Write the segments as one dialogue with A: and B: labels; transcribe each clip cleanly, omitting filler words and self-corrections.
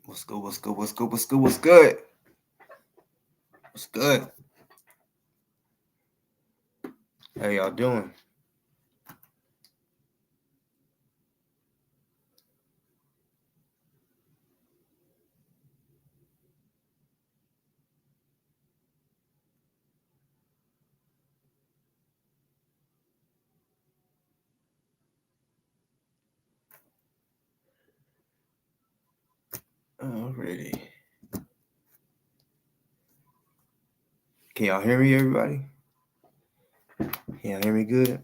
A: What's good? What's good? What's good? What's good? What's good? What's good? How y'all doing? Alrighty. Can y'all hear me, everybody? Can y'all hear me good?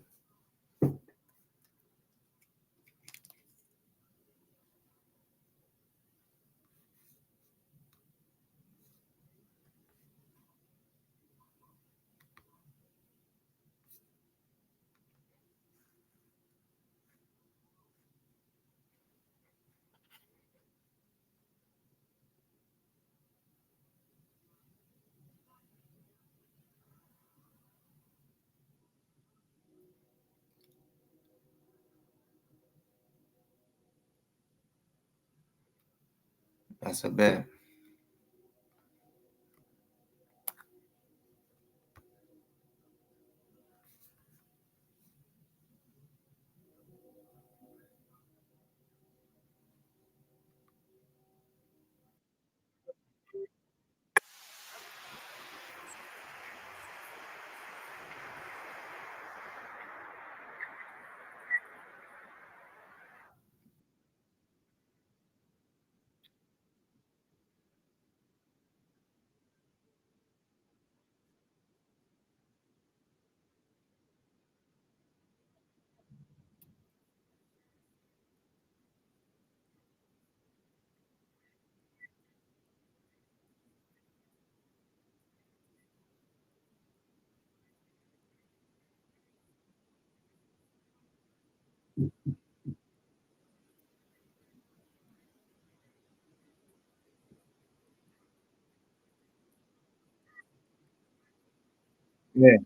A: That's a bet. Yeah.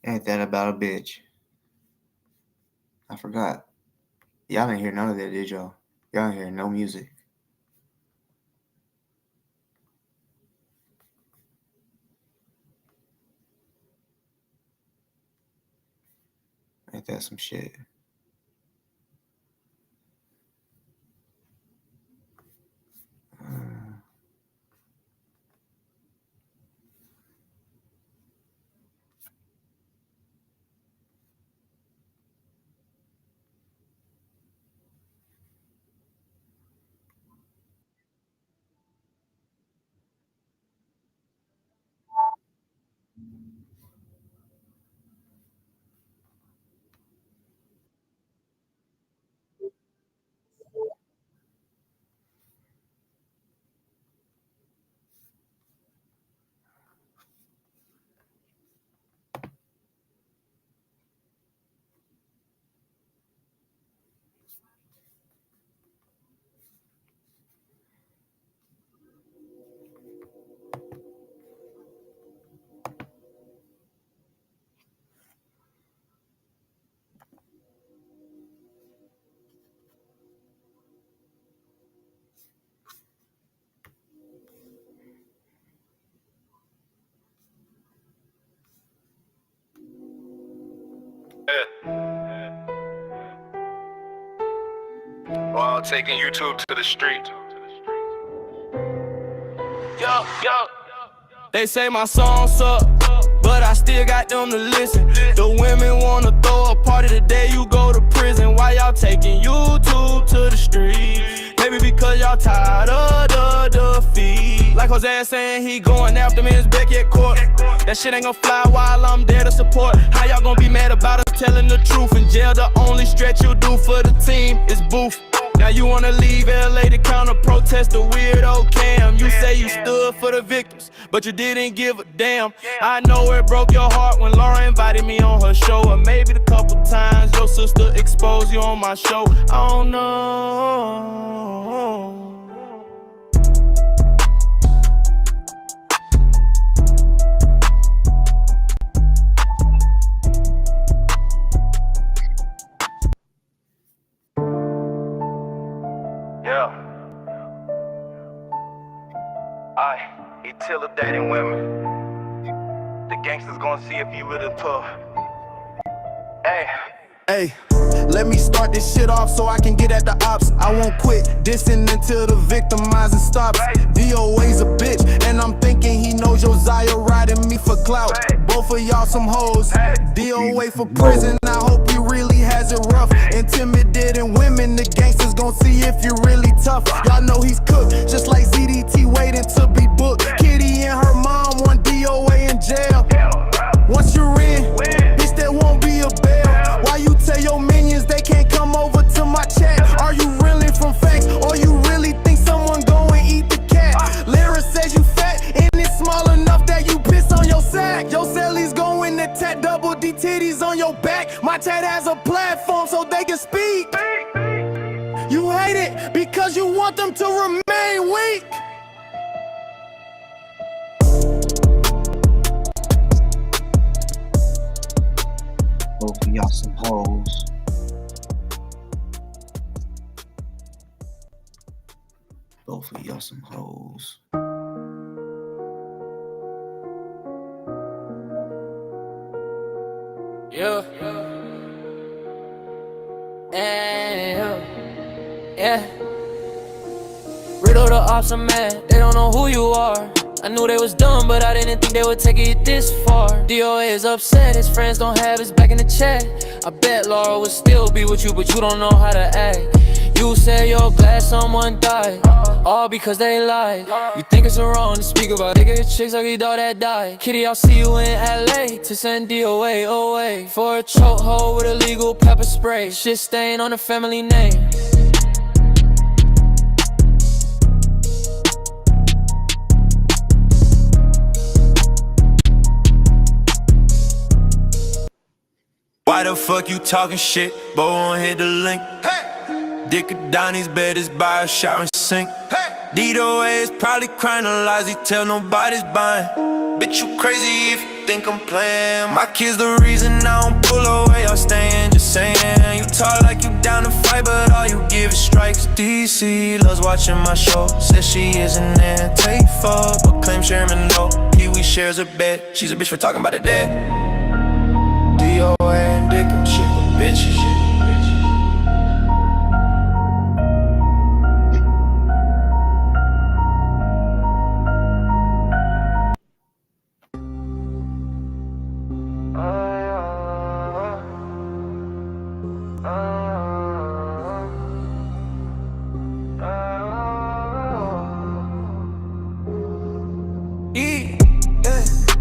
A: Ain't that about a bitch? I forgot. Y'all didn't hear none of that, did y'all? Y'all didn't hear no music. Ain't that some shit?
B: While taking YouTube to the street.
C: They say my song suck, but I still got them to listen. The women wanna throw a party the day you go to prison. Why y'all taking YouTube to the street? Maybe because y'all tired of the defeat. Like Jose saying he going after me in his backyard court. That shit ain't gon' fly while I'm there to support. How y'all gon' be mad about us telling the truth? In jail, the only stretch you do for the team is boof. Now you wanna leave LA to counter protest the weirdo cam. You say you stood for the victims, but you didn't give a damn. I know it broke your heart when Laura invited me on her show, or maybe the couple times your sister exposed you on my show. I don't know.
B: Yeah. He till dating women. The gangsters gonna see if you really tough.
C: Hey, let me start this shit off so I can get at the ops. I won't quit dissing until the victimizing stops. DOA's a bitch, and I'm thinking he knows Josiah riding me for clout. Both of y'all some hoes. DOA for prison, I hope he really has it rough. Intimidating women, the gangsters gon' see if you really tough. Y'all know he's cooked, just like ZDT waiting to be booked. Kitty and her mom want DOA in jail. Once you're in, bitch, there won't be a bail. Why you tell your minions they can't come over to my chat? Are you really from facts, or you really think someone go and eat the cat? Lyra says you fat, and it's small enough that you piss on your sack. Your cellies going to tat double D titties on your back. My tat has a platform so they can speak. You hate it because you want them to remain weak.
A: Both of y'all some hoes. Both of y'all some hoes.
C: Yeah. Riddle the ops are mad, they don't know who you are. I knew they was dumb, but I didn't think they would take it this far. DOA is upset, his friends don't have his back in the chat. I bet Laura would still be with you, but you don't know how to act. You said you're glad someone died, all because they lied. You think it's wrong to speak about nigga chicks like your dog that died. Kitty, I'll see you in LA to send DOA away for a chokehold with illegal pepper spray. Shit stain on the family name.
D: Why the fuck you talking shit, but won't hit the link? Dick of Donnie's bed is by a shower and sink. DOA is probably crying a lies he tell nobody's buying. Bitch, you crazy if you think I'm playing. My kid's the reason I don't pull away, I'm staying, just saying. You talk like you down to fight, but all you give is strikes. DC loves watching my show, says she isn't anti-fuck, but claims Sherman no. Pee-wee shares a bed, she's a bitch for talking about it dead. DOA and dick and shit with bitches.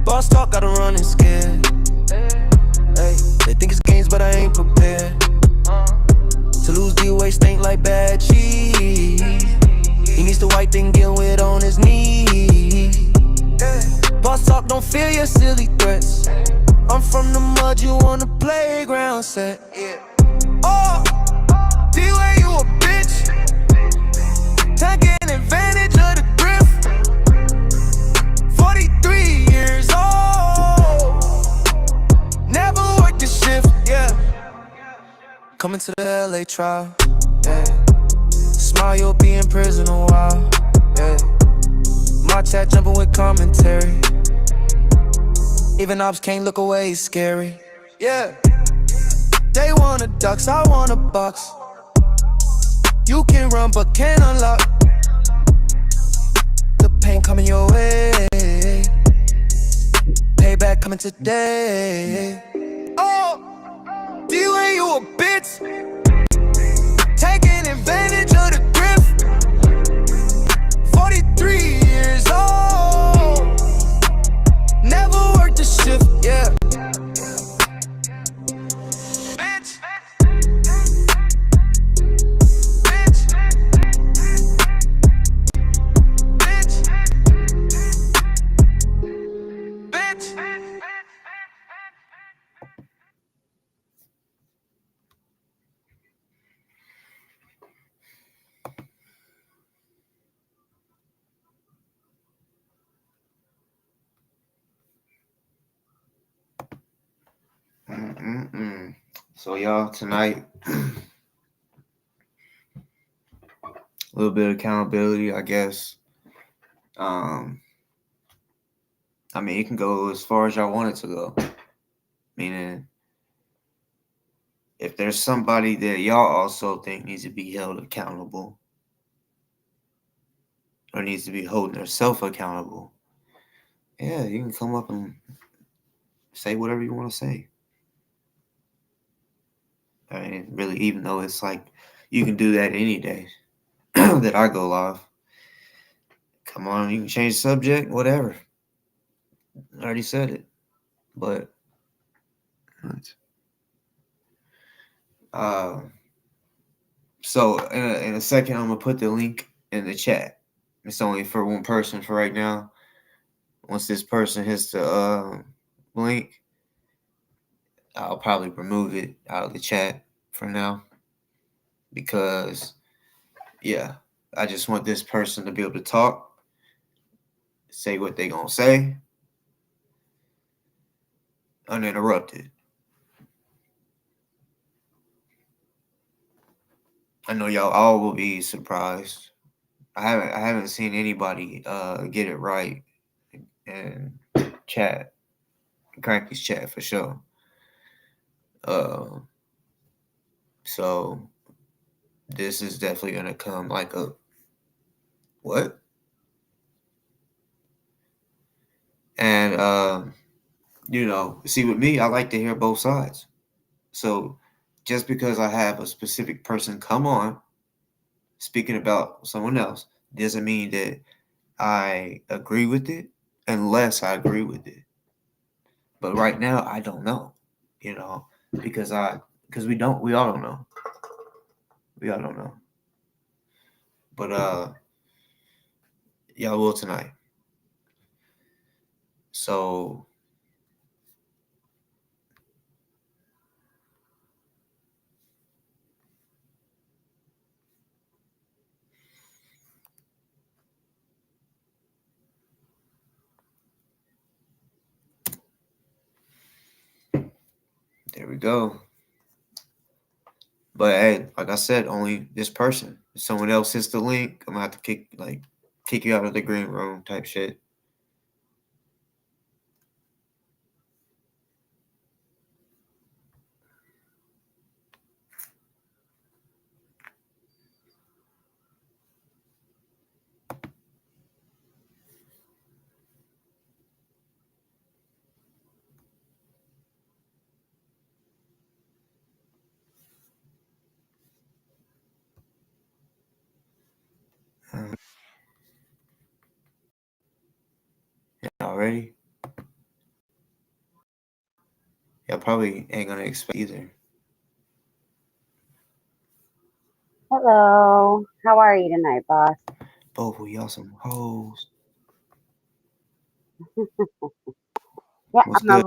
D: Boss talk, gotta run and scare. They think it's games, but I ain't prepared. To lose D-Way stink like bad cheese. He needs the white thing, get with on his knees. Boss talk, don't fear your silly threats. I'm from the mud, you on the playground set. Oh, D-Way, you a bitch. Taking advantage of the drift. 43 years old. Never worked the shift, yeah. Coming to the LA trial, yeah. Smile, you'll be in prison a while, yeah. My chat jumping with commentary. Even ops can't look away, it's scary, yeah. They want a ducks, I want a box. You can run but can't unlock. The pain coming your way. Payback coming today. Oh, D-Way, you a bitch. Taking advantage of the drift. 43 years old. Never worked the shift, yeah. Bitch. Bitch.
A: So y'all, tonight, a little bit of accountability, I guess. I mean, it can go as far as y'all want it to go. Meaning, if there's somebody that y'all also think needs to be held accountable or needs to be holding herself accountable, yeah, you can come up and say whatever you want to say. I mean, really, even though it's like you can do that any day that I go live. Come on, you can change the subject, whatever. I already said it. But so in a second, I'm gonna put the link in the chat. It's only for one person for right now. Once this person hits the link, I'll probably remove it out of the chat for now because, yeah, I just want this person to be able to talk, say what they gonna say, uninterrupted. I know y'all all will be surprised. I haven't seen anybody get it right in chat, Cranky's chat for sure. So this is definitely gonna come like a what? And see, with me, I like to hear both sides. So just because I have a specific person come on speaking about someone else doesn't mean that I agree with it unless I agree with it. But right now I don't know, because we all don't know. We all don't know. But y'all will tonight. So there we go. But hey, like I said, only this person. If someone else hits the link, I'm gonna have to kick you out of the green room type shit. Y'all ready? Y'all probably ain't gonna expect either.
E: Hello. How are you tonight, boss?
A: Both of y'all some hoes.
E: Yeah,
A: What's
E: I'm
A: good?
E: a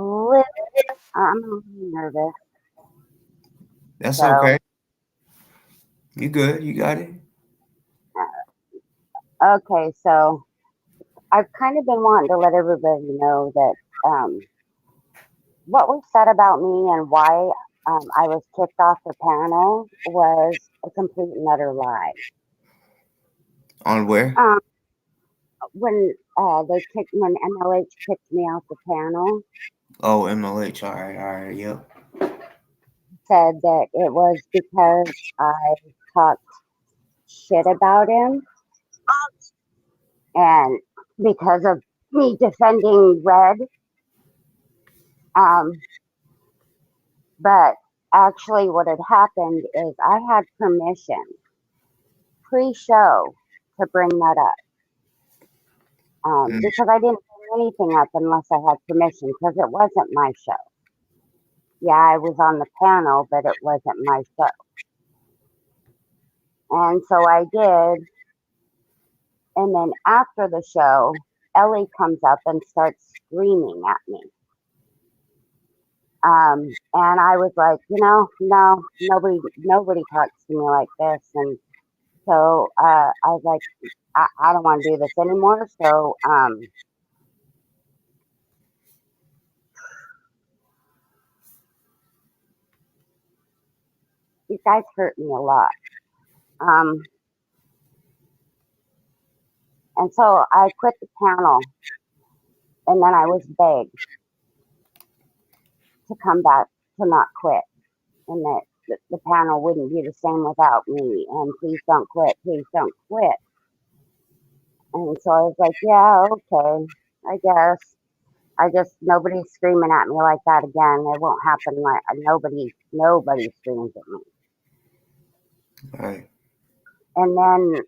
E: little nervous.
A: That's
E: So,
A: okay. You good? You got it.
E: okay, so I've kind of been wanting to let everybody know that what was said about me and why I was kicked off the panel was a complete and utter lie.
A: On where?
E: When when MLH kicked me off the panel,
A: Oh, MLH. All right. Yep.
E: said that it was because I talked shit about him and because of me defending Red. But actually, what had happened is I had permission pre-show to bring that up because I didn't bring anything up unless I had permission because it wasn't my show. Yeah, I was on the panel, but it wasn't my show. And so I did. And then after the show, Ellie comes up and starts screaming at me. And I was like, no, nobody talks to me like this. And so I was like, I don't want to do this anymore. So these guys hurt me a lot. Um, and so I quit the panel, and then I was begged to come back to not quit, and that the panel wouldn't be the same without me. And please don't quit, please don't quit. And so I was like, yeah, okay, I guess. I just nobody's screaming at me like that again. It won't happen. Like nobody screams at me.
A: Right.
E: And then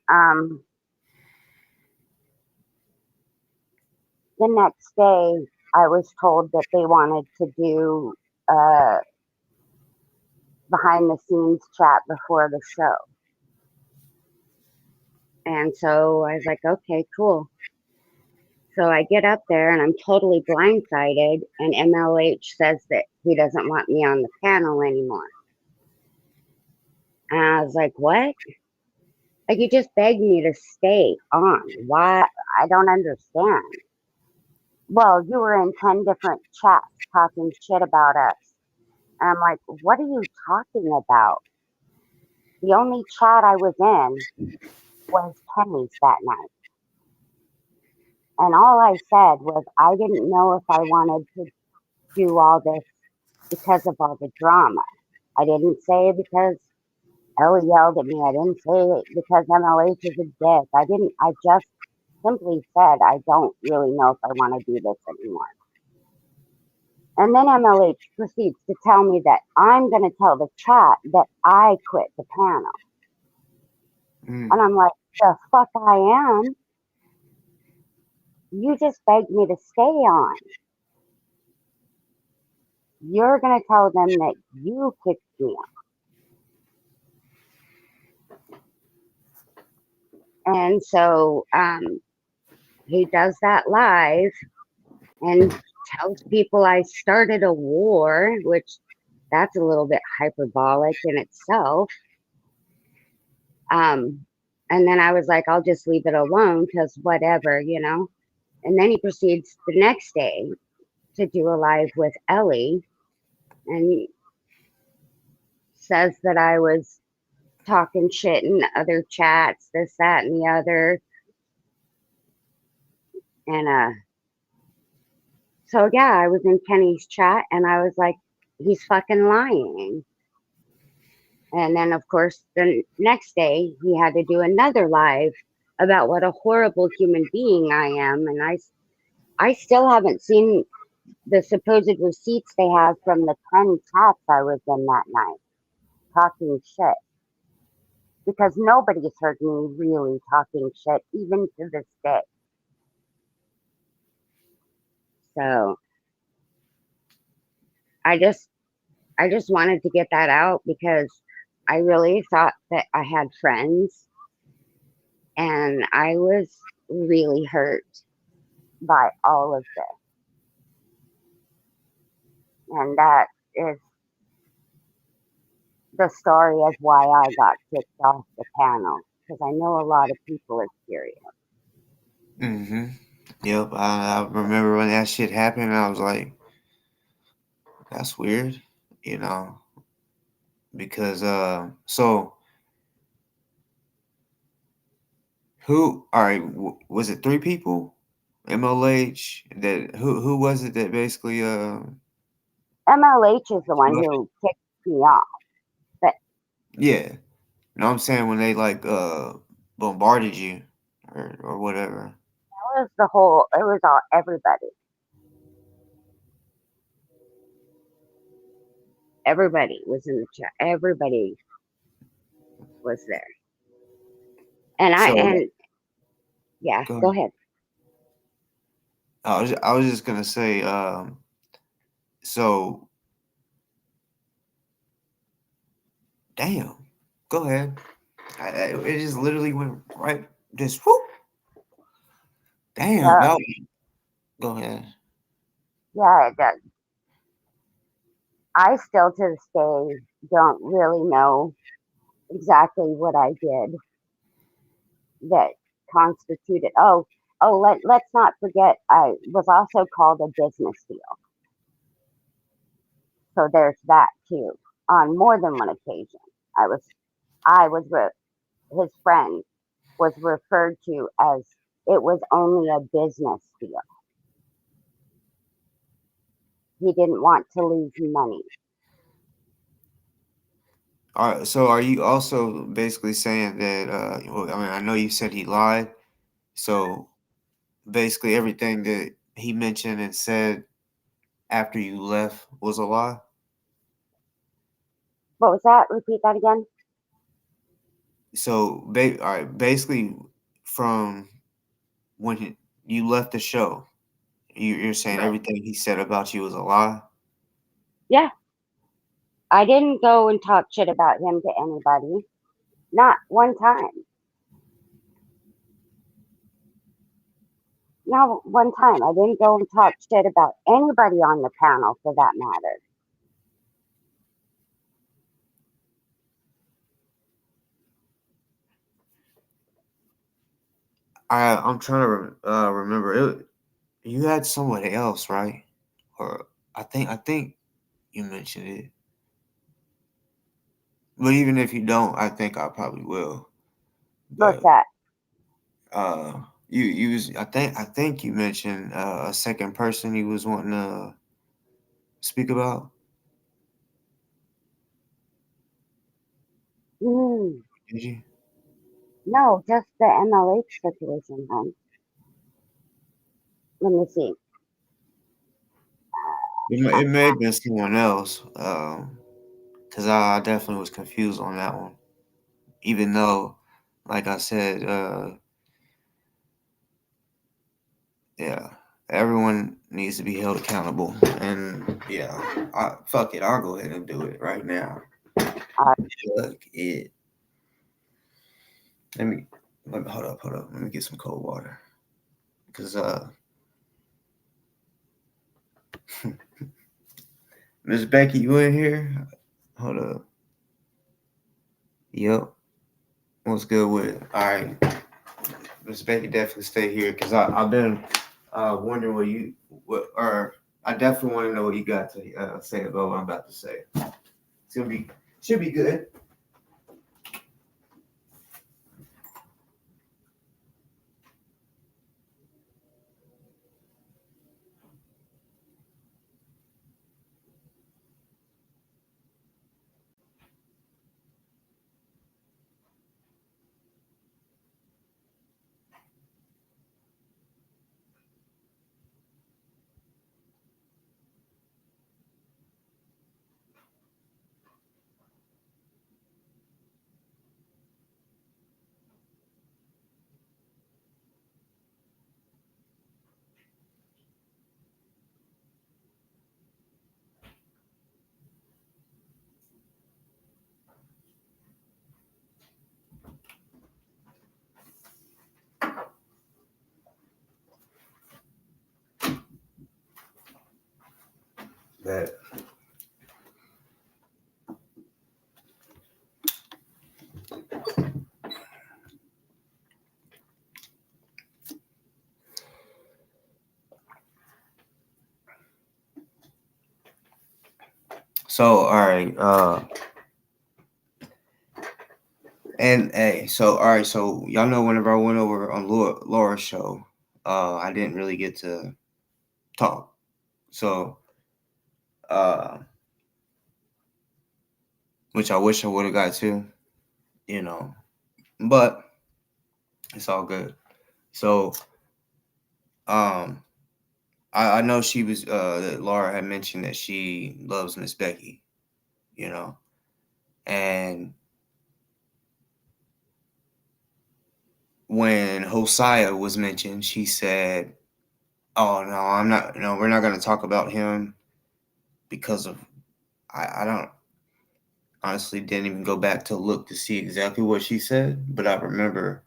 E: the next day, I was told that they wanted to do behind the scenes chat before the show. And so I was like, okay, cool. So I get up there and I'm totally blindsided, and MLH says that he doesn't want me on the panel anymore. And I was like, what? Like, you just begged me to stay on. Why? I don't understand. Well, you were in 10 different chats talking shit about us. And I'm like, what are you talking about? The only chat I was in was Kenny's that night. And all I said was I didn't know if I wanted to do all this because of all the drama. I didn't say it because Ellie yelled at me. I didn't say it because MLH is a dick. I just simply said I don't really know if I want to do this anymore. And then MLH proceeds to tell me that I'm going to tell the chat that I quit the panel.
A: Mm.
E: And I'm like, the fuck I am? You just begged me to stay on. You're going to tell them that you kicked me out. And so he does that live and tells people I started a war, which that's a little bit hyperbolic in itself. And then I was like, I'll just leave it alone because whatever, you know. And then he proceeds the next day to do a live with Ellie and he says that I was talking shit in other chats, this, that, and the other. And so yeah, I was in Kenny's chat and I was like, he's fucking lying. And then of course the next day he had to do another live about what a horrible human being I am. And I still haven't seen the supposed receipts they have from the 10 chats I was in that night talking shit. Because nobody's heard me really talking shit, even to this day. So I just wanted to get that out because I really thought that I had friends and I was really hurt by all of this. And that is the story of why I got kicked off the panel, because I know a lot of people are curious.
A: Mm-hmm. Yep. I remember when that shit happened, I was like, that's weird, you know, because so who? All right, was it 3 people? MLH. That who was it that basically
E: MLH is the one who kicked me off. But
A: yeah. No, I'm saying when they like bombarded you or whatever.
E: it was all everybody. Everybody was in the chat. Everybody was there. And yeah, go ahead.
A: I was just gonna say, so damn, go ahead. It just literally went right, just whoop. Damn, no. Go ahead.
E: Yeah, it does. I still to this day don't really know exactly what I did that constituted. Let's not forget I was also called a business deal. So there's that too, on more than one occasion. I was his friend was referred to as it was only a business deal. He didn't want to lose money.
A: All right, so are you also basically saying that? Well, I mean, I know you said he lied. So basically, everything that he mentioned and said after you left was a lie.
E: What was that? Repeat that again.
A: So, all right, basically, from when you left the show, you're saying
E: Right.
A: everything he said about you was a lie.
E: Yeah. I didn't go and talk shit about him to anybody. Not one time. Not one time. I didn't go and talk shit about anybody on the panel for that matter.
A: I'm trying to remember it. You had somebody else, right? Or I think you mentioned it. But even if you don't, I think I probably will.
E: What's
A: But
E: that?
A: you was I think you mentioned a second person you was wanting to speak about.
E: Mm,
A: Did you?
E: no, just the MLH situation, hon. Let me see.
A: It may have been someone else. Because I definitely was confused on that one. Even though, like I said, yeah, everyone needs to be held accountable. And yeah, fuck it, I'll go ahead and do it right now.
E: Uh,
A: Fuck it. Let me hold up. Let me get some cold water. Cause Miss Becky, you in here? Hold up. Yep. What's good with it? All right. Miss Becky, definitely stay here because I've been wondering or I definitely want to know what you got to say about what I'm about to say. It's gonna be should be good. That so all right. And hey, so all right. So y'all know whenever I went over on Laura's show, I didn't really get to talk. So uh, which I wish I would have got to, you know, but it's all good. So um. I know she was that Laura had mentioned that she loves Miss Becky, you know. And when Hosea was mentioned, she said, "Oh no, I'm not. No, we're not going to talk about him because of I don't honestly didn't even go back to look to see exactly what she said, but I remember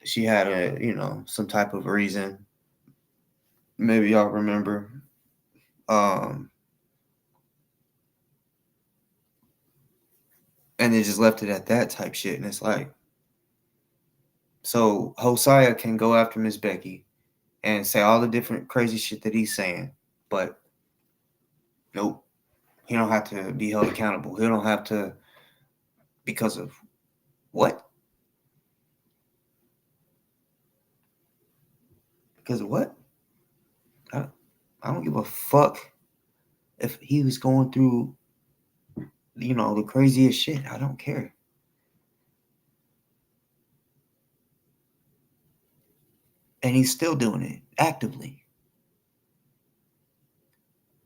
A: she had some type of reason. Maybe y'all remember. Um, and they just left it at that type shit, and it's like, so Hosea can go after Miss Becky and say all the different crazy shit that he's saying, but nope, he don't have to be held accountable. He don't have to Because of what? Because of what? I don't give a fuck if he was going through, the craziest shit. I don't care. And he's still doing it actively.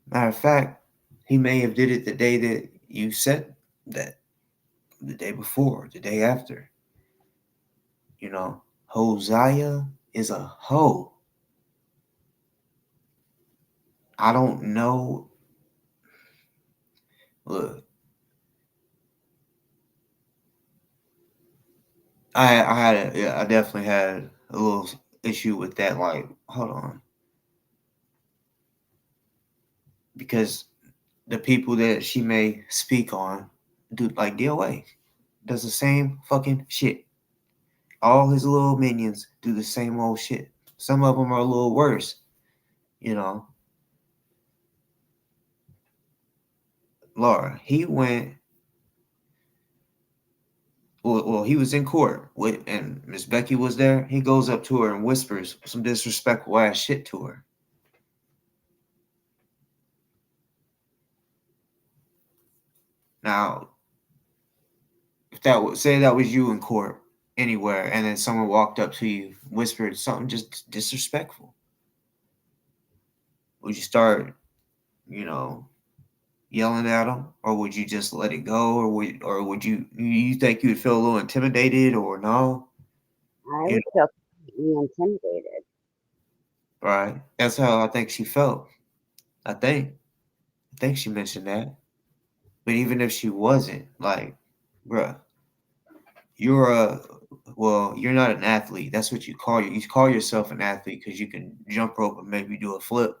A: Matter of fact, he may have did it the day that you said that, the day before, the day after. Hosea is a hoe. I don't know. Look, I definitely had a little issue with that. Like, hold on, because the people that she may speak on, do like DOA, does the same fucking shit. All his little minions do the same old shit. Some of them are a little worse, Laura, he went. Well, he was in court and Miss Becky was there. He goes up to her and whispers some disrespectful ass shit to her. Now, if that was you in court anywhere, and then someone walked up to you, whispered something just disrespectful, would you start, yelling at them, or would you just let it go, or would you think you would feel a little intimidated, or no?
E: I would feel completely intimidated.
A: Right. That's how I think she felt. I think she mentioned that. But even if she wasn't, like, bruh, you're not an athlete. That's what you call you. You call yourself an athlete because you can jump rope and maybe do a flip.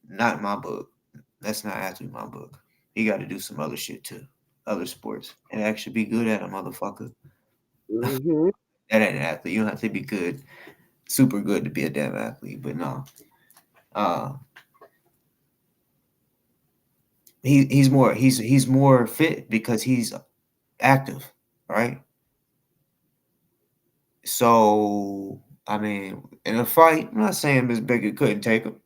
A: Not in my book. That's not athlete in my book. You got to do some other shit too, other sports, and actually be good at a motherfucker.
E: Mm-hmm.
A: That ain't an athlete. You don't have to be good, super good to be a damn athlete. But no, he's more fit because he's active, right? So I mean, in a fight, I'm not saying Miss Becky couldn't take him,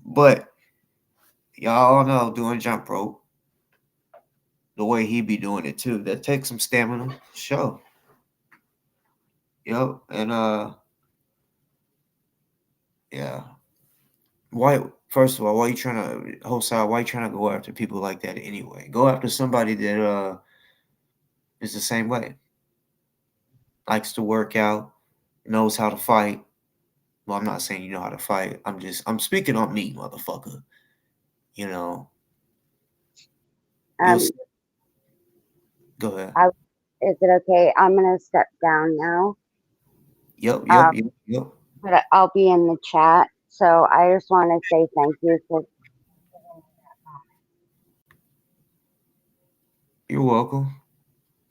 A: but y'all all know doing jump rope, the way he be doing it too, that takes some stamina. Sure. Yep. And yeah. First of all, why you trying to go after people like that anyway? Go after somebody that is the same way. Likes to work out, knows how to fight. Well, I'm not saying you know how to fight. I'm speaking on me, motherfucker. Go ahead.
E: Is it okay? I'm gonna step down now.
A: Yep.
E: But I'll be in the chat. So I just want to say thank you for.
A: You're welcome.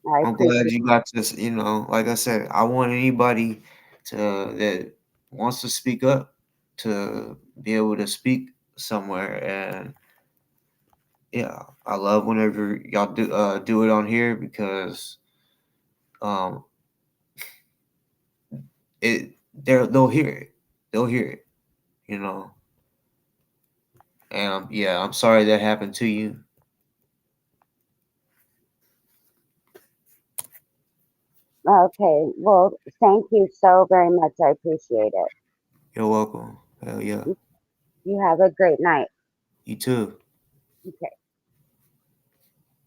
E: I
A: I'm glad
E: appreciate.
A: you got this. Like I said, I want anybody that wants to speak up to be able to speak somewhere. And yeah, I love whenever y'all do it on here because they'll hear it. They'll hear it. And yeah, I'm sorry that happened to you.
E: Okay. Well, thank you so very much. I appreciate it.
A: You're welcome. Hell yeah.
E: You have a great night.
A: You too.
E: Okay.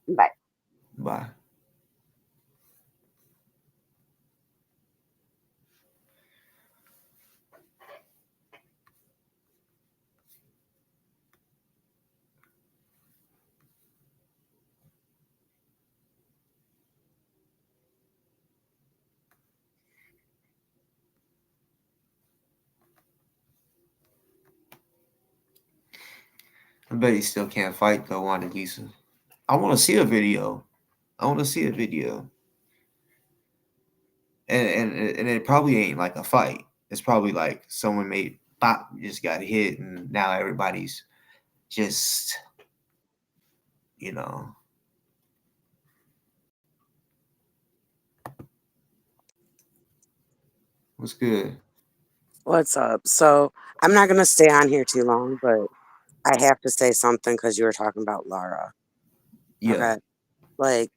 E: Bye.
A: Bye. I bet he still can't fight though, Wanda Lisa. I want to see a video. And it probably ain't like a fight. It's probably like someone just got hit, and now everybody's just, What's good?
F: What's up? So I'm not gonna stay on here too long, but I have to say something because you were talking about Laura.
A: Yeah.
F: Okay. Like,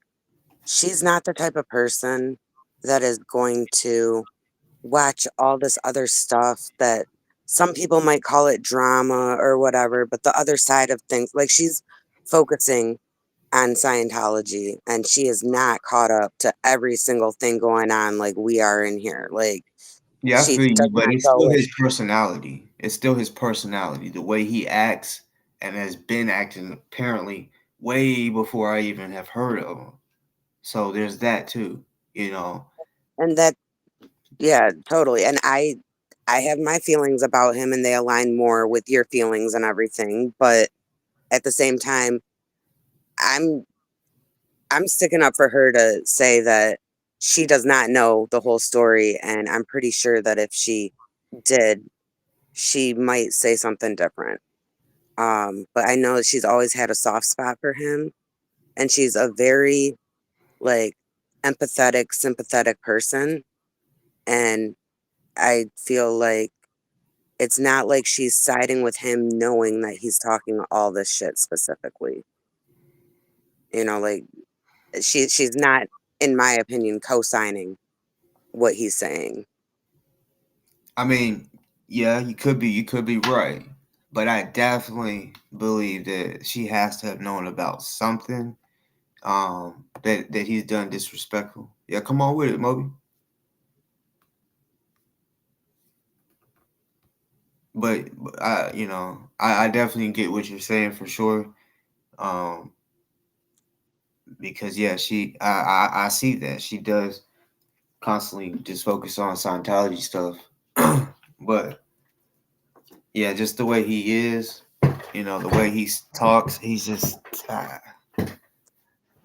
F: she's not the type of person that is going to watch all this other stuff that some people might call it drama or whatever, but the other side of things, like she's focusing on Scientology and she is not caught up to every single thing going on like we are in here. Like,
A: Yeah, I
F: she
A: feel you,
F: does
A: but
F: not
A: it's
F: go
A: still
F: with,
A: his personality. It's still his personality, the way he acts and has been acting apparently way before I even have heard of him. So there's that too, you know.
F: and that, yeah, totally. And I have my feelings about him and they align more with your feelings and everything, but at the same time, I'm I'm sticking up for her to say that she does not know the whole story, and I'm pretty sure that if she did, she might say something different. But I know that she's always had a soft spot for him, and she's a very like empathetic, sympathetic person, and I feel like it's not like she's siding with him knowing that he's talking all this shit specifically. You know, like she's not, in my opinion, co-signing what he's saying.
A: I mean, yeah, you could be right. But I definitely believe that she has to have known about something that he's done disrespectful. Yeah, come on with it, Moby. But I definitely get what you're saying for sure. Um, because yeah, I see that she does constantly just focus on Scientology stuff. But yeah, just the way he is, the way he talks, he's just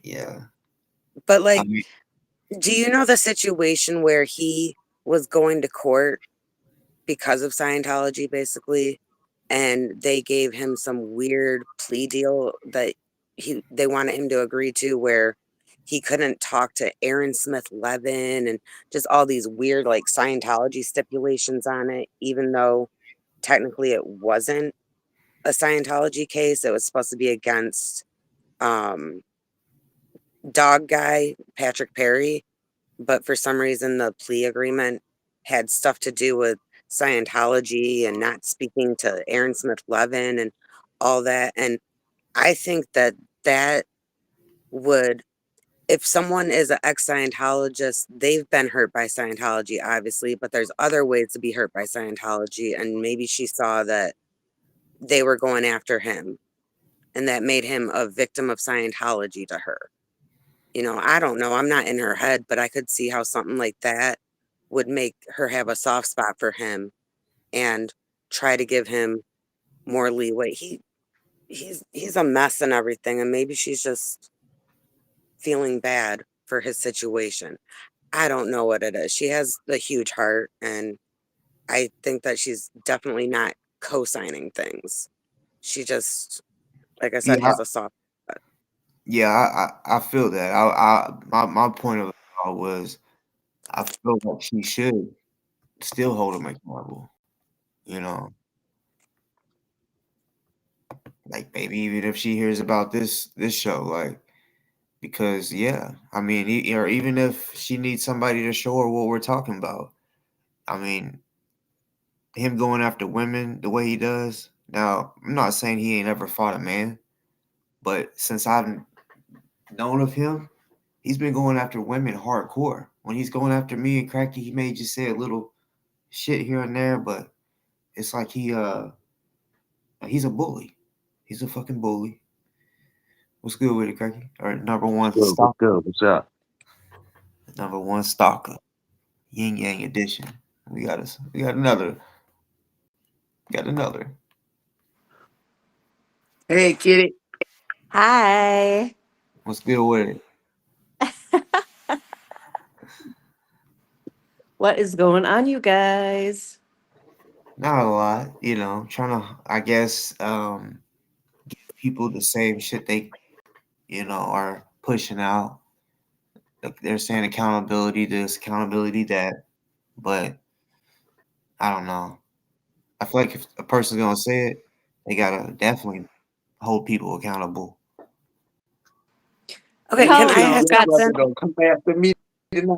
A: yeah.
F: But
A: I
F: like,
A: mean,
F: do you know the situation where he was going to court because of Scientology, basically, and they gave him some weird plea deal that they wanted him to agree to, where he couldn't talk to Aaron Smith Levin and just all these weird like Scientology stipulations on it, even though technically it wasn't a Scientology case. It was supposed to be against um dog guy Patrick Perry, but for some reason the plea agreement had stuff to do with Scientology and not speaking to Aaron Smith Levin and all that. And I think that that would, if someone is an ex Scientologist, they've been hurt by Scientology, obviously, but there's other ways to be hurt by Scientology. And maybe she saw that they were going after him and that made him a victim of Scientology to her. You know, I don't know. I'm not in her head, but I could see how something like that would make her have a soft spot for him and try to give him more leeway. He's a mess and everything, and maybe she's just feeling bad for his situation. I don't know what it is. She has a huge heart, and I think that she's definitely not co-signing things. She just, like I said,
A: yeah,
F: has a soft spot.
A: yeah, I feel that. My point of it all was I feel like she should still hold him accountable. You know, like maybe even if she hears about this show, like because yeah, I mean, or even if she needs somebody to show her what we're talking about. I mean, him going after women the way he does. Now, I'm not saying he ain't ever fought a man, but since I've known of him, he's been going after women hardcore. When he's going after me and Cracky, he may just say a little shit here and there, but it's like he's a bully. He's a fucking bully. What's good with it, Cracky? Or number one
G: Good, what's
A: stalker.
G: good? What's up?
A: Number one stalker. Yin Yang edition. We got another. Got another.
G: Hey, kitty.
H: Hi.
A: What's good with it?
H: What is going on, you guys?
A: Not a lot, trying to I guess give people the same shit they, are pushing out. Like they're saying accountability this, accountability that. But I don't know. I feel like if a person's gonna say it, they gotta definitely hold people accountable.
F: Okay,
H: How
F: can
H: old
F: I
H: are you,
F: ask
H: Scottson?
G: Don't come after me tonight.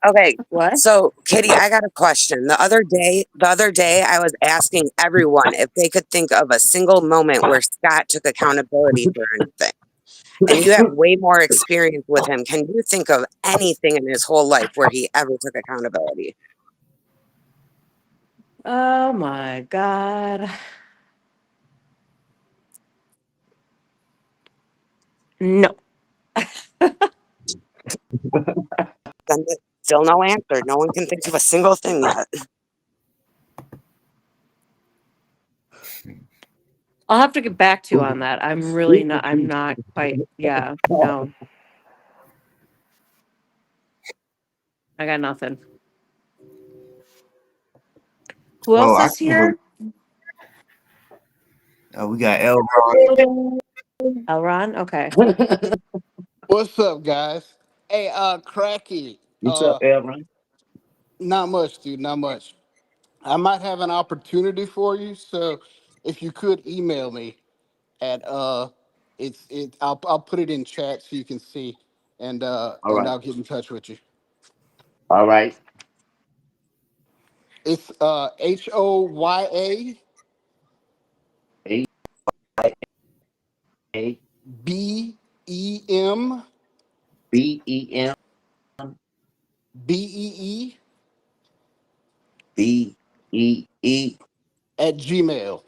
F: Okay,
H: What?
F: so Kitty, I got a question. The other day I was asking everyone if they could think of a single moment where Scott took accountability for anything. And you have way more experience with him. Can you think of anything in his whole life where he ever took accountability?
H: Oh my God. No.
F: Then still no answer. No one can think of a single thing yet.
H: I'll have to get back to you on that. I'm not quite, yeah, no. I got nothing. Who
A: Well,
H: else
A: I
H: is
A: can't believe
H: here?
A: we got Elron.
H: Elron? Okay.
I: What's up, guys? Hey, Cracky.
G: What's up, Elron?
I: Not much, dude. Not much. I might have an opportunity for you, so if you could email me at I'll put it in chat so you can see,
G: All
I: and
G: right.
I: I'll get in touch with you.
G: All right.
I: It's HOYA
G: A A
I: BEM
G: BEM
I: BEE
G: BEE.
I: at Gmail.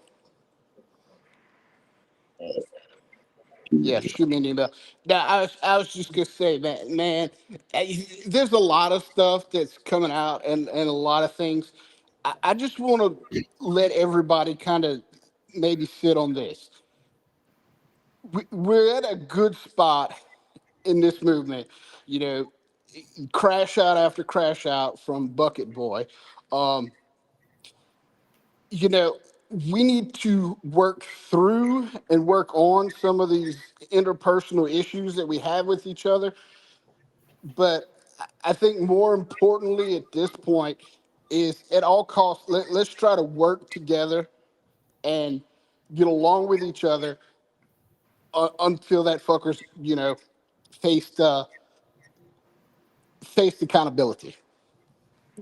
I: Yeah, shoot me an email. Now, I was just gonna say that, man. There's a lot of stuff that's coming out, and a lot of things. I just want to let everybody kind of maybe sit on this. We're at a good spot in this movement. You know, crash out after crash out from Bucket Boy. Um, you know, we need to work through and work on some of these interpersonal issues that we have with each other. But I think more importantly at this point is at all costs, let's try to work together and get along with each other until that fucker's, faced, faced accountability.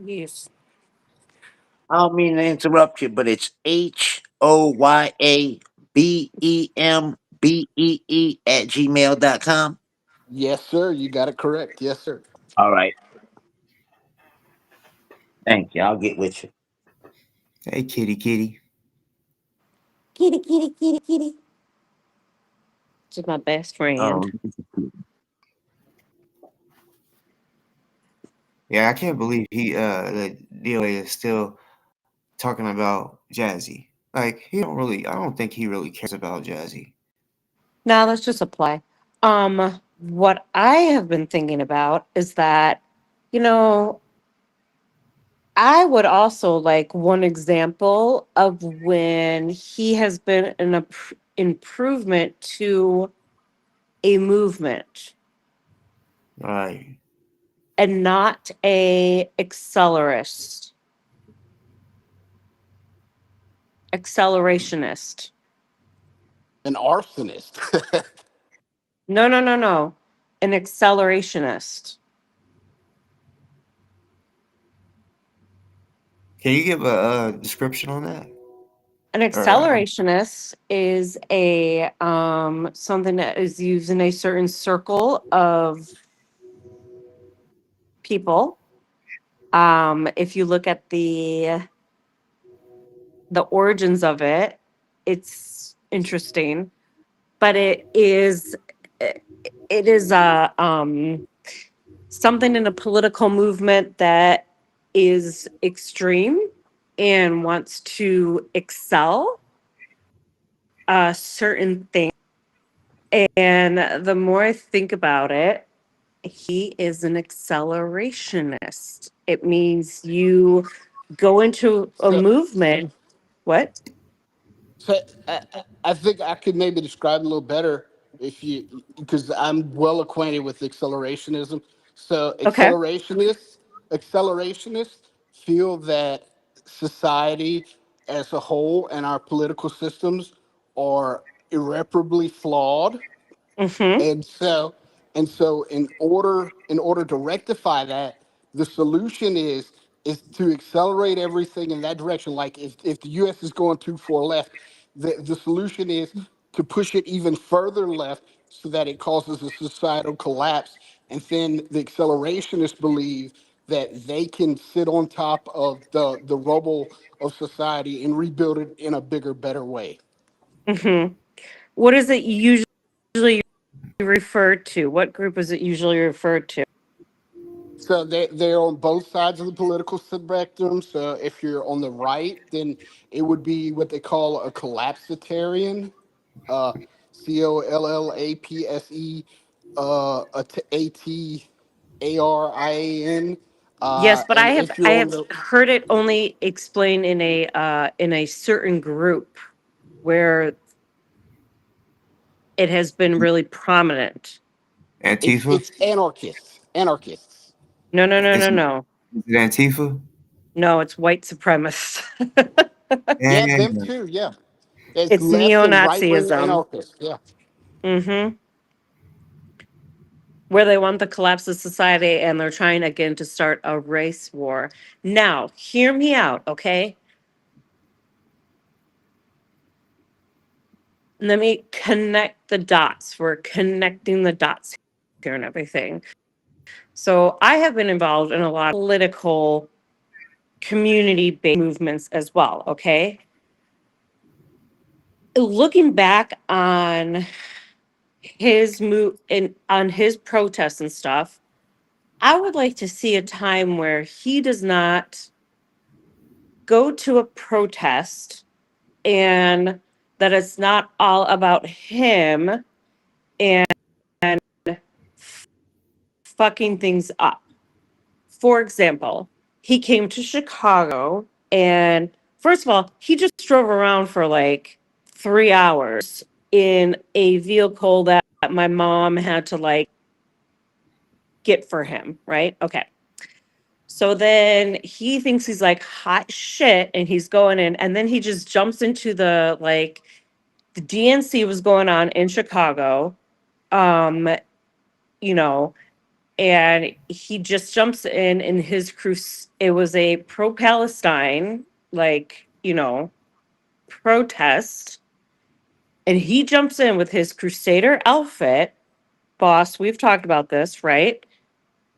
H: Yes.
G: I don't mean to interrupt you, but it's HOYABEMBEE at gmail.com.
I: Yes, sir. You got it correct. Yes, sir.
G: All right. Thank you. I'll get with you.
A: Hey, kitty, kitty.
H: Kitty, kitty, kitty, kitty. She's my best friend.
G: Um,
A: Yeah, I can't believe that DOA is still talking about Jazzy. Like I don't think he really cares about Jazzy.
H: No, that's just a play. What I have been thinking about is that, you know, I would also like one example of when he has been an improvement to a movement
A: Right.
H: and not a accelerationist.
I: An arsonist.
H: No, no, no, no. An accelerationist.
A: Can you give a description on that?
H: An accelerationist is a something that is used in a certain circle of people. If you look at the origins of it, it's interesting, but it is a something in a political movement that is extreme and wants to excel a certain thing. And the more I think about it, he is an accelerationist. It means you go into a
I: So,
H: movement. What?
I: so I think I could maybe describe it a little better if you, because I'm well acquainted with accelerationism. So
H: Okay.
I: accelerationist feel that society as a whole and our political systems are irreparably flawed.
H: Mm-hmm.
I: And so in order to rectify that, the solution is to accelerate everything in that direction. Like if the US is going too far left, the solution is to push it even further left so that it causes a societal collapse. And then the accelerationists believe that they can sit on top of the rubble of society and rebuild it in a bigger, better way.
H: Mm-hmm. What is it usually referred to? What group is it usually referred to?
I: So they're on both sides of the political spectrum. So if you're on the right, then it would be what they call a collapsitarian, uh, COLLAPSE, ATARIAN.
H: Yes, but
I: And if
H: I
I: you're on
H: have
I: the
H: heard it only explained in a certain group where it has been really prominent.
A: Antifa?
I: it's anarchists.
H: No, no, no,
A: Is
H: no,
A: it,
H: no.
A: is it Antifa?
H: No, it's white supremacists.
I: Yeah, them
A: Damn.
I: too. Yeah, it's
H: It's
I: left and right wing
H: neo-Nazism.
I: anarchists. Yeah.
H: Mm-hmm. Where they want the collapse of society and they're trying again to start a race war. Now, hear me out, okay? Let me connect the dots. We're connecting the dots here and everything. So I have been involved in a lot of political community-based movements as well, okay? Looking back on his on his protests and stuff, I would like to see a time where he does not go to a protest and that it's not all about him and fucking things up. For example, he came to Chicago and first of all, he just drove around for like 3 hours in a vehicle that my mom had to like get for him, right? Okay. So then he thinks he's like hot shit and he's going in and then he just jumps into the like the DNC was going on in Chicago. Um, you know, and he just jumps in his cruise. It was a pro-Palestine, like, protest. And he jumps in with his crusader outfit. Boss, we've talked about this, right?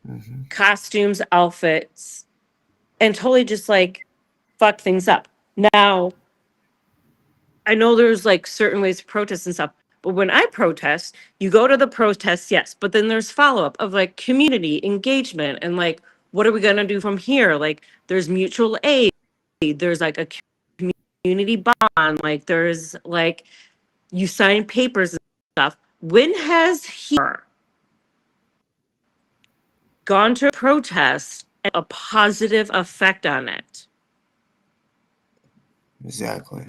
A: Mhm.
H: Costumes, outfits, and totally just like fuck things up. Now, I know there's like certain ways to protest and stuff, but when I protest, you go to the protest, yes, but then there's follow up of like community engagement and like, what are we going to do from here? Like, there's mutual aid, there's like a community bond, like, there's like, you sign papers and stuff. When has he gone to a protest and a positive effect on it?
A: Exactly.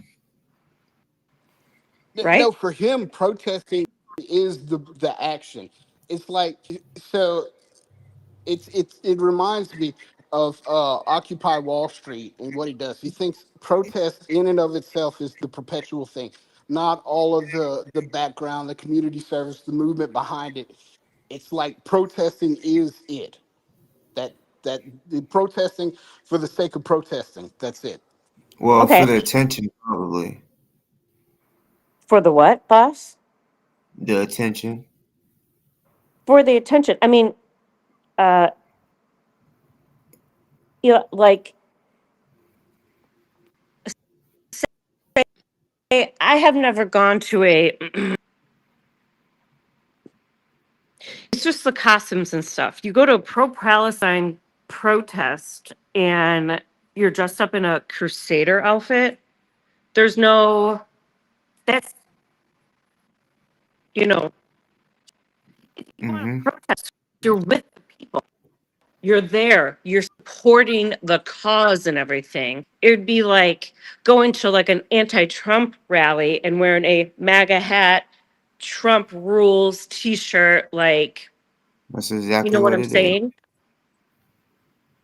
H: Right?
I: No, for him, protesting is the action. It's like so. It reminds me of Occupy Wall Street and what he does. He thinks protest in and of itself is the perpetual thing, not all of the background, the community service, the movement behind it. It's like protesting is it. That the protesting for the sake of protesting. That's it.
A: Well, for
H: Okay.
A: the attention, probably.
H: For the what, boss?
A: The attention.
H: For the attention. I mean, like, I have never gone to a. It's just the costumes and stuff. You go to a pro-Palestine protest and you're dressed up in a crusader outfit. There's no. That's you know. You want
A: Hmm.
H: to protest. You're with the people. You're there. You're supporting the cause and everything. It would be like going to like an anti-Trump rally and wearing a MAGA hat, Trump rules T-shirt. Like,
A: That's
H: you
A: exactly
H: know what
A: what
H: I'm
A: it is.
H: saying?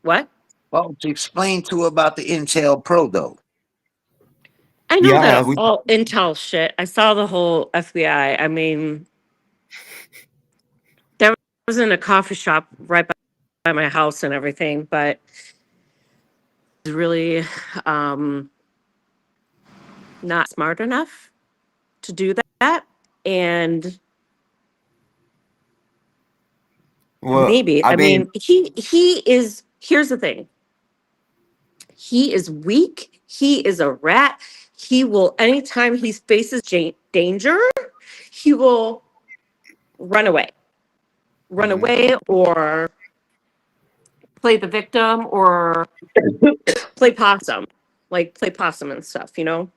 H: What?
G: Well, to explain to her about the Intel Pro, though.
H: I know
A: Yeah,
H: that
A: we
H: all intel shit. I saw the whole FBI. I mean, there was in a coffee shop right by my house and everything, but it's really not smart enough to do that. And
A: well,
H: maybe,
A: I
H: I
A: mean,
H: mean, he is. Here's the thing. He is weak. He is a rat. He will, anytime he faces danger, he will run away,
A: mhm.
H: or play the victim or play possum, like play possum and stuff, you know?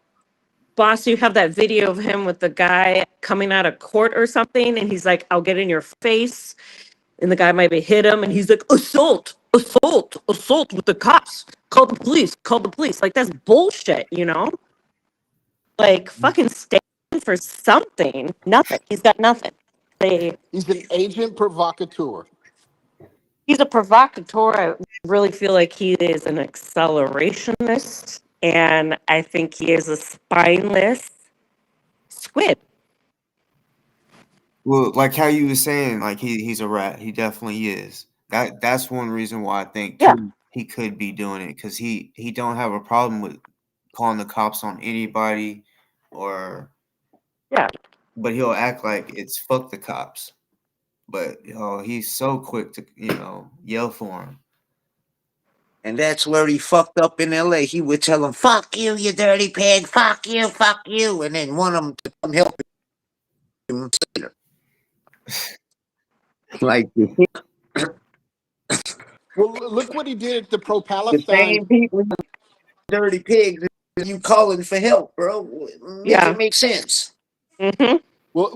H: Boss, you have that video of him with the guy coming out of court or something, and he's like, I'll get in your face. And the guy maybe hit him, and he's like, assault, assault, assault with the cops. Call the police, call the police. Like, that's bullshit, you know? Like, fucking stand for something. Nothing. He's got nothing.
I: He's an agent provocateur.
H: He's a provocateur. I really feel like he is an accelerationist, and I think he is a spineless squid.
A: Well, like how you were saying, like he's a rat. He definitely is. That's one reason why I think
H: Yeah,
A: too he could be doing it because he don't have a problem with calling the cops on anybody, or
H: yeah.
A: but he'll act like it's fuck the cops. But he's so quick to yell for him.
G: And that's where he fucked up in LA. He would tell him, fuck you, you dirty pig, fuck you. And then want him to come help him later. Like
I: Well, look what he did at the
G: the
I: pro-Palestine.
G: same people, dirty pigs, you calling for help, bro. Make
H: Yeah.
G: it make sense.
H: Mm-hmm.
I: Well,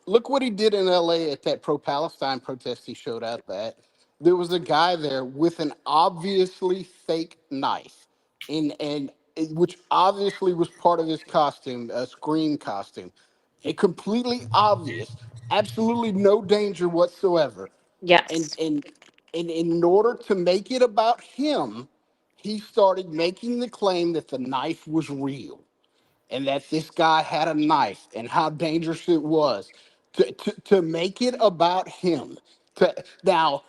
I: look what he did in L.A. at that pro-Palestine protest he showed up at. There was a guy there with an obviously fake knife, which obviously was part of his costume, a Scream costume. A completely obvious, absolutely no danger whatsoever. And
H: Yes.
I: and and in order to make it about him, he started making the claim that the knife was real and that this guy had a knife and how dangerous it was to make it about him. Now,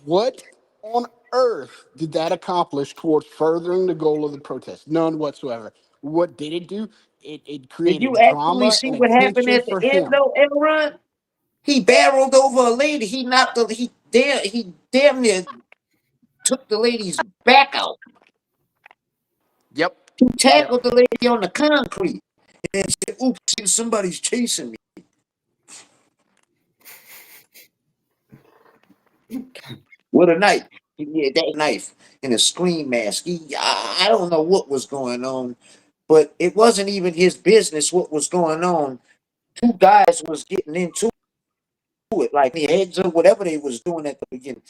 I: what on earth did that accomplish towards furthering the goal of the protest? None whatsoever. What did it do? It
G: Did you
I: created
G: actually
I: drama
G: see
I: and
G: what happened
I: attention
G: at the
I: for
G: end
I: him.
G: though, Elron? He barreled over a lady. He damn near took the lady's back out.
I: Yep.
G: He
I: Yep.
G: tackled the lady on the concrete and said, oops, somebody's chasing me. With a knife. He had that knife and a Scream mask. I don't know what was going on, but it wasn't even his business what was going on. Two guys was getting into it, like the heads or whatever they was doing at the beginning.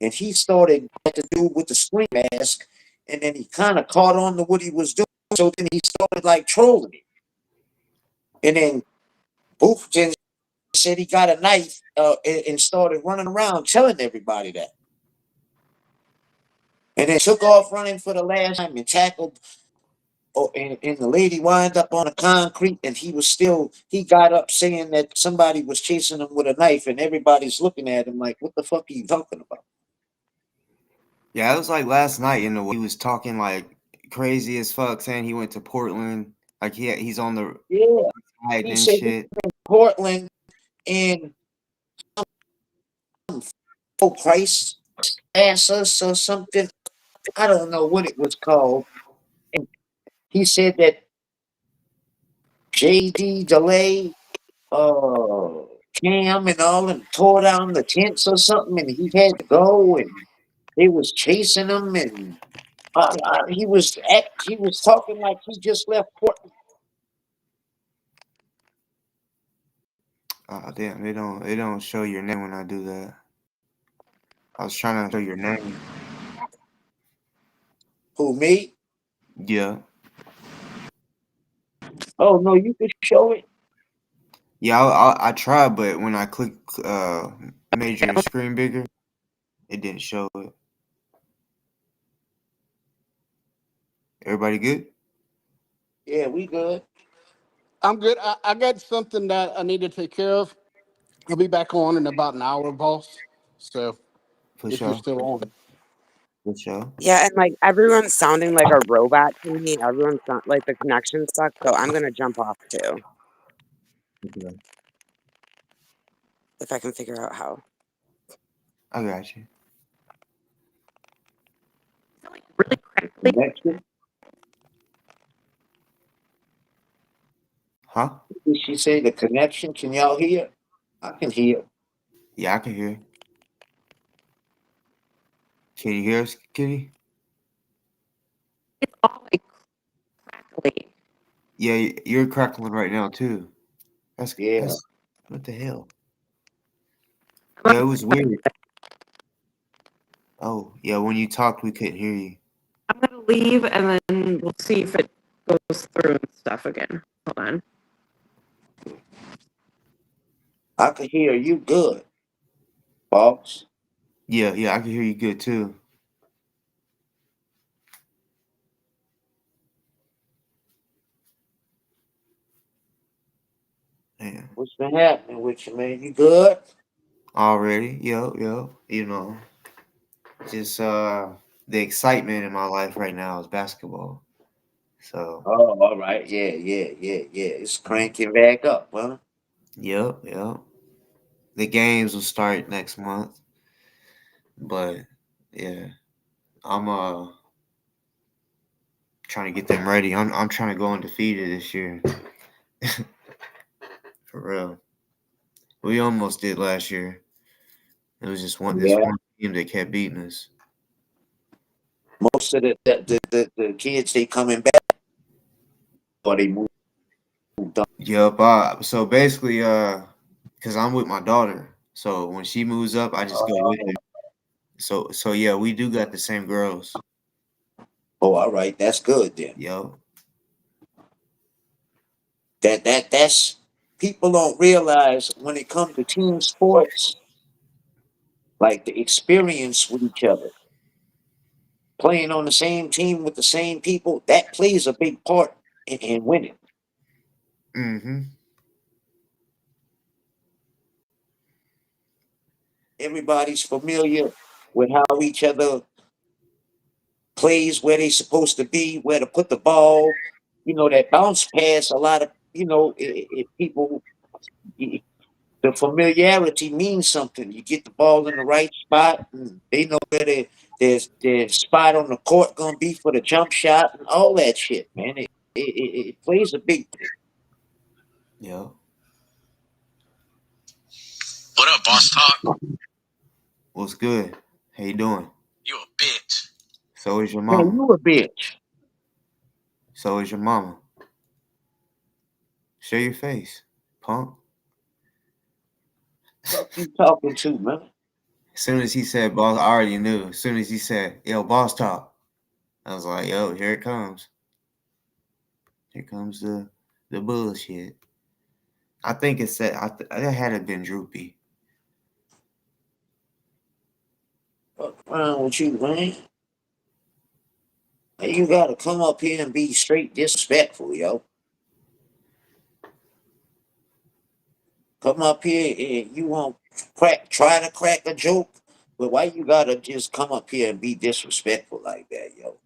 G: And he started to do with the Scream mask, and then he kind of caught on to what he was doing. So then he started like trolling it. And then Boofton said he got a knife and started running around telling everybody that. And then took off running for the last time and tackled. Oh, and the lady wound up on the concrete, and he got up saying that somebody was chasing him with a knife, and everybody's looking at him like, what the fuck are you talking about?
A: Yeah, it was like last night in the he was talking like crazy as fuck, saying he went to Portland, like he's on the
G: Yeah,
A: side
G: he
A: and
G: said he
A: shit.
G: was in Portland and oh Christ, Assus or something. I don't know what it was called. And he said that JD Delay, Cam and all them tore down the tents or something, and he had to go, and they was chasing him, and he was talking like he just left Portland.
A: Damn, they don't show your name when I do that. I was trying to show your name.
G: Who, me?
A: Yeah.
G: Oh no, you could show it.
A: Yeah, I tried, but when I click made your screen bigger, it didn't show it. Everybody good?
G: Yeah, we good.
I: I'm good. I got something that I need to take care of. I'll be back on in about an hour, boss. So
A: For
I: if you're
A: sure.
I: still on.
A: For sure.
F: Yeah, and like everyone's sounding like a robot to me. Everyone's not like the connection sucks, so I'm gonna jump off too
A: Okay.
F: if I can figure out how.
A: I got you.
H: Really crackly.
G: Connection?
A: Huh?
G: Did she say the connection? Can y'all hear? I can hear.
A: Yeah, I can hear. Can you hear us, Kitty?
H: It's all like crackly.
A: Yeah, you're crackling right now too.
G: Yeah.
A: That's what the hell? Yeah, it was weird. Oh, yeah, when you talked, we couldn't hear you.
H: I'm gonna leave and then we'll see if it goes through and stuff again. Hold on.
G: I can hear you good, boss.
A: Yeah, I can hear you good too. Yeah.
G: What's been happening with you, man? You good?
A: Already, yo, just the excitement in my life right now is basketball. So,
G: Oh, all right. Yeah. It's cranking back up, huh?
A: yep. The games will start next month, but yeah, I'm trying to get them ready. I'm trying to go undefeated this year. For real. We almost did last year. It was just this
G: Yeah.
A: one team that kept beating us.
G: Most of the kids they coming back, or they moved on.
A: Yep. So basically, because I'm with my daughter, so when she moves up, I just go with her. So yeah, we do got the same girls.
G: Oh, all right. That's good then.
A: Yo.
G: That's people don't realize when it comes to team sports, like the experience with each other, playing on the same team with the same people, that plays a big part in winning.
A: Mm-hmm.
G: Everybody's familiar with how each other plays, where they supposed to be, where to put the ball. You know that bounce pass. A lot of people. The familiarity means something. You get the ball in the right spot, and they know where their spot on the court gonna be for the jump shot and all that shit, man. It plays a big thing.
A: Yo.
J: What up, boss talk?
A: What's good? How you doing?
J: You a bitch.
A: So is your
G: Man,
A: mama.
G: you a bitch.
A: So is your mama. Show your face, punk.
G: What you talking to, man?
A: As soon as he said boss, I already knew. As soon as he said, yo, boss talk, I was like, yo, here it comes. Here comes the bullshit. I think it's that that had to been Droopy.
G: What's wrong with you, man? Hey, you gotta come up here and be straight disrespectful, yo. Come up here and you won't try to crack a joke, but why you gotta just come up here and be disrespectful like that, yo?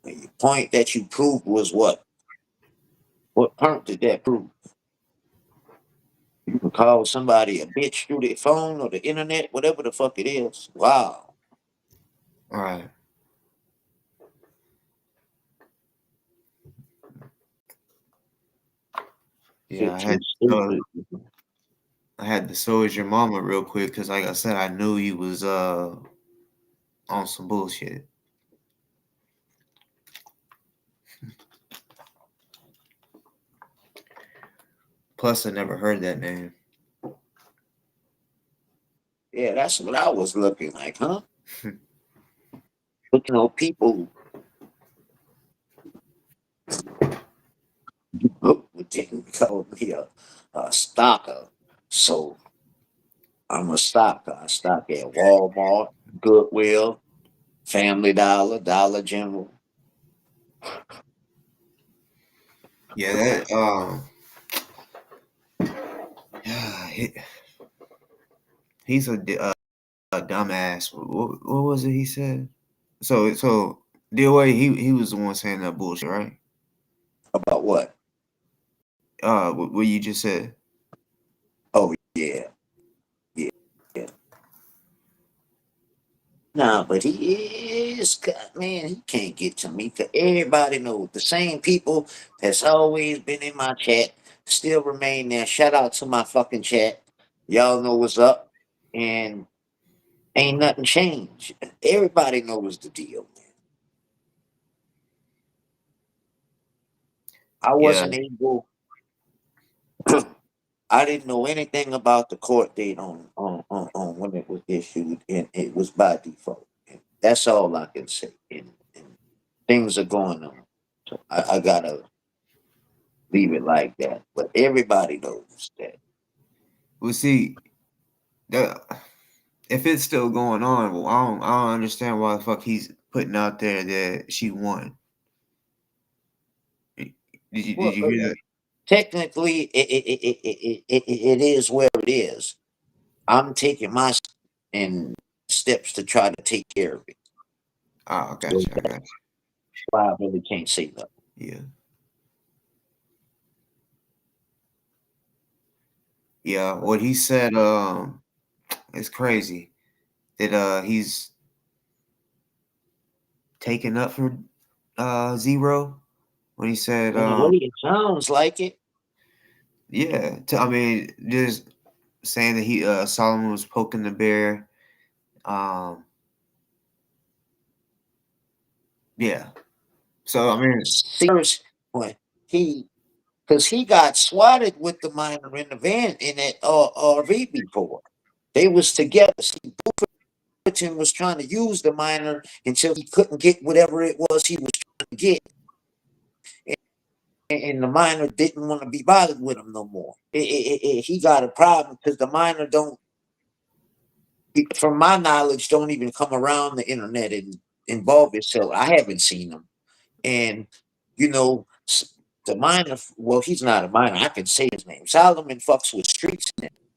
G: And your point that you proved was what? What point did that prove? You can call somebody a bitch through the phone or the internet, whatever the fuck it is. Wow.
A: All right. Yeah,
G: Shit too stupid.
A: I had the so is your mama real quick because, like I said, I knew he was on some bullshit. Plus, I never heard that name.
G: Yeah, that's what I was looking like, huh? But you know, people didn't call me a stalker. So I'm a stocker. I stock at Walmart, Goodwill, Family Dollar, Dollar General.
A: Yeah, that yeah, he's a dumbass. What was it he said? So DOA, he was the one saying that bullshit, right?
G: About what?
A: What you just said.
G: Oh yeah, yeah, yeah. Nah, but he is, man, he can't get to me. 'Cause everybody knows the same people that's always been in my chat still remain there. Shout out to my fucking chat. Y'all know what's up. And ain't nothing changed. Everybody knows the deal, man. I
A: Yeah,
G: wasn't able, I didn't know anything about the court date on when it was issued, and it was by default. And that's all I can say. And things are going on. So I gotta leave it like that. But everybody knows that.
A: well, see, that if it's still going on, well, I don't understand why the fuck he's putting out there that she won. Did
G: Well,
A: you hear that?
G: technically, it is where it is. I'm taking my and steps to try to take care of it.
A: Oh, I
G: So
A: got you. I got
G: that's why I really can't say nothing.
A: you. Yeah, yeah. What he said, it's crazy that he's taking up for Zero when he said,
G: In a way, it sounds like it.
A: yeah. I mean, just saying that he Solomon was poking the bear. Um, yeah. So I mean,
G: Serious point. He because he got swatted with the minor in the van in that RV before. They was together. See, Bulletin was trying to use the minor until he couldn't get whatever it was he was trying to get. And the minor didn't want to be bothered with him no more. He got a problem because the minor don't, from my knowledge, don't even come around the internet and involve itself. I haven't seen him. And, you know, the minor, well, he's not a minor. I can say his name. Solomon fucks with Streets.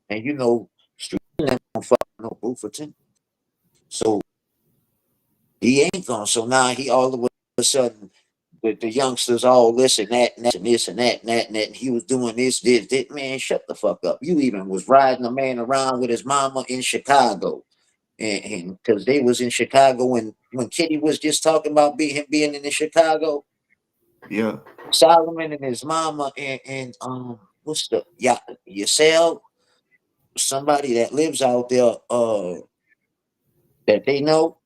G: And, you know, Streets don't fuck no Bufferton. So he ain't gonna. So now he all of a sudden, the youngsters all listen that and that and this and that and that and that. And he was doing this. Man, shut the fuck up. You even was riding a man around with his mama in Chicago. And because they was in Chicago when Kitty was just talking about him being in Chicago.
A: yeah,
G: Solomon and his mama and what's the Yasel, somebody that lives out there that they know,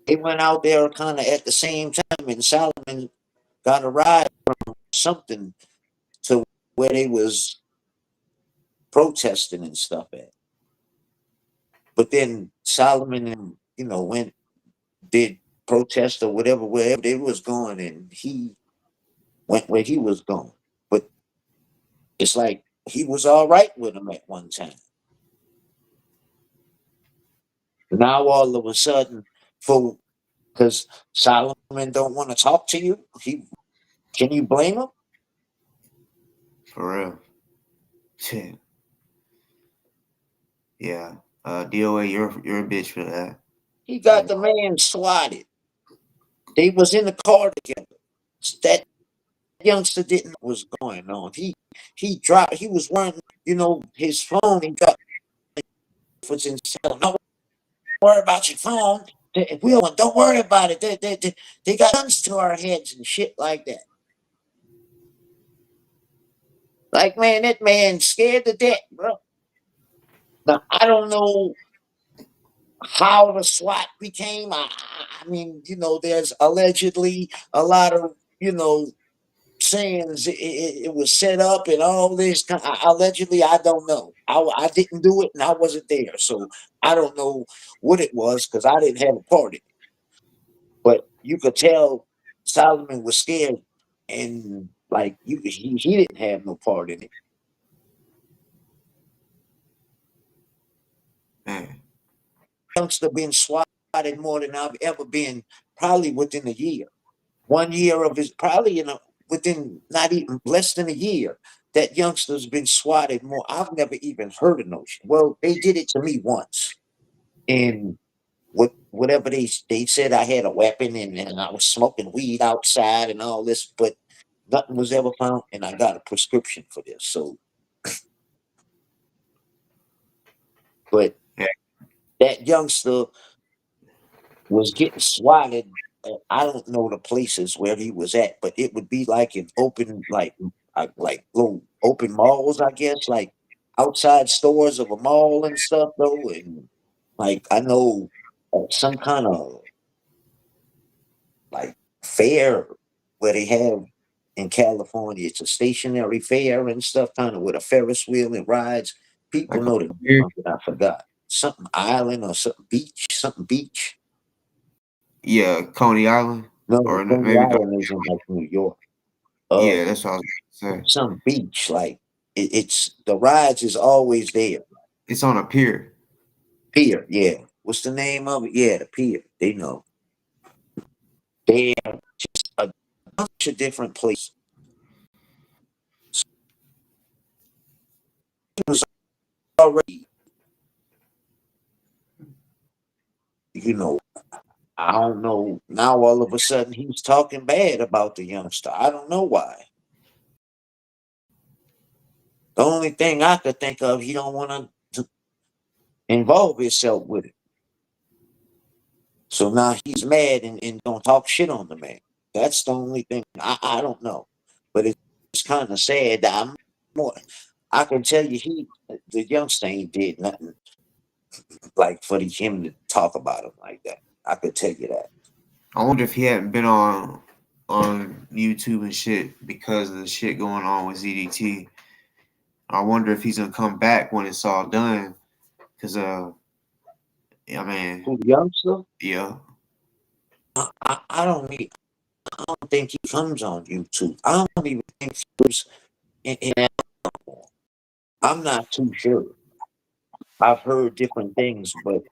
G: they went out there kind of at the same time, and Solomon got a ride from something to where they was protesting and stuff at. But then Solomon and went did protest or whatever wherever they was going, and he went where he was going. But it's like he was all right with him at one time. Now all of a sudden, for because Solomon don't want to talk to you, can you blame him?
A: for real. Shit. Yeah. DOA, you're a bitch for that.
G: He got the man swatted. They was in the car together. That youngster didn't know what was going on. He dropped. He was wearing his phone. He dropped. Was in cell. Don't worry about your phone. Don't worry about it. They got guns to our heads and shit like that. Like, man, that man scared to death, bro. Now I don't know how the SWAT became. I mean, there's allegedly a lot of sayings it was set up and all this. Allegedly, I don't know. I didn't do it and I wasn't there, so I don't know what it was because I didn't have a part in it. But you could tell Solomon was scared, and like he didn't have no part in it.
A: Man.
G: Youngster being swatted swatted more than I've ever been, probably within a year. 1 year of his, probably within not even less than a year. That youngster's been swatted more. I've never even heard of no shit. Well, they did it to me once, and whatever they said I had a weapon and I was smoking weed outside and all this, but nothing was ever found, and I got a prescription for this. So, but
A: Yeah.
G: that youngster was getting swatted. I don't know the places where he was at, but it would be like in open, like little open malls, I guess, like outside stores of a mall and stuff, though. And like I know some kind of like fair where they have in California. It's a stationary fair and stuff, kind of with a Ferris wheel and rides. People
A: Like
G: know
A: over
G: the
A: here.
G: name of it. I forgot something island or something beach, something beach.
A: Yeah, Coney Island.
G: No,
A: Or
G: Coney
A: maybe not.
G: Island is in like New York.
A: Yeah, that's what I was gonna say.
G: Some beach, like it's the rides is always there.
A: It's on a pier.
G: Pier, yeah. What's the name of it? Yeah, the pier. They know. They're just a bunch of different places. It was already, I don't know. Now all of a sudden he's talking bad about the youngster. I don't know why. The only thing I could think of, he don't want to involve himself with it. So now he's mad and don't talk shit on the man. That's the only thing. I don't know. But it's kind of sad that I'm more. I can tell you, the youngster ain't did nothing like for him to talk about him like that. I could tell you that.
A: I wonder if he hadn't been on YouTube and shit because of the shit going on with ZDT. I wonder if he's gonna come back when it's all done. Cause I mean,
G: Who, the youngster?
A: yeah,
G: I don't think he comes on YouTube. I don't even think he was in I'm not too sure. I've heard different things, but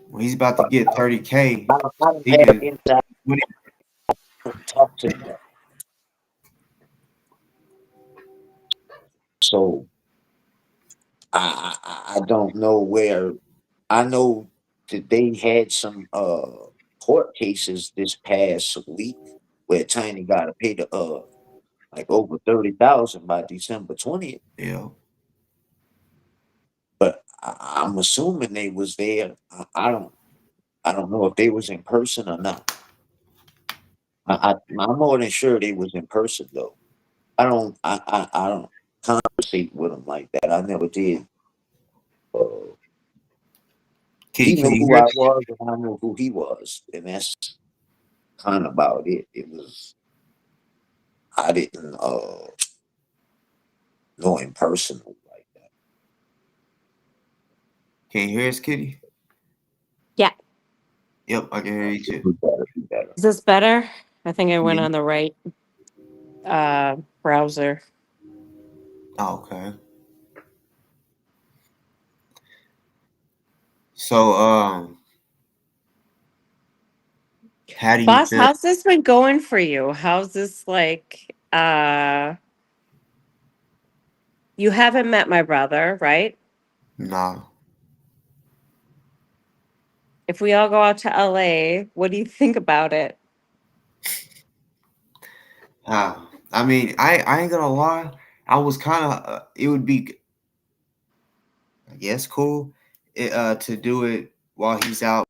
A: when he's about to get 30K,
G: I don't
A: he
G: have
A: can.
G: inside
A: When
G: to talk to him. So I don't know where. I know that they had some court cases this past week where Tiny got to pay the like over 30,000 by December 20th.
A: Yeah,
G: But I'm assuming they was there. I don't know if they was in person or not. I'm more than sure they was in person though. I don't conversate with them like that. I never did. He
A: can
G: knew
A: you
G: who
A: hear?
G: I was and I knew who he was, and that's kind of about it. It was I didn't know him personally like that.
A: Can you hear us, Kitty?
H: Yeah.
A: Yep, I can hear you too.
G: Be better, be better.
H: Is this better? I think I went
A: Yeah.
H: on the right browser.
A: Oh, okay. So, how do you
H: Boss,
A: feel?
H: how's this been going for you? How's this like you haven't met my brother, right?
A: No,
H: If we all go out to LA, what do you think about it?
A: I mean, I ain't gonna lie. I was kind of. It would be, I guess, cool, to do it while he's out,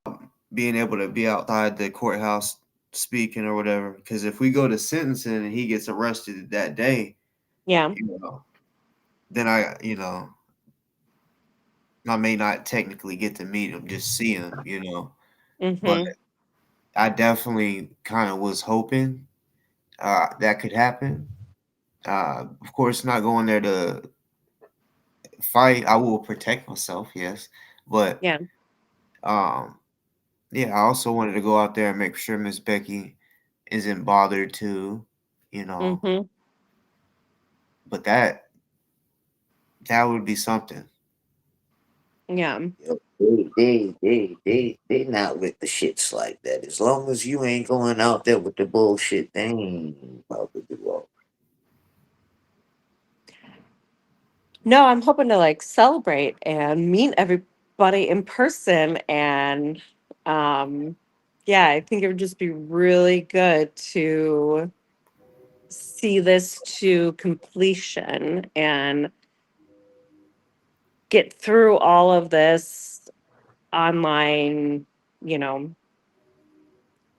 A: being able to be outside the courthouse speaking or whatever. Because if we go to sentencing and he gets arrested that day,
H: Yeah.
A: then I may not technically get to meet him, just see him, But
H: Mm-hmm.
A: I definitely kind of was hoping that could happen. Of course, not going there to fight. I will protect myself, yes, but
H: Yeah.
A: yeah, I also wanted to go out there and make sure Miss Becky isn't bothered too, you know.
H: Mm-hmm.
A: But that would be something.
H: Yeah.
G: Yep. They not with the shits like that. As long as you ain't going out there with the bullshit, they ain't about to do all.
H: No, I'm hoping to like celebrate and meet everybody in person and yeah, I think it would just be really good to see this to completion and get through all of this online, you know,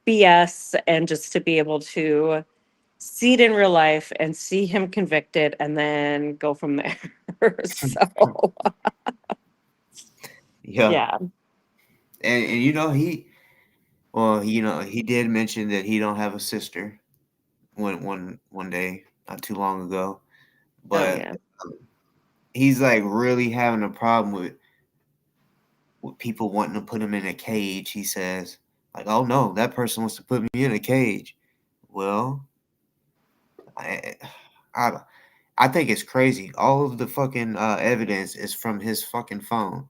H: BS and just to be able to see it in real life and see him convicted and then go from there. So,
A: Yeah,
H: yeah.
A: and he did mention that he don't have a sister one day not too long ago,
H: Oh,
A: but
H: yeah.
A: he's like really having a problem with people wanting to put him in a cage. He says like, "Oh no, that person wants to put me in a cage." Well, I I, I think it's crazy. All of the fucking evidence is from his fucking phone.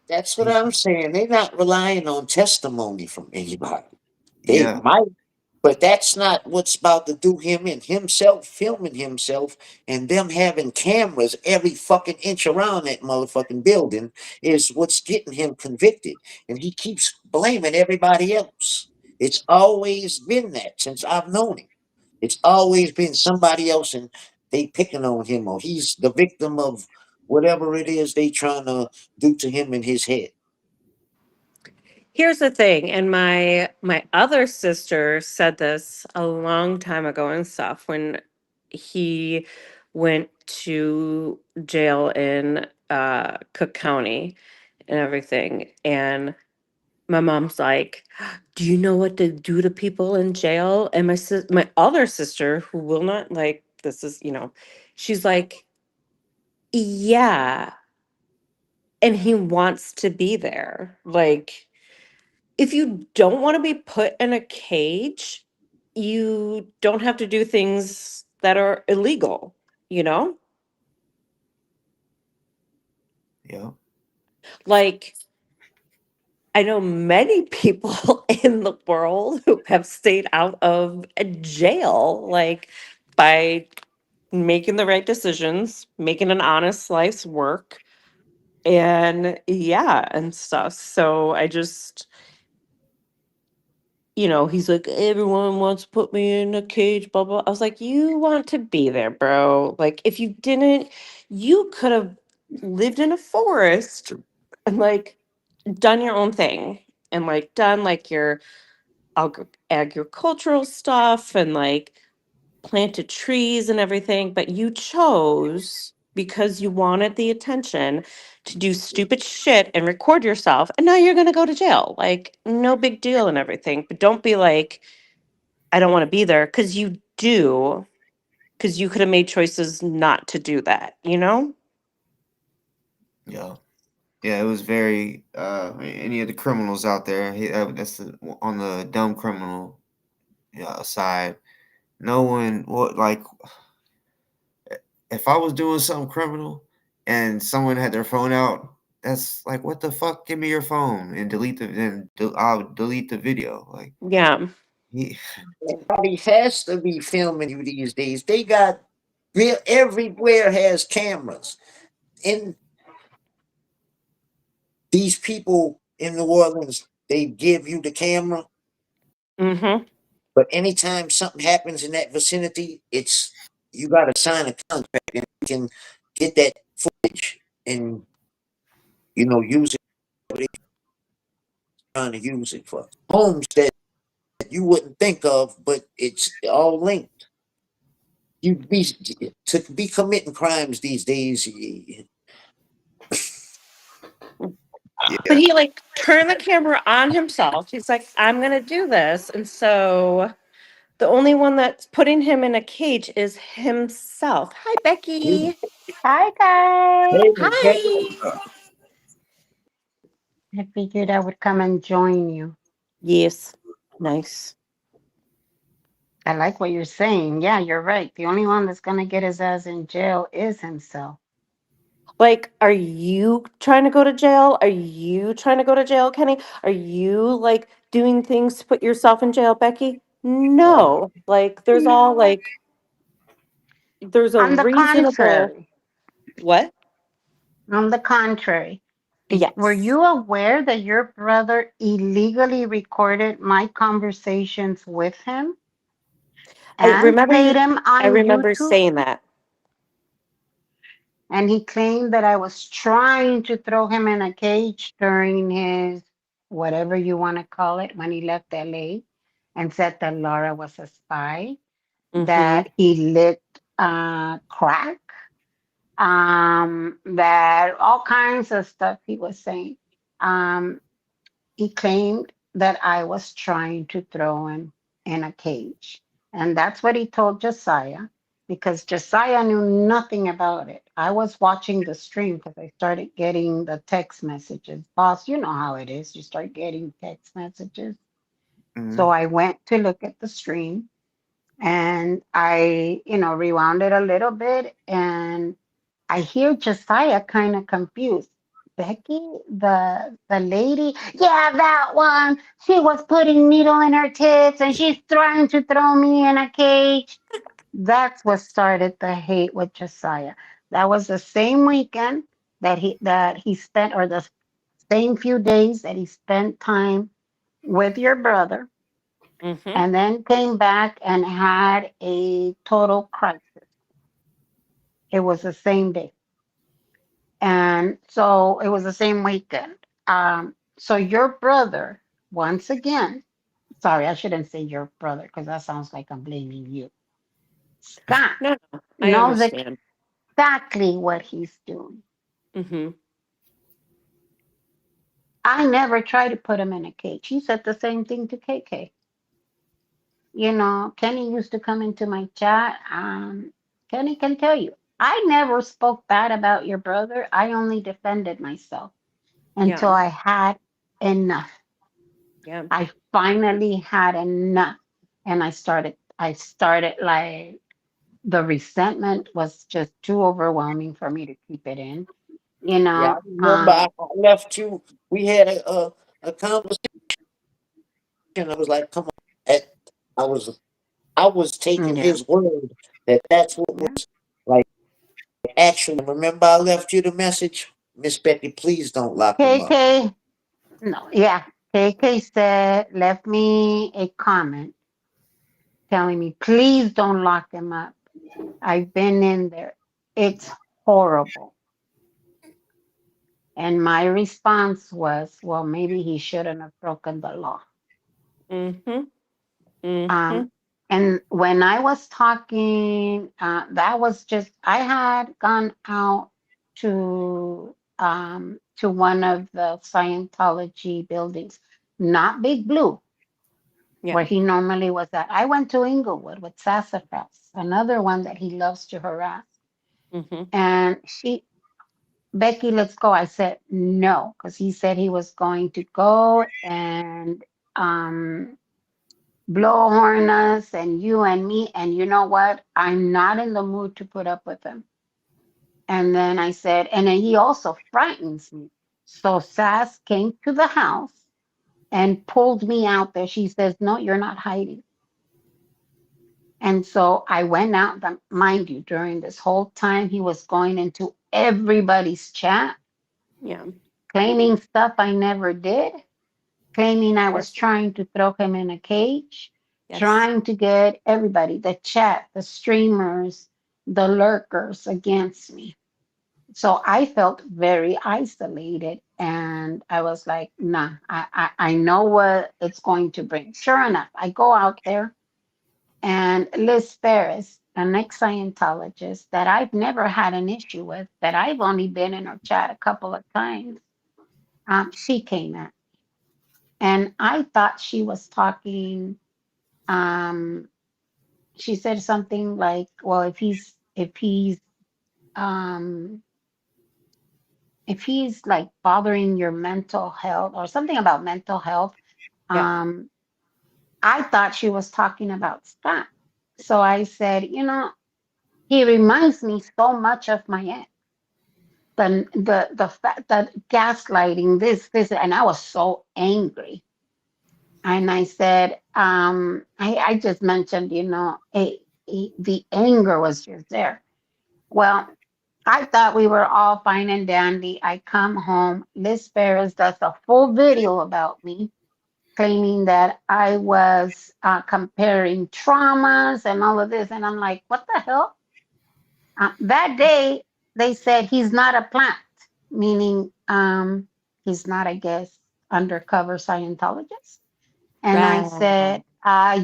G: That's what
A: He,
G: I'm saying. They're not relying on testimony from anybody. They
A: yeah,
G: might, but that's not what's about to do him and himself filming himself and them having cameras every fucking inch around that motherfucking building is what's getting him convicted. And he keeps blaming everybody else. It's always been that since I've known him. It's always been somebody else and they picking on him or he's the victim of whatever it is they trying to do to him in his head.
H: Here's the thing, and my other sister said this a long time ago and stuff when he went to jail in Cook County and everything. And my mom's like, "Do you know what to do to people in jail?" And my other sister, who will not like this is, she's like, "Yeah, and he wants to be there." Like, if you don't want to be put in a cage, you don't have to do things that are illegal, you know?
A: yeah,
H: Like, I know many people in the world who have stayed out of a jail, like by making the right decisions, making an honest life's work, and yeah, and stuff. So I just, he's like, everyone wants to put me in a cage, blah, blah. I was like, you want to be there, bro. Like, if you didn't, you could have lived in a forest and like done your own thing and like done like your agricultural stuff and like planted trees and everything. But you chose because you wanted the attention to do stupid shit and record yourself. And now you're going to go to jail. Like, no big deal and everything. But don't be like, I don't want to be there because you do, because you could have made choices not to do that, you know?
A: yeah. Yeah, it was very any of the criminals out there. On the dumb criminal side. No one what like if I was doing something criminal and someone had their phone out, that's like what the fuck? Give me your phone and I'll delete the video. Like
H: Yeah.
A: he,
G: Everybody has to be filming you these days. They got everywhere has cameras. And these people in New Orleans, they give you the camera,
H: Mm-hmm.
G: but anytime something happens in that vicinity, it's you gotta sign a contract and you can get that footage and use it what they trying to use it for. Homes that you wouldn't think of, but it's all linked. You be to be committing crimes these days.
H: But
A: yeah,
H: he like turned the camera on himself. He's like, I'm gonna do this. And so the only one that's putting him in a cage is himself. Hi, Becky.
E: Hi, guys.
G: Hey,
H: Hi.
E: I figured I would come and join you.
H: Yes. Nice.
E: I like what you're saying. Yeah, you're right. The only one that's going to get his ass in jail is himself.
H: Like, are you trying to go to jail? Are you trying to go to jail, Kenny? Are you like doing things to put yourself in jail, Becky? No. Like, there's all like, there's a
K: On the
H: reasonable
K: contrary,
H: what?
K: on the contrary, were
H: Yes.
K: you aware that your brother illegally recorded my conversations with him
H: I
K: and
H: remember
K: played
H: you.
K: him
H: I
K: on
H: remember
K: YouTube?
H: saying that.
K: And he claimed that I was trying to throw him in a cage during his whatever you want to call it when he left LA, and said that Laura was a spy,
H: Mm-hmm.
K: that he lit crack, that all kinds of stuff he was saying. Um, he claimed that I was trying to throw him in a cage. And that's what he told Josiah, because Josiah knew nothing about it. I was watching the stream because I started getting the text messages. Boss, you know how it is. You start getting text messages. So
A: Mhm.
K: I went to look at the stream, and I, rewound it a little bit, and I hear Josiah kind of confused. Becky, the lady, yeah, that one. She was putting needle in her tits and she's trying to throw me in a cage. That's what started the hate with Josiah. That was the same weekend that he spent, or the same few days that he spent time with your brother,
H: Mm-hmm.
K: and then came back and had a total crisis. It was the same day. And so it was the same weekend. So your brother, once again, sorry, I shouldn't say your brother because that sounds like I'm blaming you. Scott
H: No, no, I
K: knows
H: understand.
K: exactly what he's doing.
H: Mm-hmm.
K: I never tried to put him in a cage. He said the same thing to KK. Kenny used to come into my chat. Kenny can tell you, I never spoke bad about your brother. I only defended myself until
H: Yeah.
K: I had enough.
H: Yeah.
K: I finally had enough. And I started like, the resentment was just too overwhelming for me to keep it in, you
G: Yeah, I
K: know.
G: remember I left you. We had a conversation. I was like, come on. I was I was taking
K: Yeah,
G: his word that that's what
K: yeah.
G: was like. Actually, remember I left you the message, Miss Becky. Please don't lock him up.
K: KK, no, yeah. KK left me a comment telling me, please don't lock him up. I've been in there. It's horrible. And my response was, well, maybe he shouldn't have broken the law.
H: Mm-hmm. Mm-hmm.
K: Um, and when I was talking, that was just, I had gone out to one of the Scientology buildings, not Big Blue,
H: Yeah.
K: where he normally was at. I went to Inglewood with Sassafras, another one that he loves to harass.
H: Mm-hmm.
K: And Becky, let's go. I said no, because he said he was going to go and um, blowhorn us and you and me. And you know what? I'm not in the mood to put up with him. And then I said, and then he also frightens me. So Sass came to the house and pulled me out there. She says, no, you're not hiding. And so I went out, mind you, during this whole time, he was going into everybody's chat,
H: Yeah.
K: claiming stuff I never did, claiming I was
H: Yes.
K: trying to throw him in a cage,
H: Yes.
K: trying to get everybody, the chat, the streamers, the lurkers against me. So I felt very isolated, and I was like, nah, I know what it's going to bring. Sure enough, I go out there, and Liz Ferris, an ex-Scientologist that I've never had an issue with, that I've only been in her chat a couple of times, she came at, and I thought she was talking. Um, she said something like, "Well, um, if he's like bothering your mental health or something about mental health."
H: Yeah.
K: Um, I thought she was talking about Scott. So I said, he reminds me so much of my ex. the fact that gaslighting this, and I was so angry. And I said, I just mentioned, the anger was just there. Well, I thought we were all fine and dandy. I come home, Liz Ferris does a full video about me, claiming that I was comparing traumas and all of this. And I'm like, what the hell? That day, they said he's not a plant, meaning he's not, I guess, undercover Scientologist. And I
H: Right.
K: said,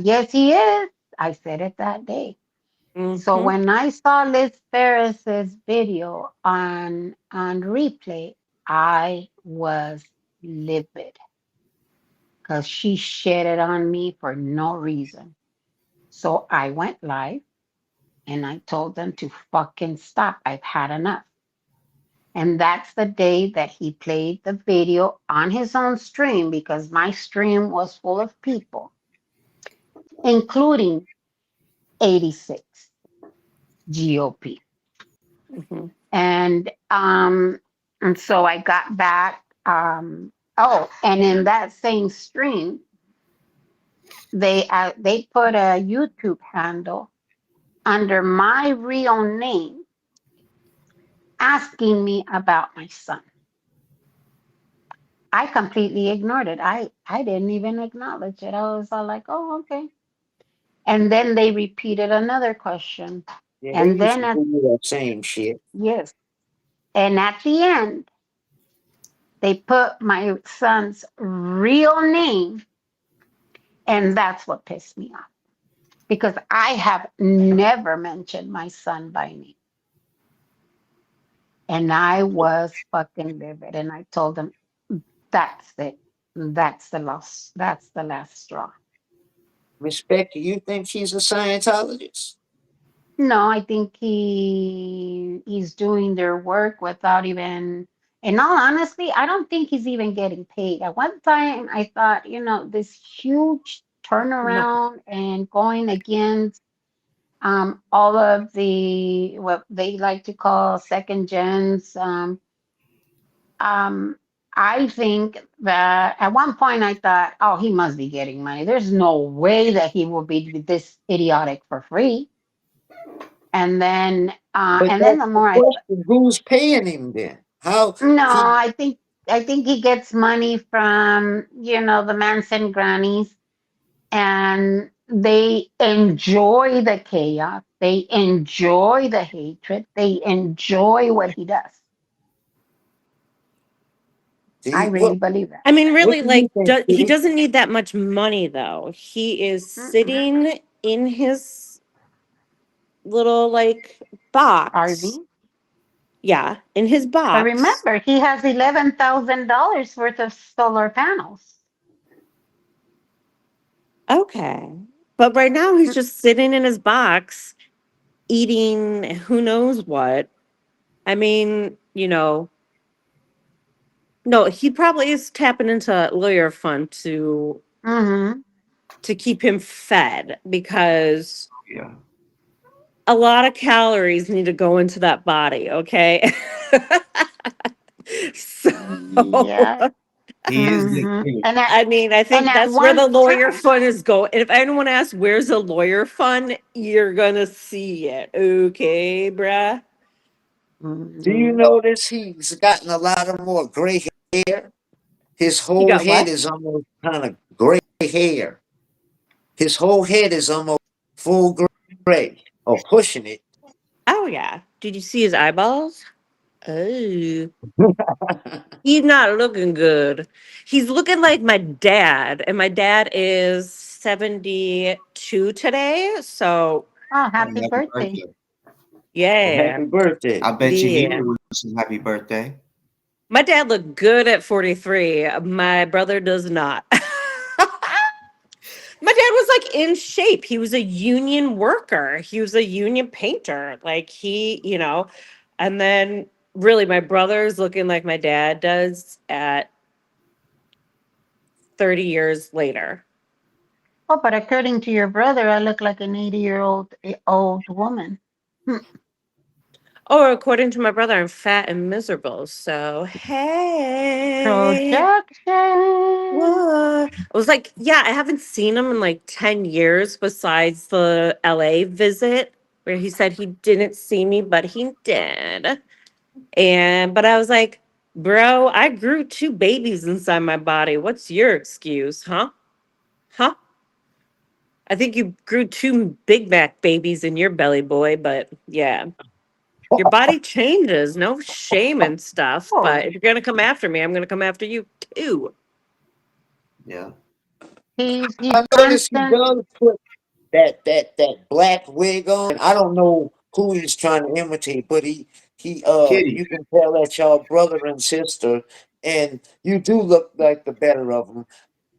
K: yes, he is. I said it that day. So
H: Mm-hmm.
K: when I saw Liz Ferris's video on replay, I was livid because she shitted on me for no reason. So I went live and I told them to fucking stop. I've had enough. And that's the day that he played the video on his own stream because my stream was full of people, including 86 GOP.
H: Mm-hmm.
K: And so I got back. And in that same stream, they put a YouTube handle under my real name asking me about my son. I completely ignored it. I didn't even acknowledge it. I was all like, oh, okay. And then they repeated another question.
G: Yeah, they
K: And
G: used
K: then
G: to
K: at,
G: do that same shit.
K: yes. And at the end, they put my son's real name, and that's what pissed me off because I have never mentioned my son by name. And I was fucking livid. And I told them, that's it. That's the last. That's the last straw.
G: Miss Becky, you think she's a Scientologist?
K: No, I think he's doing their work without even. In all honesty, I don't think he's even getting paid. At one time, I thought, this huge
H: No.
K: turnaround and going against all of the what they like to call second gens. I think that at one point I thought, oh, he must be getting money. There's no way that he will be this idiotic for free. And then,
G: But
K: the
G: that's the
K: more
G: question. Who's paying him then? How
K: no,
G: he
K: I think he gets money from the Manson grannies, and they enjoy the chaos. They enjoy the hatred. They enjoy what he does.
G: do
K: I
G: you,
K: really believe that.
H: I mean,
G: what
H: really,
G: do you
H: like,
G: think,
H: he
G: Kitty?
H: doesn't need that much money, though. He is
K: Mm-mm.
H: sitting in his little, like, box.
K: RV.
H: Yeah, in his
K: But
H: box.
K: remember, he has $11,000 worth of solar panels.
H: Okay. But right now, he's just sitting in his box, eating who knows what. I mean, no, he probably is tapping into lawyer fund
K: Mm-hmm.
H: to keep him fed because
A: Yeah.
H: a lot of calories need to go into that body, okay? So
K: Yeah.
A: He is getting
K: Mm-hmm.
A: paid.
K: And
H: I mean, I think
K: at
H: that's where the
K: one
H: lawyer
K: time,
H: fund is going. And if anyone asks where's the lawyer fund, you're gonna see it. Okay, bruh.
G: Do you
K: Mhm.
G: notice he's gotten a lot of more gray hair? His
H: He
G: whole
H: got
G: head
H: what?
G: is almost kind of gray hair. His whole head is almost full gray or pushing it.
H: Oh yeah. Did you see his eyeballs? Oh. He's not looking good. He's looking like my dad, and my dad is 72 today. So,
K: Oh,
A: Oh,
K: happy
A: happy
K: birthday.
A: birthday.
G: Well,
H: yeah.
G: happy birthday.
A: I bet you he
H: Yeah.
A: would wish him happy birthday.
H: My dad looked good at 43. My brother does not. My dad was like in shape. He was a union worker. He was a union painter. Like and then really my brother's looking like my dad does at 30 years later.
K: Oh, but according to your brother, I look like an 80-year-old old woman. Hmm.
H: Or according to my brother, I'm fat and miserable. So hey.
K: Projection.
H: What? I was like, yeah, I haven't seen him in like 10 years besides the LA visit where he said he didn't see me, but he did. But I was like, bro, I grew 2 babies inside my body. What's your excuse, huh? Huh? I think you grew 2 Big Mac babies in your belly, boy, but yeah. Your body changes, no shame and stuff. But if you're gonna come after me, I'm gonna come after you too.
A: Yeah.
K: He's
G: I noticed he
K: constant.
G: does put that black wig on. I don't know who he's trying to imitate, but
A: Kitty.
G: you can tell that y'all brother and sister, and you do look like the better of them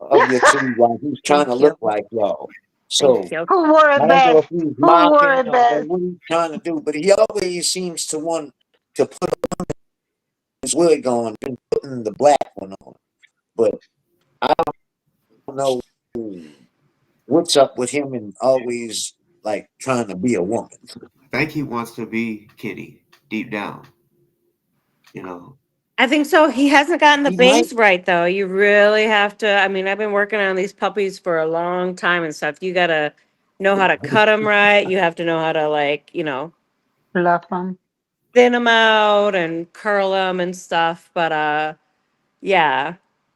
G: of your two while he's trying
H: Thank
G: to
H: you.
G: look like y'all.
H: Thank
G: So
H: you.
K: Who wore
G: I
K: it
G: don't know
K: best?
G: if he's
K: Who wore
G: mocking
K: it
G: or
K: best?
G: what he's trying to do, but he always seems to want to put his wig on and putting the black one on. But I don't know what's up with him and always like trying to be a woman.
A: I think he wants to be Kitty deep down. You know.
H: I think so. He hasn't gotten the
G: He might.
H: bangs right though. You really have to. I mean, I've been working on these puppies for a long time and stuff. You gotta know how to cut them right. You have to know how to
K: Fluff him.
H: thin them out and curl them and stuff. But yeah.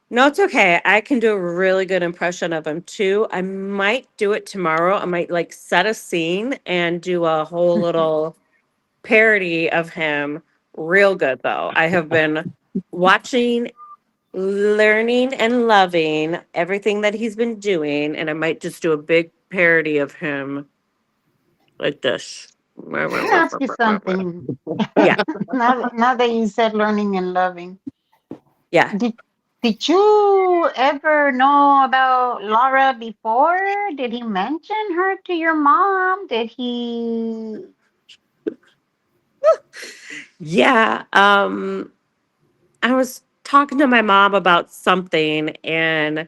H: No, it's okay. I can do a really good impression of him too. I might do it tomorrow. I might like set a scene and do a whole little parody of him. Real good though. I have been watching, learning, and loving everything that he's been doing, and I might just do a big parody of him like this.
K: Let me ask you something.
H: Yeah,
K: Now that you said learning and loving,
H: yeah.
K: did you ever know about Laura before? Did he mention her to your mom? Did he?
H: Yeah. I was talking to my mom about something and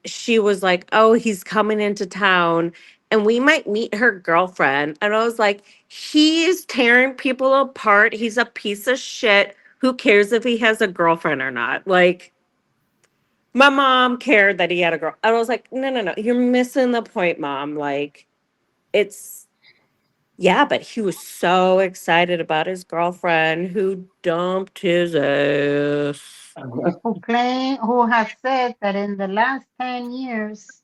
H: she was like, "Oh, he's coming into town and we might meet her girlfriend." And I was like, "He is tearing people apart. He's a piece of shit. Who cares if he has a girlfriend or not?" Like, my mom cared that he had a girl. I was like, "No, no, no. You're missing the point, mom. Like, it's yeah, but he was so excited about his girlfriend who dumped his ass."
K: Who has said that in the last 10 years,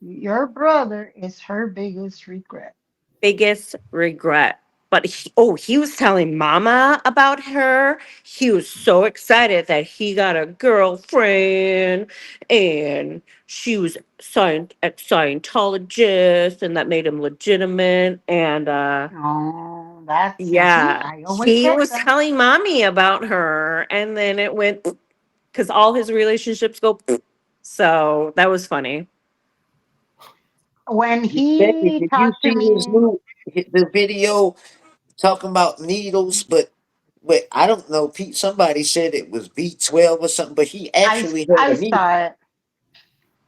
K: your brother is her biggest regret.
H: Biggest regret. But he was telling mama about her. He was so excited that he got a girlfriend and she was Scientologist and that made him legitimate. And
K: Oh, that's see,
H: yeah,
K: I always
H: he
K: said
H: was
K: that.
H: telling mommy about her. And then it went because all his relationships go. So that was funny.
K: When
G: Becky,
K: he
G: did you
K: talked to
G: see his
K: me,
G: the video talking about needles? But I don't know. Pete, somebody said it was B12 or something, but he actually had
K: I
G: a needle.
K: saw it.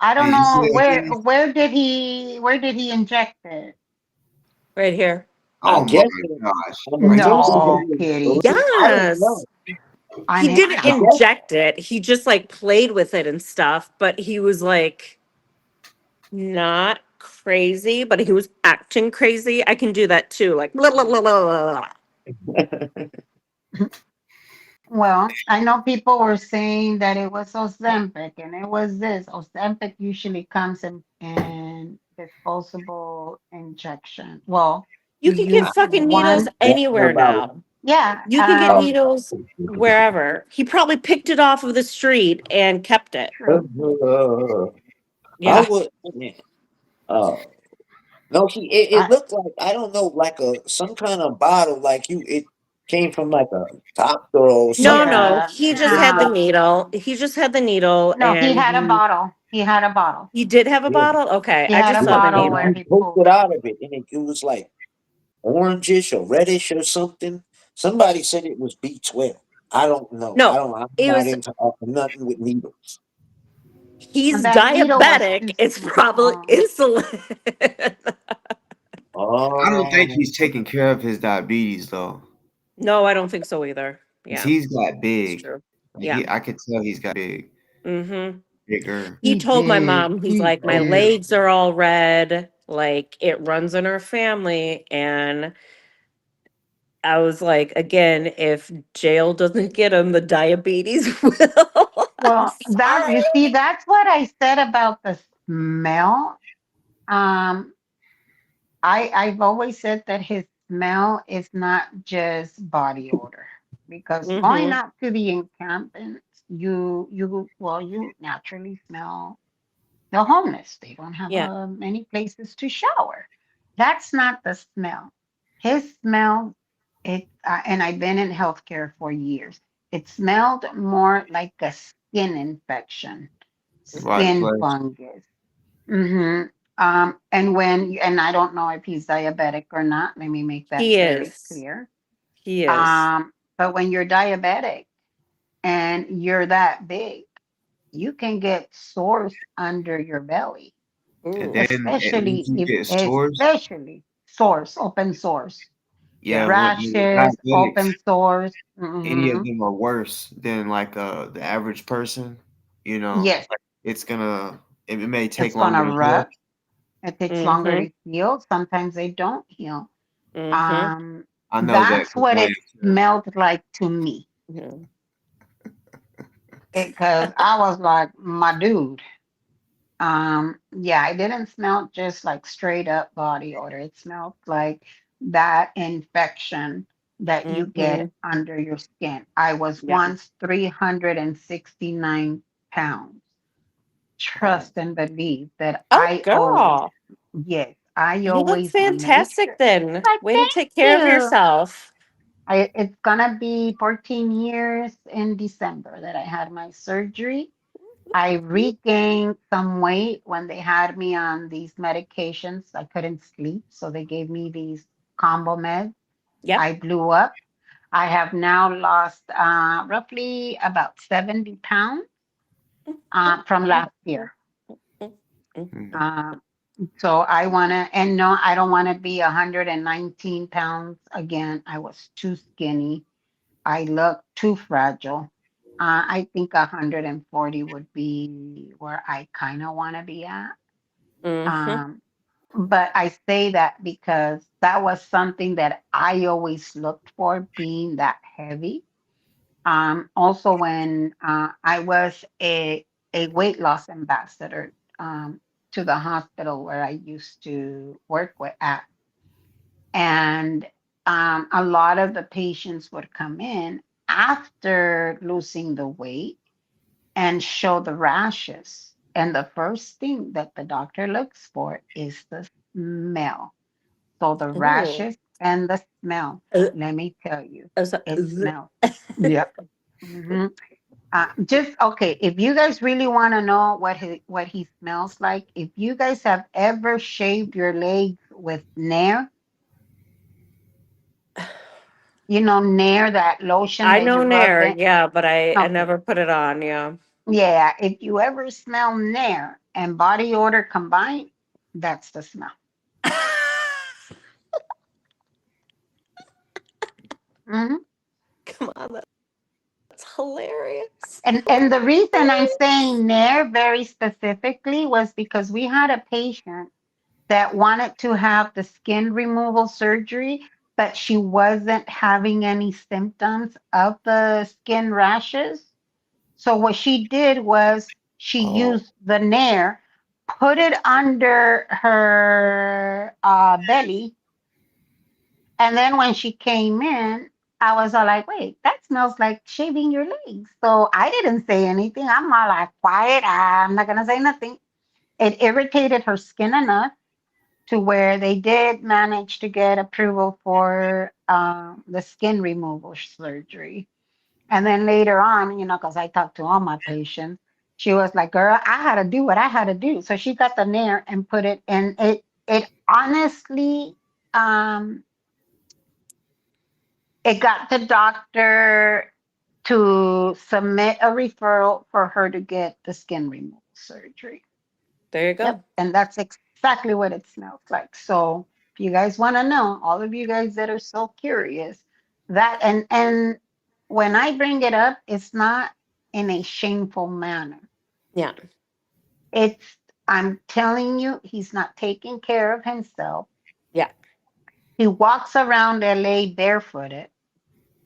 K: I don't
A: Did you see
K: know
A: it, Kitty?
K: where did he inject it?
H: Right here.
G: I
A: Oh my
G: guess
A: gosh.
G: I
A: Are you
G: guess it
K: No,
A: serious?
G: was.
K: Kitty.
G: I don't know.
H: Yes.
K: On
H: He
K: it.
H: didn't
G: I guess
H: inject it. He just like played with it and stuff, but he was like not crazy, but he was acting crazy. I can do that too. Like blah, blah, blah, blah, blah, blah.
K: Well, I know people were saying that it was Ozempic and it was this. Ozempic usually comes in disposable injection. Well,
H: You
K: you
H: can get
K: use
H: fucking needles
K: one.
H: anywhere
G: about
H: now.
K: Yeah.
H: You can get needles wherever. He probably picked it off of the street and kept it.
K: True.
G: I
H: Yeah.
G: would. Uh, no, it
K: I,
G: looked like I don't know, like some kind of bottle, like it came from like a doctor or
H: No,
G: something.
H: no.
K: yeah.
H: He just
G: It
H: had the
G: looked
H: needle. He just had the needle
K: No, he
H: and
K: had a bottle. He had a bottle.
H: he did have a
G: yeah,
H: bottle? Okay.
K: He
H: I
K: had
H: just
K: a
H: saw the
K: bottle
G: and
K: where
H: needle.
G: he
K: he
G: poked
K: pulled
G: it
K: it.
G: out of it, and it was like orangish or reddish or something. Somebody said it was B12. I don't know. I
H: No,
G: don't. I'm
H: it
G: not
H: was
G: into nothing with needles.
K: And
H: he's
K: that needle was
H: diabetic.
K: too
H: It's probably
K: small.
H: insulin.
A: I don't think
G: Oh,
A: he's taking care of his diabetes though.
H: No, I don't think so either.
A: 'Cause
H: Yeah,
A: he's got
H: it's
A: big.
H: true.
A: Like
H: Yeah.
A: I could tell he's got
H: Mm-hmm.
A: bigger.
H: He
K: He
H: told my
K: did.
H: mom, he's
K: He
H: like, my
A: Oh yeah.
K: did.
H: legs are all red, like it runs in our family. And I was like, again, if jail doesn't get him, the diabetes will. I'm
K: Well, that
H: sorry.
K: you see, that's what I said about the smell. Um, I've always said that his smell is not just body odor because going
H: Mm-hmm.
K: out to the encampments, you naturally smell the homeless. They don't have
H: Yeah.
K: many places to shower. That's not the smell. His smell, and I've been in healthcare for years. It smelled more like a skin infection,
A: Right
K: skin
A: place.
K: fungus. hmm and I don't know if he's diabetic or not. Let me make that
H: He
K: very
H: is.
K: clear.
H: He is.
K: But when you're diabetic and you're that big, you can get sores under your belly,
A: And
H: Ooh.
A: then once
K: especially
A: you
K: if
A: get sores,
K: especially sores, open sores,
A: yeah,
H: Yeah.
A: when you
K: rashes,
A: diabetics,
K: open sores.
A: any of them are worse than like the average person. You know,
K: Yes,
A: it's gonna it may take
K: it's
A: longer
K: gonna
A: to heal.
K: rust. It takes longer
H: Mm-hmm.
K: to heal. Sometimes they don't heal.
H: Mm-hmm.
K: Um,
A: I know that
K: that's
A: 'cause
K: what
A: I
K: it
A: am too.
K: smelled like to me.
H: Yeah.
K: Because I was like, my dude. Yeah, it didn't smell just like straight up body odor. It smelled like that infection that you
H: Mm-hmm.
K: get under your skin. I was
H: Yeah.
K: once 369 pounds.
A: Wow.
K: Trust and believe that
H: Oh, girl.
K: yes, I
H: You look
K: always make
H: fantastic
K: sure.
H: then.
K: Like,
H: Way to
K: thank
H: take care of
K: you.
H: yourself.
K: It's gonna be 14 years in December that I had my surgery. I regained some weight when they had me on these medications. I couldn't sleep, so they gave me these combo meds.
H: Yep.
K: I blew up. I have now lost roughly about 70 pounds from last year.
A: Mhm.
K: Um, so I want to, and no, I don't want to be 119 pounds again. I was too skinny. I look too fragile. I think 140 would be where I kind of want to be at.
H: Mm-hmm.
K: Um, but I say that because that was something that I always looked for, being that heavy. Also, when I was a weight loss ambassador to the hospital where I used to work with at, and a lot of the patients would come in after losing the weight and show the rashes. And the first thing that the doctor looks for is the smell. So the
H: Ooh.
K: rashes and the smell,
H: Uh,
K: let me tell you,
H: so-
K: it smells. Yep. Mhm. Just okay. If you guys really want to know what he smells like, if you guys have ever shaved your legs with Nair, Nair, that lotion
H: I
K: that you
H: know
K: rub
H: Nair,
K: in.
H: yeah, but I
K: Okay.
H: never put it on, yeah.
K: Yeah, if you ever smell Nair and body odor combined, that's the smell. Mhm.
H: Come on, that's hilarious.
K: And the reason I'm saying Nair very specifically was because we had a patient that wanted to have the skin removal surgery, but she wasn't having any symptoms of the skin rashes. So what she did was she
A: Oh,
K: used the Nair, put it under her belly, and then when she came in, I was all like, wait, that smells like shaving your legs. So I didn't say anything. I'm all like, quiet. I'm not going to say nothing. It irritated her skin enough to where they did manage to get approval for the skin removal surgery. And then later on, because I talked to all my patients, she was like, "Girl, I had to do what I had to do." So she got the Nair and put it in. It honestly, um, it got the doctor to submit a referral for her to get the skin removal surgery.
H: There you
K: Yep.
H: go.
K: And that's exactly what it smells like. So if you guys want to know, all of you guys that are so curious, that and when I bring it up, it's not in a shameful manner.
H: Yeah.
K: It's I'm telling you, he's not taking care of himself.
H: Yeah.
K: He walks around LA barefooted.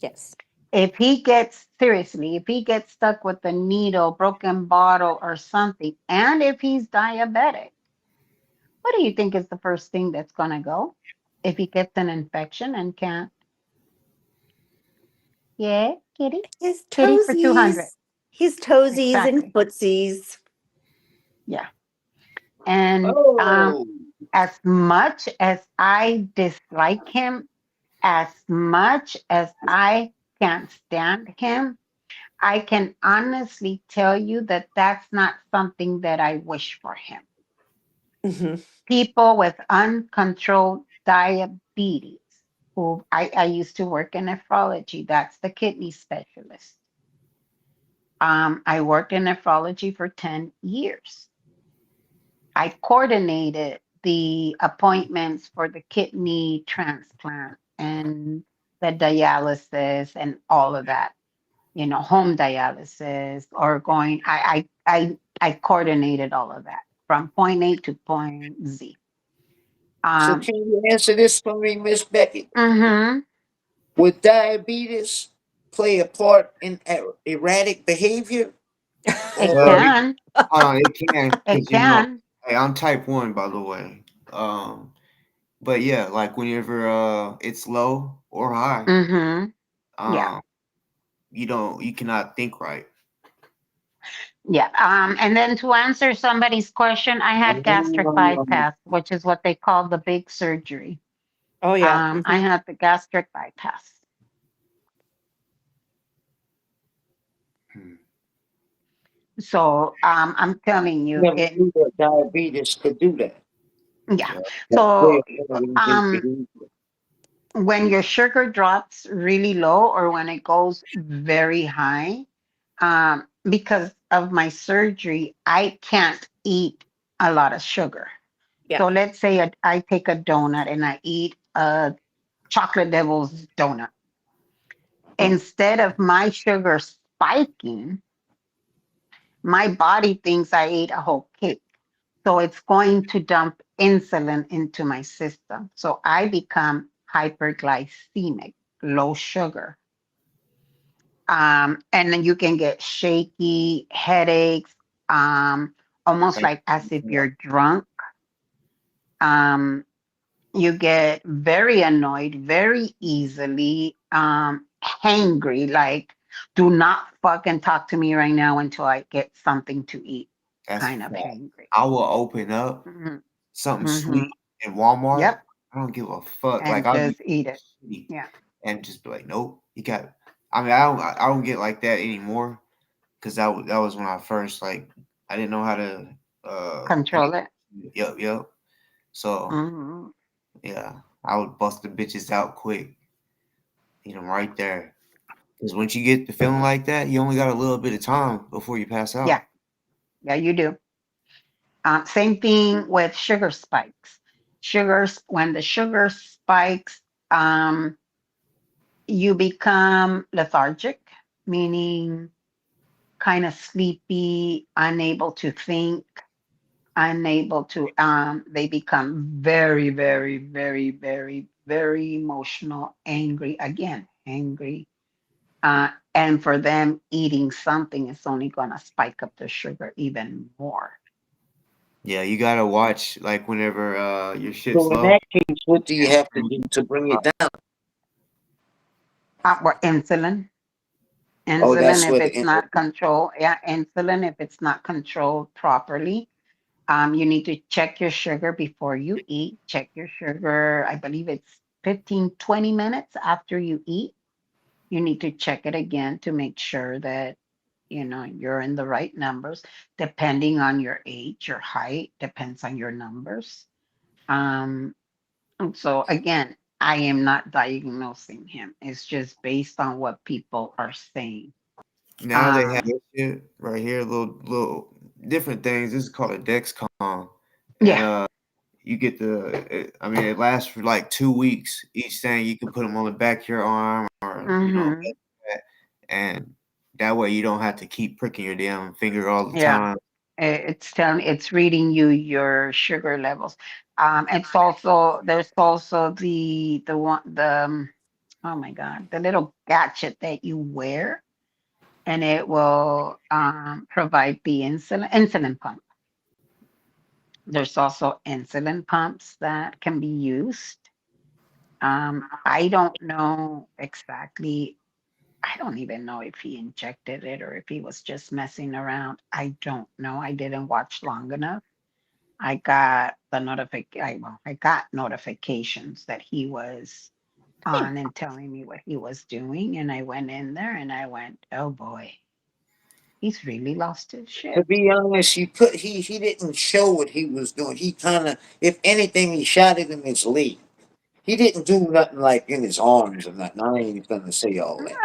H: Yes.
K: If he gets seriously, if he gets stuck with a needle, broken bottle, or something, and if he's diabetic, what do you think is the first thing that's gonna go? If he gets an infection and can't, yeah, kitty,
H: His
K: kitty for 200.
H: toesies. His toesies and
K: Exactly.
H: footsies.
K: Yeah. And
G: Oh,
K: as much as I dislike him, as much as I can't stand him, I can honestly tell you that that's not something that I wish for him.
H: Hmm.
K: People with uncontrolled diabetes, who I used to work in nephrology, that's the kidney specialist. I worked in nephrology for 10 years. I coordinated the appointments for the kidney transplant and the dialysis and all of that, home dialysis or going, I coordinated all of that from point A to point Z.
G: so can you answer this for me, Miss Beckett?
K: Mm-hmm.
G: Would diabetes play a part in erratic behavior?
K: It
A: Well,
G: Or
K: can.
A: it can,
K: It
A: because
K: can.
A: hey, I'm type 1, by the way. But yeah, like whenever it's low or high,
K: Mm-hmm. Yeah.
A: um, you cannot think right.
K: Yeah. And then to answer somebody's question, I had gastric bypass, which is what they call the big surgery.
H: Oh yeah.
K: I had the gastric bypass.
A: Hmm.
K: So I'm telling you,
G: never knew that diabetes could do that.
K: yeah.
A: Yeah.
K: So
G: Play a part in
K: um,
G: behavior.
K: when your sugar drops really low or when it goes very high, because of my surgery, I can't eat a lot of sugar.
H: Yeah.
K: So let's say I take a donut and I eat a chocolate devil's donut. Instead of my sugar spiking, my body thinks I ate a whole cake. So it's going to dump insulin into my system. So I become hyperglycemic, low sugar. And then you can get shaky, headaches, almost like as if you're drunk. Um, you get very annoyed very easily, hangry, like, do not fucking talk to me right now until I get something to eat,
A: That's
K: kind of
A: fact.
K: hangry.
A: I will open up
K: Hmm.
A: something
K: Hmm.
A: sweet in Walmart.
K: Yep.
A: I don't give a fuck. Like
K: And
A: I'll be
K: just eat it.
A: sweet
K: Yeah.
A: and just be like, nope, you got. I mean, I don't get like that anymore because that was when I first like I didn't know how to
K: Control it.
A: Yep. So
K: Hmm.
A: yeah, I would bust the bitches out quick, eat them right there. Because once you get the feeling like that, you only got a little bit of time before you pass
K: Yeah.
A: out.
K: Yeah, you do. Same thing with sugar spikes. When the sugar spikes, you become lethargic, meaning kind of sleepy, unable to think, unable to, they become very, very, very, very, very emotional, angry, again, angry. And for them, eating something is only going to spike up the sugar even more.
A: Yeah, you gotta watch like whenever your shit's
G: So in
A: low.
G: that case, what do you have to do to bring it down?
K: Or insulin.
G: Oh,
K: Insulin,
G: that's
K: if
G: what
K: it's not controlled, yeah, insulin, if it's not controlled properly, you need to check your sugar before you eat. Check your sugar, I believe it's 15, 20 minutes after you eat. You need to check it again to make sure that you're in the right numbers. Depending on your age, your height, depends on your numbers. Um, and so again, I am not diagnosing him. It's just based on what people are saying.
A: Now they have
K: Um,
A: this shit right here, little different things. This is called a Dexcom, and
K: yeah.
A: you get I mean, it lasts for like 2 weeks. Each thing you can put them on the back of your arm, or
K: Mm-hmm.
A: that, and that way you don't have to keep pricking your damn finger all the
K: Yeah.
A: time.
K: It's reading you your sugar levels. It's also there's also the one oh my God, the little gadget that you wear, and it will provide the insulin pump. There's also insulin pumps that can be used. I don't know exactly. I don't even know if he injected it or if he was just messing around. I don't know. I didn't watch long enough. I got the I got notifications that he was on and telling me what he was doing, and I went in there and I went, "Oh boy, he's really lost his
G: To
K: shit."
G: be honest, he didn't show what he was doing. He kind of, if anything, he shot it in his leg. He didn't do nothing like in his arms or nothing. I ain't even gonna say all that.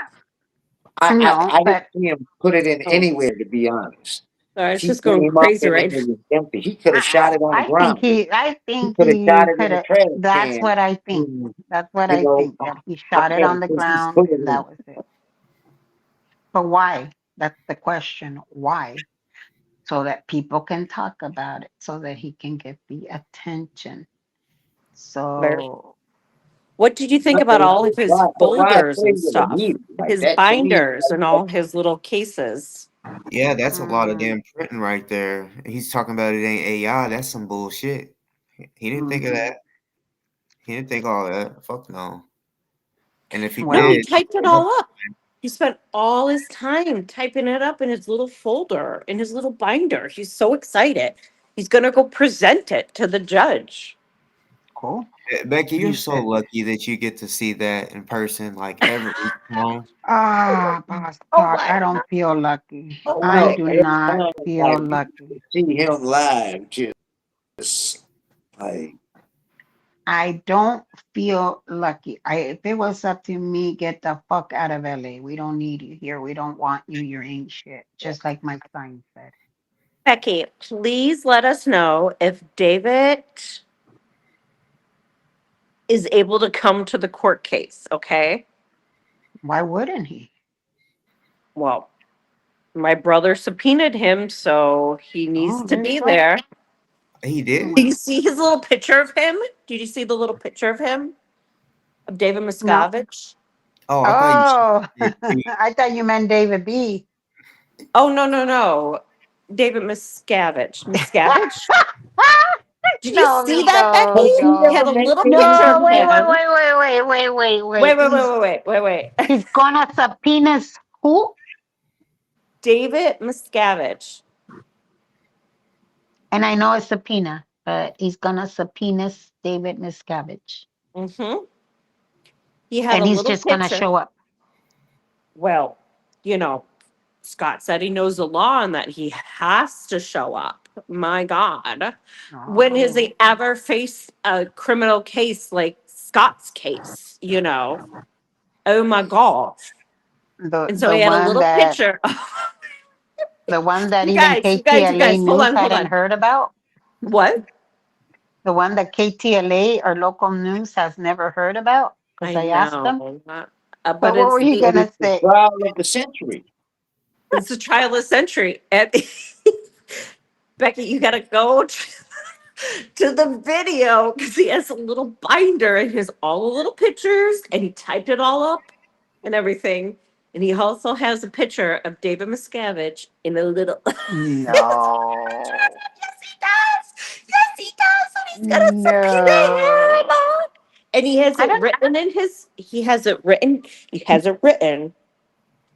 K: No,
G: I didn't
K: but
G: see him put it in
H: Oh,
G: anywhere, to be honest.
H: sorry, it's
G: He
H: just going
G: came up
H: crazy
G: and
H: right
G: it was empty. He could have shot it on the ground.
K: I
G: He
K: think
G: could have shot
K: he
G: it in
K: could
G: the
K: have.
G: trash
K: That's
G: can.
K: what I think.
G: Mm,
K: That's what
G: You
K: I
G: know,
K: think, that he
G: I
K: shot it on
G: can't
K: the
G: think he
K: ground
G: put it
K: and
G: in.
K: that was it. But why? That's the question. Why? So that people can talk about it, so that he can get the attention.
H: there.
K: So
H: What did you think
G: But
H: about all of his
G: why
H: folders
G: play
H: and
G: with a
H: stuff?
G: needle like
H: His
G: that? To me,
H: binders and all his little cases?
A: Yeah, that's a lot of
K: mm,
A: damn printing right there. He's talking about it ain't AI. That's some bullshit. He didn't think of
K: mhm.
A: that. He didn't think all that. Fuck no. And if he
H: No, he
K: Well,
A: did,
H: typed it all up. He spent all his time typing it up in his little folder, in his little binder. He's so excited. He's going to go present it to the judge.
K: cool.
A: Becky, you're
K: He
A: so
K: said,
A: lucky that you get to see that in person, like every time.
K: Boss
H: Oh
K: talk. I
H: my
K: don't
H: God.
K: feel lucky.
H: Oh
K: I
H: my
G: like
K: do
H: God.
G: every
K: not
G: time,
K: feel
G: like
K: lucky.
G: see him live, just like
K: I don't feel lucky. If it was up to me, get the fuck out of LA. We don't need you here. We don't want you. You ain't shit. Just like Mike Stein said.
H: Becky, please let us know if David is able to come to the court case, okay?
K: Why wouldn't he?
H: Well, my brother subpoenaed him, so he needs
K: Oh,
H: to
K: there you
H: be
K: go.
H: there.
A: He
K: Oh,
A: did?
H: Do you
K: well,
H: see his little picture of him? Did you see the little picture of him? Of David
K: no.
H: Miscavige?
A: Oh, I thought you
K: Oh,
A: said you-
K: I thought you meant David B.
H: Oh, no, no, no. David Miscavige. Miscavige? Did you
K: No,
H: see that, Becky?
G: has he
H: He
G: ever
H: had a little
G: mentioned
H: picture
K: no,
H: of
G: anything?
H: him.
K: wait.
H: Wait, wait, wait, wait, wait, wait, wait.
K: He's gonna subpoena who?
H: David Miscavige.
K: And I know it's subpoena, but he's gonna subpoena David Miscavige.
H: Mm-hmm. He had
K: And
H: a
K: he's
H: little
K: just gonna
H: picture.
K: show up.
H: Well, you know, Scott said he knows the law and that he has to show up. My God. When has
K: Oh,
H: he ever faced a criminal case like Scott's case? Oh my gosh.
K: the
H: And so
K: the
H: he had a
K: one
H: little
K: that
H: picture.
K: the one that
H: You
K: even
H: guys, you guys, you
K: KTLA
H: guys, hold
K: News
H: on, hold
K: hadn't
H: on.
K: heard about.
H: What?
K: The one that KTLA or local news has never heard about. Because
H: I
K: I asked them.
H: know.
K: But
H: But
K: what were you
G: But
K: gonna
G: it's the
K: say?
G: trial of the century.
H: it's a trial of the century. And Becky, you got to go to the video because he has a little binder and he has all the little pictures and he typed it all up and everything. And he also has a picture of David Miscavige in a little. Yes,
K: No.
H: he does. Yes, he does. And he's gonna subpoena
K: No.
H: him. And he has
K: I
H: it
K: don't.
H: written in his. He has it written.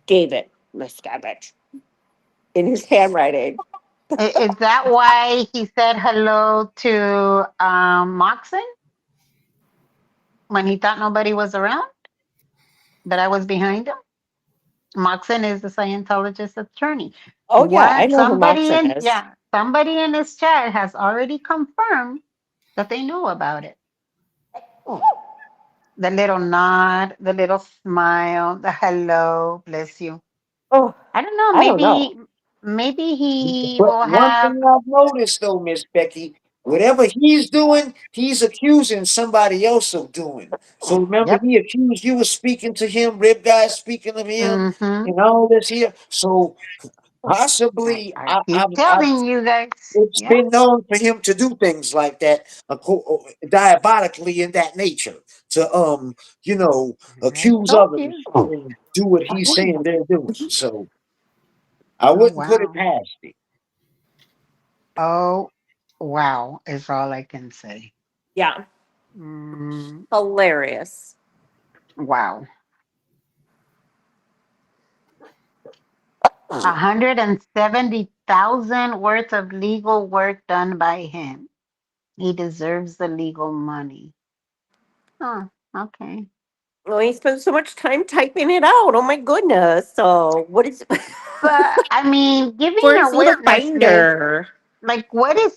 H: David Miscavige in his handwriting.
K: Is that why he said hello to Moxon when he thought nobody was around? That I was behind him? Moxon is the Scientologist attorney.
H: Oh yeah, I
K: What
H: know who Moxon is.
K: somebody in this chat has already confirmed that they know about it. The little nod, the little smile, the hello, bless you.
H: Oh,
K: I don't know.
H: I don't know.
K: Maybe he
G: But
K: will
G: one
K: have.
G: thing I've noticed though, Miss Becky, Whatever he's doing, he's accusing somebody else of doing. So remember,
K: Yep.
G: he accused you of speaking to him, Rib Guy speaking of him,
K: Mm-hmm.
G: and all this here. So possibly,
K: I keep telling you guys.
G: it's
K: Yeah.
G: been known for him to do things like that, diabolically in that nature, to
K: I
G: accuse
K: told
G: others
K: you.
G: and do what he's saying they're doing. So I
K: Oh
G: wouldn't put it
K: wow.
G: past it.
K: Oh wow is all I can say.
H: Yeah.
K: Mm,
H: Hilarious.
K: wow. 170,000 worth of legal work done by him. He deserves the legal money. Oh, okay.
H: Oh, he spent so much time typing it out. Oh my goodness. So what is
K: But I mean, giving
H: where's
K: a
H: the
K: witness this,
H: binder?
K: like, what is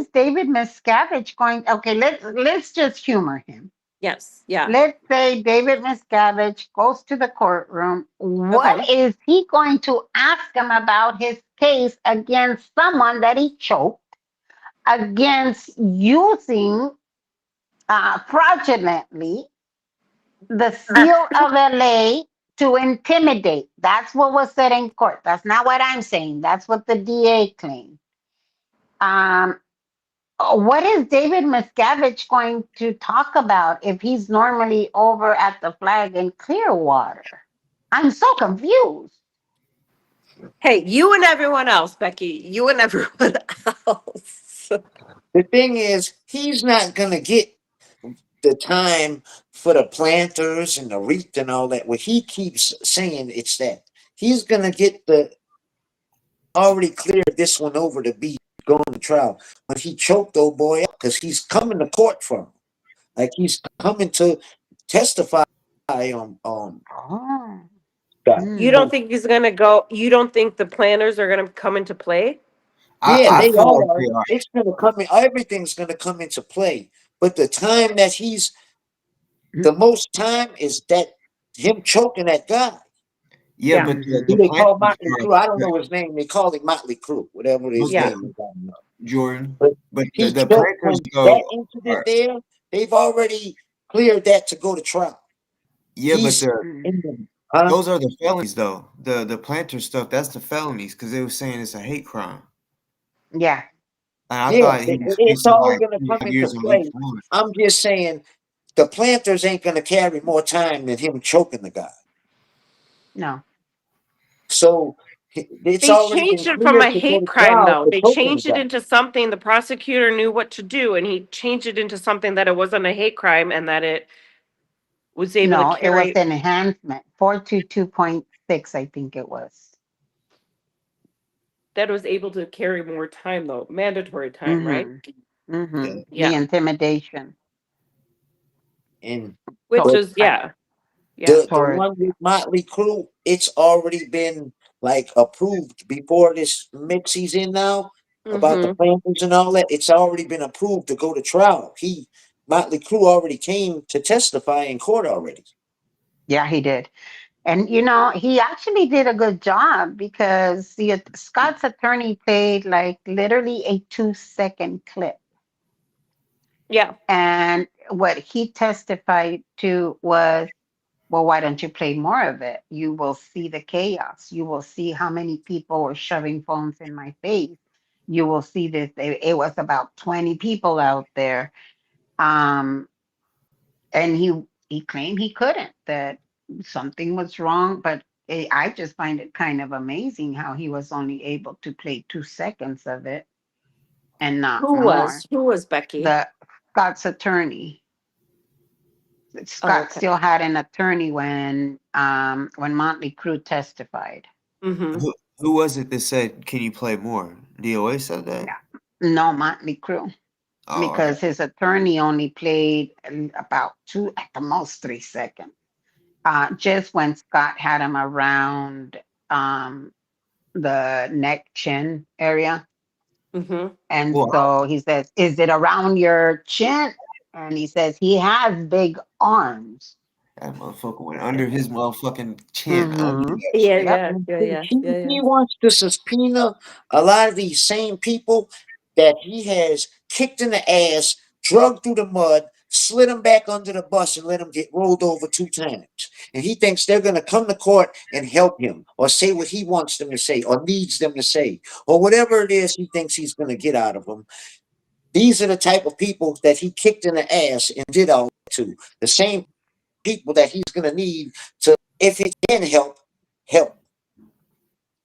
K: David Miscavige going? Okay, let's just humor him.
H: Yes. Yeah.
K: Let's say David Miscavige goes to the courtroom.
H: Okay.
K: What is he going to ask him about his case against someone that he choked, against using fraudulently the seal of LA to intimidate? That's what was said in court. That's not what I'm saying. That's what the DA claimed. Um, what is David Miscavige going to talk about if he's normally over at the Flag in Clearwater? I'm so confused.
H: Hey, you and everyone else, Becky. You and everyone else.
G: The thing is, he's not gonna get the time for the planters and the wreath and all that. What he keeps saying, it's that he's gonna get the already cleared this one over to be going to trial. But he choked old boy up because he's coming to court for him. Like he's coming to testify on
K: Oh.
G: that.
H: You
K: Hmm.
H: don't think he's gonna go? You don't think the planners are gonna come into play?
G: Yeah,
A: I
G: they
A: feel like
G: are.
A: they are.
G: It's gonna come in, everything's gonna come into play. But the time that he's the most time is that him choking that guy.
A: Yeah,
H: Yeah.
A: but
K: Mhm.
G: Who
A: the
G: they call
A: planters
G: Motley
A: are
G: Crue. I don't know his name. They call him Motley Crue, whatever his
A: but
H: Yeah.
G: name is. I don't know.
A: Jordan.
G: But
A: But
G: he
A: the
G: choked
A: planters
G: when
A: though
G: that incident
A: are
G: there, they've already cleared that to go to trial.
A: yeah, but
G: He's
A: the
G: in the huh?
A: those are the felonies though. The planter stuff, that's the felonies because they were saying it's a hate crime.
K: Yeah.
A: And I
G: Yeah,
A: thought he was
G: it's
A: facing
G: all
A: like
G: gonna come
A: 5
G: into
A: years on each
G: play.
A: one.
G: I'm just saying the planters ain't gonna carry more time than him choking the guy.
K: No.
G: So it's
H: They
G: already
H: changed
G: been
H: it from a
G: cleared to go
H: hate
G: to
H: crime,
G: trial
H: though.
G: for
H: They
G: choking the
H: changed it
G: guy.
H: into something the prosecutor knew what to do, and he changed it into something that it wasn't a hate crime and that it was able to
K: No, it was
H: carry
K: an enhancement. 422.6, I think it was.
H: that was able to carry more time, though, mandatory time, right?
K: Mm-hmm. Mm-hmm.
A: Yeah.
K: The
H: Yeah,
K: intimidation.
G: And
H: which
G: but
H: is yeah.
G: the
K: For
G: one with Motley Crue, it's already been like approved before this mix he's in now about the
H: Mm-hmm.
G: planters and all that. It's already been approved to go to trial. Motley Crue already came to testify in court already.
K: yeah, he did. And he actually did a good job because Scott's attorney played like literally a 2-second clip.
H: Yeah.
K: And what he testified to was, well, why don't you play more of it? You will see the chaos. You will see how many people were shoving phones in my face. You will see this. It was about 20 people out there. Um, and he claimed he couldn't, that something was wrong. But I just find it kind of amazing how he was only able to play 2 seconds of it and not
H: Who
K: more.
H: was? Who was Becky?
K: The Scott's attorney.
H: Oh,
K: Scott
H: okay.
K: still had an attorney when Motley Crue testified.
H: Mm-hmm.
A: Who was it that said, "Can you play more"? DOA said that.
K: No, Motley Crue,
A: Oh, okay.
K: because his attorney only played about 2, at the most 3 seconds. Just when Scott had him around the neck chin area.
H: Mm-hmm.
K: And
A: Well,
K: so he says, "Is it around your chin?" And he says he has big arms.
A: that motherfucker went under his motherfucking chin. Under
K: Mm-hmm.
A: that
H: Yeah,
A: shit.
K: Yep.
H: yeah,
G: And
H: yeah,
G: see,
H: yeah,
G: he,
H: yeah, yeah.
G: he wants to subpoena a lot of these same people. that he has kicked in the ass, drugged through the mud, slid him back under the bus, and let him get rolled over 2 times. And he thinks they're going to come to court and help him or say what he wants them to say or needs them to say or whatever it is he thinks he's going to get out of them. These are the type of people that he kicked in the ass and did all to. The same people that he's going to need to, if he can help, help.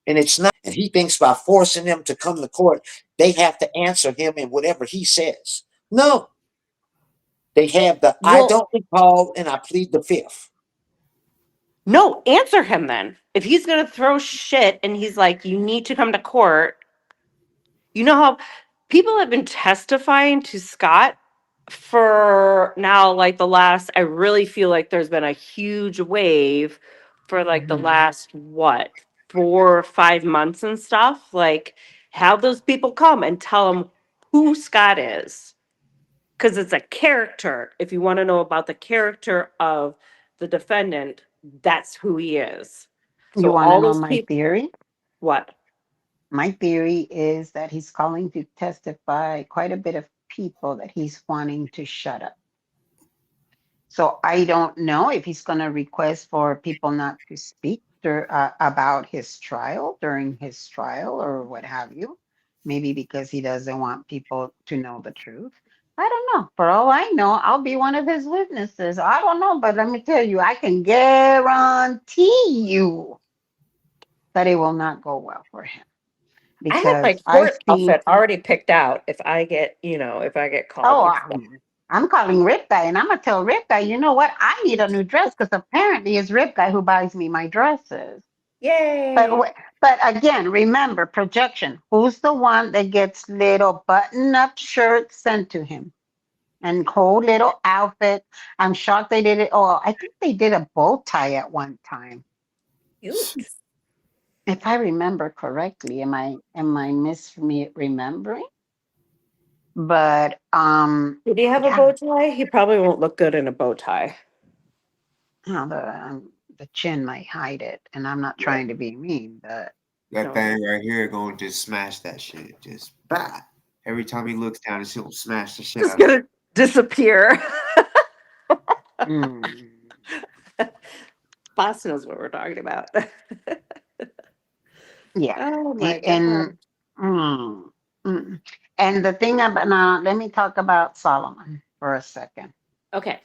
G: And it's not, and he thinks by forcing them to come to court, they have to answer him in whatever he says. No. They have the I
H: Well,
G: don't recall and I plead the fifth.
H: no, answer him then. If he's gonna throw shit and he's like, you need to come to court. You know how people have been testifying to Scott for now, like the last, I really feel like there's been a huge wave for like the last, what, 4 or 5 months and stuff. Like, have those people come and tell them who Scott is. Because it's a character. If you want to know about the character of the defendant, that's who he is.
K: You
H: So
K: want to
H: all
K: know
H: those
K: my
H: people,
K: theory?
H: what?
K: My theory is that he's calling to testify quite a bit of people that he's wanting to shut up. So I don't know if he's going to request for people not to speak about his trial during his trial or what have you. Maybe because he doesn't want people to know the truth. I don't know. For all I know, I'll be one of his witnesses. I don't know, but let me tell you, I can guarantee you that it will not go well for him.
H: I have my
K: Because I've
H: court
K: seen,
H: outfit already picked out if I get, if I get called
K: oh,
H: and stuff.
K: I'm calling Rip Guy and I'm gonna tell Rip Guy, you know what? I need a new dress because apparently it's Rip Guy who buys me my dresses. But
H: Yay.
K: but again, remember projection. Who's the one that gets little button-up shirts sent to him and whole little outfit? I'm shocked they did it. Oh, I think they did a bow tie at one time,
H: Cute.
K: if I remember correctly. Am I remembering? But
H: Did he have a
K: yeah,
H: bow tie? He probably won't look good in a bow tie.
K: the chin might hide it, and I'm not
A: Yeah.
K: trying to be mean, but
A: That
H: No.
A: thing right here going to just smash that shit. Just bah. Every time he looks down, it's gonna smash the shit
H: Just
A: out of
H: gonna disappear.
K: mm,
H: Boss knows what we're talking about.
K: yeah.
H: Oh my
K: And
H: god.
K: mm, mm. And the thing about now, let me talk about Solomon for a second.
H: Okay.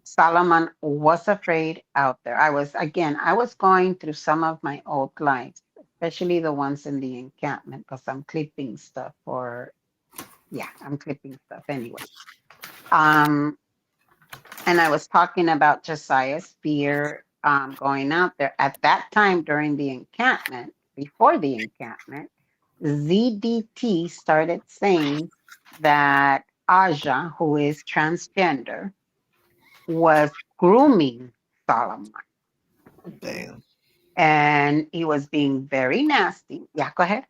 K: Solomon was afraid out there. I was going through some of my old lives, especially the ones in the encampment, because I'm clipping stuff I'm clipping stuff anyway. Um, and I was talking about Josiah's fear going out there. At that time during the encampment, before the encampment, ZDT started saying that Aja, who is transgender, was grooming Solomon.
A: Damn.
K: And he was being very nasty. Yeah, go ahead.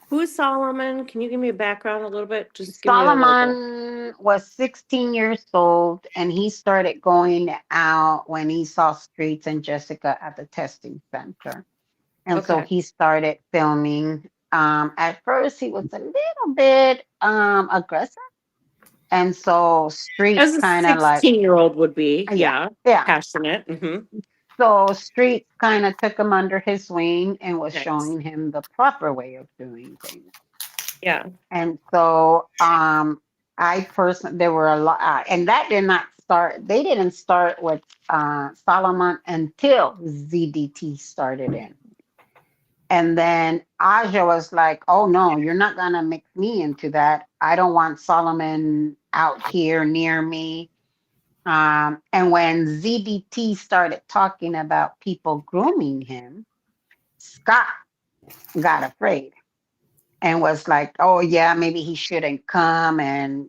H: Who's Solomon? Can you give me a background a little bit? Just give me a little bit.
K: Solomon was 16 years old and he started going out when he saw Streets and Jessica at the testing center. And so
H: Okay.
K: he started filming. At first, he was a little bit aggressive. And so
H: As
K: Streets
H: a
K: kind of like,
H: 16-year-old would be,
K: yeah,
H: yeah.
K: yeah.
H: Passionate. Mm-hmm.
K: So Streets kind of took him under his wing and was
H: Nice.
K: showing him the proper way of doing things.
H: Yeah.
K: And so I personally, there were a lot, and that did not start, they didn't start with Solomon until ZDT started in. And then Aja was like, oh no, you're not going to mix me into that. I don't want Solomon out here near me. And when ZDT started talking about people grooming him, Scott got afraid and was like, oh yeah, maybe he shouldn't come. And,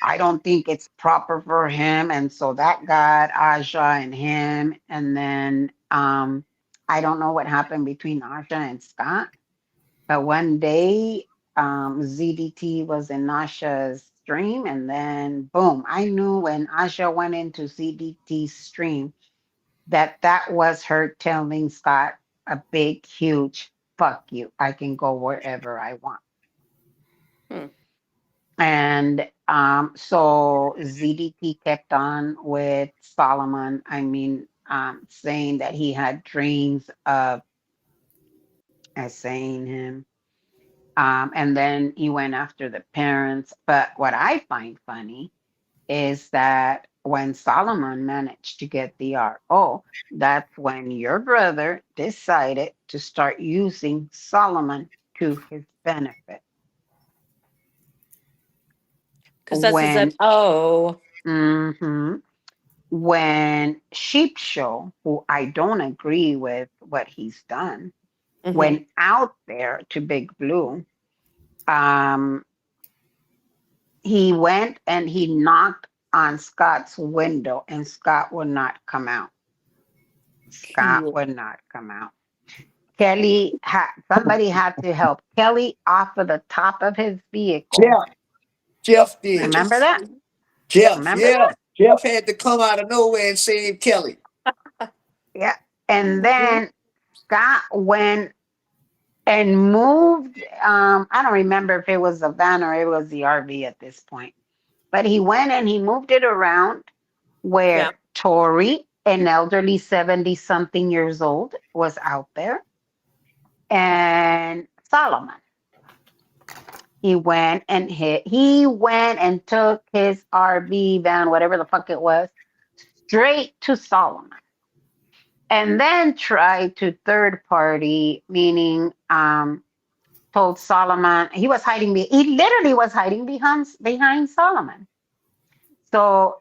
K: I don't think it's proper for him. And so that got Aja and him. And then I don't know what happened between Aja and Scott, but one day ZDT was in Asha's stream, and then boom, I knew when Asha went into ZDT's stream that was her telling Scott a big, huge fuck you. I can go wherever I want.
H: Hmm.
K: And so ZDT kept on with Solomon. I mean, saying that he had dreams of saying him. And then he went after the parents. But what I find funny is that when Solomon managed to get the RO, that's when your brother decided to start using Solomon to his benefit.
H: Because that's his MO.
K: Mhm, when Sheep Show, who I don't agree with what he's done,
H: Mhm.
K: went out there to Big Blue, um, he went and he knocked on Scott's window, and Scott would not come out. Scott
H: Cute.
K: would not come out. Kelly somebody had to help Kelly off of the top of his vehicle.
G: Jeff did.
K: Remember that?
G: Jeff,
K: Remember
G: yeah.
K: that?
G: Jeff had to come out of nowhere and save Kelly.
K: Yeah. And then Scott went and moved. I don't remember if it was a van or it was the RV at this point, but he went and he moved it around where
H: Yeah.
K: Tori, an elderly 70 something years old, was out there, and Solomon. He went and took his RV van, whatever the fuck it was, straight to Solomon. And then tried to third party, meaning told Solomon he was hiding. He literally was hiding behind Solomon. So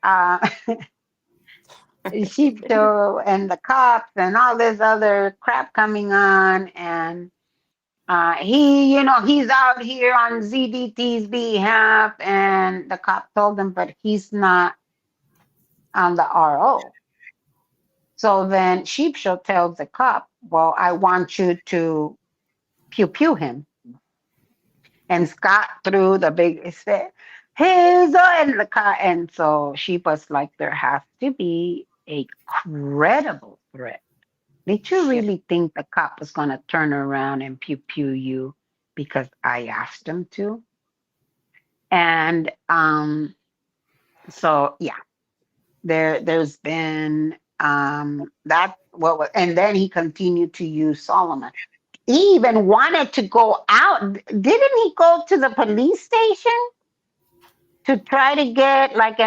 K: Sheep Show and the cops and all this other crap coming on, and he's out here on ZDT's behalf, and the cop told him, but he's not on the RO. So then Sheep Show tells the cop, well, I want you to pew pew him. And Scott threw the big said, he's in the car. And so Sheep was like, there has to be a credible threat. Did you really think the cop was going to turn around and pew pew you because I asked him to? And so yeah, there's been that what was, and then he continued to use Solomon. He even wanted to go out. Didn't he go to the police station to try to get like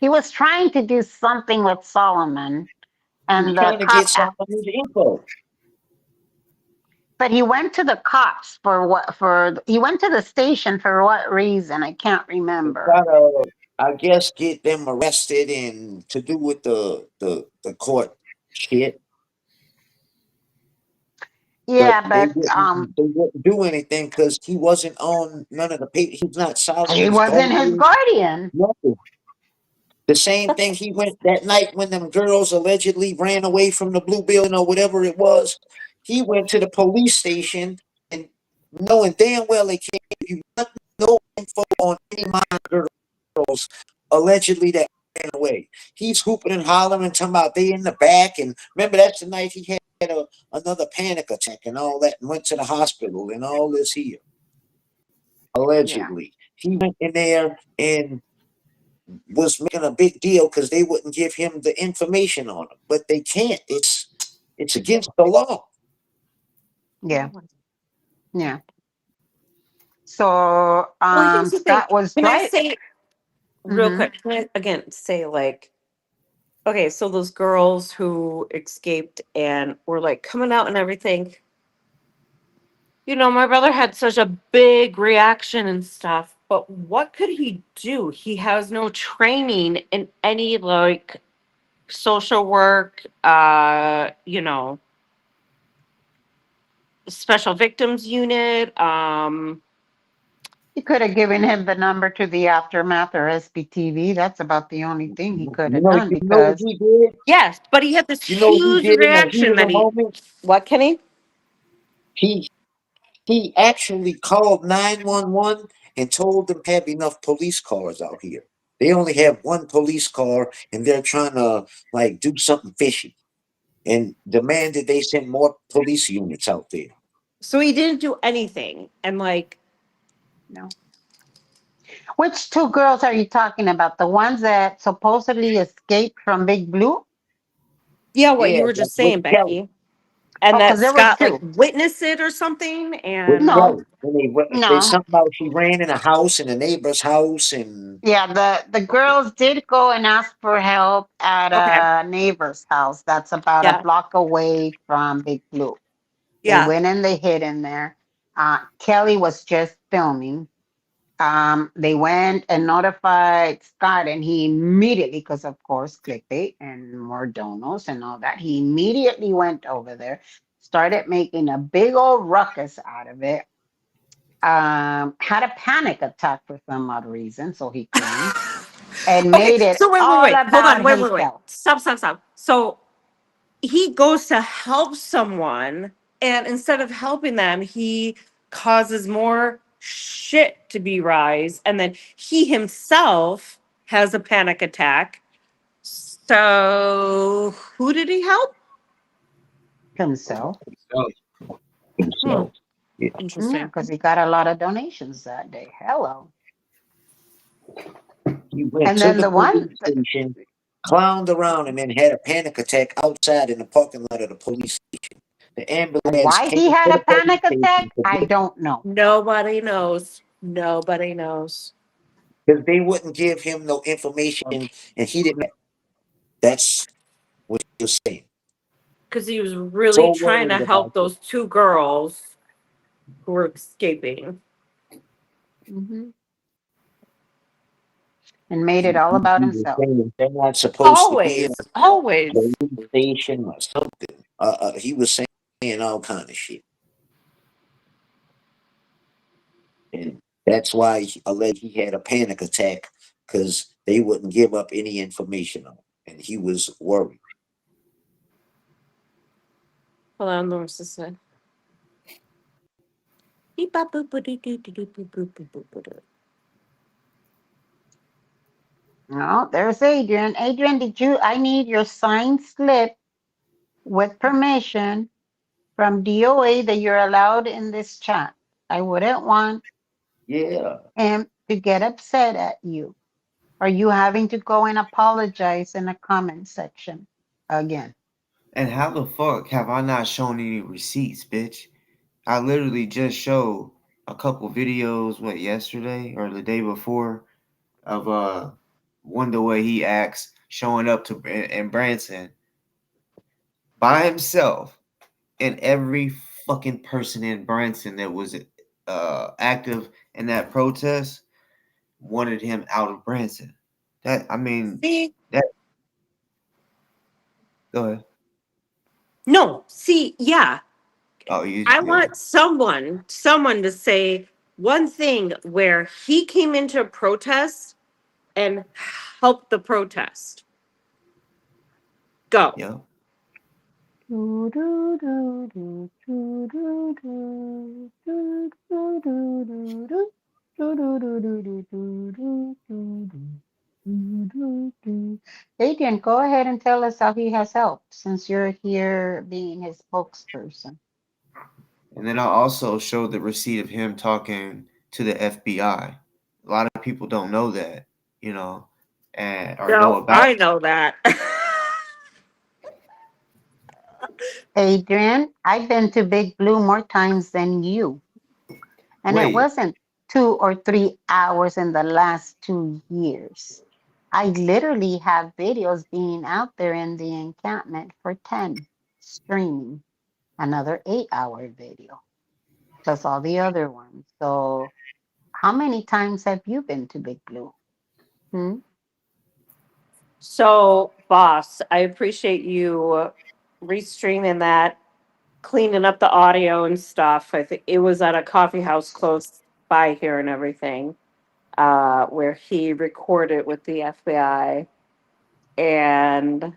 K: he was trying to do something with Solomon, and the
G: Trying to
K: cop
G: get Solomon's info.
K: but he went to the cops he went to the station for what reason? I can't remember.
G: Try to, I guess, get them arrested and to do with the court shit.
K: Yeah,
G: they
K: but
G: didn't do anything because he wasn't on none of the papers. He's not
K: he
G: Solomon's
K: wasn't his guardian.
G: Nothing. The same thing he went that night when them girls allegedly ran away from the Blue Building or whatever it was. He went to the police station and knowing damn well they can't give you nothing, no info on any of my girls allegedly that ran away. He's hooping and hollering, talking about they in the back. And remember, that's the night he had another panic attack and all that and went to the hospital and all this here. Allegedly. Yeah. He went in there and was making a big deal because they wouldn't give him the information on him, but they can't. It's against the law.
K: Yeah. Yeah. So Scott was
H: Can
K: right.
H: I say real quick? Can I again say like, okay, so those girls who escaped and were like coming out and everything. You know, my brother had such a big reaction and stuff, but what could he do? He has no training in any like social work, special victims unit.
K: You could have given him the number to the Aftermath or SBTV. That's about the only thing he could have done because
G: he did?
H: Yes, but he had this huge reaction that what, Kenny?
G: He actually called 911 and told them have enough police cars out here. They only have one police car and they're trying to like do something fishy and demanded they send more police units out there.
H: So he didn't do anything. And like,
K: No. Which two girls are you talking about? The ones that supposedly escaped from Big Blue?
H: yeah, what
G: Yeah,
H: you were
G: that
H: just
G: with
H: saying,
G: Kelly.
H: Becky. And
K: Oh,
H: that
K: because there was
H: Scott like
K: two.
H: witnessed it or something.
G: With
H: And
K: No,
G: Kelly. And they
K: no.
G: something about she ran in a house in a neighbor's house and
K: Yeah, the girls did go and ask for help at
H: okay.
K: a neighbor's house that's about a
H: Yeah.
K: block away from Big Blue. They
H: Yeah.
K: went and they hid in there. Kelly was just filming. They went and notified Scott, and he immediately, because of course, clickbait and more donos and all that, he immediately went over there, started making a big old ruckus out of it. Had a panic attack for some odd reason, so he claimed, and
H: Okay.
K: made it
H: So
K: all
H: wait. Hold on.
K: about
H: Wait.
K: himself.
H: Stop. So he goes to help someone, and instead of helping them, he causes more shit to be rise, and then he himself has a panic attack. So who did he help?
K: Himself.
A: So,
H: Hmm,
G: himself. Yeah.
K: Yeah,
H: interesting.
K: because he got a lot of donations that day. Hello.
G: He went
K: And
G: to
K: then
G: the
K: the
G: police
K: one,
G: station, clowned around, and then had a panic attack outside in the parking lot of the police station. The ambulance
K: why
G: came
K: he
G: to
K: had a
G: the police
K: panic attack,
G: station to
K: I don't know.
H: Nobody knows. Nobody knows.
G: because they wouldn't give him no information, and he didn't. That's what you're saying.
H: Because he was really
G: So
H: trying
G: worried
H: to help
G: about it.
H: those two girls who were escaping.
K: Mhm. And made it all about
G: He was
K: himself.
G: saying they're not supposed to be in
H: Always. Always.
G: a police station or something. He was saying all kind of shit, and that's why he alleged he had a panic attack because they wouldn't give up any information on him, and he was worried.
H: Hold on, what's this say? Beep, bop, boop, boop, doo, doo, doo, doo, boop, boop, boop, boop, boop, doo.
K: No, there's Adrian. Adrian, I need your signed slip with permission from DOA that you're allowed in this chat. I wouldn't want
G: Yeah,
K: him to get upset at you or you having to go and apologize in the comment section again.
A: and how the fuck have I not shown any receipts, bitch? I literally just showed a couple videos, what, yesterday or the day before, of one the way he acts showing up to in Branson by himself, and every fucking person in Branson that was active in that protest wanted him out of Branson. That I mean
H: See?
A: that. Go ahead.
H: No, see, yeah.
A: Oh, you
H: I
A: yeah.
H: want someone to say one thing where he came into a protest and helped the protest. Go.
A: Yeah.
K: Adrian, go ahead and tell us how he has helped since you're here being his spokesperson.
A: And then I also showed the receipt of him talking to the FBI. A lot of people don't know that, you know, and or know
H: No,
A: about.
H: I know that.
K: Adrian, I've been to Big Blue more times than you. And it
A: Wait,
K: wasn't 2 or 3 hours in the last 2 years. I literally have videos being out there in the encampment for 10 streaming, another 8 hour video, plus all the other ones. So, how many times have you been to Big Blue? Hmm?
H: So, boss, I appreciate you restreaming that, cleaning up the audio and stuff. I think it was at a coffee house close by here and everything, where he recorded with the FBI. And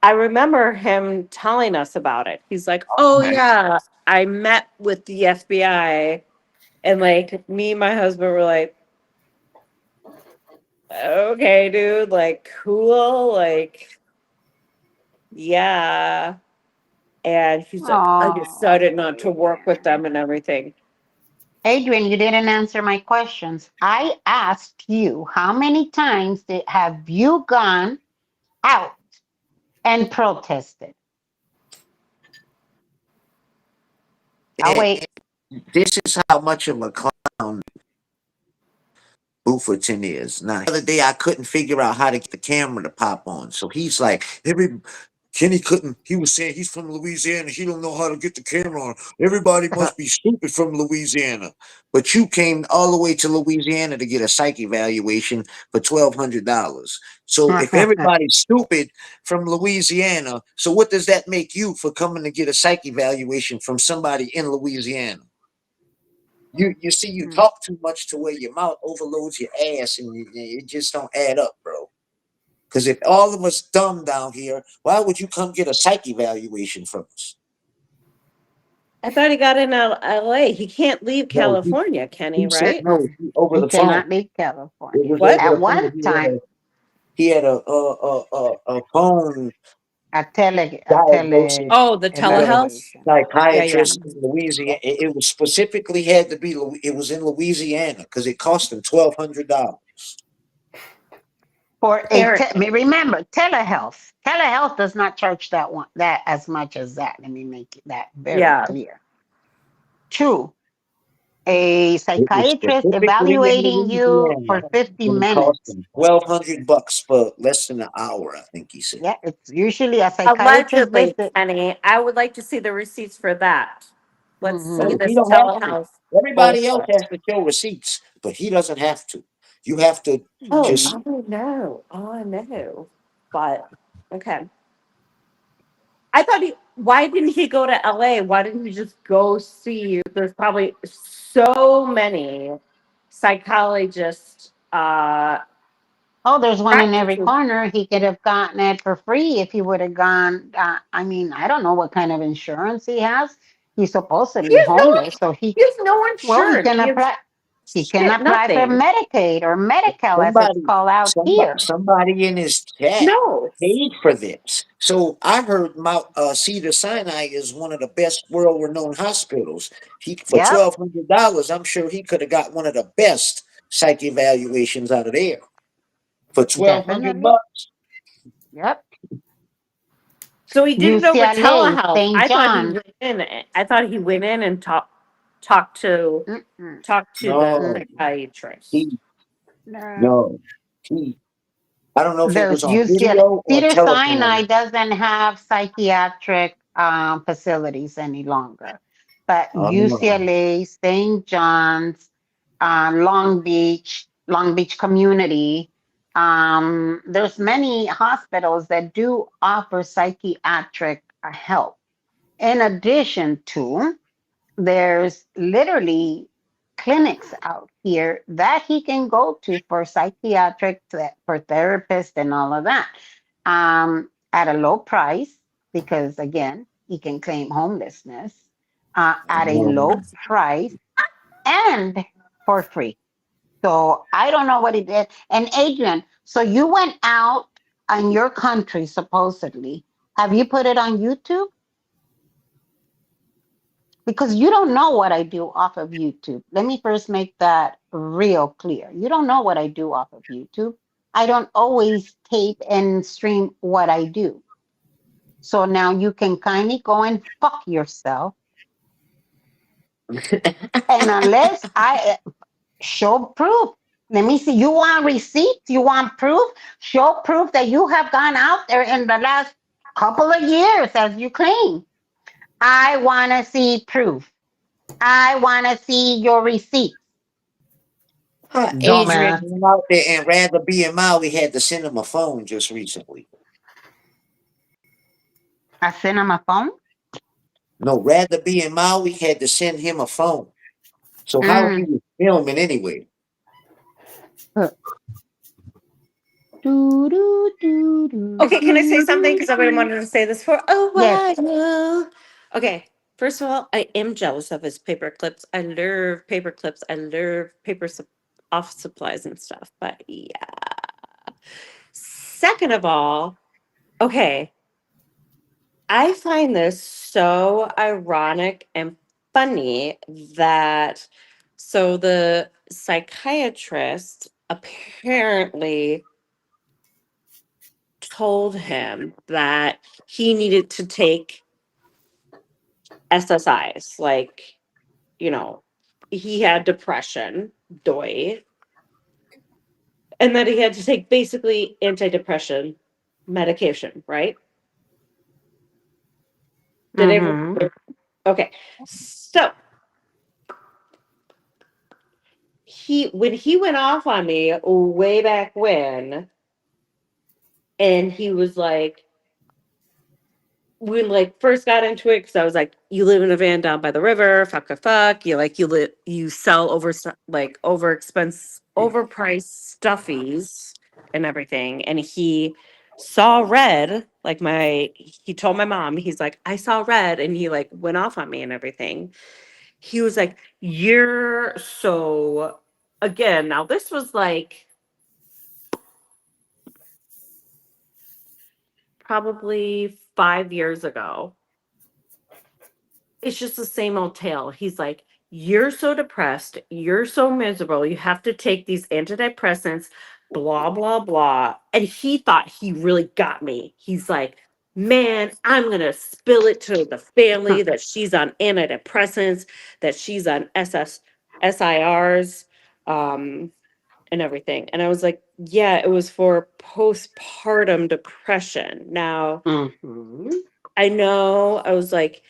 H: I remember him telling us about it. He's like, "Oh
A: man,
H: yeah, I met with the FBI," and like me and my husband were like, "Okay, dude, like cool, like yeah." and he's like, I decided not to work with them and everything.
K: Adrian, you didn't answer my questions. I asked you how many times have you gone out and protested? I'll
G: And
K: wait.
G: this is how much of a clown Bufordton is. Now, the other day I couldn't figure out how to get the camera to pop on. So he's like, Kenny couldn't. He was saying he's from Louisiana. He don't know how to get the camera on. Everybody must be stupid from Louisiana. But you came all the way to Louisiana to get a psych evaluation for $1,200. So if everybody's stupid from Louisiana, so what does that make you for coming to get a psych evaluation from somebody in Louisiana? You see, you talk too much to where your mouth overloads your ass, and it just don't add up, bro. Because if all of us dumb down here, why would you come get a psych evaluation from us?
H: I thought he got in LA. He can't leave
G: No,
H: California, can he,
G: he said
H: right?
G: no over
K: He
G: the phone.
K: cannot leave California.
G: It was
H: What?
G: over
K: At
G: the
K: one
G: phone.
K: time,
G: He had a phone
K: a tele
G: diagnosis
H: Oh, the
G: with a
H: telehealth?
K: evaluation.
G: psychiatrist in Louisiana. It was specifically had to be. It was in Louisiana because it cost him $1,200.
K: For
H: Eric.
K: remember, telehealth. Telehealth does not charge that as much as that. Let me make that very clear. 2, a
G: It was
K: psychiatrist
G: specifically in
K: evaluating you for
G: Louisiana,
K: 50
G: and it cost
K: minutes.
G: him $1,200 for less than an hour. I think he said.
K: Yeah, it's usually a psychiatrist
H: Allegedly,
K: visit.
H: Kenny. I would like to see the receipts for that. Let's see
G: No,
H: this
G: he don't have to.
H: telehealth
G: Everybody else
H: bullshit.
G: has to show receipts, but he doesn't have to. You have to
H: Oh,
G: just.
H: I know. Oh, I know. But okay. I thought why didn't he go to LA? Why didn't he just go see? There's probably so many psychologists.
K: Oh, there's one in every
H: Practices.
K: corner. He could have gotten it for free if he would have gone. I mean, I don't know what kind of insurance he has. He's supposedly homeless, so
H: He has no
K: he
H: insurance.
K: can
H: He has
K: apply. He can
H: shit,
K: apply for
H: nothing.
K: Medicaid or Medi-Cal, as it's called out here.
G: Somebody in his chat
H: No.
G: paid for this. So I heard Mount Cedar Sinai is one of the best world-renowned hospitals. For
K: Yep.
G: $1,200, I'm sure he could have got one of the best psych evaluations out of there. For $1,200 bucks.
K: Yep.
H: So he did it over
K: UCLA,
H: telehealth.
K: St.
H: I thought he
K: John's.
H: went in. I thought he went in and talked to
K: Mm-mm.
H: the
G: No,
H: psychiatrist.
G: no. I don't know if it was
K: There's
G: on
K: UCLA.
G: video or
K: Cedar
G: telephone.
K: Sinai doesn't have psychiatric facilities any longer, but
G: Oh.
K: UCLA, St. John's, Long Beach Community. There's many hospitals that do offer psychiatric help. In addition to, there's literally clinics out here that he can go to for psychiatric, for therapists and all of that, at a low price, because again, he can claim homelessness at a low price and for free. So I don't know what he did. And Adrian, so you went out in your country, supposedly. Have you put it on YouTube? Because you don't know what I do off of YouTube. Let me first make that real clear. You don't know what I do off of YouTube. I don't always tape and stream what I do. So now you can kindly go and fuck yourself. And unless I show proof. Let me see. You want receipts? You want proof? Show proof that you have gone out there in the last couple of years, as you claim. I want to see proof. I want to see your receipts.
G: Adrian went out there and rather be in Maui had to send him a phone just recently.
K: I sent him a phone?
G: No, rather be in Maui had to send him a phone. So how he was filming anyway?
H: Okay, can I say something? Because I've been wanting to say this for a while.
K: Yes.
H: Okay, first of all, I am jealous of his paper clips. I love paper clips. I love office supplies and stuff. But yeah. Second of all, okay, I find this so ironic and funny that so the psychiatrist apparently told him that he needed to take SSIs, like, you know, he had depression, doy, and that he had to take basically antidepressant medication, right? Did
K: Mm-hmm.
H: everyone? Okay. So when he went off on me way back when, and he was like, we like first got into it because I was like, you live in a van down by the river, fuck. You like you sell overpriced stuffies and everything. And he saw red, he told my mom, he's like, I saw red, and he like went off on me and everything. He was like, you're so again, now this was like probably 5 years ago. It's just the same old tale. He's like, you're so depressed, you're so miserable, you have to take these antidepressants, blah, blah, blah. And he thought he really got me. He's like, man, I'm going to spill it to the family that she's on antidepressants, that she's on SIRs, and everything. And I was like, yeah, it was for postpartum depression. Now,
K: Mm-hmm.
H: I know I was like,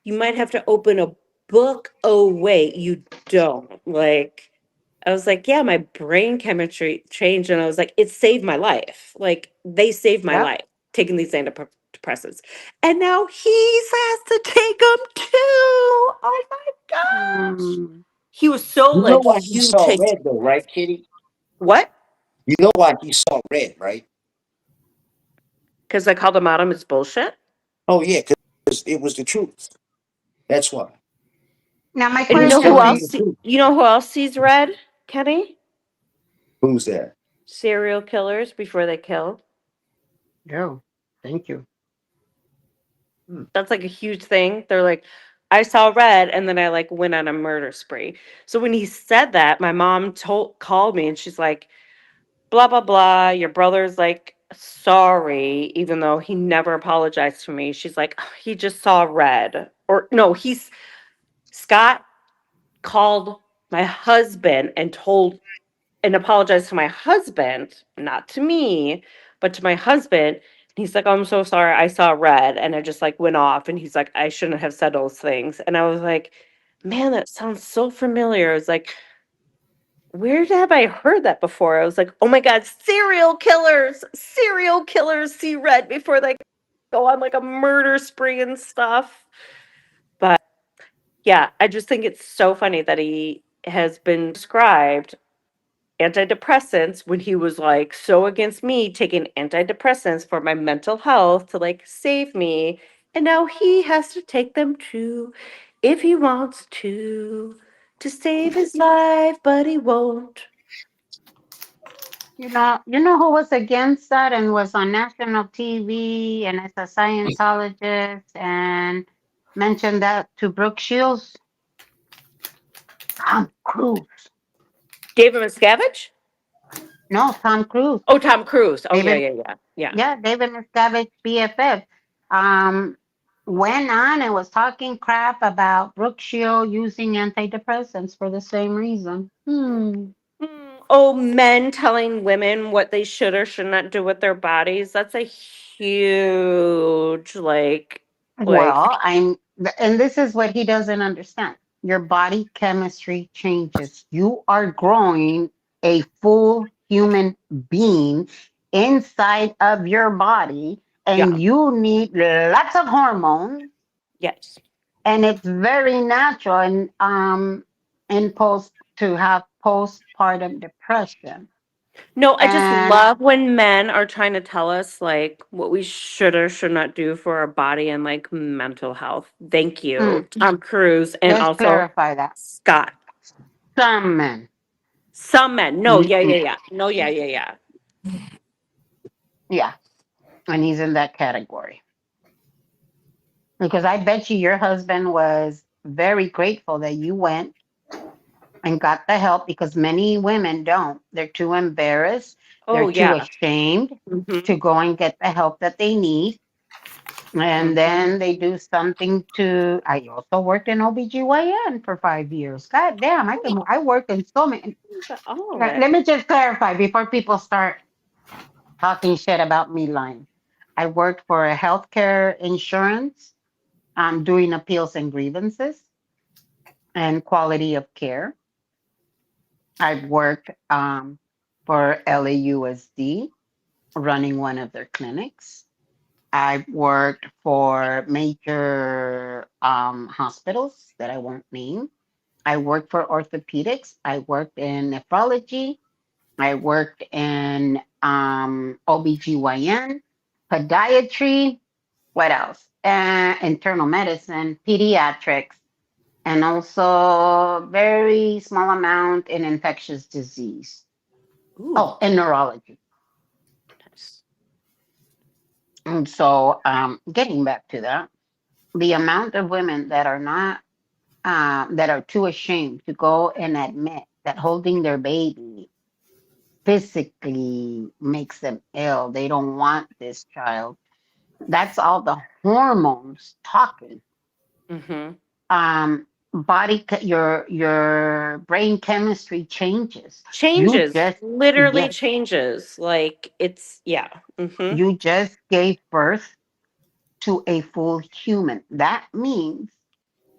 H: you might have to open a book. Oh, wait, you don't. Like, I was like, yeah, my brain chemistry changed. And I was like, it saved my life. Like, they saved my
K: Yep.
H: life taking these antidepressants. And now he has to take them too. Oh my gosh.
K: Mm.
H: He was so
G: You know
H: like,
G: why he
H: you
G: saw
H: take
G: red though, right, Kitty?
H: what?
G: You know why he saw red, right?
H: Because I called him out on his bullshit.
G: Oh yeah, because it was the truth. That's why.
K: Now my
H: And
G: He
H: you
G: was
H: know who
K: question
G: telling
K: to
G: you
K: you,
G: the
H: else?
G: truth.
H: You know who else sees red, Kenny?
G: Who's that?
H: Serial killers before they kill.
K: Joe, thank you.
H: That's like a huge thing. They're like, I saw red, and then I like went on a murder spree. So when he said that, my mom called me, and she's like, blah blah blah. Your brother's like sorry, even though he never apologized to me. She's like, "Oh, he just saw red, or no, Scott called my husband and apologized to my husband, not to me, but to my husband. And he's like, oh, I'm so sorry. I saw red. And I just like went off. And he's like, I shouldn't have said those things. And I was like, man, that sounds so familiar. I was like, where have I heard that before? I was like, oh my God, serial killers see red before they go on like a murder spree and stuff. But yeah, I just think it's so funny that he has been prescribed antidepressants when he was like so against me taking antidepressants for my mental health to like save me. And now he has to take them too if he wants to save his life, but he won't.
K: You know who was against that and was on national TV and is a Scientologist and mentioned that to Brooke Shields? Tom Cruise.
H: David Miscavige?
K: No, Tom Cruise.
H: Oh, Tom Cruise. Oh,
K: David,
H: yeah.
K: yeah, David Miscavige, BFF, went on and was talking crap about Brooke Shields using antidepressants for the same reason.
H: Oh, men telling women what they should or should not do with their bodies. That's a huge,
K: Well, and this is what he doesn't understand. Your body chemistry changes. You are growing a full human being inside of your body, and
H: yeah,
K: you need lots of hormones,
H: yes.
K: and it's very natural in post to have postpartum depression.
H: No, I just
K: And
H: love when men are trying to tell us like what we should or should not do for our body and like mental health. Thank you, Tom Cruise, and
K: let's
H: also
K: clarify that.
H: Scott.
K: Some men.
H: Some men. No, yeah. No, yeah.
K: Yeah, and he's in that category. Because I bet you your husband was very grateful that you went and got the help because many women don't. They're too embarrassed, they're
H: Oh
K: too
H: yeah.
K: ashamed
H: Mm-hmm.
K: to go and get the help that they need. And
H: Mm-hmm.
K: then they do something to. I also worked in OBGYN for 5 years. God damn, I worked in so many.
H: All of it.
K: Let me just clarify before people start talking shit about me lying. I worked for a healthcare insurance, doing appeals and grievances and quality of care. I've worked for LAUSD, running one of their clinics. I've worked for major hospitals that I won't name. I worked for orthopedics. I worked in nephrology. I worked in OBGYN, podiatry. What else? Internal medicine, pediatrics, and also very small amount in infectious disease.
H: Ooh.
K: Oh, and neurology.
H: Nice.
K: And so, getting back to that, the amount of women that are not, that are too ashamed to go and admit that holding their baby physically makes them ill. They don't want this child. That's all the hormones talking.
H: Mm-hmm.
K: Your brain chemistry changes. You
H: Changes.
K: just
H: Literally
K: yes,
H: changes. Like it's yeah. Mm-hmm.
K: you just gave birth to a full human. That means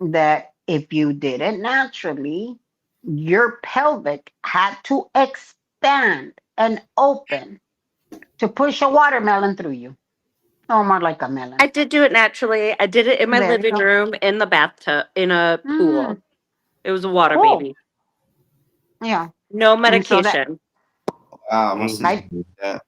K: that if you did it naturally, your pelvic had to expand and open to push a watermelon through you. Oh, more like a
H: I
K: melon.
H: did do it naturally. I did it in my
K: There you
H: living
K: go.
H: room, in the bathtub, in a
K: Mm,
H: pool. It was a water
K: cool.
H: baby.
K: Yeah.
H: No
K: And so that
H: medication.
A: Wow, my sister
K: I
A: did that.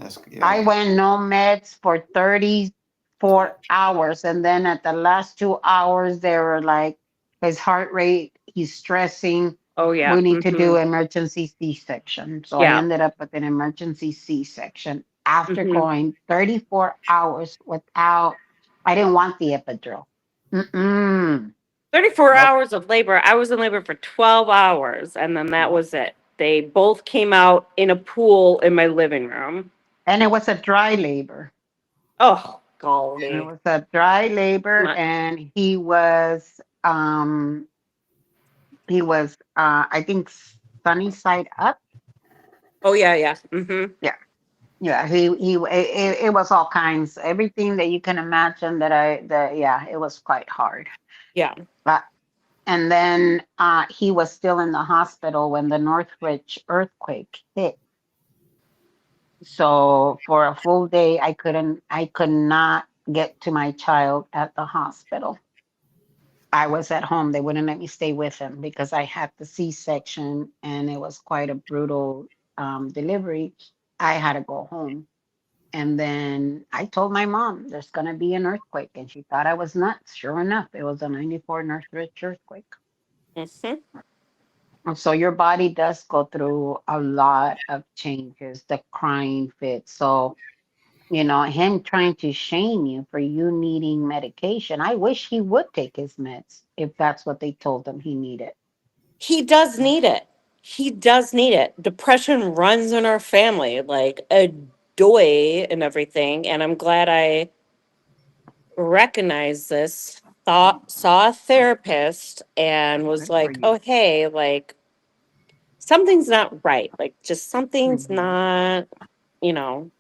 A: That's
K: I
A: yeah.
K: went no meds for 34 hours. And then at the last 2 hours, they were like, his heart rate, he's stressing.
H: Oh yeah.
K: We need to
H: Mm-hmm.
K: do emergency C-section. So I
H: Yeah.
K: ended up with an emergency C-section after
H: Mm-hmm.
K: going 34 hours without, I didn't want the epidural. Mm-mm.
H: 34
K: Nope.
H: hours of labor. I was in labor for 12 hours and then that
K: Nope.
H: was it. They both came out in a pool in my living room.
K: And it was a dry labor.
H: Oh,
K: It
H: golly.
K: was a dry labor,
H: Much.
K: and he was I think sunny side up.
H: Oh yeah, yeah. Mm-hmm.
K: Yeah. Yeah, it was all kinds, everything that you can imagine that yeah, it was quite hard.
H: Yeah.
K: But and then he was still in the hospital when the Northridge earthquake hit. So for a full day I could not get to my child at the hospital. I was at home. They wouldn't let me stay with him because I had the C-section and it was quite a brutal delivery. I had to go home. And then I told my mom there's going to be an earthquake. And she thought I was nuts. Sure enough, it was a 94 Northridge earthquake.
H: Mm-hmm.
K: And so your body does go through a lot of changes, the crying fit. So, him trying to shame you for you needing medication. I wish he would take his meds if that's what they told him he needed.
H: He does need it. He does need it. Depression runs in our family like a doy and everything. And I'm glad I recognized this, thought, saw a therapist, and was
K: Good for
H: like,
K: you.
H: oh, hey, like something's not right. Like just something's
K: Mhm.
H: not, you know.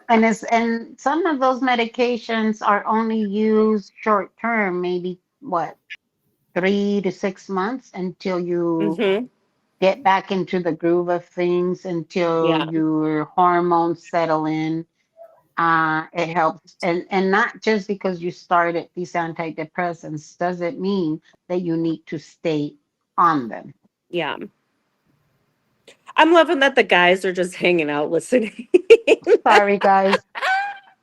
K: And some of those medications are only used short term, maybe what, 3 to 6 months until you
H: Mm-hmm.
K: get back into the groove of things, until
H: Yeah.
K: your hormones settle in. It helps, and not just because you started these antidepressants doesn't mean that you need to stay on them.
H: Yeah. I'm loving that the guys are just hanging out listening.
K: Sorry, guys,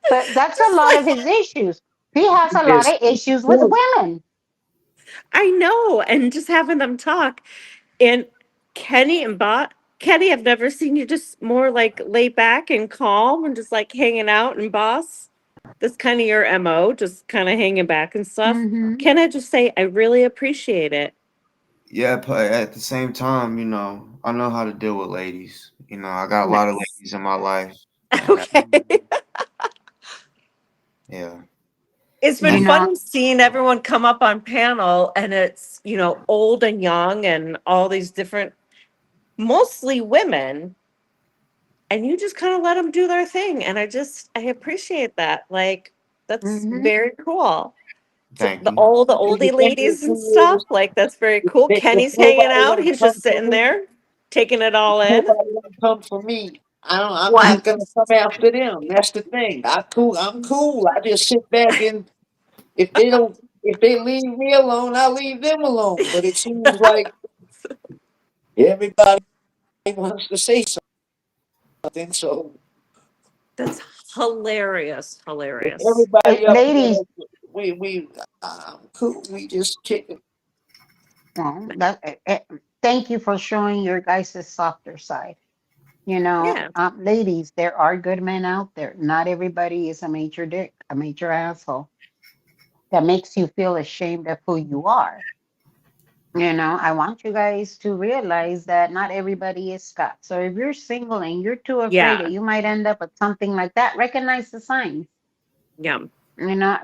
K: but that's a
H: Just
K: lot of
H: like
K: his issues. He has a lot
A: Yes.
K: of issues with women.
H: I know, and just having them talk. And Kenny and Kenny, I've never seen you just more like laid back and calm and just like hanging out and boss. that's kind of your MO, just kind of hanging back and stuff.
K: Mm-hmm.
H: Can I just say I really appreciate it?
A: Yeah, but at the same time, I know how to deal with ladies. I got a lot of
H: Nice.
A: ladies in my life, and
H: Okay.
A: yeah,
H: It's been
K: You
A: and
K: know,
H: fun seeing everyone come up on panel, and it's, old and young and all these different, mostly women, and you just kind of let them do their thing. And I appreciate that. Like, that's
K: hmm
H: very cool.
A: thank
H: The
A: you.
H: all the
G: And the
H: oldie
G: thing
H: ladies and
G: is,
H: stuff, like that's very cool.
G: if
H: Kenny's hanging
G: nobody
H: out.
G: want to
H: He's
G: come
H: just
G: for
H: sitting
G: me,
H: there, taking it all in.
G: nobody want to come for me. I'm
H: What?
G: not gonna come after them. That's the thing. I'm cool. I just sit back and if they don't, if they leave me alone, I leave them alone. But it seems like everybody wants to say something. So
H: That's hilarious.
G: if
H: Hilarious.
G: everybody up here,
K: ladies,
G: we, I'm cool. We just kick it.
K: well, thank you for showing your guys' softer side.
H: Yeah.
K: Ladies, there are good men out there. Not everybody is a major dick, a major asshole that makes you feel ashamed of who you are. I want you guys to realize that not everybody is Scott. So if you're single and you're too afraid that
H: Yeah.
K: you might end up with something like that, recognize the signs.
H: Yeah.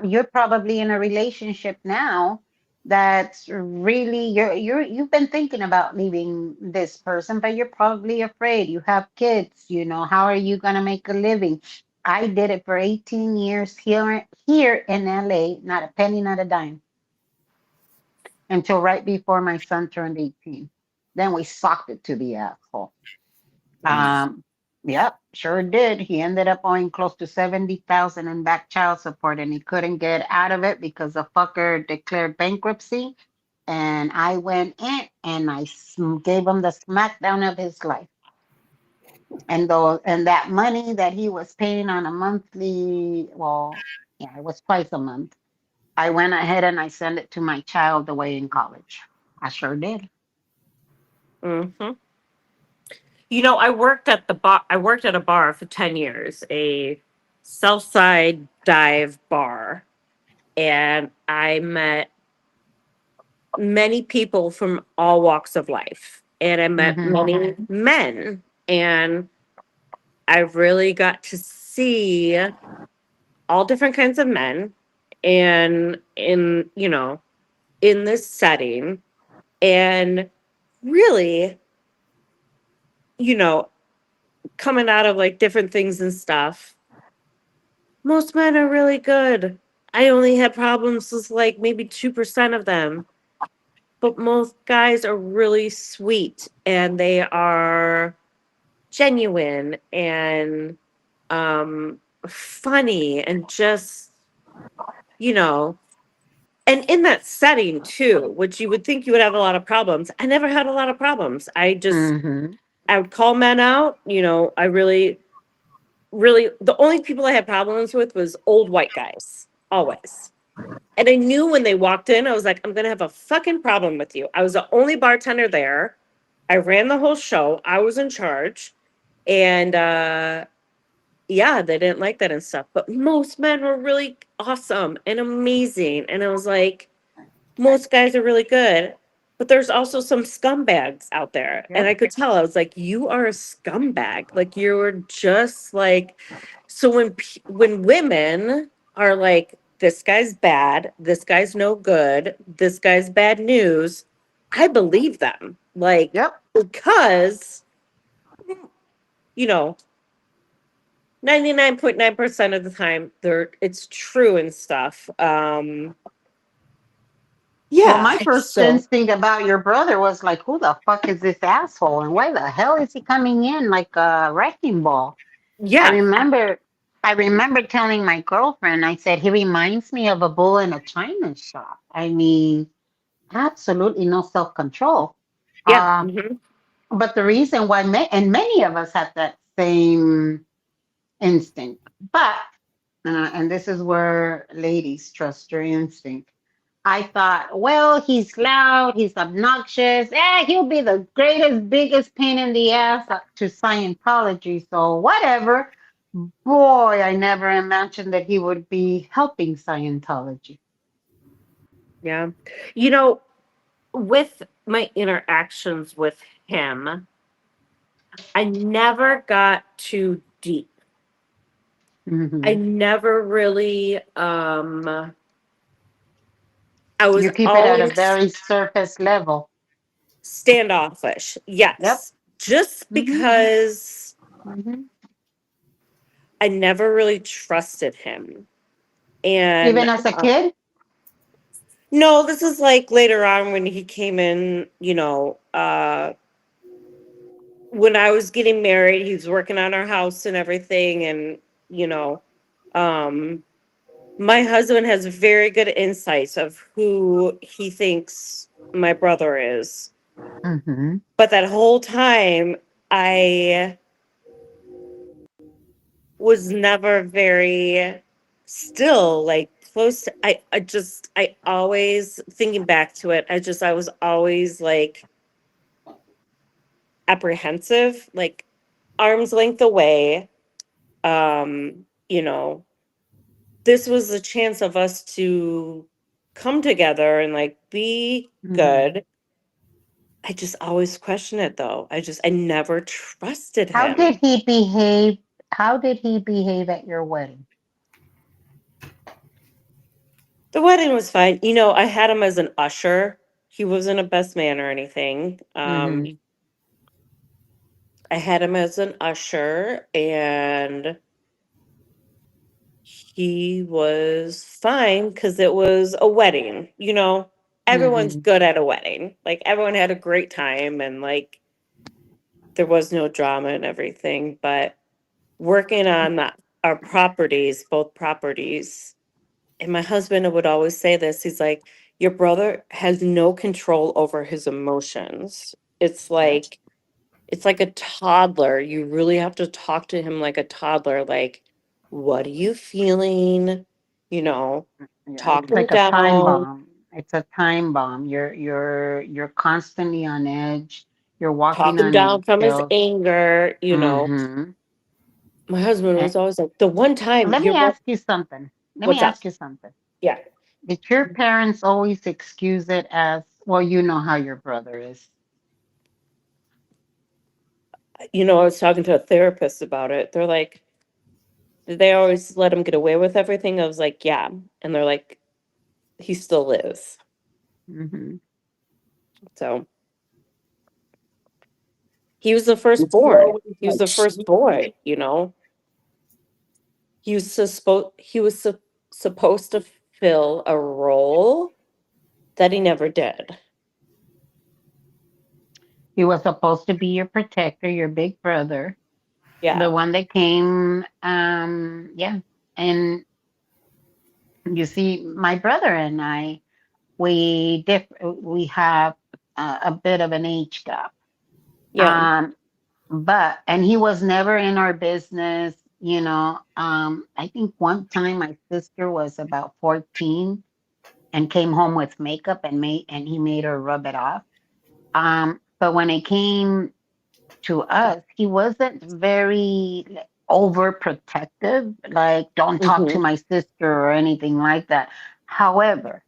K: You're probably in a relationship now that's really you've been thinking about leaving this person, but you're probably afraid. You have kids, how are you gonna make a living? I did it for 18 years here in LA, not a penny, not a dime, until right before my son turned 18. Then we socked it to the asshole.
A: Mm.
K: Um, yep, sure did. He ended up owing close to 70,000 in back child support, and he couldn't get out of it because the fucker declared bankruptcy. And I went in and gave him the smackdown of his life. And that money that he was paying on a monthly, well, yeah, it was twice a month. I went ahead and I sent it to my child away in college. I sure did.
H: Hmm. I worked at a bar for 10 years, a Southside dive bar, and I met many people from all walks of life. And I met
K: Mm-hmm.
H: many men, and I really got to see all different kinds of men and in this setting, and really, you know, coming out of like different things and stuff. Most men are really good. I only had problems with like maybe 2% of them. But most guys are really sweet, and they are genuine and funny and just, you know, and in that setting too, which you would think you would have a lot of problems. I never had a lot of problems.
K: Mm-hmm.
H: I would call men out. I really, really, the only people I had problems with was old white guys, always. And I knew when they walked in, I was like, I'm going to have a fucking problem with you. I was the only bartender there. I ran the whole show. I was in charge. And yeah, they didn't like that and stuff. But most men were really awesome and amazing. And I was like, most guys are really good. But there's also some scumbags out there. And
K: Yep.
H: I could tell, I was like, you are a scumbag. Like, you're just like, so when women are like, this guy's bad, this guy's no good, this guy's bad news, I believe them. Like,
K: Yep.
H: because, you know, 99.9% of the time it's true and stuff.
K: Well,
H: Yeah.
K: my first
H: So
K: instinct about your brother was like, who the fuck is this asshole? And why the hell is he coming in like a wrecking ball? I
H: yeah.
K: remember I remember telling my girlfriend, I said, he reminds me of a bull in a china shop. I mean, absolutely no self-control.
H: Yeah.
K: Uh, but the reason why and many of us had that same instinct. But and this is where ladies trust your instinct. I thought, well, he's loud, he's obnoxious. He'll be the greatest, biggest pain in the ass to Scientology. So whatever. Boy, I never imagined that he would be helping Scientology.
H: Yeah. You know, with my interactions with him, I never got too deep. I
K: Hmm.
H: never really I was
K: You keep it at a
H: always
K: very surface level.
H: standoffish.
K: Yep.
H: Yes. Just
K: Hmm.
H: because
K: Hmm.
H: I never really trusted him. And
K: Even as a kid.
H: no, this is like later on when he came in, when I was getting married, he was working on our house and everything. And, you know, um, my husband has very good insights of who he thinks my brother is.
K: Hmm.
H: But that whole time, I was never very still, like close to, I always thinking back to it, I was always like apprehensive, like arm's length away. You know, this was a chance of us to come together and like be
K: Hmm.
H: good. I just always question it though. I never trusted
K: How did
H: him.
K: he behave? How did he behave at your wedding?
H: The wedding was fine. I had him as an usher. He wasn't a best man or anything.
K: Hmm.
H: I had him as an usher and he was fine because it was a wedding. Everyone's
K: Hmm.
H: good at a wedding. Like everyone had a great time and like there was no drama and everything. But working on our properties, both properties, and my husband would always say this. He's like, your brother has no control over his emotions. It's like a toddler. You really have to talk to him like a toddler. Like, what are you feeling? You know,
K: Yeah,
H: talk
K: it's
H: him
K: like a time
H: down,
K: bomb. It's a time bomb. You're constantly on edge. You're
H: talk
K: walking
H: him
K: on
H: down from his
K: eggshells.
H: anger.
K: Hmm.
H: My husband
K: And
H: was always like, the one time
K: let me
H: your
K: ask you something. Let me
H: what's up?
K: ask you something.
H: Yeah.
K: Did your parents always excuse it as, well, you know how your brother is?
H: I was talking to a therapist about it. They're like, did they always let him get away with everything? I was like, yeah. And they're like, he still is.
K: Hmm.
H: So he was the
G: Was he
H: firstborn.
G: always
H: He was
G: like
H: the first boy, He was supposed to fill a role that he never did.
K: He was supposed to be your protector, your big brother, the
H: Yeah.
K: one that came. Yeah. And you see, my brother and I, we have a bit of an age gap.
H: Yeah.
K: Um, and he was never in our business. I think one time my sister was about 14 and came home with makeup and he made her rub it off. But when it came to us, he wasn't very like, overprotective, like don't talk to
H: Hmm.
K: my sister or anything like that. However,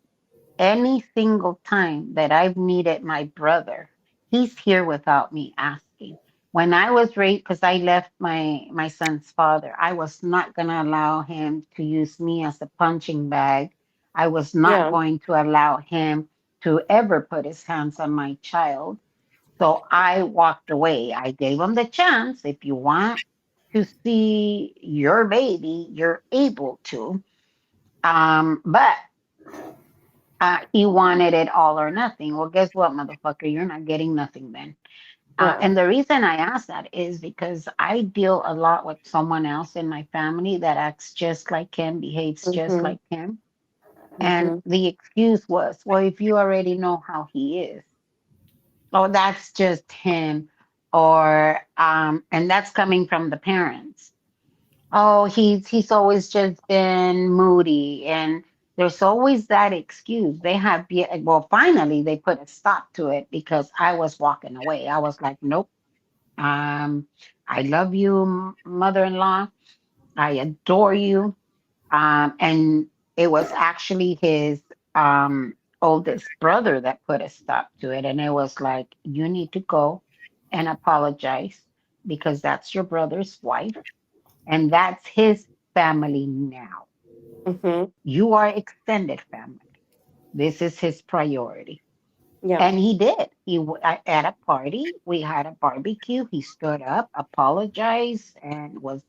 K: any single time that I've needed my brother, he's here without me asking. When I was raped, because I left my son's father, I was not going to allow him to use me as a punching bag. I was not
H: Yeah.
K: going to allow him to ever put his hands on my child. So I walked away. I gave him the chance. If you want to see your baby, you're able to. But he wanted it all or nothing. Well, guess what, motherfucker? You're not getting nothing then.
H: Yeah.
K: And the reason I ask that is because I deal a lot with someone else in my family that acts just like him, behaves just
H: Hmm.
K: like him. And
H: Hmm.
K: the excuse was, well, if you already know how he is, oh, that's just him. And that's coming from the parents. Oh, he's always just been moody, and there's always that excuse. Well, finally they put a stop to it because I was walking away. I was like, nope. I love you, mother-in-law. I adore you. And it was actually his oldest brother that put a stop to it. And it was like, you need to go and apologize because that's your brother's wife and that's his family now.
H: Mm-hmm.
K: You are extended family. This is his priority.
H: Yeah.
K: And he did. At a party, we had a barbecue. He stood up, apologized, and was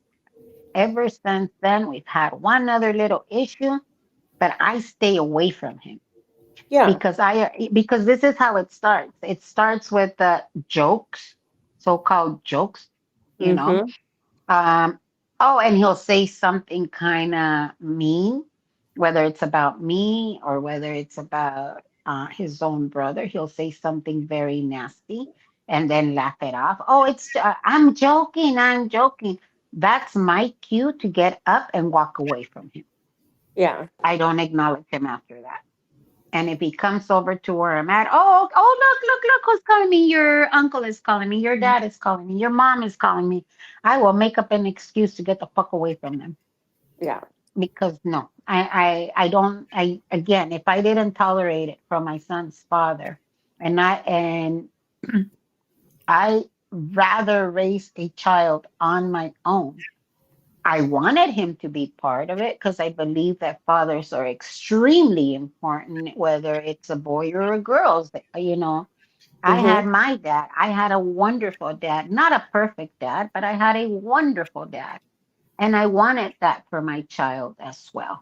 K: ever since then, we've had one other little issue, but I stay away from him
H: Yeah.
K: because this is how it starts. It starts with the jokes, so-called jokes, you know.
H: Mm-hmm.
K: Um, oh, and he'll say something kind of mean, whether it's about me or whether it's about his own brother. He'll say something very nasty and then laugh it off. Oh, I'm joking. I'm joking. That's my cue to get up and walk away from him.
H: Yeah.
K: I don't acknowledge him after that. And if he comes over to where I'm at, oh, look, who's calling me? Your uncle is calling me. Your dad is calling me. Your mom is calling me. I will make up an excuse to get the fuck away from them
H: Yeah.
K: because no, I don't. Again, if I didn't tolerate it from my son's father, and I rather raise a child on my own. I wanted him to be part of it because I believe that fathers are extremely important, whether it's a boy or a girl. I
H: Mm-hmm.
K: had my dad. I had a wonderful dad, not a perfect dad, but I had a wonderful dad. And I wanted that for my child as well.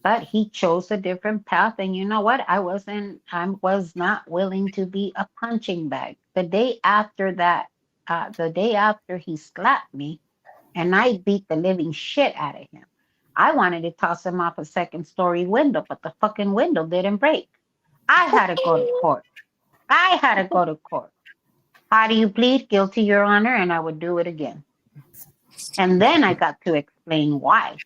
K: But he chose a different path. And you know what? I was not willing to be a punching bag. The day after he slapped me, and I beat the living shit out of him. I wanted to toss him off a second story window, but the fucking window didn't break. I had to go to court. I had to go to court. How do you plead? Guilty, Your Honor, and I would do it again. And then I got to explain why.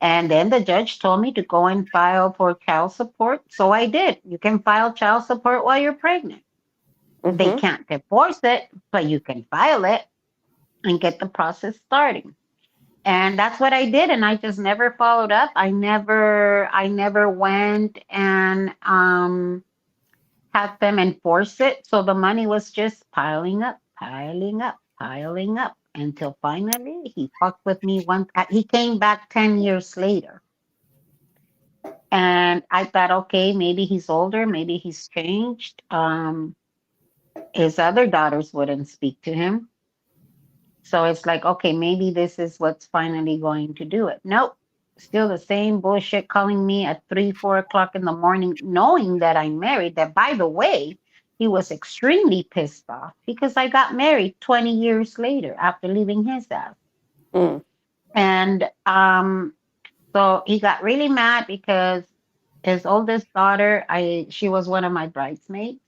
K: And then the judge told me to go and file for child support. So I did. You can file child support while you're pregnant. They
H: Mm-hmm.
K: can't divorce it, but you can file it and get the process starting. And that's what I did, and I just never followed up. I never went and had them enforce it. So the money was just piling up, piling up, piling up until finally he fucked with me once. He came back 10 years later. And I thought, okay, maybe he's older, maybe he's changed. His other daughters wouldn't speak to him. So it's like, okay, maybe this is what's finally going to do it. Nope. Still the same bullshit calling me at 3, 4 o'clock in the morning, knowing that I'm married. That, by the way, he was extremely pissed off because I got married 20 years later after leaving his house.
H: Mm.
K: And so he got really mad because his oldest daughter, she was one of my bridesmaids.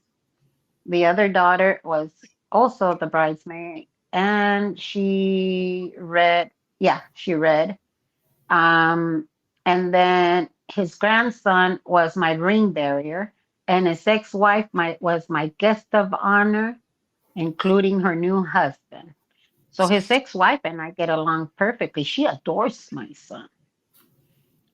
K: The other daughter was also the bridesmaid, and she read. Um, and then his grandson was my ring bearer, and his ex-wife was my guest of honor, including her new husband. So his ex-wife and I get along perfectly. She adores my son.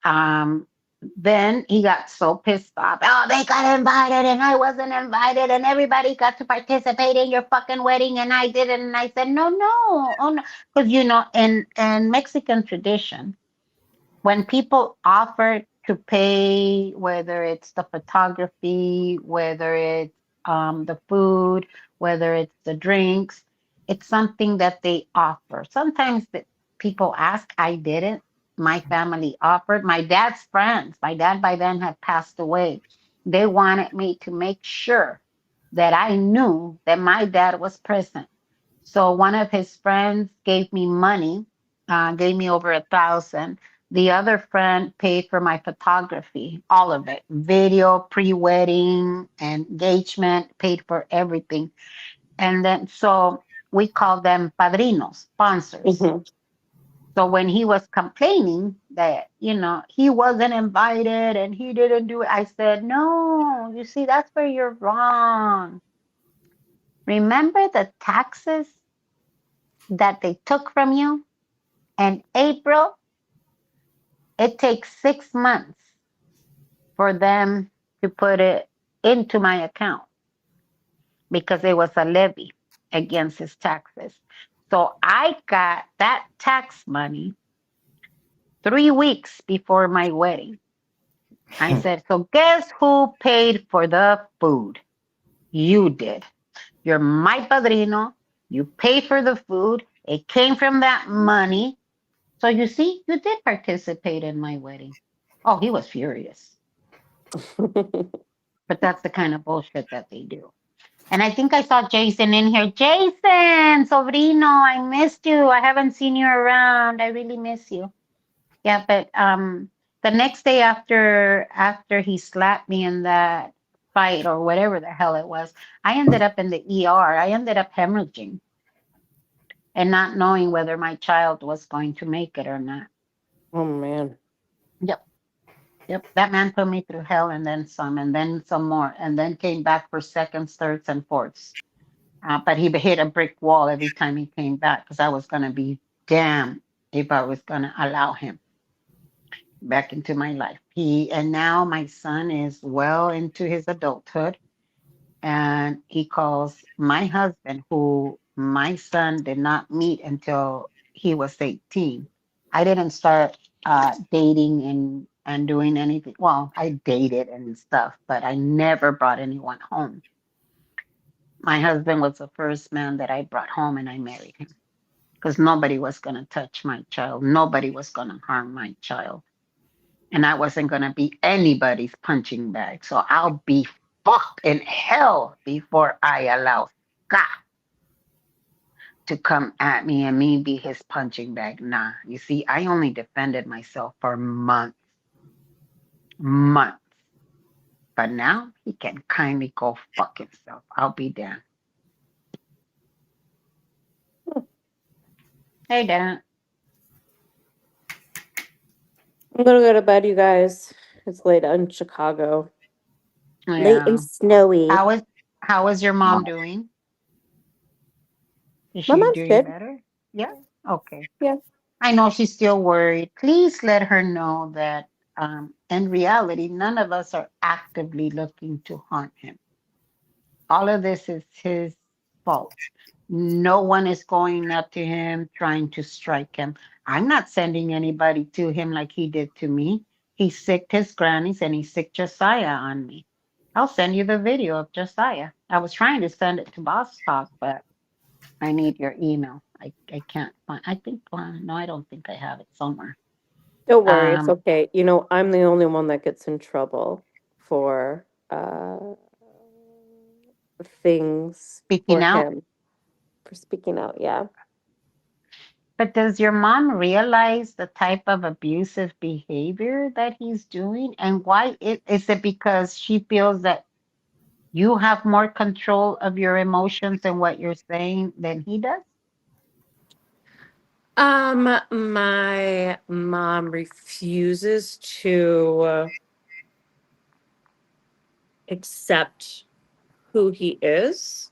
K: Um, then he got so pissed off. Oh, they got invited and I wasn't invited, and everybody got to participate in your fucking wedding and I didn't. And I said, no, no, oh no, because in Mexican tradition, when people offer to pay, whether it's the photography, whether it's the food, whether it's the drinks, it's something that they offer. Sometimes people ask, I didn't. My family offered. My dad's friends, my dad by then had passed away. They wanted me to make sure that I knew that my dad was present. So one of his friends gave me money, gave me over 1,000. The other friend paid for my photography, all of it, video, pre-wedding, engagement, paid for everything. And then so we call them padrinos, sponsors.
H: Mm-hmm.
K: So when he was complaining that, he wasn't invited and he didn't do it, I said, no, you see, that's where you're wrong. Remember the taxes that they took from you And April, it takes 6 months for them to put it into my account because it was a levy against his taxes. So I got that tax money 3 weeks before my wedding. I said, so guess who paid for the food? You did. You're my padrino. You pay for the food. It came from that money. So you see, you did participate in my wedding. Oh, he was furious. But that's the kind of bullshit that they do. And I think I saw Jason in here. Jason, sobrino, I missed you. I haven't seen you around. I really miss you. Yeah, but the next day after he slapped me in that fight or whatever the hell it was, I ended up in the ER. I ended up hemorrhaging and not knowing whether my child was going to make it or not.
H: Oh man.
K: Yep. Yep. That man put me through hell and then some more, and then came back for seconds, thirds, and fourths. But he hit a brick wall every time he came back because I was going to be damned if I was going to allow him back into my life. And now my son is well into his adulthood, and he calls my husband, who my son did not meet until he was 18. I didn't start dating and doing anything. Well, I dated and stuff, but I never brought anyone home. My husband was the first man that I brought home, and I married him because nobody was going to touch my child. Nobody was going to harm my child. And I wasn't going to be anybody's punching bag. So I'll be fucked in hell before I allow God to come at me and me be his punching bag. Nah, you see, I only defended myself for months. Months. But now he can kindly go fuck himself. I'll be damned. Hey, Dan.
H: I'm gonna go to bed, you guys. It's late in Chicago. Late
K: Yeah.
H: and snowy.
K: How is your mom doing? Is
H: My
K: she
H: mom's
K: doing
H: good.
K: better? Yeah. Okay.
H: Yeah.
K: I know she's still worried. Please let her know that in reality, none of us are actively looking to harm him. All of this is his fault. No one is going up to him trying to strike him. I'm not sending anybody to him like he did to me. He sicked his grannies and he sicked Josiah on me. I'll send you the video of Josiah. I was trying to send it to Boss Talk, but I need your email. I can't find. I think no, I don't think I have it somewhere.
H: Don't worry, it's
K: Um,
H: okay. You know, I'm the only one that gets in trouble for things
K: speaking
H: for
K: out.
H: him. For speaking out, yeah.
K: But does your mom realize the type of abusive behavior that he's doing, and why is it because she feels that you have more control of your emotions and what you're saying than he does?
H: My mom refuses to accept who he is,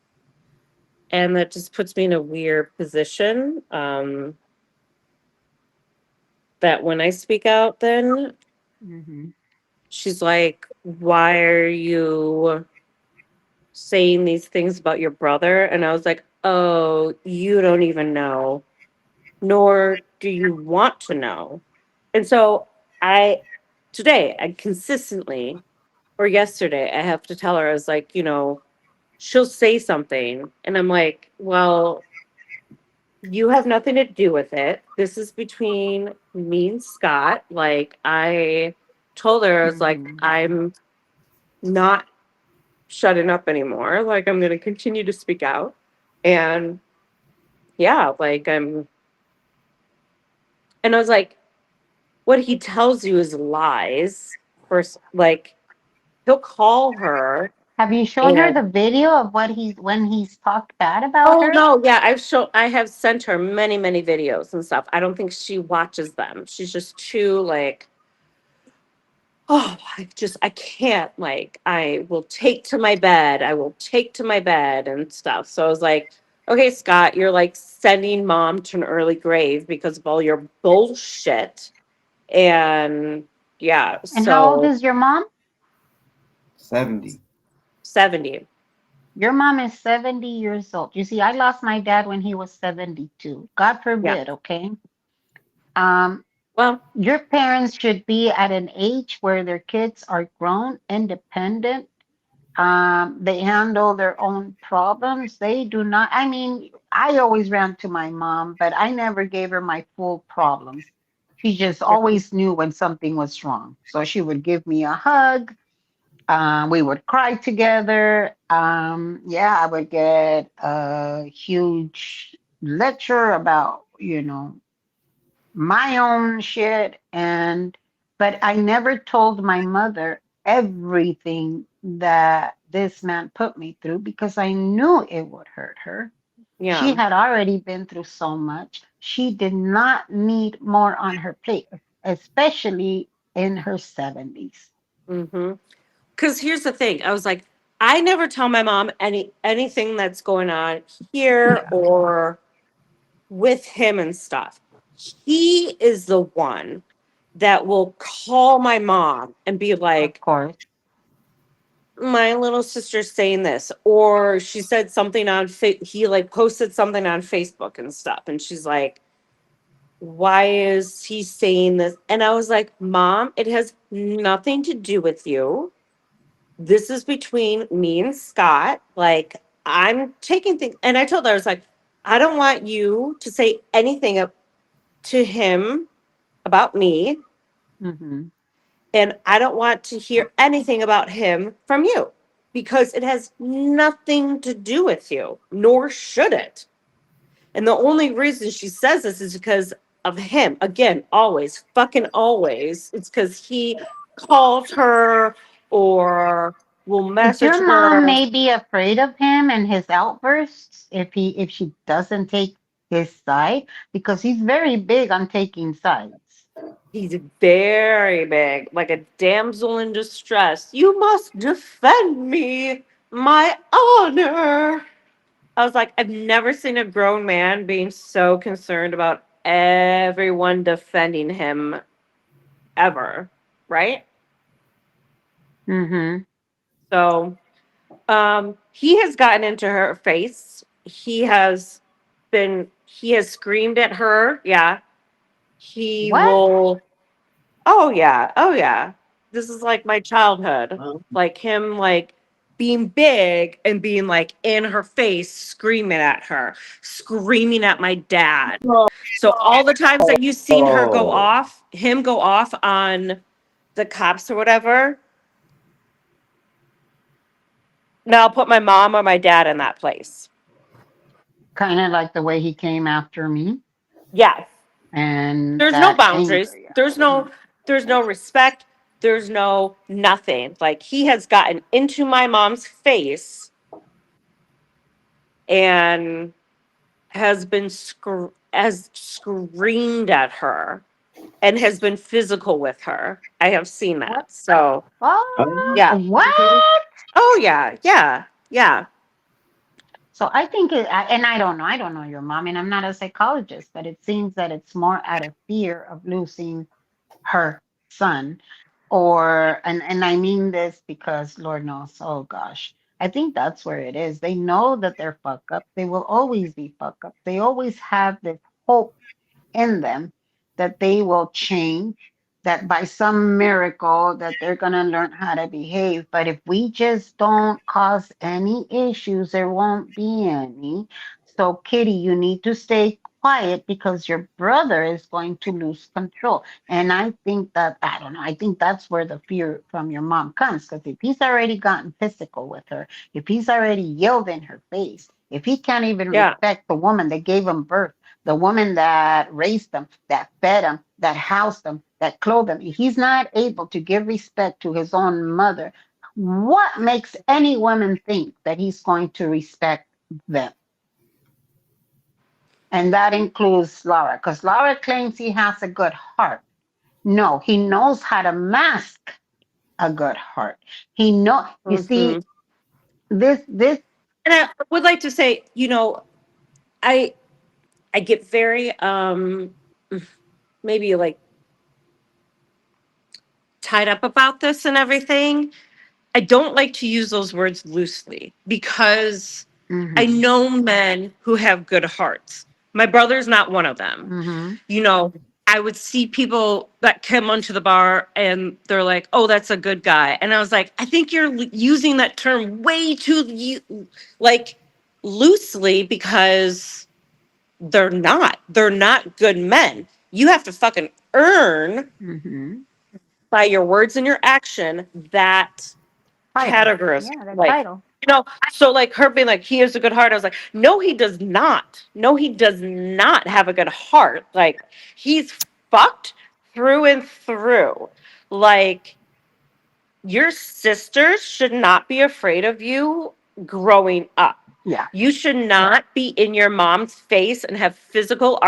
H: and that just puts me in a weird position. That when I speak out, then
K: Mm-hmm.
H: she's like, "Why are you saying these things about your brother?" And I was like, "Oh, you don't even know, nor do you want to know." And so today, I consistently, or yesterday, I have to tell her, I was like, she'll say something. And I'm like, well, you have nothing to do with it. This is between me and Scott. Like, I told her, I was like,
K: Mm-hmm.
H: I'm not shutting up anymore. Like, I'm going to continue to speak out. And yeah, like, and I was like, what he tells you is lies. First, like, he'll call her.
K: Have you shown her
H: And
K: the video of when he's talked bad about
H: oh
K: her?
H: no, yeah, I have sent her many, many videos and stuff. I don't think she watches them. She's just too like, oh, I can't, like, I will take to my bed. I will take to my bed and stuff. So I was like, okay, Scott, you're like sending mom to an early grave because of all your bullshit. And yeah,
K: And how old
H: so
K: is your mom?
A: 70.
H: 70.
K: Your mom is 70 years old. You see, I lost my dad when he was 72. God
H: Yeah.
K: forbid, okay? Um,
H: Well,
K: your parents should be at an age where their kids are grown, independent. They handle their own problems. They do not, I mean, I always ran to my mom, but I never gave her my full problems. She just always knew when something was wrong. So she would give me a hug. We would cry together. Yeah, I would get a huge lecture about, my own shit. But I never told my mother everything that this man put me through because I knew it would hurt her. She
H: yeah.
K: had already been through so much. She did not need more on her plate, especially in her 70s.
H: Mm-hmm. Because here's the thing. I was like, I never tell my mom anything that's going on here or with him and stuff. He is the one that will call my mom and be
K: Of
H: like,
K: course.
H: my little sister's saying this, or she said something on he like posted something on Facebook and stuff, and she's like, why is he saying this? And I was like, Mom, it has nothing to do with you. This is between me and Scott. Like, I'm taking things, and I told her, I was like, I don't want you to say anything to him about me,
K: Hmm.
H: and I don't want to hear anything about him from you because it has nothing to do with you, nor should it. And the only reason she says this is because of him. Again, always, fucking always. It's because he calls her or will
K: Is
H: message
K: your mom
H: her.
K: maybe afraid of him and his outbursts if she doesn't take his side? Because he's very big on taking sides.
H: He's very big, like a damsel in distress. You must defend me, my honor. I was like, I've never seen a grown man being so concerned about everyone defending him ever, right?
K: Mm-hmm.
H: So, he has gotten into her face. He has screamed at her. Yeah. He
K: What?
H: will, oh yeah, oh yeah. This is like my childhood. Like him like being big and being like in her face, screaming at her, screaming at my dad. So all the times that you've seen
G: Oh,
H: him go off on the cops or whatever, now I'll put my mom or my dad in that place.
K: Kind of like the way he came after me
H: Yes.
K: and
H: There's no
K: got
H: boundaries.
K: angry.
H: There's no respect. There's no nothing. Like he has gotten into my mom's face and has screamed at her and has been physical with her. I have seen
K: What?
H: that. So
K: What?
H: yeah. Mhm.
K: What?
H: Oh yeah, yeah, yeah.
K: So I think and I don't know your mom, and I'm not a psychologist, but it seems that it's more out of fear of losing her son, and I mean this because Lord knows, oh gosh, I think that's where it is. They know that they're fucked up. They will always be fucked up. They always have this hope in them that they will change, that by some miracle that they're going to learn how to behave. But if we just don't cause any issues, there won't be any. So Kitty, you need to stay quiet because your brother is going to lose control. And I think that, I don't know, I think that's where the fear from your mom comes, because if he's already gotten physical with her, if he's already yelled in her face, if he can't even
H: Yeah.
K: respect the woman that gave him birth, the woman that raised them, that fed them, that housed them, that clothed them, if he's not able to give respect to his own mother, what makes any woman think that he's going to respect them? And that includes Laura, because Laura claims he has a good heart. No, he knows how to mask a good heart. You
H: Mhm.
K: see, this
H: And I would like to say, I get very maybe like tied up about this and everything. I don't like to use those words loosely because I
K: Mm-hmm.
H: know men who have good hearts. My brother's not one of them.
K: Mm-hmm.
H: You know, I would see people that come onto the bar and they're like, "Oh, that's a good guy," and I was like, "I think you're using that term way too like loosely because they're not. They're not good men. You have to fucking earn
K: Mm-hmm.
H: by your words and your action that
K: Title.
H: categories
K: Yeah, the
H: like
K: title.
H: so like her being like he has a good heart. I was like, no, he does not. No, he does not have a good heart. Like he's fucked through and through. Like your sisters should not be afraid of you growing up.
K: Yeah.
H: You should not be in your mom's face and have physical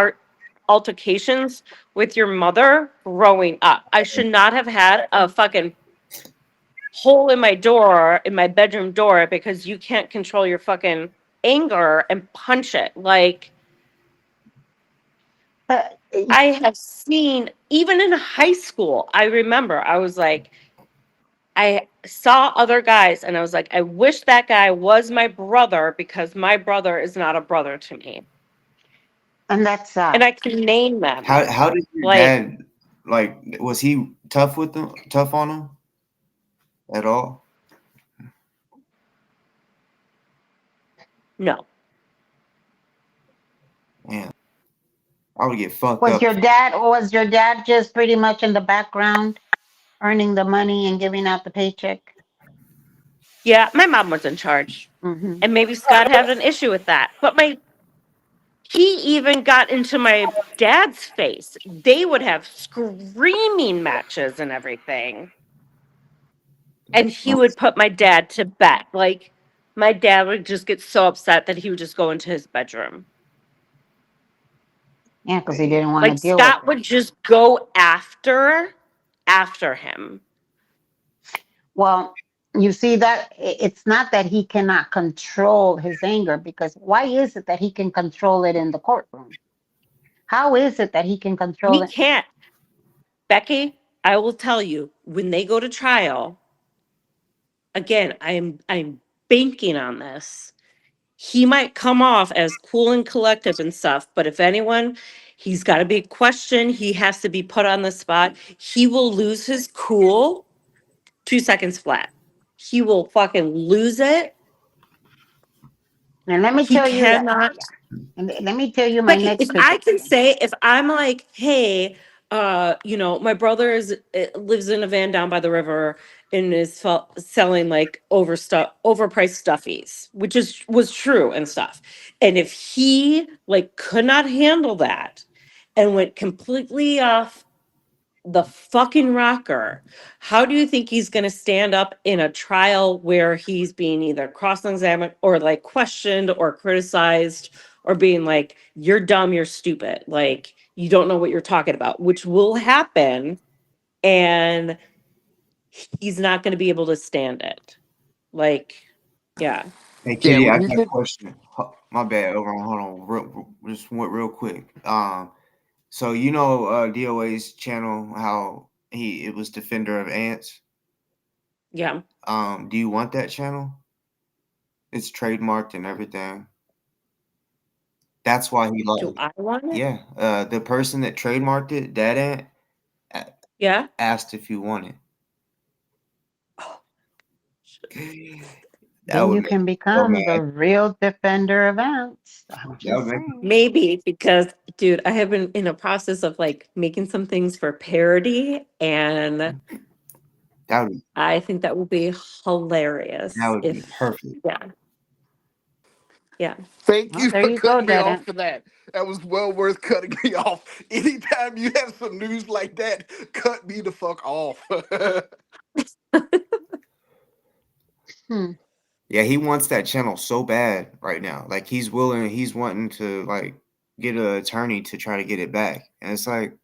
H: altercations with your mother growing up. I should not have had a fucking hole in my door, in my bedroom door, because you can't control your fucking anger and punch it. Like,
K: But
H: I have seen, even in high school, I remember I was like, I saw other guys and I was like, I wish that guy was my brother because my brother is not a brother to me.
K: and that's
H: And I can name them.
A: How did your
H: Like,
A: dad, like, was he tough with them, tough on them at all?
H: no.
A: Man, I would get fucked
K: was
A: up.
K: your dad just pretty much in the background earning the money and giving out the paycheck?
H: Yeah, my mom was in charge.
K: Mm-hmm.
H: And maybe Scott had an issue with that. But he even got into my dad's face. They would have screaming matches and everything. And he would put my dad to bed. Like, my dad would just get so upset that he would just go into his bedroom.
K: Yeah, because he didn't want to
H: Like,
K: deal with
H: Scott
K: it.
H: would just go after him.
K: Well, you see that it's not that he cannot control his anger, because why is it that he can control it in the courtroom? How is it that he can control
H: He
K: it?
H: can't. Becky, I will tell you, when they go to trial, again, I'm banking on this. He might come off as cool and collective and stuff, but if anyone, he's got to be questioned. He has to be put on the spot. He will lose his cool 2 seconds flat. He will fucking lose it.
K: And let me
H: He
K: tell you that.
H: cannot.
K: And let me tell you my
H: Becky, if
K: next
H: I
K: critique.
H: can say, if I'm like, hey, my brother lives in a van down by the river and is selling like overpriced stuffies, which was true and stuff. And if he like could not handle that and went completely off the fucking rocker, how do you think he's going to stand up in a trial where he's being either cross-examined or like questioned or criticized or being like, you're dumb, you're stupid, like you don't know what you're talking about, which will happen, and he's not going to be able to stand it. Like, yeah.
A: Hey,
I: Yeah,
A: Kitty, I
I: when you
A: got a
I: get
A: question. My bad. Hold on. Just went real quick. So you know, DOA's channel, how it was Defender of Ants.
H: Yeah.
A: Do you want that channel? It's trademarked and everything. That's why he
H: Do
A: lost.
H: I want it?
A: Yeah. The person that trademarked it, Dad Ant,
H: Yeah.
A: asked if you want it. That
K: Then
A: would
K: you
A: make
K: can
A: me so
K: become the
A: mad.
K: real defender of ants. I'm
A: That would
K: just
A: make me.
K: saying.
H: Maybe because, dude, I have been in a process of like making some things for parody, and
A: That would.
H: I think that would be hilarious
A: That would be
H: if,
A: perfect.
H: yeah.
I: Thank
K: Well,
I: you
K: there
I: for
K: you go,
I: cutting me
K: Dada.
I: off for that. That was well worth cutting me off. Anytime you have some news like that, cut me the fuck off.
K: Hmm.
A: Yeah, he wants that channel so bad right now. Like he's wanting to like get an attorney to try to get it back. And it's like,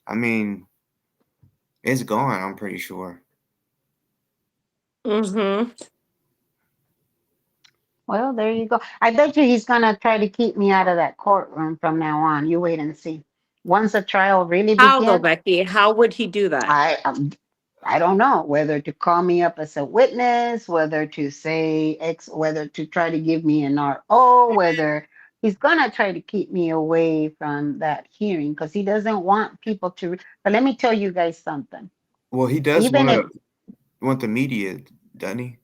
A: I mean, it's gone, I'm pretty sure.
H: Mm-hmm.
K: Well, there you go. I bet you he's gonna try to keep me out of that courtroom from now on. You wait and see. Once the trial really
H: How though,
K: begins,
H: Becky? How would he do that?
K: I don't know whether to call me up as a witness, whether to say whether to try to give me an RO, whether he's gonna try to keep me away from that hearing because he doesn't want people to. But let me tell you guys something.
A: Well, he does
K: Even if
A: want the media, doesn't he?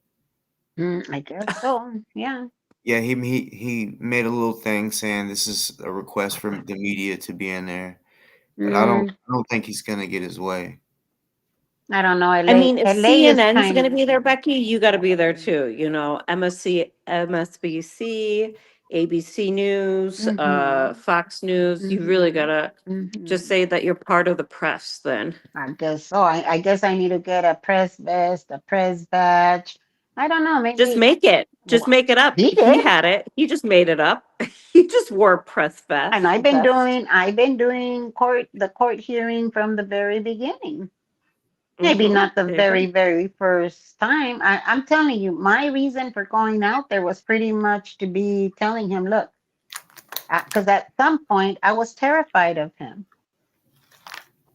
K: I guess so, yeah.
A: Yeah, he made a little thing saying this is a request from the media to be in there, but
K: Mm,
A: I don't think he's gonna get his way.
K: I don't know.
H: I mean, if
K: LA is
H: CNN's
K: kind
H: going to
K: of.
H: be there, Becky, you got to be there too. You know, MSBC, ABC News,
K: Hmm.
H: Fox News. You really got to just say that you're part of the press then.
K: I guess so. I guess I need to get a press vest, a press badge. I don't know.
H: Just
K: Maybe
H: make it. Just
K: wha-
H: make it up.
K: he
H: He
K: did.
H: had it. He just made it up. He just wore a press
K: And
H: vest. Vest.
K: I've been doing the court hearing from the very beginning. Maybe
H: Mm-hmm.
K: not the
H: There you go.
K: very first time. I'm telling you, my reason for going out there was pretty much to be telling him, look, because at some point I was terrified of him.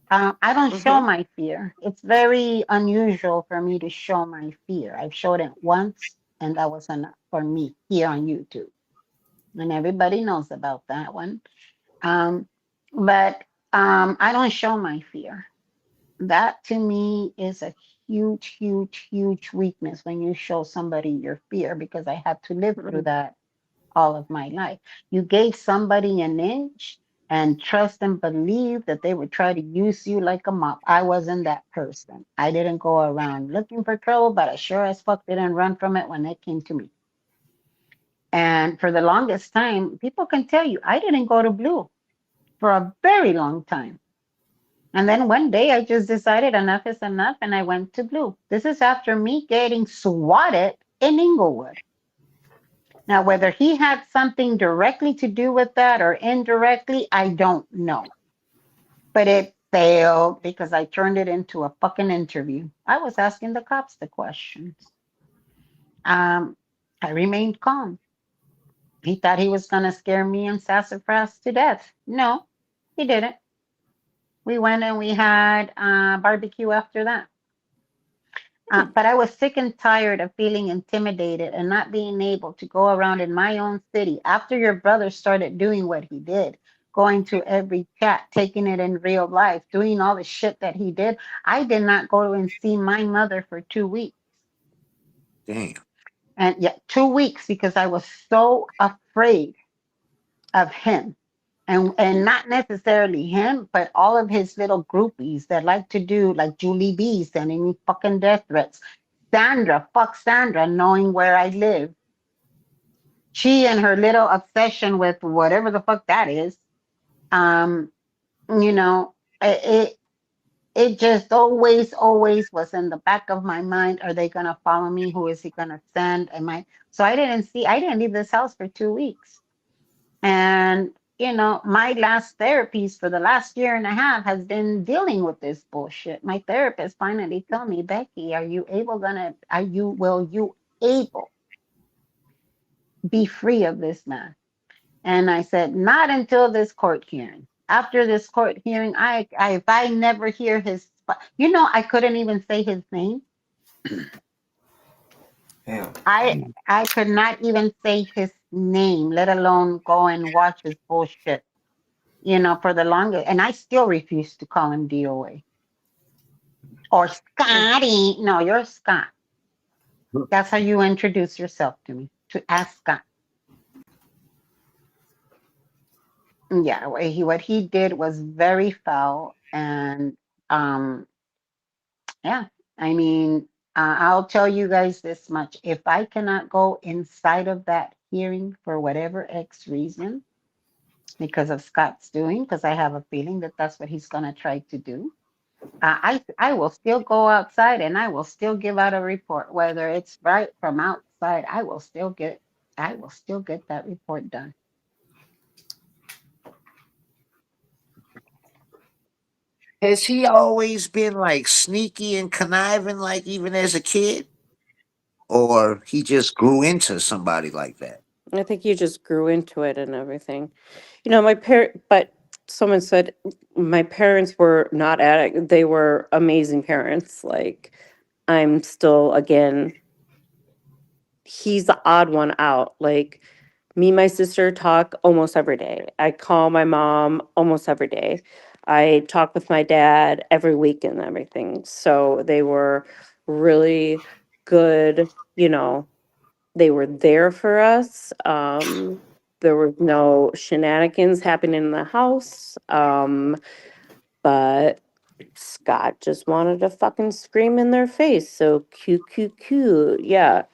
K: I don't show
H: Mm-hmm.
K: my fear. It's very unusual for me to show my fear. I've showed it once, and that was enough for me here on YouTube. And everybody knows about that one. Um, but I don't show my fear. That to me is a huge weakness when you show somebody your fear because I had to live through that all of my life. You gave somebody an inch and trust and believe that they would try to use you like a mop. I wasn't that person. I didn't go around looking for trouble, but I sure as fuck didn't run from it when it came to me. And for the longest time, people can tell you I didn't go to Blue for a very long time. And then one day I just decided enough is enough and I went to Blue. This is after me getting swatted in Inglewood. Now, whether he had something directly to do with that or indirectly, I don't know. But it failed because I turned it into a fucking interview. I was asking the cops the questions. Um, I remained calm. He thought he was going to scare me and Sassafras to death. No, he didn't. We went and we had barbecue after that. But I was sick and tired of feeling intimidated and not being able to go around in my own city after your brother started doing what he did, going to every chat, taking it in real life, doing all the shit that he did. I did not go and see my mother for 2 weeks.
G: Damn.
K: And yeah, 2 weeks because I was so afraid of him. And not necessarily him, but all of his little groupies that like to do like Julie B sending me fucking death threats. Sandra, fuck Sandra, knowing where I live. She and her little obsession with whatever the fuck that is. Um, you know, it just always was in the back of my mind. Are they gonna follow me? Who is he gonna send? So I didn't leave this house for 2 weeks. And my last therapies for the last year and a half has been dealing with this bullshit. My therapist finally told me, Becky, will you able be free of this man? And I said, not until this court hearing. After this court hearing, if I never hear I couldn't even say his name.
A: Yeah.
K: I could not even say his name, let alone go and watch his bullshit. For the longest, and I still refuse to call him DOA or Scotty. No, you're Scott. That's how you introduce yourself to me, to ask Scott. Yeah, what he did was very foul, and yeah, I mean, I'll tell you guys this much: if I cannot go inside of that hearing for whatever X reason, because of Scott's doing, because I have a feeling that that's what he's gonna try to do. I will still go outside and I will still give out a report, whether it's right from outside. I will still get that report done.
G: Has he always been like sneaky and conniving, like even as a kid? or he just grew into somebody like that?
H: I think you just grew into it and everything. But someone said my parents were not addict. They were amazing parents. Like, I'm still, again, he's the odd one out. Like, me and my sister talk almost every day. I call my mom almost every day. I talk with my dad every week and everything. So they were really good, they were there for us. There was no shenanigans happening in the house. But Scott just wanted to fucking scream in their face. So cute, cute, cute. Yeah.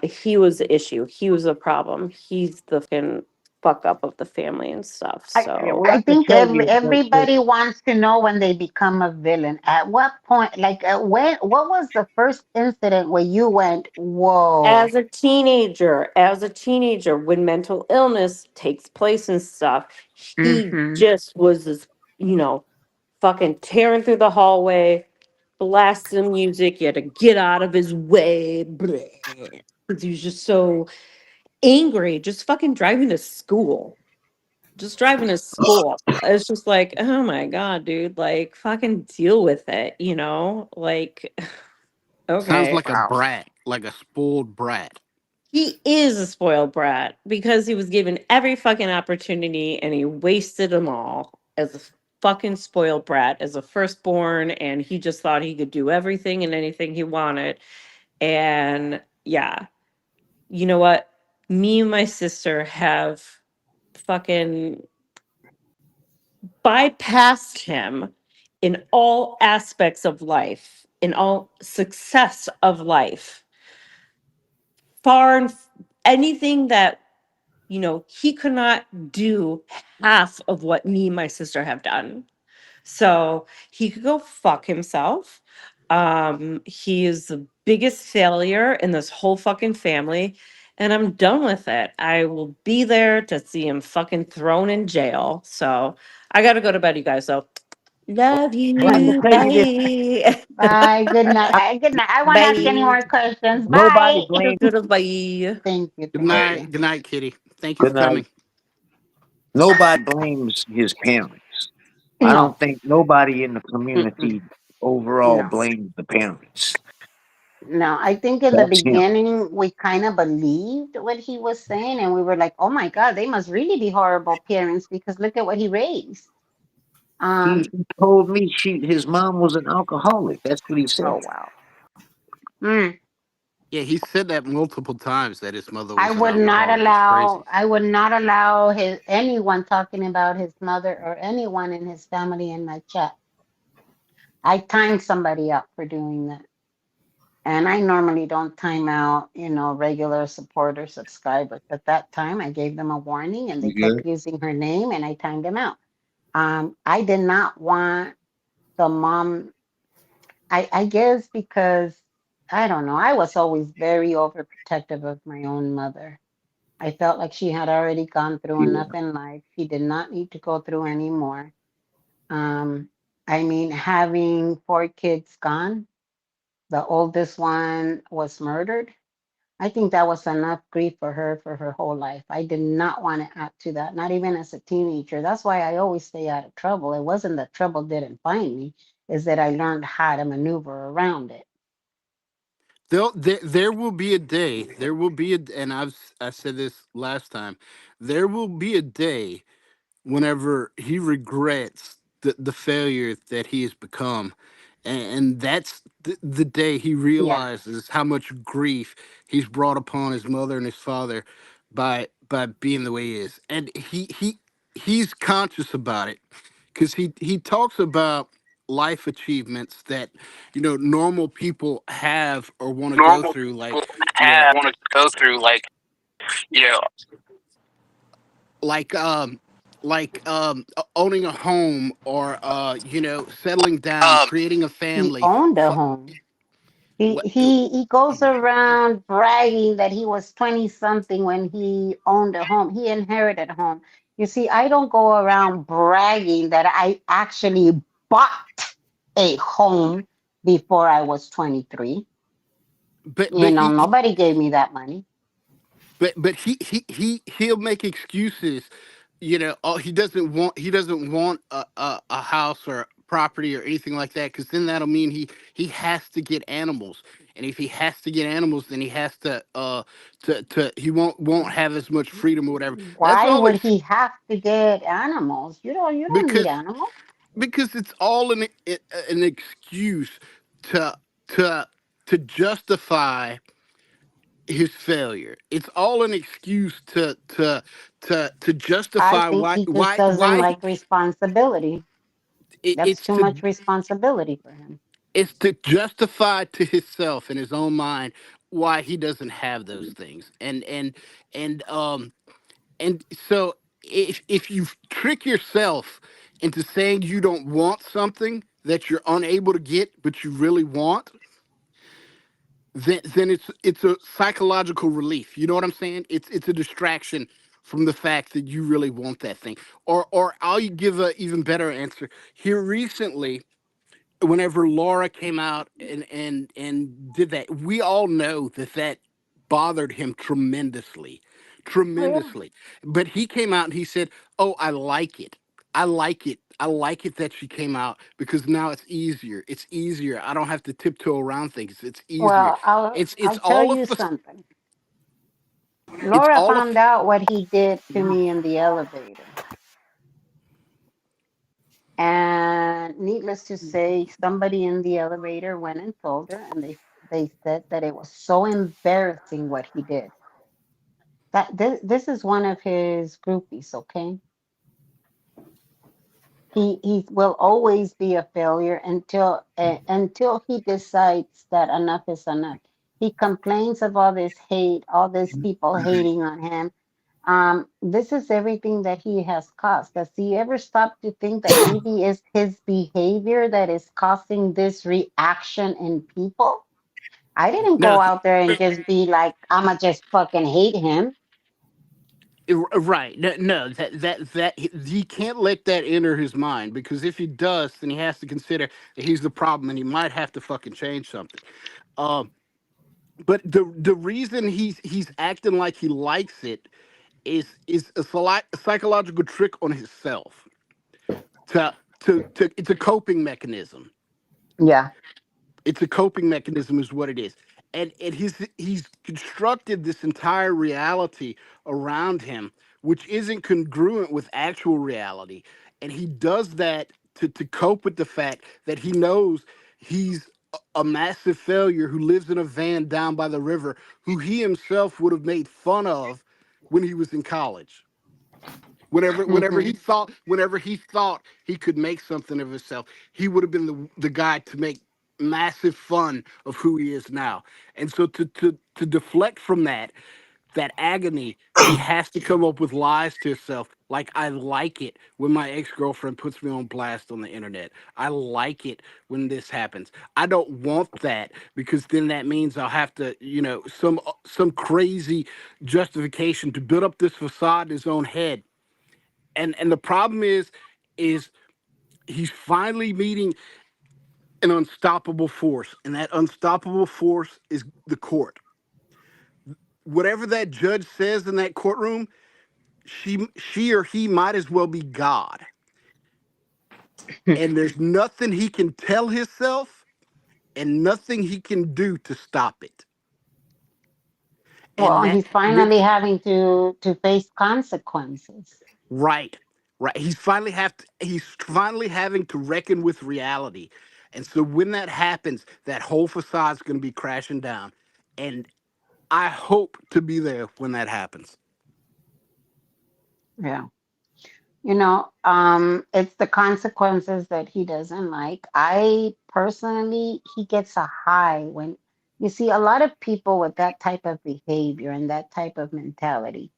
H: He was the issue. He was the problem. He's the fucking fuck up of the family and stuff.
K: I,
H: So
G: We
K: I
G: have to
K: think
G: tell you that
K: everybody wants to know when they become a villain. At what point, like, what was the first incident where you went, whoa?
H: as a teenager, when mental illness takes place and stuff, he
K: Mm-hmm.
H: just was this, you know, fucking tearing through the hallway, blasting music. You had to get out of his way. Because he was just so angry, just fucking driving to school. Just driving to school. It's just like, oh my God, dude, like fucking deal with it. Like,
I: Sounds
H: okay.
I: like a brat, like a spoiled brat.
H: He is a spoiled brat because he was given every fucking opportunity and he wasted them all as a fucking spoiled brat, as a firstborn, and he just thought he could do everything and anything he wanted. And yeah, you know what? Me and my sister have fucking bypassed him in all aspects of life, in all success of life. Far and anything that he could not do half of what me and my sister have done. So he could go fuck himself. He is the biggest failure in this whole fucking family. And I'm done with it. I will be there to see him fucking thrown in jail. So I gotta go to bed, you guys. So love
G: I have to
H: you.
G: tell you this.
H: Bye.
K: Bye. Good night. Good night. I won't ask any
H: Bye.
K: more questions.
G: Nobody
K: Bye.
G: blames.
H: Bye.
K: Thank you.
I: Good
K: Thank
I: night.
K: you.
I: Good night, Kitty. Thank you
G: Good
I: for
G: night.
I: coming.
G: Nobody blames his parents. I
K: No.
G: don't think nobody in the
K: Mm-mm.
G: community overall
K: No.
G: blames the parents.
K: No. I think in the
G: That's him.
K: beginning we kind of believed what he was saying, and we were like, "Oh my God, they must really be horrible parents because look at what he raised."
G: He told me his mom was an alcoholic. That's what he said.
K: Oh wow. Mm.
I: Yeah, he said that multiple times that his mother
K: I
I: was an
K: would not
I: alcoholic. It's
K: allow.
I: crazy.
K: I would not allow anyone talking about his mother or anyone in his family in my chat. I timed somebody up for doing that. And I normally don't time out, regular supporter subscribers. At that time, I gave them a warning and they
A: You
K: kept
A: good?
K: using her name and I timed them out. I did not want the mom, I guess because, I don't know, I was always very overprotective of my own mother. I felt like she had already gone through
A: Yeah.
K: enough in life. She did not need to go through anymore. Um, I mean, having 4 kids gone, the oldest one was murdered. I think that was enough grief for her whole life. I did not want to add to that, not even as a teenager. That's why I always stay out of trouble. It wasn't that trouble didn't find me, is that I learned how to maneuver around it.
I: There will be a day. There will be and I said this last time. There will be a day whenever he regrets the failure that he has become, and that's the day he
K: Yeah.
I: realizes how much grief he's brought upon his mother and his father by being the way he is, and he's conscious about it because he talks about life achievements that normal people have or want to go
J: Normal
I: through,
J: people
I: like you know
J: have want to go through, like, you know,
I: like owning a home, or settling down,
J: um,
I: creating a
K: He
I: family.
K: owned a home. He
I: What
K: he he goes around bragging that he was 20 something when he owned a home. He inherited a home. You see, I don't go around bragging that I actually bought a home before I was 23.
I: but
K: You
I: but
K: know,
I: he
K: nobody gave me that money.
I: but he'll make excuses. Oh, he doesn't want a house or property or anything like that, because then that'll mean he has to get animals, and if he has to get animals, then he has to he won't have as much freedom or whatever. That's
K: Why
I: all
K: would
I: it's
K: he have to get animals? You don't need
I: because
K: animals.
I: it's all an excuse to to to justify his failure. It's all an excuse to
K: I
I: justify
K: think
I: why
K: he just
I: why
K: doesn't
I: why
K: like responsibility. That's
I: it's
K: too much responsibility for him.
I: to justify to himself in his own mind why he doesn't have those things. And and so if you trick yourself into saying you don't want something that you're unable to get but you really want, then it's a psychological relief. You know what I'm saying? It's a distraction from the fact that you really want that thing. Or I'll give a even better answer. Here recently, whenever Laura came out and did that, we all know that bothered him tremendously,
K: Oh yeah.
I: tremendously. But he came out and he said, "Oh, I like it. I like it. I like it that she came out because now it's easier. It's easier. I don't have to tiptoe around things. It's easier.
K: Well, I'll
I: It's
K: I'll tell
I: all of
K: you something.
I: it's
K: Laura
I: all of
K: found out what he did to me in the elevator. And needless to say, somebody in the elevator went and told her, and they said that it was so embarrassing what he did. That this is one of his groupies, okay? He will always be a failure until he decides that enough is enough. He complains of all this hate, all these people hating on him. This is everything that he has caused. Does he ever stop to think that maybe it's his behavior that is causing this reaction in people? I didn't
I: no.
K: go out there and just be like, I'ma just fucking hate him.
I: Right. No, that he can't let that enter his mind, because if he does, then he has to consider that he's the problem and he might have to fucking change something. Um, but the reason he's acting like he likes it is a psychological trick on himself to it's a coping mechanism.
K: Yeah.
I: It's a coping mechanism, is what it is. And he's constructed this entire reality around him, which isn't congruent with actual reality. And he does that to cope with the fact that he knows he's a massive failure who lives in a van down by the river, who he himself would have made fun of when he was in college. Whenever he thought he could make something of himself, he would have been the guy to make massive fun of who he is now. And so to deflect from that agony, he has to come up with lies to himself, like, I like it when my ex-girlfriend puts me on blast on the internet. I like it when this happens. I don't want that, because then that means I'll have to, some crazy justification to build up this facade in his own head. And the problem is he's finally meeting an unstoppable force, and that unstoppable force is the court. Whatever that judge says in that courtroom, she or he might as well be God. And there's nothing he can tell himself and nothing he can do to stop it.
K: Well,
I: And
K: he's finally having to face consequences.
I: right, right. He's finally having to reckon with reality. And so when that happens, that whole facade's going to be crashing down. And I hope to be there when that happens.
K: Yeah. It's the consequences that he doesn't like. I personally, he gets a high when you see a lot of people with that type of behavior and that type of mentality.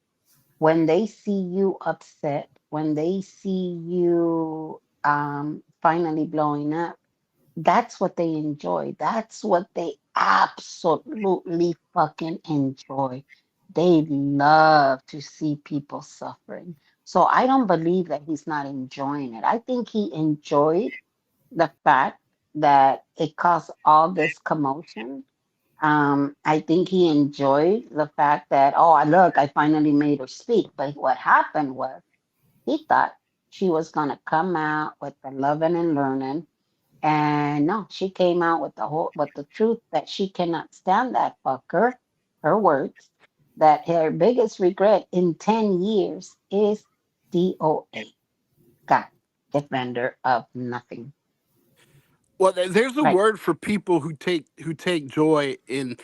K: When they see you upset, when they see you finally blowing up, that's what they enjoy. That's what they absolutely fucking enjoy. They love to see people suffering. So I don't believe that he's not enjoying it. I think he enjoyed the fact that it caused all this commotion. I think he enjoyed the fact that, oh, look, I finally made her speak. But what happened was he thought she was going to come out with the loving and learning. And no, she came out with the truth that she cannot stand that fucker, her words, that her biggest regret in 10 years is DOA. God, defender of nothing.
I: Well, there's a
K: Right.
I: word for people who take joy in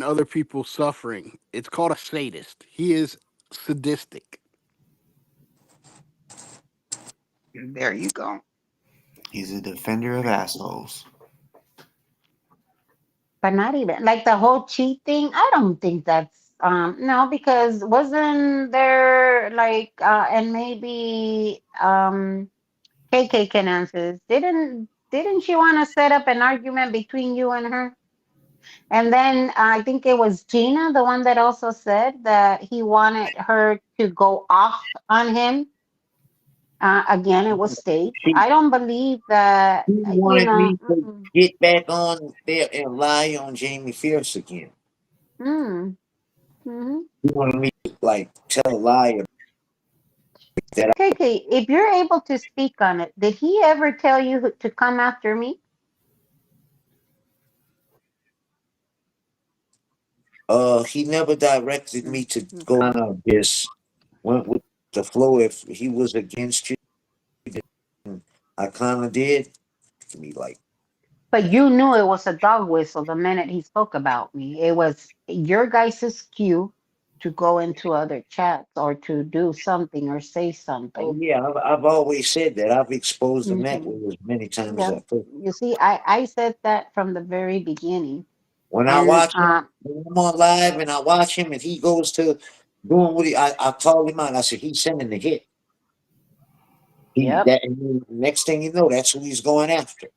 I: other people's suffering. It's called a sadist. He is sadistic.
K: There you go.
A: He's a defender of assholes.
K: But not even like the whole cheat thing. I don't think that's no, because wasn't there like and maybe KK can answer. Didn't she want to set up an argument between you and her? And then I think it was Gina, the one that also said that he wanted her to go off on him. Again, it was staged.
G: She,
K: I don't believe that,
G: she wanted me to
K: mm-mm,
G: get back on there and lie on Jamie Fierce again.
K: mm, mhm.
G: She wanted me to like tell a lie that
K: KK, if you're able to speak on it, did he ever tell you to come after me?
G: he never directed me to
K: Mm,
G: go
K: okay.
G: on. Just went with the flow. If he was against you, then I kind of did. To me, like
K: But you knew it was a dog whistle the minute he spoke about me. It was your guys' cue to go into other chats or to do something or say
G: oh
K: something.
G: yeah, I've always said that. I've exposed the Mac
K: Hmm.
G: as many times
K: Yeah.
G: as I could.
K: You see, I said that from the very beginning.
G: When I
K: And
G: watch him, when I'm on live and I watch him and he goes to doing what I call him out. I said he's sending the hit. He
K: yep.
G: that and then next thing you know, that's who he's going after.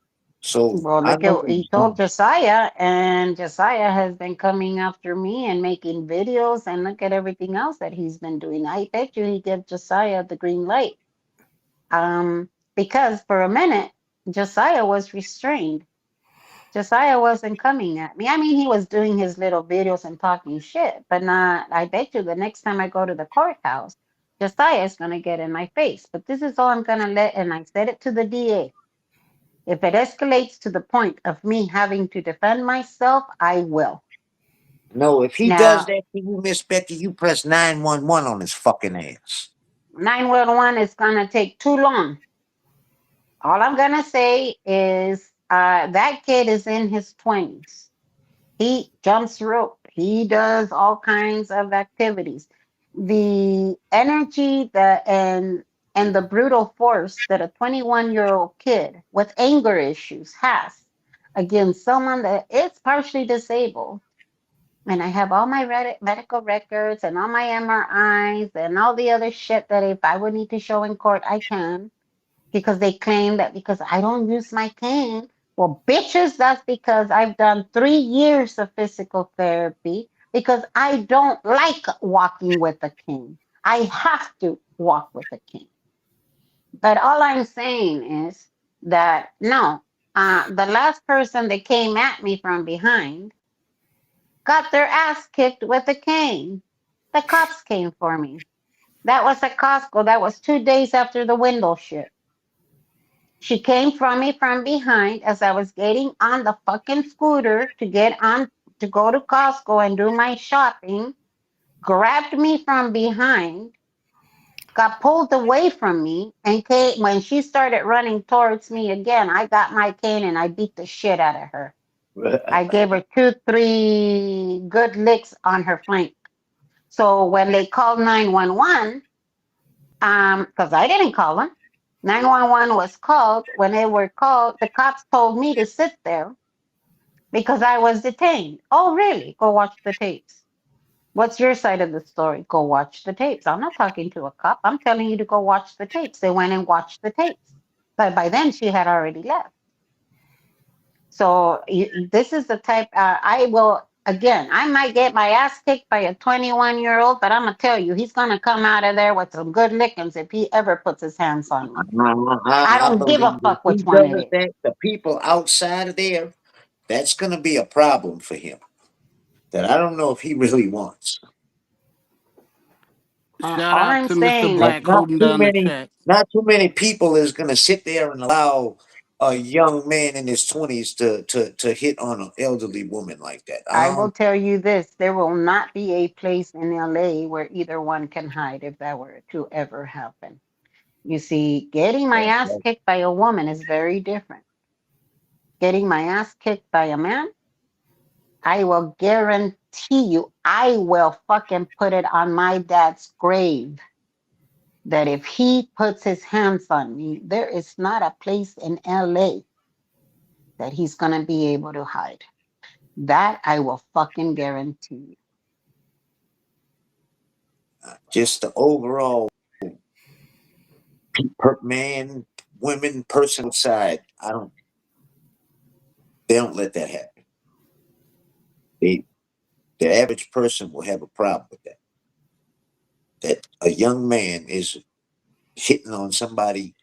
G: So
K: Well,
G: I
K: look
G: know
K: at
G: what
K: he
G: he's
K: told
G: doing.
K: Josiah, and Josiah has been coming after me and making videos, and look at everything else that he's been doing. I bet you he gave Josiah the green light. Because for a minute, Josiah was restrained. Josiah wasn't coming at me. I mean, he was doing his little videos and talking shit, but not. I bet you the next time I go to the courthouse, Josiah is gonna get in my face. But this is all I'm gonna let, and I said it to the DA. If it escalates to the point of me having to defend myself, I will.
G: No, if he does
K: Now,
G: that to you, Miss Becky, you press 911 on his fucking ass.
K: 911 is going to take too long. All I'm going to say is that kid is in his 20s. He jumps rope. He does all kinds of activities. The energy that and the brutal force that a 21-year-old kid with anger issues has against someone that is partially disabled, and I have all my medical records and all my MRIs and all the other shit that if I would need to show in court, I can, because they claim that because I don't use my cane. Well, bitches, that's because I've done 3 years of physical therapy because I don't like walking with a cane. I have to walk with a cane. But all I'm saying is that no, the last person that came at me from behind got their ass kicked with a cane. The cops came for me. That was at Costco. That was 2 days after the window shit. She came from me from behind as I was getting on the fucking scooter to get on to go to Costco and do my shopping, grabbed me from behind, got pulled away from me, and when she started running towards me again, I got my cane and I beat the shit out of her. I gave her 2, 3 good licks on her flank. So when they called 911, because I didn't call them, 911 was called. When they were called, the cops told me to sit there because I was detained. Oh, really? Go watch the tapes. What's your side of the story? Go watch the tapes. I'm not talking to a cop. I'm telling you to go watch the tapes. They went and watched the tapes. But by then, she had already left. So this is the type I will. Again, I might get my ass kicked by a 21-year-old, but I'm gonna tell you, he's gonna come out of there with some good lickings if he ever puts his hands on me. I
G: I
K: don't give a
G: believe if
K: fuck
G: he
K: which one it
G: does
K: is.
G: that, the people outside of there, that's gonna be a problem for him. that I don't know if he really wants.
I: Shout
K: All
I: out
K: I'm
I: to Mr.
K: saying is,
I: Black holding down the chat.
G: Not too many people is gonna sit there and allow a young man in his 20s to hit on an elderly woman like that.
K: I will tell you this: there will not be a place in LA where either one can hide if that were to ever happen. You see, getting my ass kicked by a woman is very different. Getting my ass kicked by a man, I will guarantee you, I will fucking put it on my dad's grave that if he puts his hands on me, there is not a place in LA that he's going to be able to hide. That I will fucking guarantee you.
G: Just the overall man, women, person side. They don't let that happen. The average person will have a problem with that. That a young man is hitting on somebody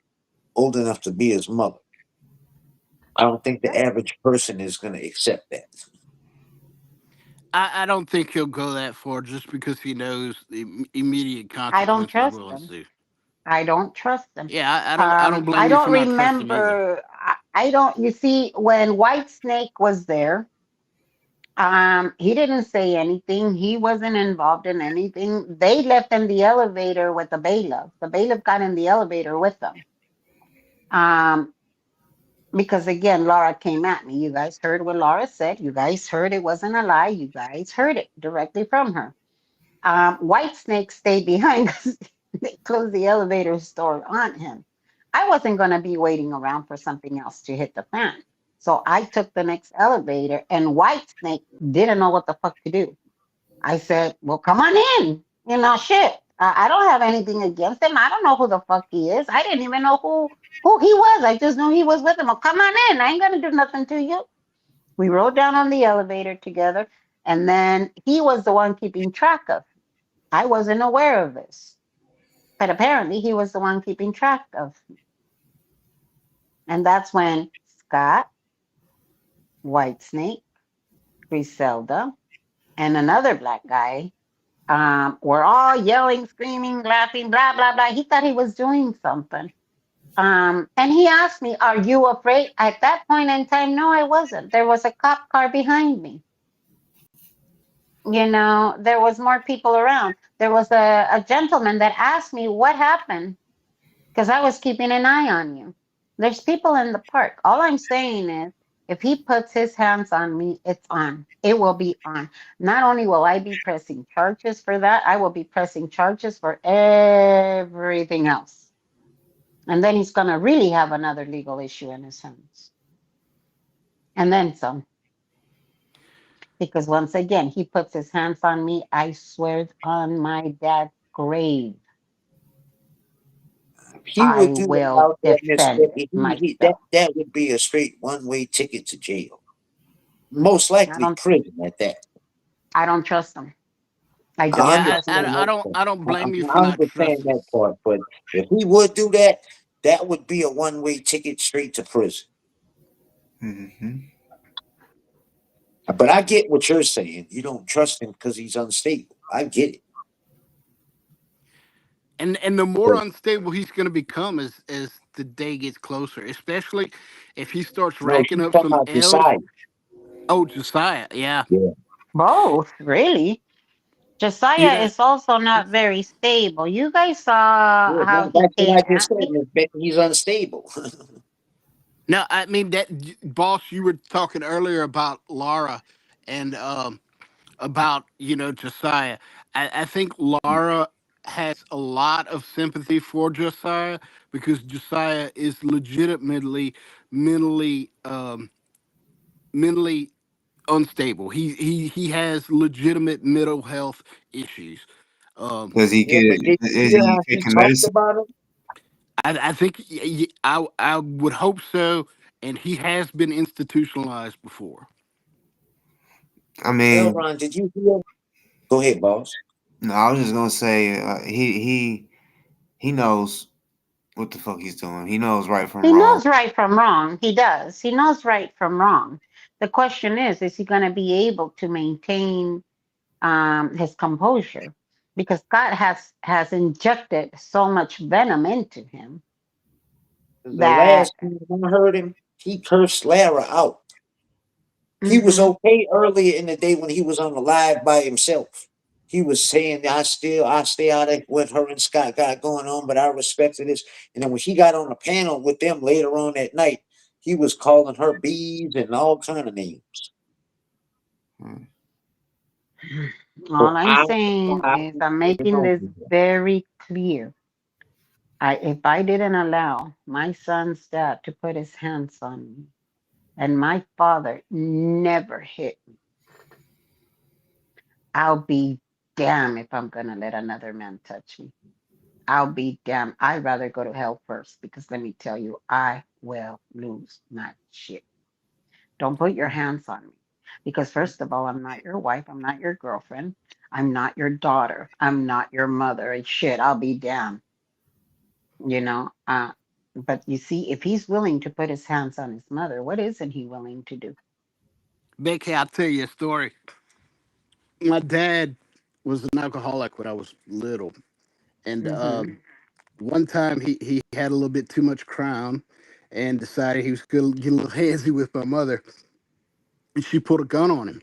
G: old enough to be his mother. I don't think the average person is going to accept that.
I: I don't think he'll go that far just because he knows the immediate
K: I don't
I: consequences
K: trust
I: will
K: him.
I: ensue.
K: I don't trust him.
I: Yeah, I don't blame
K: I
I: you
K: don't
I: for not trusting either.
K: remember. I don't. You see, when White Snake was there, he didn't say anything. He wasn't involved in anything. They left in the elevator with the bailiff. The bailiff got in the elevator with them. Because again, Laura came at me. You guys heard what Laura said. You guys heard it wasn't a lie. You guys heard it directly from her. White Snake stayed behind because they closed the elevator door on him. I wasn't going to be waiting around for something else to hit the fan. So I took the next elevator, and White Snake didn't know what the fuck to do. I said, well, come on in. You know, shit. I don't have anything against him. I don't know who the fuck he is. I didn't even know who he was. I just knew he was with him. Well, come on in. I ain't going to do nothing to you. We rode down on the elevator together, and then he was the one keeping track of. I wasn't aware of this. But apparently he was the one keeping track of me. And that's when Scott, White Snake, Griselda, and another black guy were all yelling, screaming, laughing, blah, blah, blah. He thought he was doing something. And he asked me, are you afraid? At that point in time, no, I wasn't. There was a cop car behind me. You know, there was more people around. There was a gentleman that asked me what happened because I was keeping an eye on you. There's people in the park. All I'm saying is, if he puts his hands on me, it's on. It will be on. Not only will I be pressing charges for that, I will be pressing charges for everything else. And then he's going to really have another legal issue in his hands. And then some. Because once again, he puts his hands on me, I swear on my dad's grave.
G: He would do it out there,
K: defend myself.
G: That would be a straight one-way ticket to jail. Most likely prison at that.
K: I don't trust him. I don't.
I: Yeah, I don't blame you for
G: I
I: not
G: understand
I: trusting.
G: that part, but if he would do that, that would be a one-way ticket straight to prison.
A: Mm-hmm.
G: But I get what you're saying. You don't trust him because he's unstable. I get it.
I: And the more unstable he's going to become as the day gets closer, especially if he starts racking up some L's.
G: Josiah.
I: Oh, Josiah, yeah.
K: Both, really. Josiah is also not very stable. You guys saw how he came at me.
G: He's unstable.
I: No, I mean that, boss. You were talking earlier about Laura and about Josiah. I think Laura has a lot of sympathy for Josiah because Josiah is legitimately mentally unstable. He has legitimate mental health issues.
A: Does he get it? Is he taking medicine?
I: I think I would hope so, and he has been institutionalized before.
A: I mean,
G: Ron, did you hear? Go ahead, boss.
A: No, I was just gonna say he knows what the fuck he's doing. He knows right from wrong.
K: He knows right from wrong. He does. He knows right from wrong. The question is he going to be able to maintain his composure? Because God has injected so much venom into him
G: The
K: that
G: last time I heard him, he cursed Lara out. He was
K: mhm.
G: okay earlier in the day when he was on the live by himself. He was saying, I stay out of what her and Scott got going on, but I respected this. And then when he got on the panel with them later on that night, he was calling her bees and all kind of names.
K: All
G: So
K: I'm
G: I don't know
K: saying
G: how
K: is
G: he's
K: I'm
G: taking
K: making
G: on
K: this
G: people.
K: very clear. If I didn't allow my son's dad to put his hands on me, and my father never hit me, I'll be damned if I'm gonna let another man touch me. I'll be damned. I'd rather go to hell first because let me tell you, I will lose my shit. Don't put your hands on me. Because, first of all, I'm not your wife. I'm not your girlfriend. I'm not your daughter. I'm not your mother. And shit, I'll be damned. You know, but you see, if he's willing to put his hands on his mother, what isn't he willing to do?
I: Becky, I'll tell you a story. My dad was an alcoholic when I was little, and
K: Hmm.
I: one time he had a little bit too much crown, and decided he was going to get a little handsy with my mother, and she put a gun on him,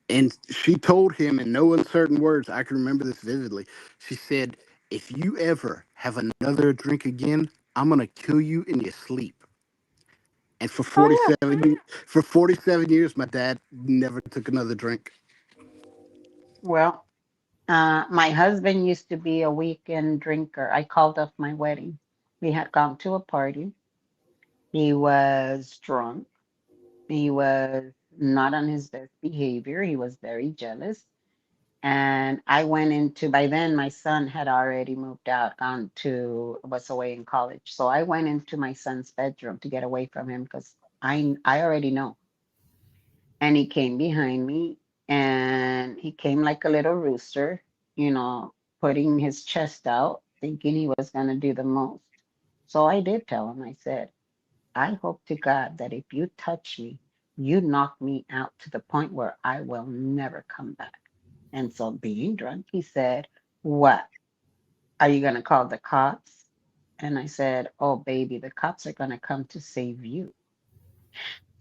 I: and she told him in no uncertain words, I can remember this vividly. She said, "If you ever have another drink again, I'm gonna kill you in your sleep." And for
K: Oh,
I: 47 years, my dad never took another drink.
K: yeah. Well, my husband used to be a weekend drinker. I called off my wedding. We had gone to a party. He was drunk. He was not on his best behavior. He was very jealous. And I went into, by then my son had already moved out, was away in college. So I went into my son's bedroom to get away from him because I already know. And he came behind me and he came like a little rooster, you know, putting his chest out, thinking he was going to do the most. So I did tell him, I said, I hope to God that if you touch me, you knock me out to the point where I will never come back. And so, being drunk, he said, what? Are you going to call the cops? And I said, oh, baby, the cops are going to come to save you.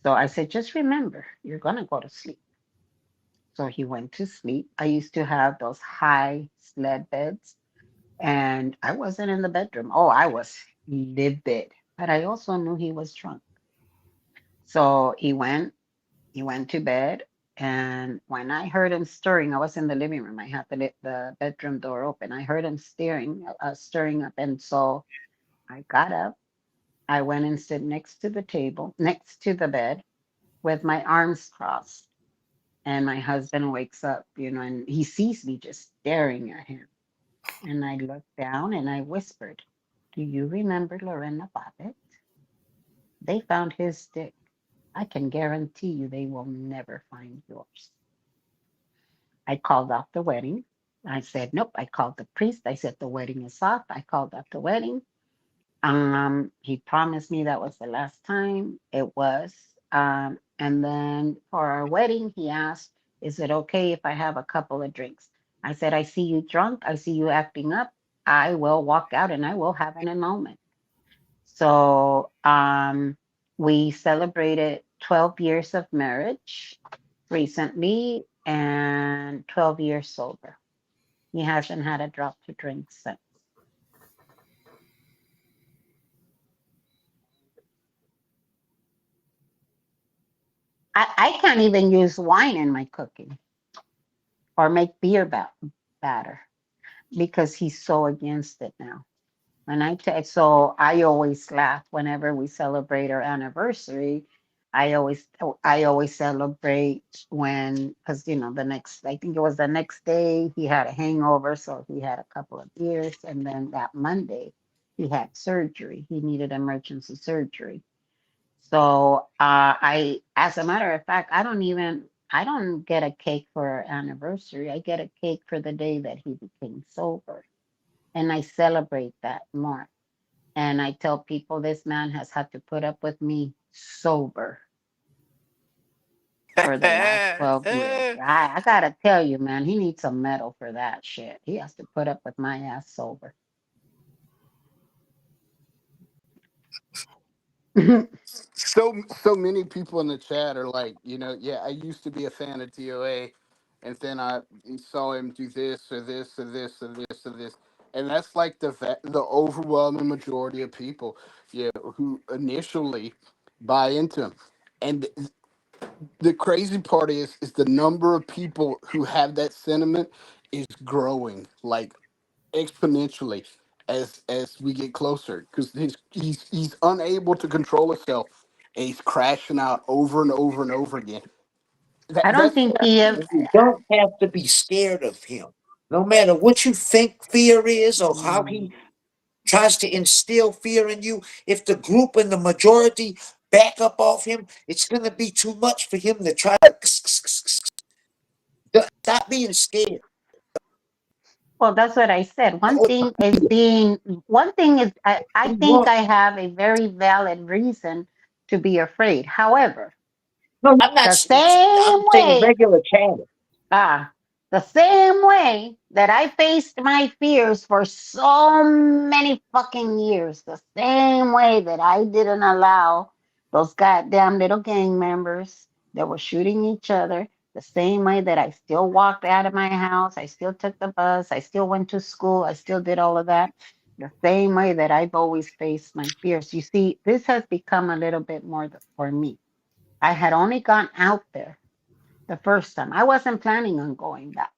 K: So I said, just remember, you're going to go to sleep. So he went to sleep. I used to have those high sled beds, and I wasn't in the bedroom. Oh, I was livid, but I also knew he was drunk. So he went to bed. And when I heard him stirring, I was in the living room. I had the bedroom door open. I heard him stirring up. And so I got up. I went and stood next to the table, next to the bed, with my arms crossed. And my husband wakes up, you know, and he sees me just staring at him. And I looked down and I whispered, do you remember Lorena Bobbitt? They found his stick. I can guarantee you they will never find yours. I called off the wedding. I said, nope. I called the priest. I said, the wedding is off. I called off the wedding. He promised me that was the last time. It was. And then for our wedding, he asked, is it okay if I have a couple of drinks? I said, I see you drunk. I see you acting up. I will walk out and I will have an annulment. So we celebrated 12 years of marriage recently and 12 years sober. He hasn't had a drop to drink since. I can't even use wine in my cooking or make batter because he's so against it now. And so I always laugh whenever we celebrate our anniversary. I always celebrate when, because you know, I think it was the next day he had a hangover, so he had a couple of beers, and then that Monday he had surgery. He needed emergency surgery. So as a matter of fact, I don't get a cake for our anniversary. I get a cake for the day that he became sober, and I celebrate that more. And I tell people this man has had to put up with me sober for the last 12 years. I gotta tell you, man, he needs a medal for that shit. He has to put up with my ass sober.
I: So many people in the chat are like, yeah, I used to be a fan of DOA, and then I saw him do this or this or this or this or this, and that's like the overwhelming majority of people, who initially buy into him, and the crazy part is the number of people who have that sentiment is growing like exponentially as we get closer, because he's unable to control himself, and he's crashing out over and over and over again.
K: I don't
I: That's
K: think he is.
G: You don't have to be scared of him. No matter what you think fear is or how he tries to instill fear in you, if the group and the majority back up off him, it's going to be too much for him to try to stop being scared.
K: Well, that's what I said. One thing is I think I have a very valid reason to be afraid. However,
G: No, I'm not.
K: the
G: I'm
K: same
G: saying
K: way,
G: regular chatter.
K: the same way that I faced my fears for so many fucking years, the same way that I didn't allow those goddamn little gang members that were shooting each other, the same way that I still walked out of my house, I still took the bus, I still went to school, I still did all of that, the same way that I've always faced my fears. You see, this has become a little bit more for me. I had only gone out there the first time. I wasn't planning on going back.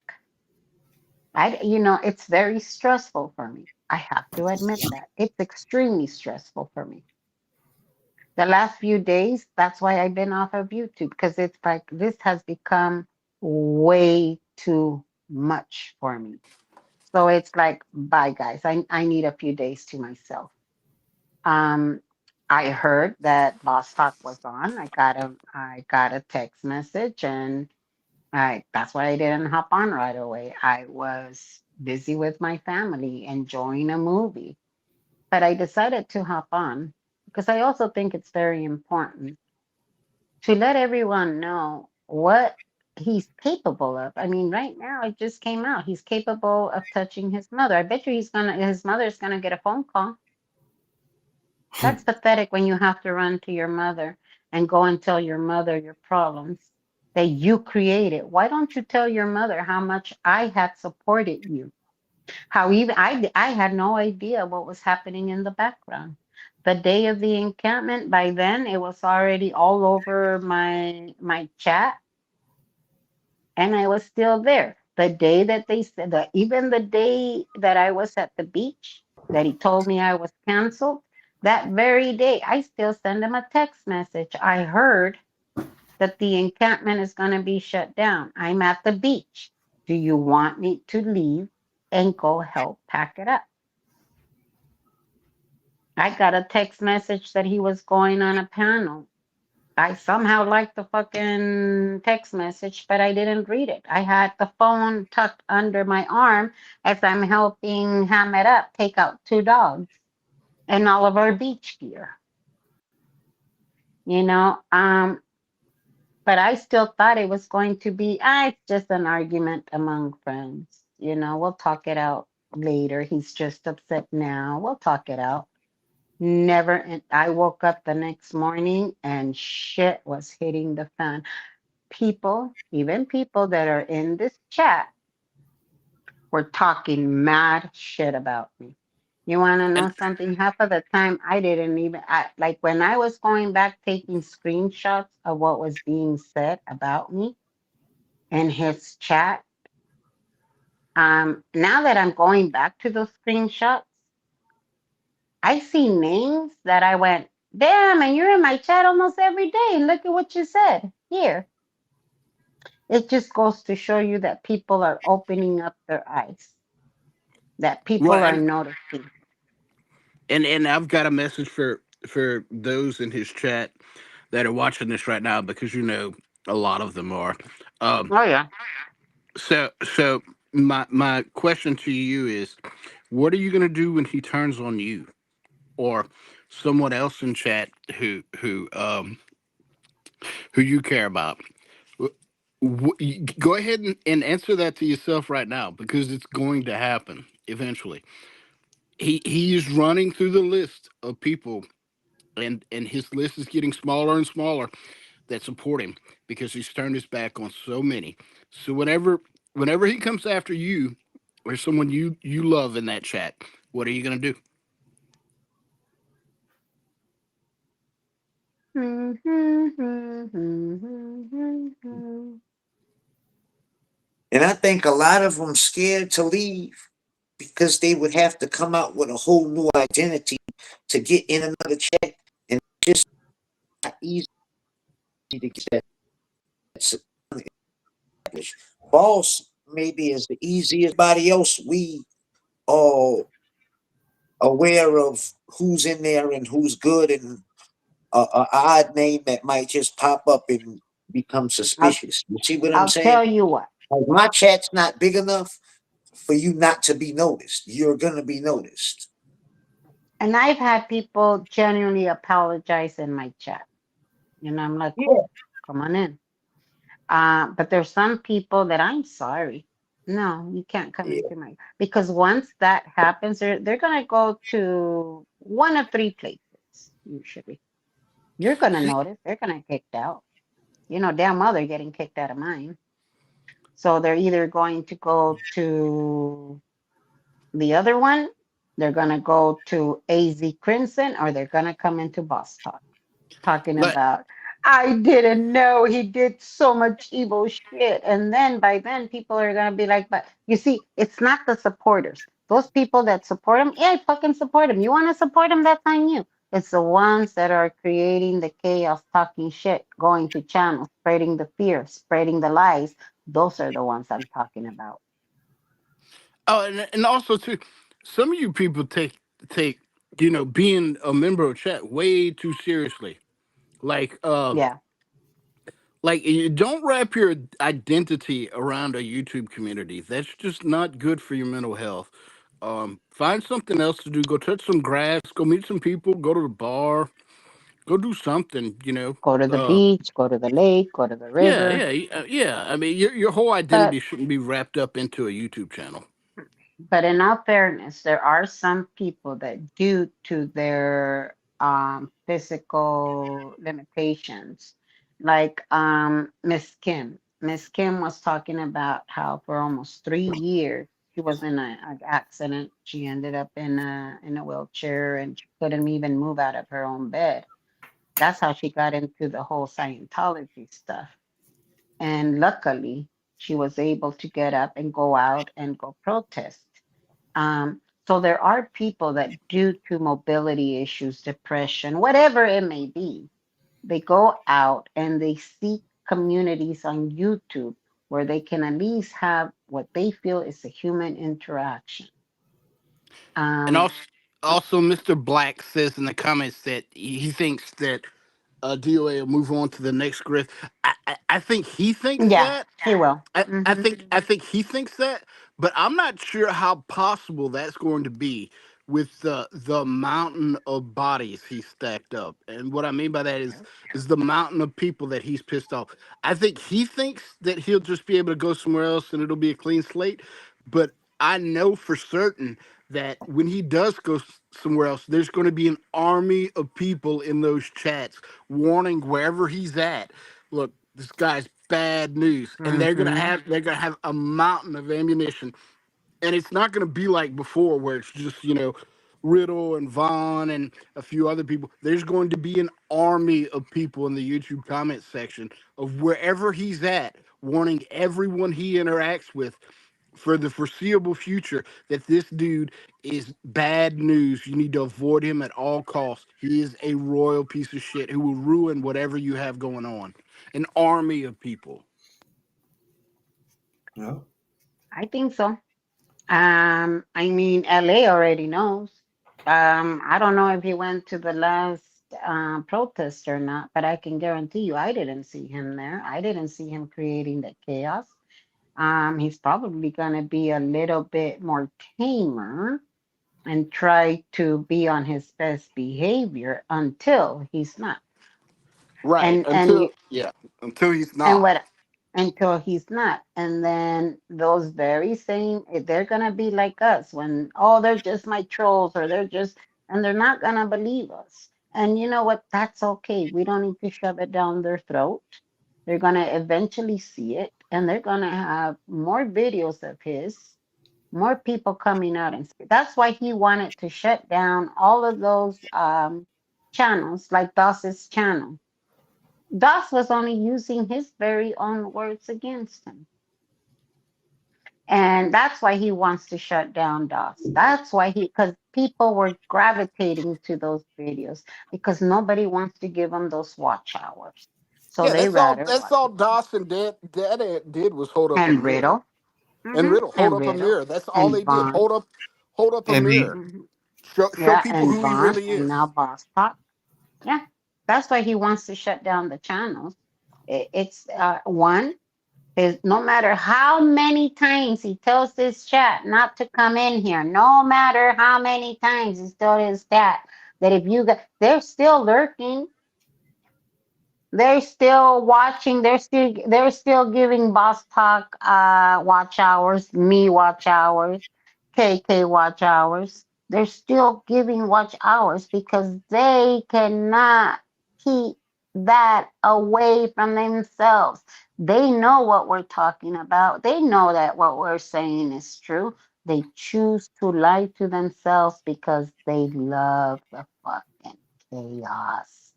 K: It's very stressful for me. I have to admit that. It's extremely stressful for me. The last few days, that's why I've been off of YouTube, because it's like this has become way too much for me. So it's like, bye guys. I need a few days to myself. I heard that Boss Talk was on. I got a text message, and that's why I didn't hop on right away. I was busy with my family enjoying a movie. But I decided to hop on because I also think it's very important to let everyone know what he's capable of. I mean, right now it just came out. He's capable of touching his mother. I bet you his mother's gonna get a phone call. That's pathetic when you have to run to your mother and go and tell your mother your problems that you created. Why don't you tell your mother how much I had supported you? How even I had no idea what was happening in the background. The day of the encampment, by then it was already all over my chat, and I was still there. The day that they said that, even the day that I was at the beach, that he told me I was canceled, that very day I still send him a text message. I heard that the encampment is going to be shut down. I'm at the beach. Do you want me to leave and go help pack it up? I got a text message that he was going on a panel. I somehow liked the fucking text message, but I didn't read it. I had the phone tucked under my arm as I'm helping Ham It Up take out 2 dogs and all of our beach gear. But I still thought it was going to be, it's just an argument among friends. We'll talk it out later. He's just upset now. We'll talk it out. Never. And I woke up the next morning and shit was hitting the fan. Even people that are in this chat were talking mad shit about me. You want to know something? Half of the time, I didn't even, like when I was going back taking screenshots of what was being said about me in his chat. Now that I'm going back to those screenshots, I see names that I went, damn, and you're in my chat almost every day. And look at what you said here. It just goes to show you that people are opening up their eyes, that people are noticing.
I: And I've got a message for those in his chat that are watching this right now, because a lot of them are.
K: Oh yeah.
I: So my question to you is, what are you gonna do when he turns on you, or someone else in chat who you care about. Go ahead and answer that to yourself right now, because it's going to happen eventually. He is running through the list of people, and his list is getting smaller and smaller that support him, because he's turned his back on so many. So whenever he comes after you or someone you love in that chat, what are you gonna do?
G: And I think a lot of them scared to leave because they would have to come out with a whole new identity to get in another check, and it's just not easy to get that established. Boss maybe is the easiest. Everybody else, we all aware of who's in there and who's good, and a odd name that might just pop up and become suspicious. You see what I'm
K: I'll
G: saying?
K: tell you what.
G: Like, my chat's not big enough for you not to be noticed. You're gonna be noticed.
K: And I've had people genuinely apologize in my chat. And I'm like,
G: Yeah.
K: cool, come on in. But there's some people that I'm sorry. No, you can't come
G: Yeah.
K: into my, because once that happens, they're gonna go to one of three places, usually. You're gonna notice they're gonna get kicked out. You know, damn well they're getting kicked out of mine. So they're either going to go to the other one, they're gonna go to AZ Crimson, or they're gonna come into Boss Talk, talking
I: But
K: about, I didn't know he did so much evil shit. And then by then people are gonna be like, but you see, it's not the supporters. Those people that support him, yeah, I fucking support him. You wanna support him, that's on you. It's the ones that are creating the chaos, talking shit, going to channels, spreading the fear, spreading the lies. Those are the ones I'm talking about.
I: oh, and also too, some of you people take being a member of chat way too seriously. Like
K: Yeah.
I: like you don't wrap your identity around a YouTube community. That's just not good for your mental health. Find something else to do. Go touch some grass. Go meet some people. Go to the bar. Go do something.
K: Go to the beach, go to the lake, go to the
I: Yeah,
K: river.
I: yeah. I mean, your whole
K: But
I: identity shouldn't be wrapped up into a YouTube channel.
K: But in all fairness, there are some people that, due to their physical limitations, like Miss Kim. Miss Kim was talking about how for almost 3 years she was in an accident. She ended up in a wheelchair, and she couldn't even move out of her own bed. That's how she got into the whole Scientology stuff. And luckily, she was able to get up and go out and go protest. So there are people that, due to mobility issues, depression, whatever it may be, they go out and they seek communities on YouTube where they can at least have what they feel is a human interaction.
I: And
K: Um,
I: also, Mr. Black says in the comments that he thinks that DOA will move on to the next grift. I think he thinks
K: yeah,
I: that.
K: he will.
I: I think he thinks that, but I'm not sure how possible that's going to be with the mountain of bodies he's stacked up. And what I mean by that is the mountain of people that he's pissed off. I think he thinks that he'll just be able to go somewhere else and it'll be a clean slate, but I know for certain that when he does go somewhere else, there's going to be an army of people in those chats warning wherever he's at. Look, this guy's bad news, and
K: Hmm.
I: they're gonna have a mountain of ammunition, and it's not gonna be like before where it's just Riddle and Vaughn and a few other people. There's going to be an army of people in the YouTube comment section of wherever he's at, warning everyone he interacts with for the foreseeable future that this dude is bad news. You need to avoid him at all costs. He is a royal piece of shit who will ruin whatever you have going on. An army of people.
A: No.
K: I think so. I mean, LA already knows. I don't know if he went to the last protest or not, but I can guarantee you I didn't see him there. I didn't see him creating the chaos. He's probably going to be a little bit more tamer. and try to be on his best behavior until he's not.
I: Right.
K: And you
I: Until he's
K: and
I: not.
K: what until he's not. And then those very same, they're gonna be like us when, oh, they're just my trolls, or they're just, and they're not gonna believe us. And you know what? That's okay. We don't need to shove it down their throat. They're gonna eventually see it, and they're gonna have more videos of his, more people coming out and speak. That's why he wanted to shut down all of those channels, like Doss's channel. Doss was only using his very own words against him. And that's why he wants to shut down Doss. That's why because people were gravitating to those videos because nobody wants to give them those watch hours. So
I: Yeah,
K: they rather
I: that's
K: watch
I: all
K: it.
I: Dawson did was hold up a
K: And
I: mirror.
K: Riddle.
I: And Riddle, hold
K: And
I: up a
K: Riddle.
I: mirror. That's all
K: And
I: they did.
K: Vaughn.
I: Hold up a
A: And me.
I: mirror.
K: hmm
I: Show
K: Yeah,
I: people
K: and
I: who he
K: Vaughn.
I: really
K: And
I: is.
K: now Boss Pop. Yeah. That's why he wants to shut down the channels. It's one, is no matter how many times he tells this chat not to come in here, no matter how many times he tells his chat that if you got, they're still lurking, they're still watching, they're still giving Boss Talk watch hours, me watch hours, KK watch hours. They're still giving watch hours because they cannot keep that away from themselves. They know what we're talking about. They know that what we're saying is true. They choose to lie to themselves because they love the fucking chaos.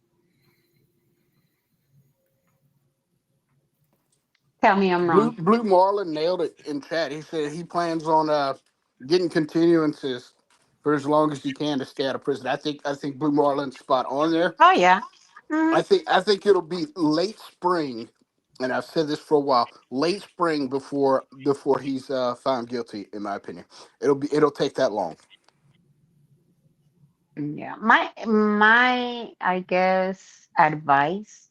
K: Tell me I'm wrong.
I: Blue Marlin nailed it in chat. He said he plans on getting continuances for as long as he can to stay out of prison. I think Blue Marlin's spot on there.
K: Oh yeah. Mhm.
I: I think it'll be late spring, and I've said this for a while. Late spring before he's found guilty. In my opinion, it'll take that long.
K: Yeah. My I guess advice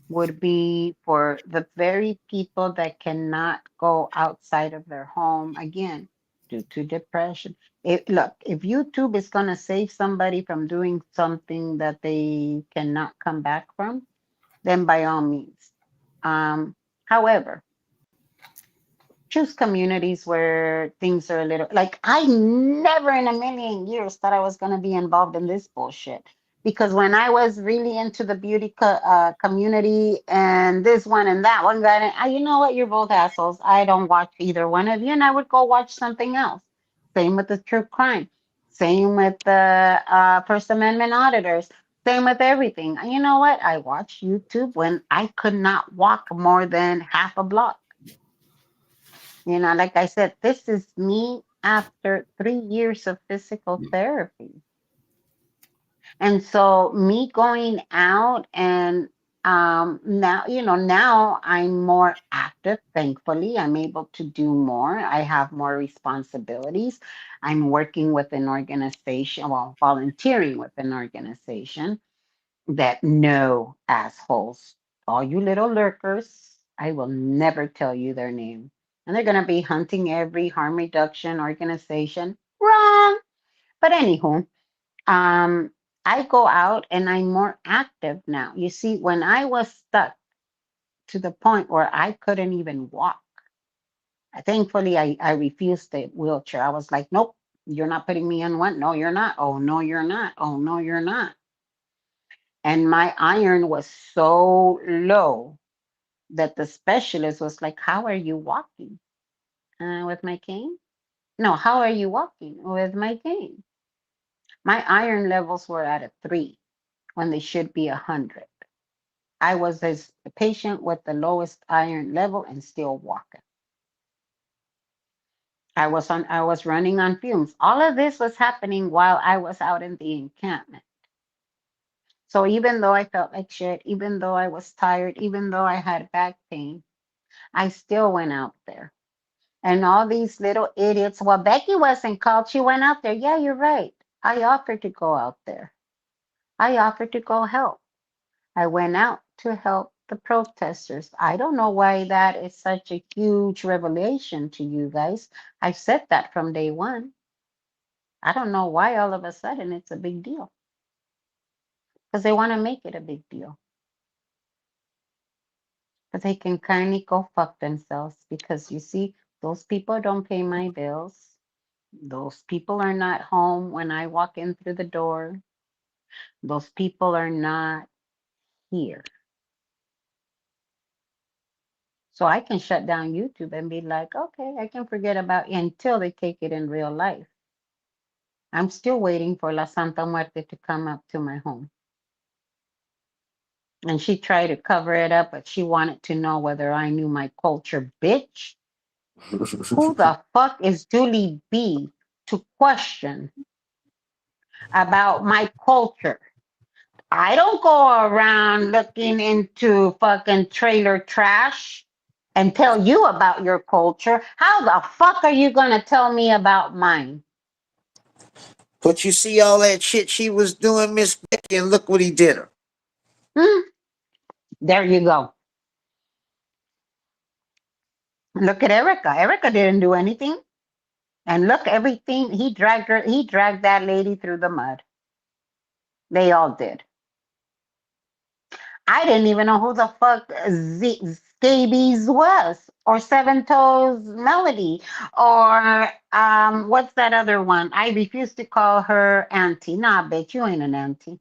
K: would be for the very people that cannot go outside of their home again due to depression. Look, if YouTube is going to save somebody from doing something that they cannot come back from, then by all means. However, choose communities where things are a little like I never in a million years thought I was going to be involved in this bullshit because when I was really into the beauty community and this one and that one guy, you know what, you're both assholes. I don't watch either one of you, and I would go watch something else. Same with the true crime, same with the First Amendment auditors, same with everything. And you know what, I watch YouTube when I could not walk more than half a block. Like I said, this is me after 3 years of physical therapy. And so me going out and now I'm more active. Thankfully, I'm able to do more. I have more responsibilities. I'm working with an organization, well, volunteering with an organization that no assholes, all you little lurkers, I will never tell you their name. And they're going to be hunting every harm reduction organization. Wrong. But anywho, um, I go out and I'm more active now. You see, when I was stuck to the point where I couldn't even walk, thankfully I refused the wheelchair. I was like, nope, you're not putting me in one. No, you're not. Oh, no, you're not. Oh, no, you're not. And my iron was so low that the specialist was like, how are you walking? With my cane? No, how are you walking? With my cane. My iron levels were at a 3 when they should be 100. I was a patient with the lowest iron level and still walking. I was running on fumes. All of this was happening while I was out in the encampment. So even though I felt like shit, even though I was tired, even though I had back pain, I still went out there. And all these little idiots, well, Becky wasn't called. She went out there. Yeah, you're right. I offered to go out there. I offered to go help. I went out to help the protesters. I don't know why that is such a huge revelation to you guys. I said that from day one. I don't know why all of a sudden it's a big deal. Because they want to make it a big deal. But they can kind of go fuck themselves because you see, those people don't pay my bills. Those people are not home when I walk in through the door. Those people are not here. So I can shut down YouTube and be like, okay, I can forget about it until they take it in real life. I'm still waiting for La Santa Muerte to come up to my home. And she tried to cover it up, but she wanted to know whether I knew my culture, bitch. Who the fuck is Julie B to question about my culture? I don't go around looking into fucking trailer trash and tell you about your culture. How the fuck are you gonna tell me about mine?
G: But you see all that shit she was doing, Miss Becky, and look what he did her.
K: There you go. Look at Erica. Erica didn't do anything. And look, everything he dragged that lady through the mud. They all did. I didn't even know who the fuck Scabies was, or Seven Toes Melody, or what's that other one? I refuse to call her auntie. Nah, bitch, you ain't an auntie.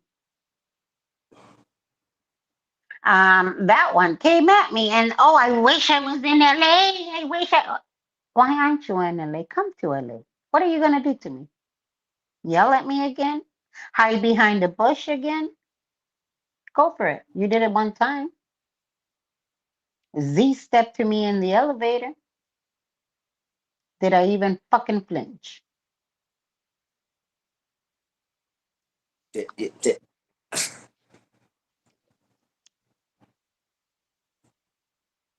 K: That one came at me, and oh, I wish I was in LA. Why aren't you in LA? Come to LA. What are you gonna do to me? Yell at me again? Hide behind a bush again? Go for it. You did it one time. Z stepped to me in the elevator. Did I even fucking flinch?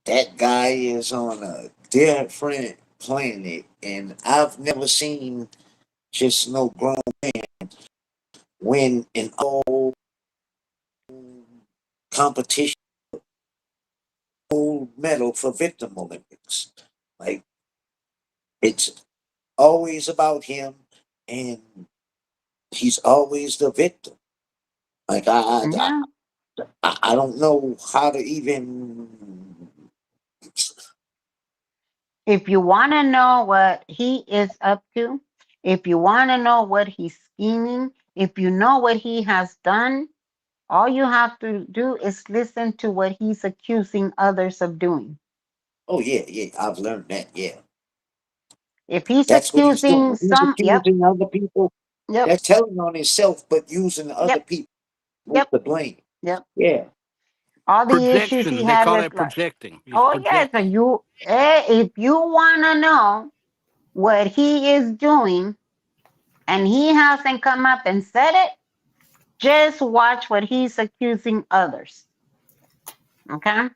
G: That guy is on a different planet, and I've never seen just no grown man win an all competition gold medal for Victim Olympics. Like, it's always about him, and he's always the victim. Like,
K: Yeah.
G: I don't know how to even.
K: If you want to know what he is up to, if you want to know what he's scheming, if you know what he has done, all you have to do is listen to what he's accusing others of doing.
G: Oh yeah, I've learned that. Yeah,
K: If he's
G: that's what he's
K: accusing
G: doing. He's
K: yep,
G: accusing other people.
K: yep,
G: That's telling on himself, but using other
K: yep,
G: people
K: yep,
G: with the blame.
K: yep.
G: Yeah.
K: All the issues he
I: Projection. They
K: had
I: call
K: with
I: that
K: like,
I: projecting. He's
K: oh yeah, so
I: projecting.
K: if you want to know what he is doing and he hasn't come up and said it, just watch what he's accusing others. Okay?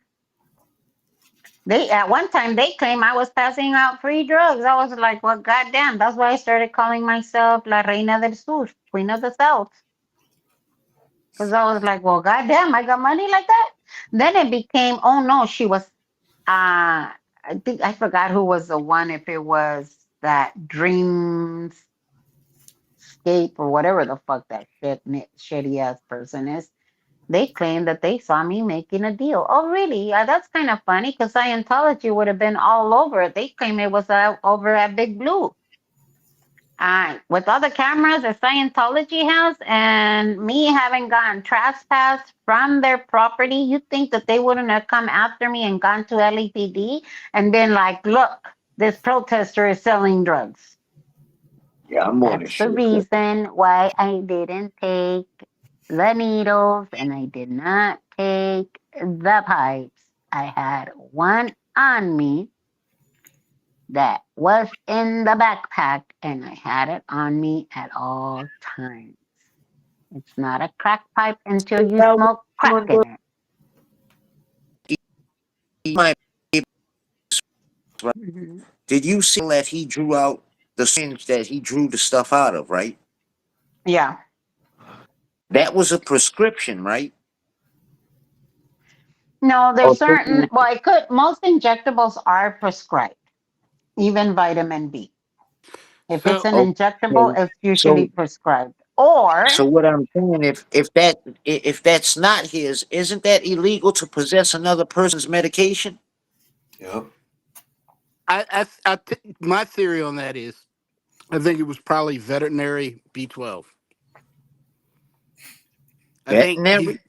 K: They at one time they claim I was passing out free drugs. I was like, well, goddamn. That's why I started calling myself La Reina del Sur, Queen of the South. Because I was like, well, goddamn, I got money like that. Then it became, oh no, she was I think I forgot who was the one, if it was that Dreamscape or whatever the fuck that shitty ass person is. They claimed that they saw me making a deal. Oh, really? That's kind of funny because Scientology would have been all over it. They claim it was over at Big Blue. With all the cameras that Scientology has and me having gotten trespassed from their property, you think that they wouldn't have come after me and gone to LAPD and been like, look, this protester is selling drugs.
G: Yeah, I'm on
K: That's the reason why I didn't take the needles and I did not take the pipes. I had one on me that was in the backpack and I had it on me at all times. It's not a crack pipe until you smoke crack in it. Mhm.
G: Did you see that he drew out the syringe that he drew the stuff out of, right?
K: Yeah.
G: That was a prescription, right?
K: No, there's certain, most injectables are prescribed, even vitamin B. If it's
I: So
K: an injectable,
G: Okay.
K: it's usually
G: So
K: prescribed. Or
G: so what I'm saying, if that's not his, isn't that illegal to possess another person's medication?
A: Yep.
I: my theory on that is, I think it was probably veterinary B12. I think
G: Veterinary?
I: he,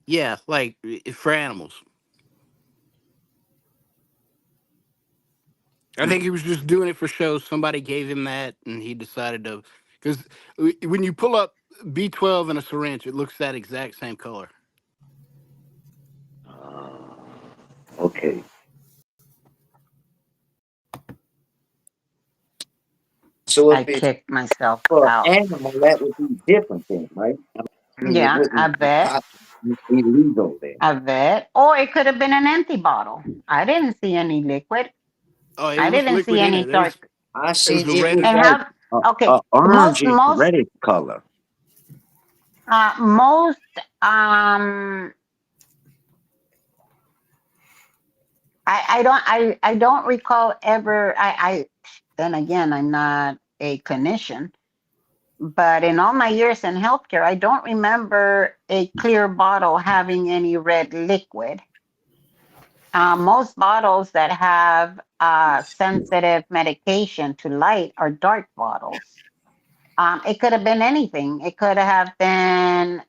I: yeah, like for animals. I think he was just doing it for show. Somebody gave him that, and he decided to. Because when you pull up B12 in a syringe, it looks that exact same color.
G: Okay. So if
K: I
G: it's
K: kicked myself
G: for
K: out.
G: an animal, that would be different then, right? I mean, it
K: Yeah, I
G: wouldn't be
K: bet.
G: possibly illegal then.
K: I bet. Or it could have been an empty bottle. I didn't see any liquid.
I: Oh, it
K: I
I: was
K: didn't see
I: liquid in
K: any
I: it. It was
K: dark.
G: I
I: it was
G: seen
I: a
G: it was
I: reddish.
K: And
G: like
K: how? Okay,
G: a orangey
K: most
G: reddish color.
K: most um I don't recall ever. I then again, I'm not a clinician, but in all my years in healthcare, I don't remember a clear bottle having any red liquid. Most bottles that have sensitive medication to light are dark bottles. It could have been anything. It could have been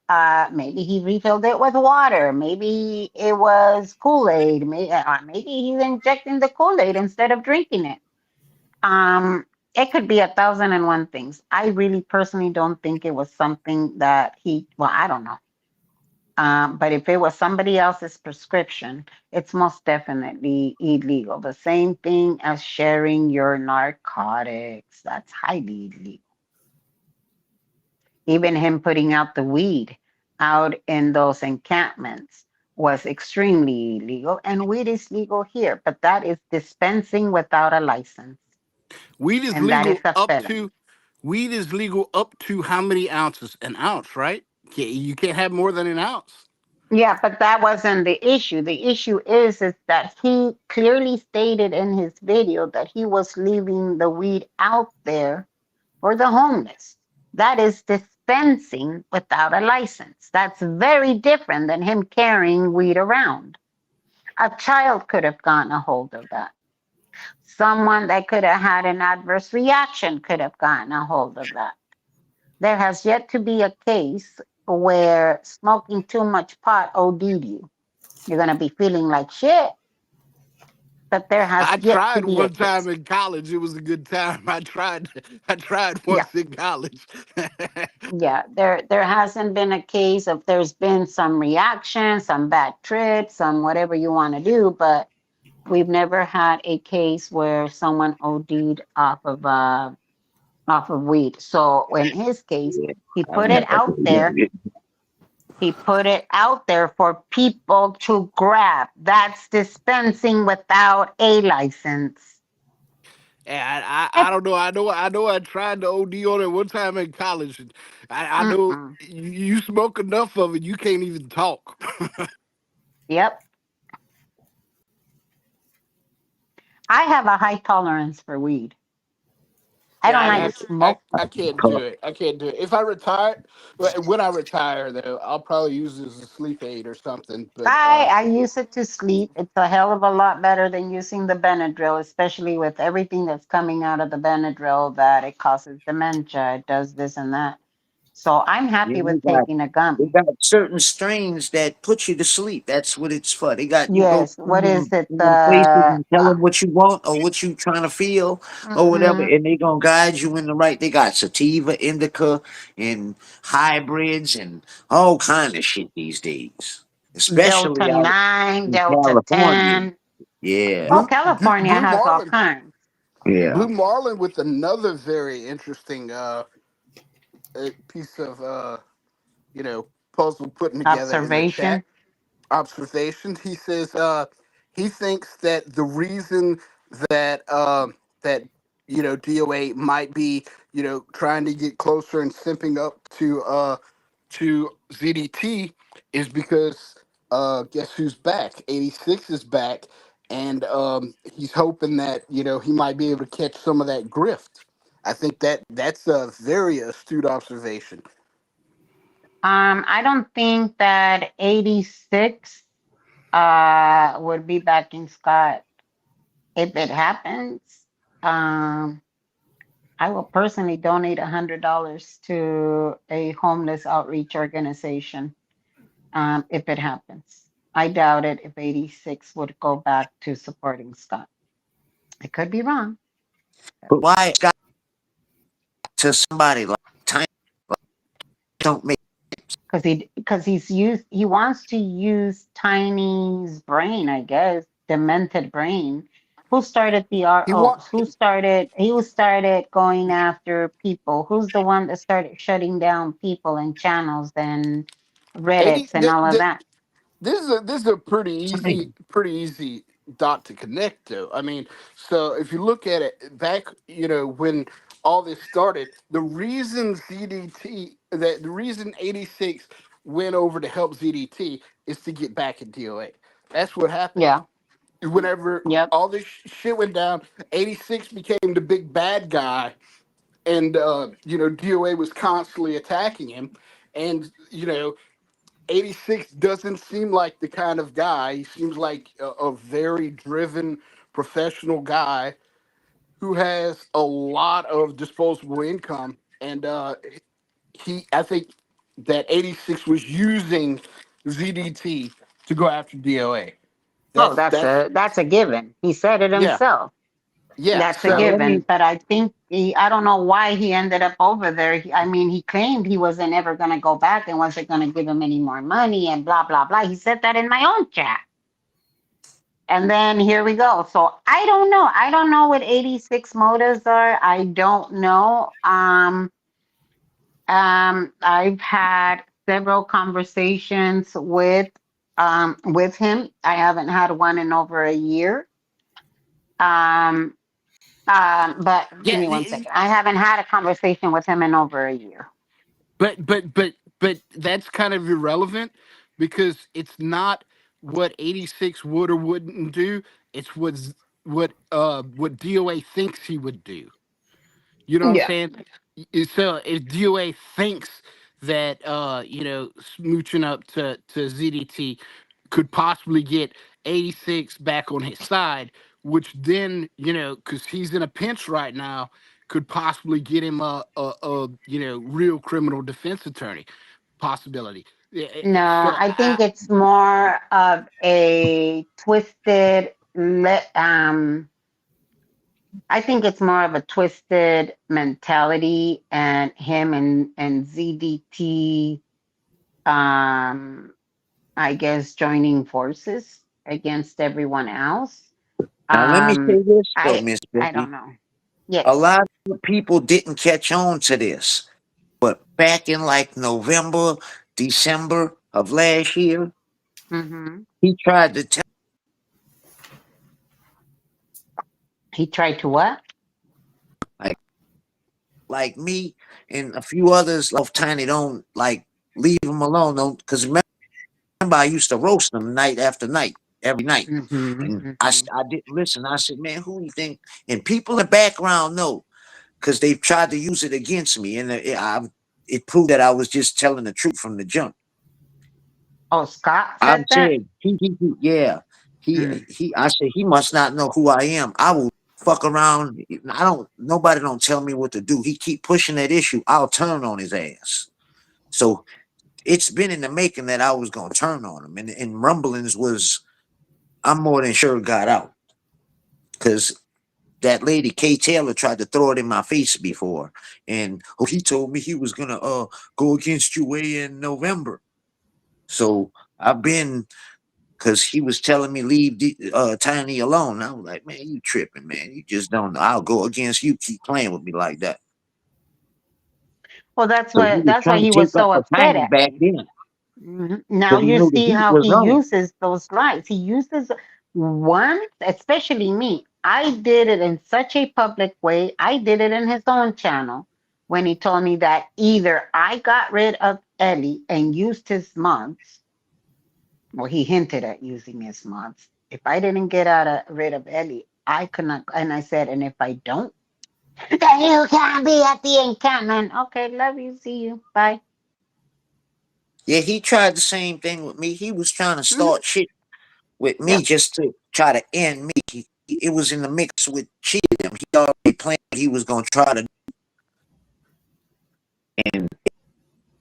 K: maybe he refilled it with water. Maybe it was Kool-Aid. Maybe he's injecting the Kool-Aid instead of drinking it. It could be 1,001 things. I really personally don't think it was something that well, I don't know. But if it was somebody else's prescription, it's most definitely illegal. The same thing as sharing your narcotics. That's highly illegal. Even him putting out the weed out in those encampments was extremely illegal. And weed is legal here, but that is dispensing without a license.
I: Weed is
K: And that is
I: legal
K: a
I: up
K: felony.
I: to. Weed is legal up to how many ounces? An ounce, right? You can't have more than an ounce.
K: Yeah, but that wasn't the issue. The issue is that he clearly stated in his video that he was leaving the weed out there for the homeless. That is dispensing without a license. That's very different than him carrying weed around. A child could have gotten a hold of that. Someone that could have had an adverse reaction could have gotten a hold of that. There has yet to be a case where smoking too much pot OD'd you. You're going to be feeling like shit, but there has
I: I
K: yet to
I: tried
K: be a
I: one
K: case.
I: time in college. It was a good time. I tried. I tried
K: Yeah.
I: once in college.
K: Yeah, there hasn't been a case of there's been some reaction, some bad trip, some whatever you want to do, but we've never had a case where someone OD'd off of weed. So in his case,
G: Yeah,
K: he
G: I
K: put it
G: never
K: out there. He put it out there for people to grab. That's dispensing without a license.
I: And I
K: Eh,
I: don't know. I know. I tried to OD on it one time in college. And I know
K: Mm-mm.
I: you smoke enough of it, you can't even talk.
K: Yep. I have a high tolerance for weed. I
I: Yeah,
K: don't
I: I,
K: like
I: I,
G: never
K: smoke.
I: I can't do
G: caught.
I: it. I can't do it. If I retire, when I retire though, I'll probably use it as a sleep aid or something. But
K: I use it to sleep. It's a hell of a lot better than using the Benadryl, especially with everything that's coming out of the Benadryl that it causes dementia, it does this and that. So I'm
G: Yeah,
K: happy with taking a
G: they
K: gummy.
G: got certain strains that put you to sleep. That's what it's for. They got you go
K: Yes. What is it?
G: in them places and tell them what you want or what you trying to feel or whatever,
K: Mm-mm.
G: and they gonna guide you in the right. They got sativa, indica, and hybrids and all kind of shit these days, especially
K: Delta
G: out
K: 9,
G: in
K: Delta
G: California.
K: 10. Oh,
G: Yeah,
K: California
I: Blue
K: has all
I: Marlin,
K: kinds.
G: yeah,
I: Blue Marlin with another very interesting piece of puzzle putting together in the chat
K: Observation.
I: observation. He says he thinks that the reason that that DOA might be trying to get closer and simping up to ZDT is because guess who's back? 86 is back, and he's hoping that he might be able to catch some of that grift. I think that's a very astute observation.
K: I don't think that 86 would be backing Scott if it happens. Um, I will personally donate $100 to a homeless outreach organization if it happens. I doubt it if 86 would go back to supporting Scott. I could be wrong.
G: But why got to somebody like Tiny don't make
K: He wants to use Tiny's brain, I guess, demented brain. Who started the
I: He want
K: ROs? Who started going after people? Who's the one that started shutting down people and channels and
I: 80.
K: Reddits and all of that?
I: This is a
G: somebody
I: pretty easy dot to connect to. I mean, so if you look at it back, when all this started, the reason 86 went over to help ZDT is to get back at DOA. That's what happened.
K: Yeah.
I: Whenever
K: Yep.
I: all this shit went down, 86 became the big bad guy, and DOA was constantly attacking him, and 86 doesn't seem like the kind of guy. He seems like a very driven professional guy who has a lot of disposable income. And I think that 86 was using ZDT to go after DOA.
K: Oh,
I: That's
K: that's a given. He said it
I: yeah,
K: himself.
I: yeah.
K: That's a
G: now let
I: So
K: given.
G: me
K: But I think I don't know why he ended up over there. I mean, he claimed he wasn't ever going to go back and wasn't going to give him any more money and blah, blah, blah. He said that in my own chat. And then here we go. So I don't know. I don't know what 86 motives are. I don't know. I've had several conversations with him. I haven't had one in over a year. Um, but give
I: yeah,
K: me one second. I haven't had a conversation with him in over a year.
I: but that's kind of irrelevant because it's not what 86 would or wouldn't do. It's what DOA thinks he would do. You know what I'm
K: Yeah.
I: saying? So if DOA thinks that smooching up to ZDT could possibly get 86 back on his side, which then, because he's in a pinch right now, could possibly get him a real criminal defense attorney possibility.
K: No,
I: So
K: I think it's more of a I think it's more of a twisted mentality and him and ZDT I guess joining forces against everyone else.
G: now let me say this though,
K: I
G: Miss
K: I
G: Becky.
K: don't know.
G: A
K: Yes.
G: lot of people didn't catch on to this, but back in like November, December of last year,
K: Mm-hmm.
G: he tried to tell
K: He tried to what?
G: like me and a few others of Tiny don't like leave him alone. Don't because remember I used to roast him night after night, every night.
K: Mm-hmm.
G: And
K: Mm-hmm.
G: I didn't listen. I said, man, who you think? And people in the background know because they've tried to use it against me. And it proved that I was just telling the truth from the jump.
K: Oh, Scott
G: I
K: said that?
G: said, yeah.
K: Mm.
G: I said, he must not know who I am. I will fuck around. Nobody don't tell me what to do. He keep pushing that issue. I'll turn on his ass. So it's been in the making that I was going to turn on him. And rumblings was, I'm more than sure got out. Because that lady, Kay Taylor, tried to throw it in my face before. And he told me he was going to go against UA in November. So I've been, because he was telling me leave Tiny alone. I was like, man, you tripping, man. You just don't know. I'll go against you. Keep playing with me like that.
K: Well, that's
G: So he
K: what
G: was
K: that's why
G: trying to
K: he was
G: take up
K: so
G: for
K: upset
G: Tiny
K: at
G: back
K: me.
G: then
K: Now
G: because he
K: you
G: knew the
K: see
G: heat
K: how
G: was
K: he
G: on.
K: uses those lies. He uses one, especially me. I did it in such a public way. I did it in his own channel when he told me that either I got rid of Ellie and used his mods. Well, he hinted at using his mods. If I didn't get rid of Ellie, I could not. And I said, and if I don't, Then you can't be at the encampment. Okay, love you. See you. Bye.
G: Yeah, he tried the same thing with me. He was trying to
K: Hmm.
G: start shit with me
K: Yep.
G: just to try to end me. It was in the mix with cheating. He already planned what he was gonna try to, and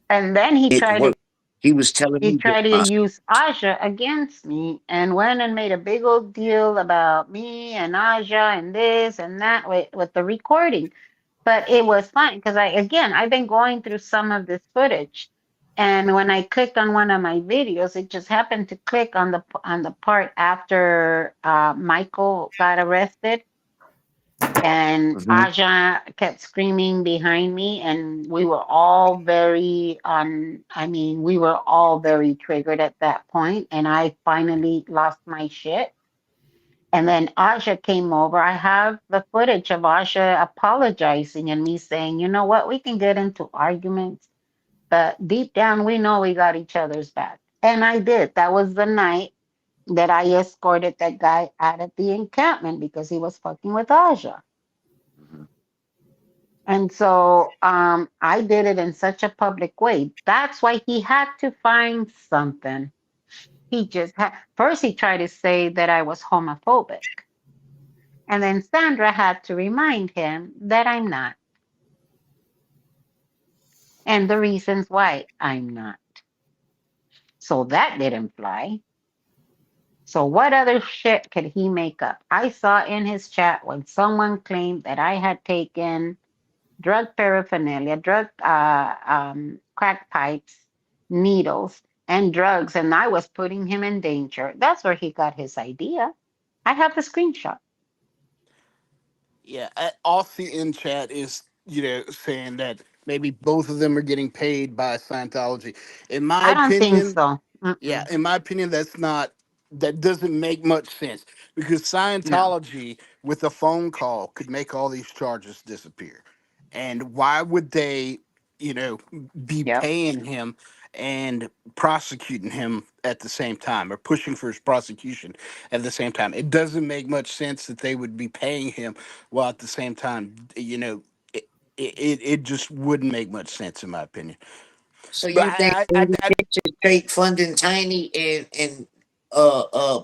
K: And then
G: it worked. He was telling
K: he
G: me that
K: tried to
G: my
K: use Aja against me and went and made a big old deal about me and Aja and this and that with the recording. But it was fun because I've been going through some of this footage. And when I clicked on one of my videos, it just happened to click on the part after Michael got arrested, and
G: Mhm.
K: Aja kept screaming behind me, and we were all very on. I mean, we were all very triggered at that point, and I finally lost my shit. And then Aja came over. I have the footage of Aja apologizing and me saying, you know what, we can get into arguments, but deep down we know we got each other's back. And I did. That was the night that I escorted that guy out of the encampment because he was fucking with Aja.
G: Mhm.
K: And so I did it in such a public way. That's why he had to find something. He just had, first he tried to say that I was homophobic. And then Sandra had to remind him that I'm not, and the reasons why I'm not. So that didn't fly. So what other shit could he make up? I saw in his chat when someone claimed that I had taken drug paraphernalia, crack pipes, needles, and drugs, and I was putting him in danger. That's where he got his idea. I have the screenshot.
I: Yeah, Aussie in chat is saying that maybe both of them are getting paid by Scientology. In my
K: I don't think
I: opinion,
K: so.
I: yeah,
K: Mm-mm.
I: in my opinion, that doesn't make much sense because
K: No.
I: Scientology with a phone call could make all these charges disappear. And why would they, you know, be
K: Yep.
I: paying him and prosecuting him at the same time or pushing for his prosecution at the same time? It doesn't make much sense that they would be paying him while at the same time, it just wouldn't make much sense in my opinion.
G: So
I: But
G: you think 86 is straight funding Tiny and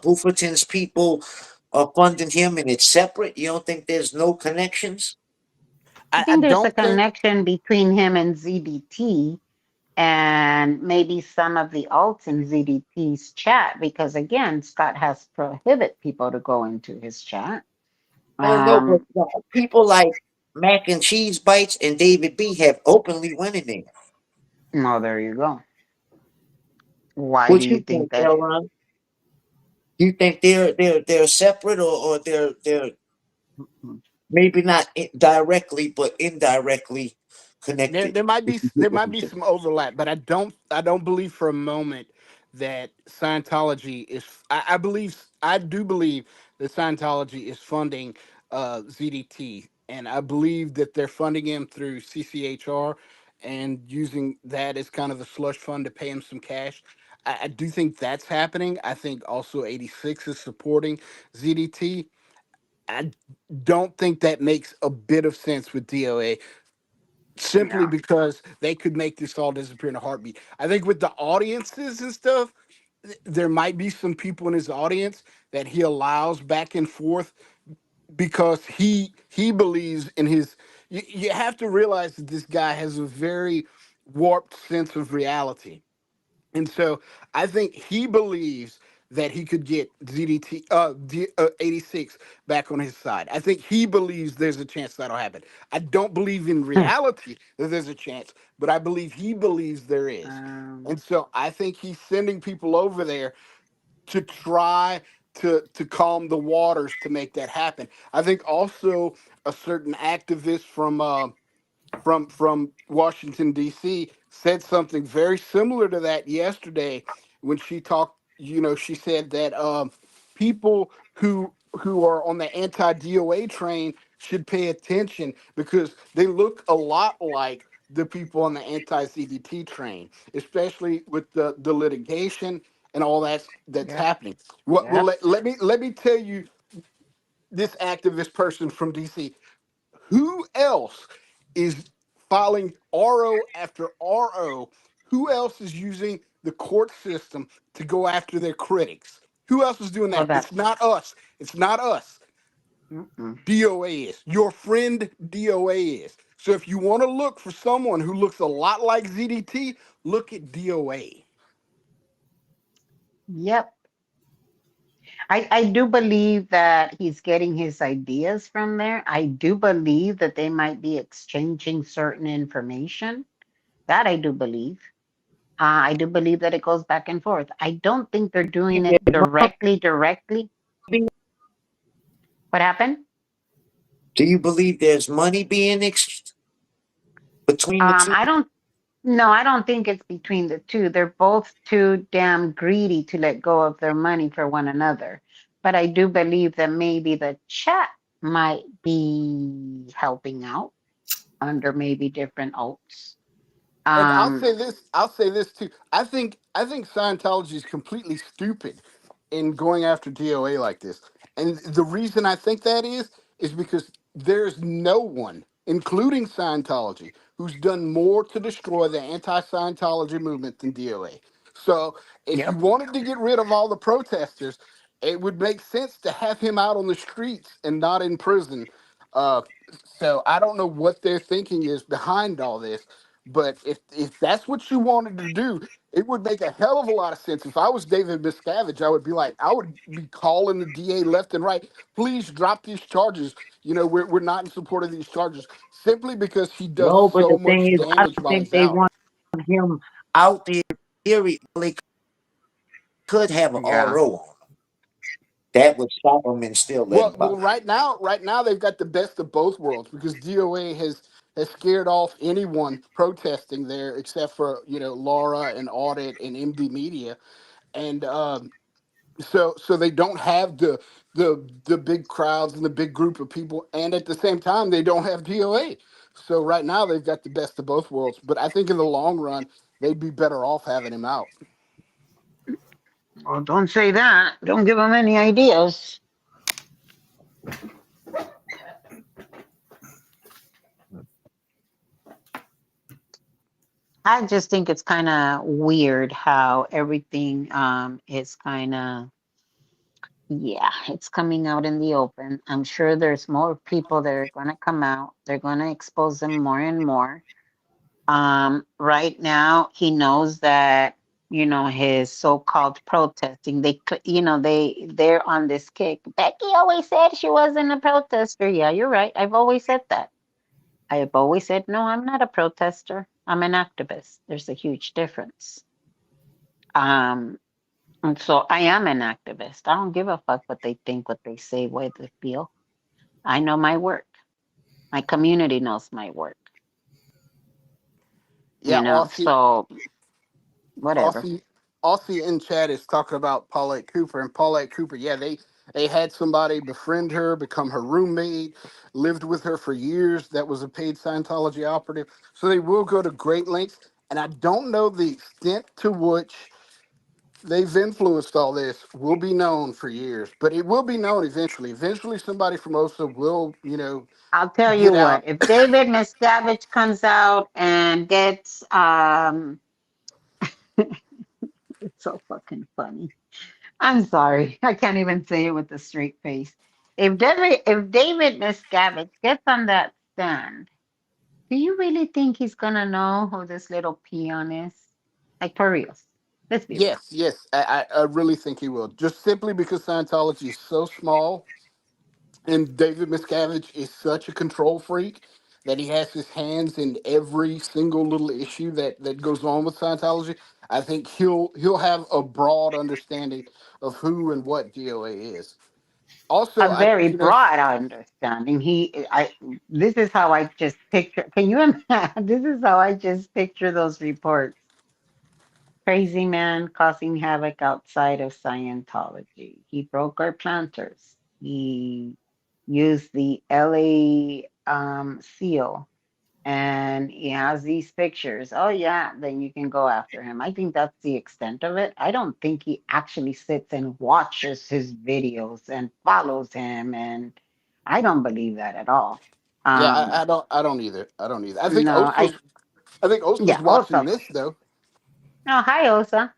G: Bufferton's people are funding him and it's separate? You don't think there's no connections?
K: I
I: I
K: think there's a
I: don't think.
K: connection between him and ZDT and maybe some of the alts in ZDT's chat because again, Scott has prohibit people to go into his chat.
G: Oh no, but
K: Um,
G: people like Mac and Cheese Bites and David B have openly went in there.
K: no, there you go. Why do
G: What
K: you
G: you
K: think
G: think,
K: that?
G: Elron? You think they're separate or they're maybe not directly but indirectly
I: There,
G: connected?
I: there might
G: If
I: be
G: you get
I: there
G: what
I: might
G: I'm
I: be
G: saying.
I: some overlap, but I don't believe for a moment that Scientology is. I do believe that Scientology is funding ZDT, and I believe that they're funding him through CCHR and using that as kind of a slush fund to pay him some cash. I do think that's happening. I think also 86 is supporting ZDT. I don't think that makes a bit of sense with DOA simply
K: Yeah.
I: because they could make this all disappear in a heartbeat. I think with the audiences and stuff, there might be some people in his audience that he allows back and forth because he believes in his. You have to realize that this guy has a very warped sense of reality, and so I think he believes that he could get 86 back on his side. I think he believes there's a chance that'll happen. I don't believe in reality that there's a chance, but I believe he believes there is.
K: Um,
I: And so I think he's sending people over there to try to calm the waters to make that happen. I think also a certain activist from Washington D.C. said something very similar to that yesterday when she talked. She said that people who are on the anti DOA train should pay attention because they look a lot like the people on the anti CDT train, especially with the litigation and all that's
K: yep.
I: happening. Well,
K: Yep.
I: let me tell you this activist person from DC Who else is filing RO after RO? Who else is using the court system to go after their critics? Who else is doing
K: Well,
I: that?
K: that.
I: It's not us. It's not us.
K: Mm-mm.
I: DOA is. Your friend DOA is. So if you want to look for someone who looks a lot like ZDT, look at DOA.
K: Yep. I do believe that he's getting his ideas from there. I do believe that they might be exchanging certain information. That I do believe. I do believe that it goes back and forth. I don't think they're doing it directly. What happened?
G: Do you believe there's money being exchanged between the two?
K: I don't. No, I don't think it's between the two. They're both too damn greedy to let go of their money for one another. But I do believe that maybe the chat might be helping out under maybe different oaths.
I: And
K: Um,
I: I'll say this too. I think Scientology is completely stupid in going after DOA like this. And the reason I think that is because there's no one, including Scientology, who's done more to destroy the anti-Scientology movement than DOA. So if you
K: yep.
I: wanted to get rid of all the protesters, it would make sense to have him out on the streets and not in prison. Uh, so I don't know what their thinking is behind all this, but if that's what you wanted to do, it would make a hell of a lot of sense. If I was David Miscavige, I would be calling the DA left and right. Please drop these charges. We're not in support of these charges simply because he does
G: No, but
I: so
G: the
I: much
G: thing is, I
I: damage
G: don't
I: by
G: think
I: his
G: they
I: out.
G: want him out there. Theory, they could have an
K: Yeah.
G: RO on him. That would stop him and still let him
I: Well,
G: out.
I: right now they've got the best of both worlds because DOA has scared off anyone protesting there except for Laura and Audit and MD Media, and so they don't have the big crowds and the big group of people, and at the same time they don't have DOA. So right now they've got the best of both worlds. But I think in the long run they'd be better off having him out.
K: Well, don't say that. Don't give them any ideas. I just think it's kind of weird how everything is kind of, yeah, it's coming out in the open. I'm sure there's more people that are going to come out. They're going to expose them more and more. Right now, he knows that his so-called protesting. They're on this kick. Becky always said she wasn't a protester. Yeah, you're right. I've always said that. I have always said, no, I'm not a protester. I'm an activist. There's a huge difference. And so I am an activist. I don't give a fuck what they think, what they say, what they feel. I know my work. My community knows my work.
I: Yeah,
K: So whatever.
I: Aussie in chat is talking about Paulette Cooper, and Paulette Cooper, yeah, they had somebody befriend her, become her roommate, lived with her for years. That was a paid Scientology operative. So they will go to great lengths, and I don't know the extent to which they've influenced all this will be known for years, but it will be known eventually. Eventually, somebody from OSA will,
K: I'll tell you
I: get
K: what,
I: out.
K: if David Miscavige comes out and gets it's so fucking funny. I'm sorry. I can't even say it with a straight face. If David Miscavige gets on that stand, do you really think he's gonna know who this little peon is? Like for real. Let's be real.
I: Yes, I really think he will. Just simply because Scientology is so small and David Miscavige is such a control freak that he has his hands in every single little issue that goes on with Scientology. I think he'll have a broad understanding of who and what DOA is. Also,
K: A very broad understanding. This is how I just picture. Can you imagine? This is how I just picture those reports. Crazy man causing havoc outside of Scientology. He broke our planters. He used the LA seal, and he has these pictures. Oh yeah, then you can go after him. I think that's the extent of it. I don't think he actually sits and watches his videos and follows him, and I don't believe that at all.
I: Yeah,
K: Um,
I: I don't either. I don't either.
K: no,
I: I think Osa's
K: yeah,
I: watching
K: Osa.
I: this though.
K: Oh, hi, Osa.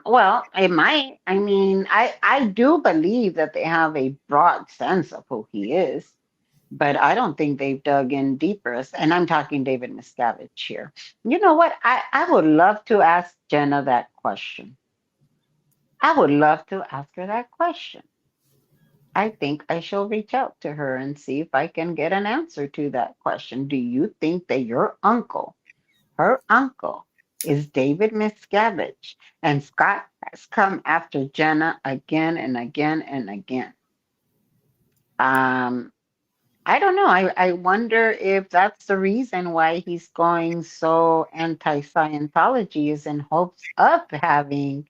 K: Well, it might. I mean, I do believe that they have a broad sense of who he is, but I don't think they've dug in deeper. And I'm talking David Miscavige here. You know what? I would love to ask Jenna that question. I would love to ask her that question. I think I shall reach out to her and see if I can get an answer to that question. Do you think that your uncle, her uncle, is David Miscavige, and Scott has come after Jenna again and again and again? Um, I don't know. I wonder if that's the reason why he's going so anti-Scientology, is in hopes of having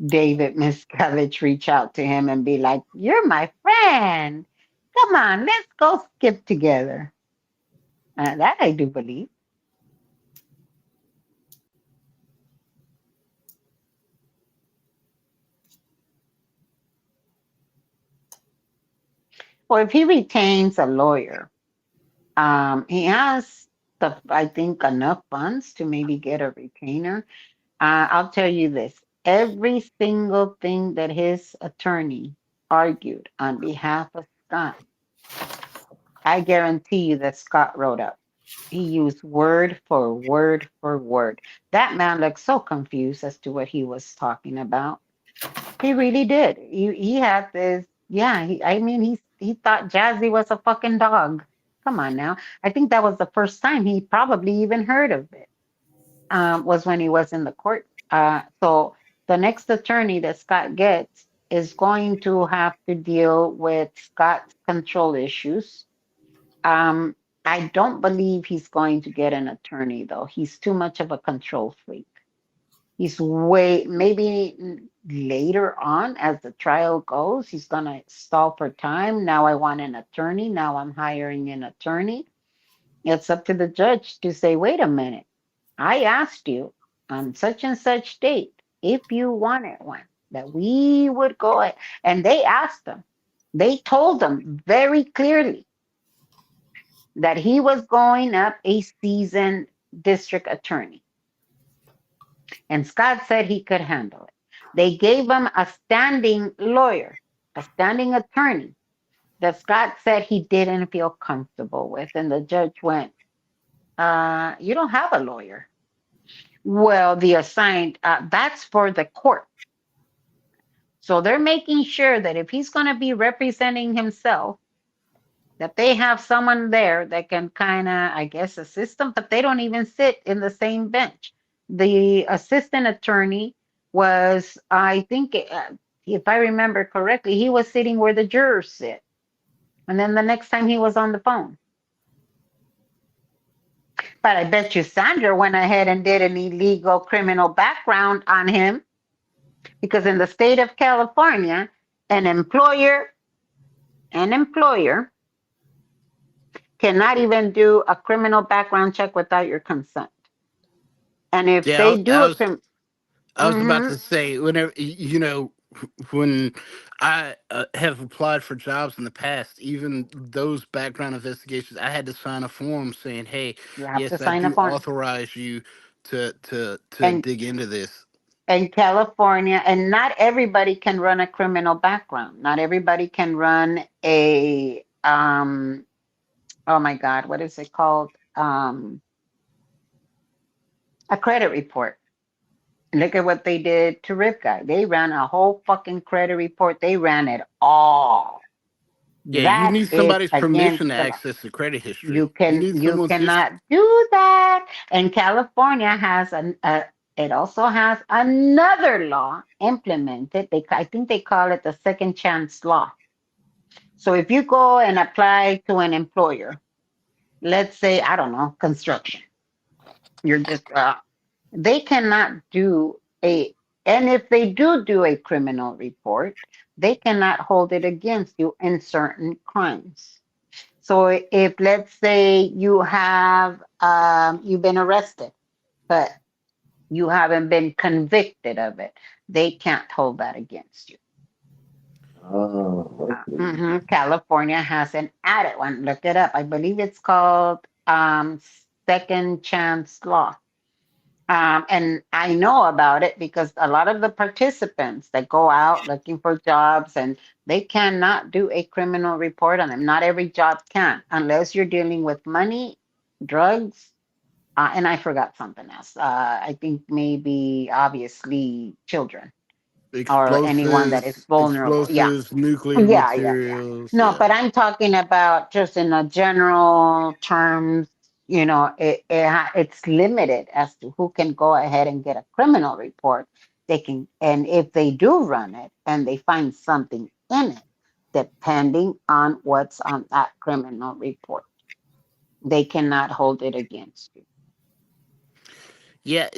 K: David Miscavige reach out to him and be like, "You're my friend. Come on, let's go skip together." That I do believe. Well, if he retains a lawyer, he has I think, enough funds to maybe get a retainer. I'll tell you this: every single thing that his attorney argued on behalf of Scott, I guarantee you that Scott wrote up. He used word for word for word. That man looked so confused as to what he was talking about. He really did. He had this. Yeah. I mean, he thought Jazzy was a fucking dog. Come on now. I think that was the first time he probably even heard of it. Was when he was in the court. So the next attorney that Scott gets is going to have to deal with Scott's control issues. Um, I don't believe he's going to get an attorney, though. He's too much of a control freak. He's maybe later on as the trial goes, he's going to stall for time. Now I want an attorney. Now I'm hiring an attorney. It's up to the judge to say, wait a minute. I asked you on such and such date if you wanted one, that we would go ahead. And they asked him, they told him very clearly that he was going up a seasoned district attorney. And Scott said he could handle it. They gave him a standing lawyer, a standing attorney that Scott said he didn't feel comfortable with. And the judge went, you don't have a lawyer. Well, the assigned, that's for the court. So they're making sure that if he's going to be representing himself, that they have someone there that can kind of, I guess, assist them, but they don't even sit in the same bench. The assistant attorney was, I think, if I remember correctly, he was sitting where the jurors sit. And then the next time he was on the phone. But I bet you Sandra went ahead and did an illegal criminal background on him, because in the state of California, an employer cannot even do a criminal background check without your consent. And if
I: Yeah,
K: they do a
I: I was about
K: Mhm.
I: to say, whenever when I have applied for jobs in the past, even those background investigations, I had to sign a form saying, "Hey,
K: You have to
I: yes, I
K: sign a
I: do
K: form.
I: authorize you to
K: And
I: dig into this."
K: in California, and not everybody can run a criminal background. Not everybody can run a oh my God, what is it called? A credit report. Look at what they did to Rivka. They ran a whole fucking credit report. They ran it all.
I: Yeah, you
K: That
I: need
K: is
I: somebody's
K: against
I: permission to
K: the law.
I: access the credit history. You need
K: You
I: someone's just
K: cannot do that. And California has it also has another law implemented. I think they call it the second chance law. So if you go and apply to an employer, let's say, I don't know, construction, you're just they cannot do and if they do a criminal report, they cannot hold it against you in certain crimes. So if, let's say, you have you've been arrested, but you haven't been convicted of it, they can't hold that against you.
G: Oh, okay.
K: California has an added one. Look it up. I believe it's called second chance law. And I know about it because a lot of the participants that go out looking for jobs and they cannot do a criminal report on them. Not every job can, unless you're dealing with money, drugs, and I forgot something else. I think maybe obviously children or anyone that is vulnerable. Yeah.
I: nuclear
K: Yeah.
I: materials.
K: No,
I: Yeah.
K: but I'm talking about just in a general terms, it's limited as to who can go ahead and get a criminal report. They can, and if they do run it and they find something in it, depending on what's on that criminal report, they cannot hold it against you.
I: Yeah,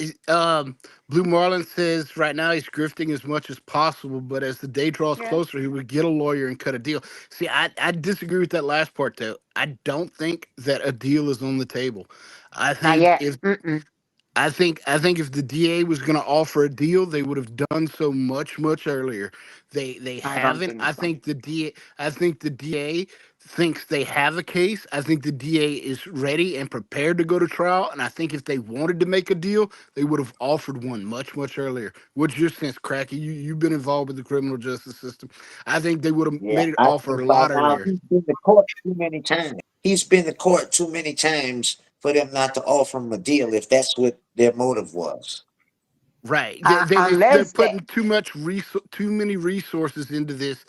I: Blue Marlin says right now he's grifting as much as possible, but as the day draws
K: Yeah.
I: closer, he would get a lawyer and cut a deal. See, I disagree with that last part though. I don't think that a deal is on the table. I
K: Not
I: think
K: yet.
I: if
K: Mm-mm.
I: I think if the DA was going to offer a deal, they would have done so much earlier. They
K: I don't
I: haven't.
K: think
I: I
K: so.
I: think the DA thinks they have a case. I think the DA is ready and prepared to go to trial. And I think if they wanted to make a deal, they would have offered one much earlier. What's your sense, Cracky? You've been involved with the criminal justice system. I think they would have
G: Yeah,
I: made an
G: I
I: offer
G: think
I: a
G: by
I: lot
G: now
I: earlier.
G: he's been to court too many times. He's been to court too many times for them not to offer him a deal if that's what their motive was.
I: Right. They're
K: Unless they,
I: putting too many resources into this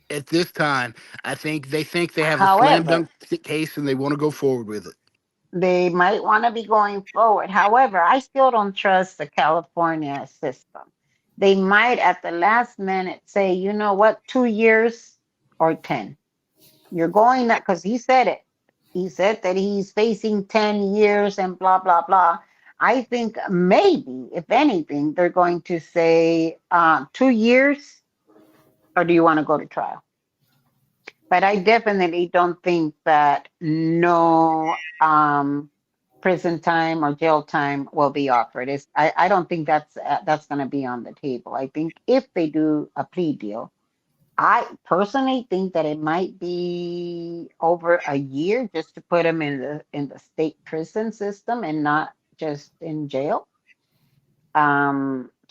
I: at this time. I think they have a slam
K: however,
I: dunk case and they want to go forward with it.
K: they might want to be going forward. However, I still don't trust the California system. They might at the last minute say, you know what, 2 years or 10. You're going that because he said it. He said that he's facing 10 years and blah, blah, blah. I think maybe, if anything, they're going to say 2 years, or do you want to go to trial? But I definitely don't think that no prison time or jail time will be offered. I don't think that's going to be on the table. I think if they do a plea deal, I personally think that it might be over a year just to put him in the state prison system and not just in jail.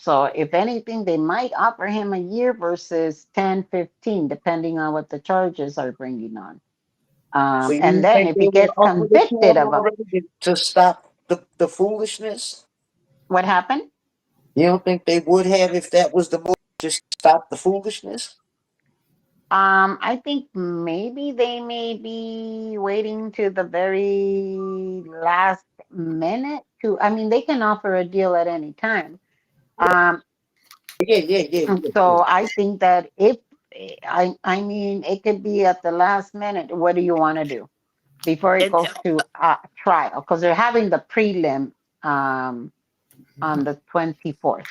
K: So if anything, they might offer him a year versus 10, 15, depending on what the charges are bringing on.
G: So
K: And
G: you
K: then
G: think
K: if
G: they
K: he
G: would have
K: gets
G: offered it to
K: convicted
G: him
K: of a,
G: already to stop the foolishness?
K: what happened?
G: You don't think they would have if that was the motive, just stop the foolishness?
K: I think maybe they may be waiting to the very last minute to, I mean, they can offer a deal at any time. Um,
G: Yeah.
K: so I think that if, I mean, it could be at the last minute. What do you want to do before it
I: And
K: goes to trial? Because they're having the prelim um, on the 24th.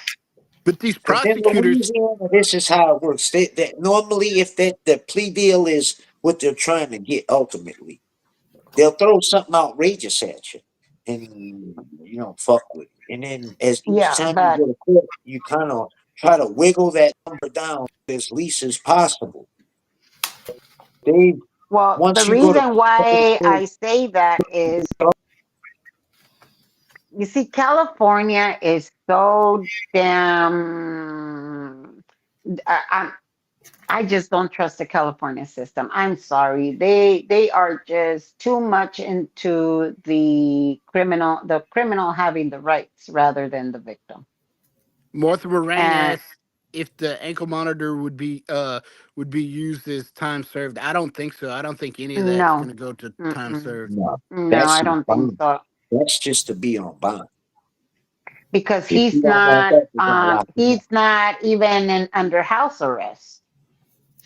I: but these
G: Because in
I: prosecutors,
G: Louisiana, this is how it works. That normally, if the plea deal is what they're trying to get ultimately, they'll throw something outrageous at you, and fuck with it. And then as each
K: Yeah,
G: time you
K: but
G: go to court, you kind of try to wiggle that number down as least as possible. They
K: well, the
G: once you go to
K: reason why I say that is, you see, California is so damn. I, I just don't trust the California system. I'm sorry. They are just too much into the criminal having the rights rather than the victim.
I: Martha Moran
K: And
I: asked if the ankle monitor would be used as time served. I don't think so. I don't think any of that's going
K: no,
I: to go to time
K: mm-mm,
I: served.
G: no,
K: no,
G: that's
K: I
G: just
K: don't think
G: bond.
K: so
G: That's just to be on bond.
K: because
G: If you don't want that, you're gonna lock him up.
K: he's not even under house arrest.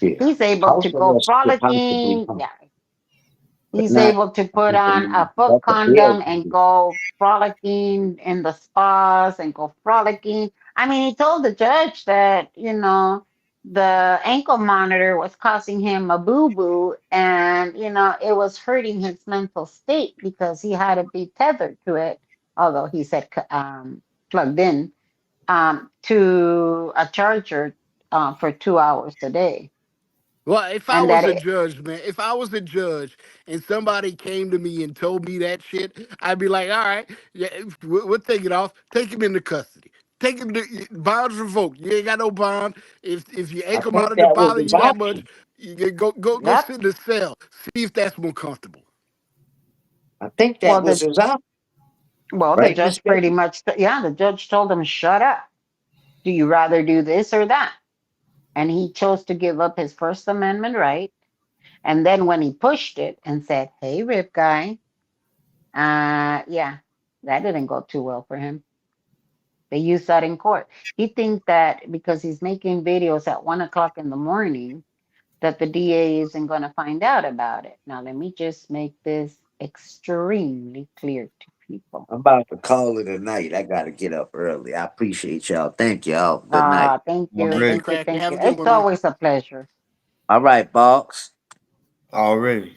G: Yeah,
K: He's able
G: house
K: to go
G: arrest could possibly
K: frolicking.
G: come,
K: Yeah,
G: but
K: he's
G: not.
K: able to put on a foot
G: That's a bail
K: condom and
G: condition.
K: go frolicking in the spas and go frolicking. I mean, he told the judge that, the ankle monitor was causing him a boo boo and, it was hurting his mental state because he had to be tethered to it, although he said plugged in to a charger for 2 hours a day,
I: Well, if I
K: and
I: was
K: that
I: a
K: it,
I: judge, man, if I was a judge and somebody came to me and told me that shit, I'd be like, all right, yeah, we'll take it off. Take him into custody. Take him to bonds revoked. You ain't got no bond. If your
G: I
I: ankle
G: think
I: monitor
G: that was
I: bother
G: his
I: you that much,
G: option.
I: you can go
K: yep.
I: sit in the cell. See if that's more comfortable.
G: I think
K: Well,
G: that was his option,
K: the
G: right, Miss
K: judge pretty
G: Becky?
K: much, yeah, the judge told him, shut up. Do you rather do this or that? And he chose to give up his First Amendment right. And then when he pushed it and said, "Hey, Rip Guy," yeah, that didn't go too well for him. They used that in court. He thinks that because he's making videos at 1 o'clock in the morning, that the DA isn't going to find out about it. Now, let me just make this extremely clear to people.
G: I'm about to call it a night. I got to get up early. I appreciate y'all. Thank y'all. Good night.
K: Thank you,
I: Thank you,
A: Already.
K: thank you,
I: Cracker.
K: thank
I: Have
K: you.
I: a good
K: It's
I: one, man.
K: always a pleasure.
G: All right, Box.
A: Already.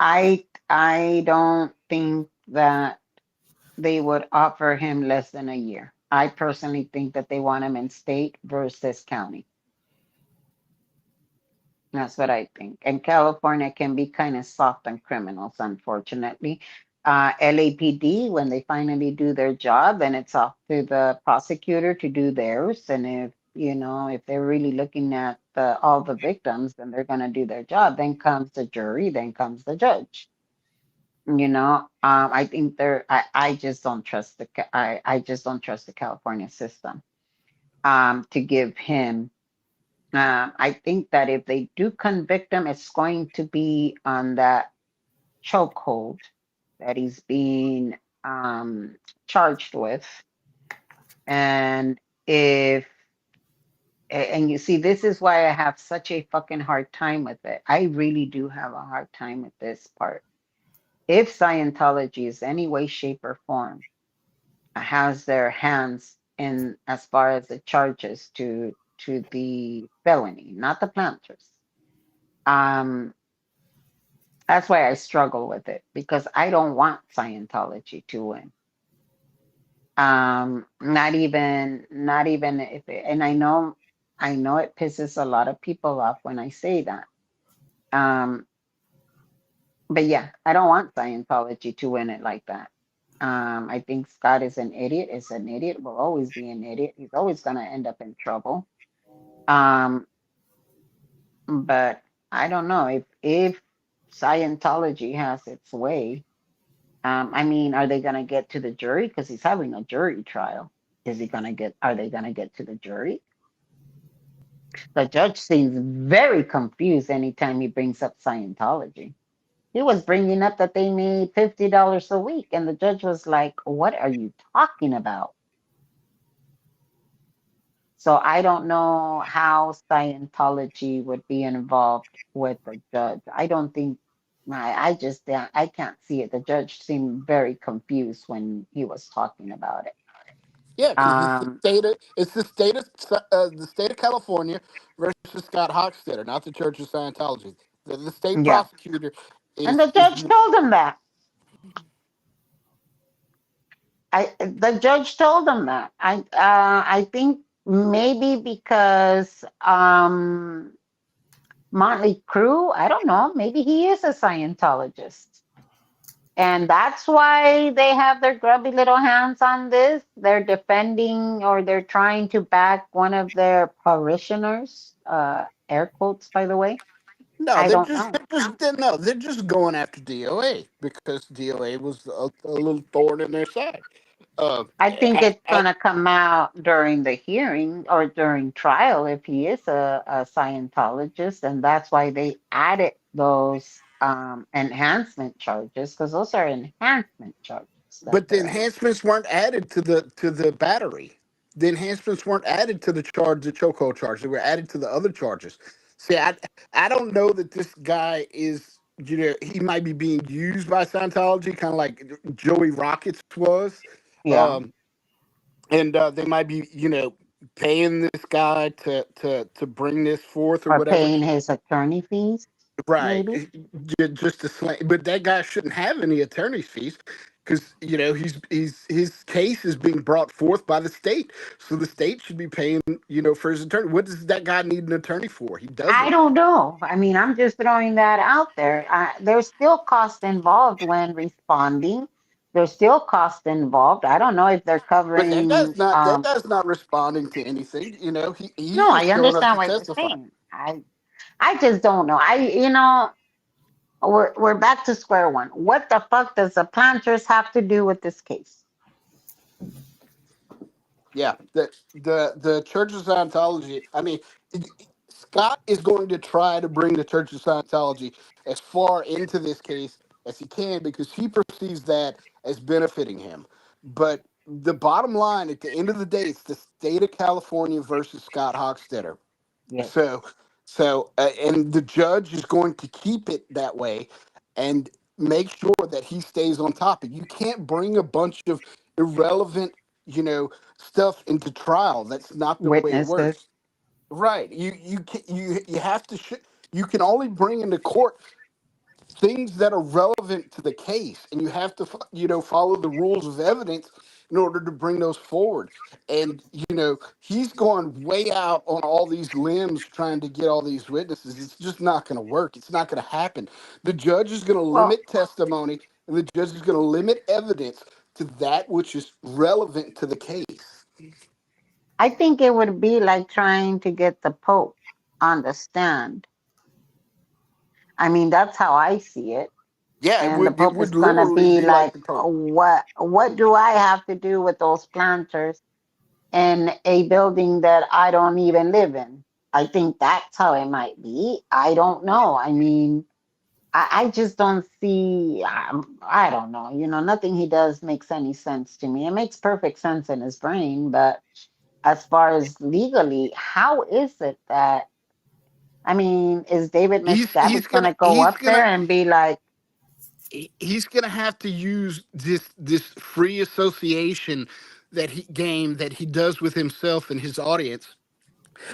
K: I don't think that they would offer him less than a year. I personally think that they want him in state versus county. That's what I think. And California can be kind of soft on criminals, unfortunately. LAPD, when they finally do their job, then it's up to the prosecutor to do theirs. And if they're really looking at all the victims, then they're going to do their job. Then comes the jury, then comes the judge. I think I just don't trust I just don't trust the California system to give him. I think that if they do convict him, it's going to be on that chokehold that he's being charged with. And and you see, this is why I have such a fucking hard time with it. I really do have a hard time with this part. If Scientology is any way, shape, or form has their hands in as far as the charges to the felony, not the planters. That's why I struggle with it, because I don't want Scientology to win. Not even if and I know it pisses a lot of people off when I say that. But yeah, I don't want Scientology to win it like that. I think Scott is an idiot, will always be an idiot. He's always going to end up in trouble. But I don't know if Scientology has its way. Are they going to get to the jury? Because he's having a jury trial. Are they going to get to the jury? The judge seems very confused anytime he brings up Scientology. He was bringing up that they made $50 a week, and the judge was like, "What are you talking about?" So I don't know how Scientology would be involved with the judge. I don't think. I can't see it. The judge seemed very confused when he was talking about it.
I: Yeah, because
K: Um,
I: it's the state of California versus Scott Hochstetter, not the Church of Scientology. The state
K: yeah,
I: prosecutor
K: and the
I: is
K: judge told him that. The judge told him that. I think maybe because Motley Crue, I don't know, maybe he is a Scientologist. And that's why they have their grubby little hands on this. They're defending, or they're trying to back one of their parishioners, air quotes, by the way.
I: no,
K: I don't know.
I: they're just going after DOA because DOA was a little thorn in their side. Uh,
K: I think
I: I,
K: it's
I: I,
K: going to come out during the hearing or during trial if he is a Scientologist. And that's why they added those enhancement charges, because those are enhancement charges that
I: but the
K: they're adding.
I: enhancements weren't added to the battery. The enhancements weren't added to the chokehold charge. They were added to the other charges. See, I don't know that this guy is. He might be being used by Scientology, kind of like Joey Rockets was,
K: Yeah.
I: um, and they might be, paying this guy to bring this forth or
K: Or
I: whatever.
K: paying his attorney fees,
I: Right.
K: maybe.
I: Just to slam, but that guy shouldn't have any attorney's fees because his case is being brought forth by the state, so the state should be paying for his attorney. What does that guy need an attorney for? He
K: I
I: doesn't.
K: don't know. I mean, I'm just throwing that out there. There's still cost involved when responding. There's still cost involved. I don't know if they're
I: But
K: covering.
I: that guy's not responding to anything. He's
K: No, I
I: just showing up
K: understand
I: to
K: what you're
I: testify.
K: saying. I just don't know. We're back to square one. What the fuck does the planters have to do with this case?
I: Yeah, the Church of Scientology. I mean, Scott is going to try to bring the Church of Scientology as far into this case as he can because he perceives that as benefiting him. But the bottom line, at the end of the day, it's the state of California versus Scott Hochstetter.
K: Yes.
I: And the judge is going to keep it that way and make sure that he stays on topic. You can't bring a bunch of irrelevant, stuff into trial. That's not the way it
K: Witnesses.
I: works. Right. You have to you can only bring into court things that are relevant to the case, and you have to follow the rules of evidence in order to bring those forward. And he's going way out on all these limbs trying to get all these witnesses. It's just not going to work. It's not going to happen. The judge is going to
K: Well,
I: limit testimony, and the judge is going to limit evidence to that which is relevant to the case.
K: I think it would be like trying to get the Pope on the stand. I mean, that's how I see it.
I: Yeah,
K: And the
I: it
K: Pope is
I: would
K: gonna
I: literally
K: be
I: be
K: like,
I: the Pope.
K: what do I have to do with those planters in a building that I don't even live in? I think that's how it might be. I don't know. I mean, I just don't see. I don't know. Nothing he does makes any sense to me. It makes perfect sense in his brain, but as far as legally, how is it that? I mean, is David Miscavige gonna go up there and be like,
I: he's gonna have to use this free association that he does with himself and his audience.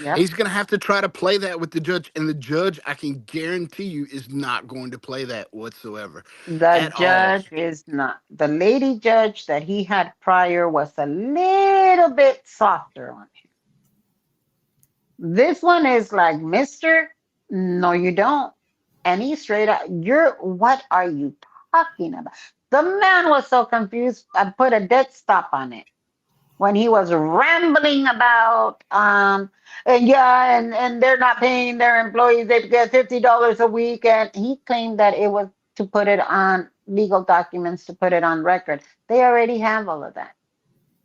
K: yep,
I: He's gonna have to try to play that with the judge, and the judge, I can guarantee you, is not going to play that whatsoever
K: the
I: at all.
K: judge is not. The lady judge that he had prior was a little bit softer on him. This one is like, Mister, no, you don't. And he straight up, what are you talking about? The man was so confused, I put a dead stop on it when he was rambling about, and they're not paying their employees, they get $50 a week. And he claimed that it was to put it on legal documents, to put it on record. They already have all of that.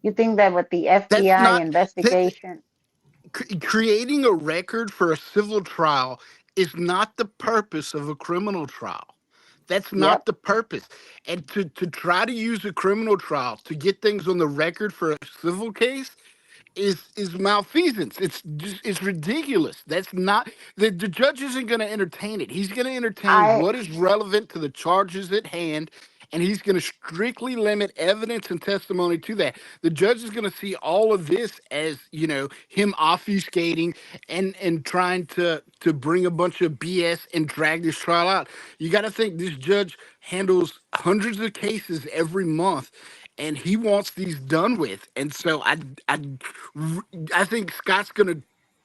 K: You think that with the
I: That's
K: FBI
I: not
K: investigation?
I: creating a record for a civil trial is not the purpose of a criminal trial. That's
K: Yep.
I: not the purpose. And to try to use a criminal trial to get things on the record for a civil case is malfeasance. It's ridiculous. That's not the judge isn't going to entertain it. He's going to entertain
K: I
I: what is relevant to the charges at hand, and he's going to strictly limit evidence and testimony to that. The judge is going to see all of this as him obfuscating and trying to bring a bunch of BS and drag this trial out. You got to think this judge handles hundreds of cases every month, and he wants these done with. And so I think Scott's gonna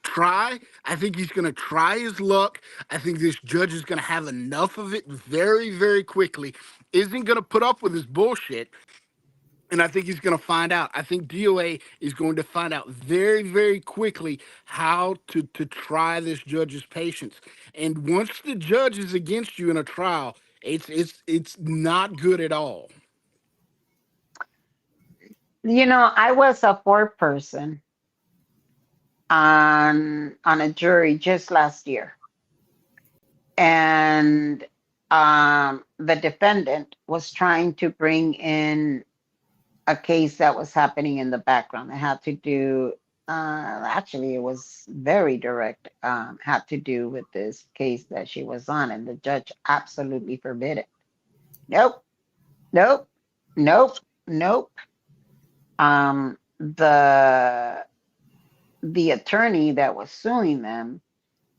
I: try. I think he's gonna try his luck. I think this judge is gonna have enough of it very, very quickly. Isn't gonna put up with his bullshit. And I think he's going to find out. I think DOA is going to find out very, very quickly how to try this judge's patience. And once the judge is against you in a trial, it's not good at all.
K: I was a foreperson on a jury just last year, and the defendant was trying to bring in a case that was happening in the background. It had to do, actually, it was very direct, had to do with this case that she was on, and the judge absolutely forbid it. Nope, nope, nope, nope. The attorney that was suing them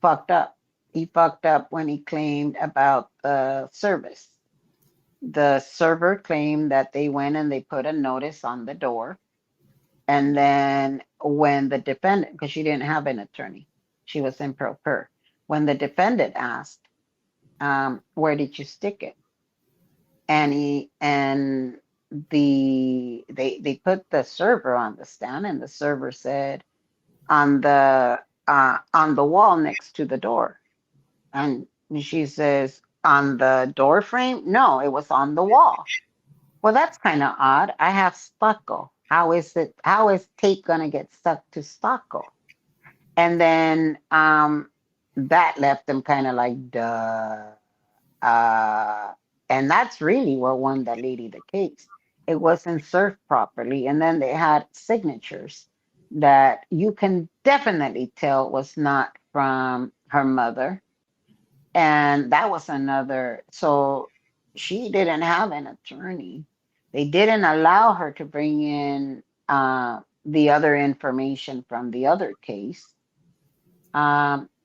K: fucked up. He fucked up when he claimed about the service. The server claimed that they went and they put a notice on the door. And then when the defendant, because she didn't have an attorney, she was in pro per. When the defendant asked, where did you stick it? And they put the server on the stand, and the server said on the wall next to the door. And she says, on the door frame? No, it was on the wall. Well, that's kind of odd. I have stucco. How is tape gonna get stuck to stucco? And then that left them kind of like, duh. And that's really what won that lady the case. It wasn't served properly. And then they had signatures that you can definitely tell was not from her mother. And that was another. So she didn't have an attorney. They didn't allow her to bring in the other information from the other case.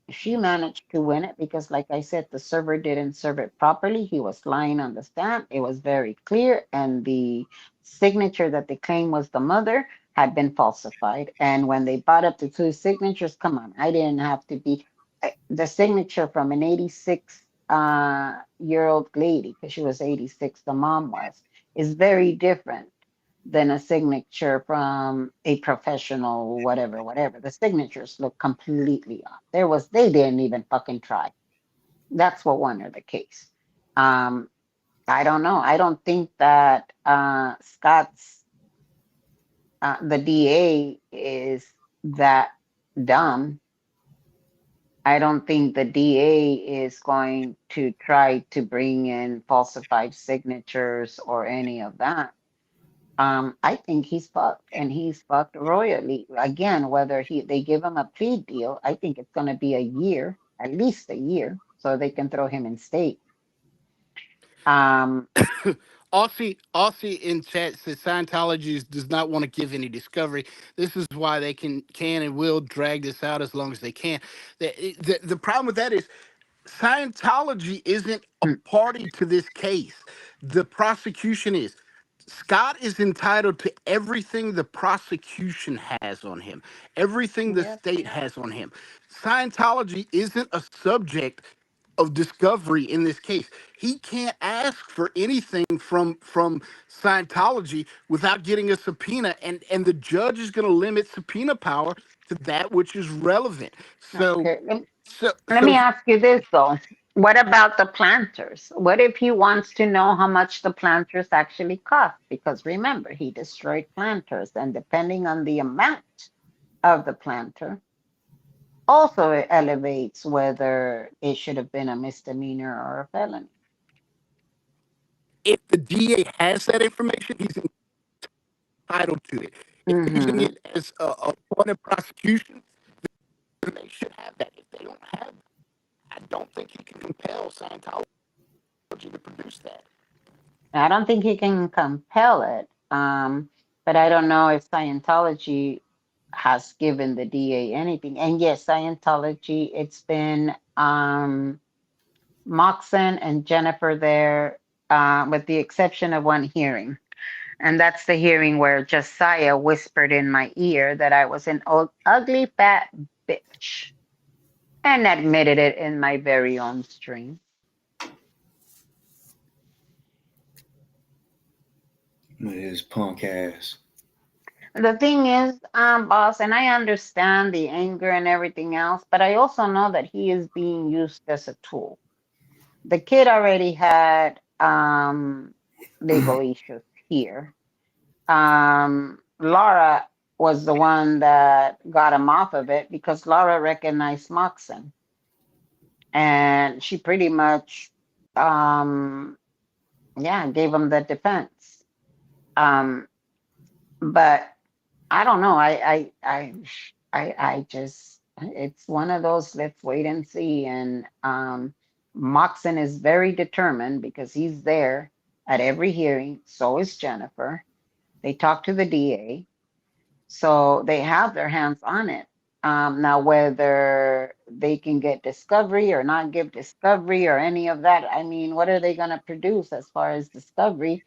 K: She managed to win it because, like I said, the server didn't serve it properly. He was lying on the stand. It was very clear. And the signature that they claimed was the mother had been falsified. And when they brought up the two signatures, come on, I didn't have to be the signature from an 86 year old lady, because she was 86, the mom was, is very different than a signature from a professional, whatever. The signatures look completely off. They didn't even fucking try. That's what won her the case. I don't know. I don't think that Scott's, the DA is that dumb. I don't think the DA is going to try to bring in falsified signatures or any of that. I think he's fucked, and he's fucked royally. Again, whether they give him a plea deal, I think it's going to be a year, at least a year, so they can throw him in state.
I: Aussie in chat says Scientology does not want to give any discovery. This is why they can and will drag this out as long as they can. The problem with that is Scientology isn't a party to this case. The prosecution is. Scott is entitled to everything the prosecution has on him, everything the state has on him. Scientology isn't a subject of discovery in this case. He can't ask for anything from Scientology without getting a subpoena, and the judge is going to limit subpoena power to that which is relevant. So,
K: okay. Let me ask you this though. What about the planters? What if he wants to know how much the planters actually cost? Because remember, he destroyed planters, and depending on the amount of the planter, also it elevates whether it should have been a misdemeanor or a felony.
I: If the DA has that information, he's entitled to it. If using it as a point of prosecution, then they should have that. If they don't have it, I don't think he can compel Scientology to produce that.
K: I don't think he can compel it, but I don't know if Scientology has given the DA anything. And yes, Scientology, it's been Moxon and Jennifer there, with the exception of one hearing. And that's the hearing where Josiah whispered in my ear that I was an ugly fat bitch, and admitted it in my very own stream.
A: His punk ass.
K: The thing is, boss, and I understand the anger and everything else, but I also know that he is being used as a tool. The kid already had legal issues here. Laura was the one that got him off of it because Laura recognized Moxon. And she pretty much, gave him the defense. But I don't know. I just, it's one of those, let's wait and see. And Moxon is very determined because he's there at every hearing. So is Jennifer. They talk to the DA. So they have their hands on it. Now, whether they can get Discovery or not give Discovery or any of that, I mean, what are they going to produce as far as Discovery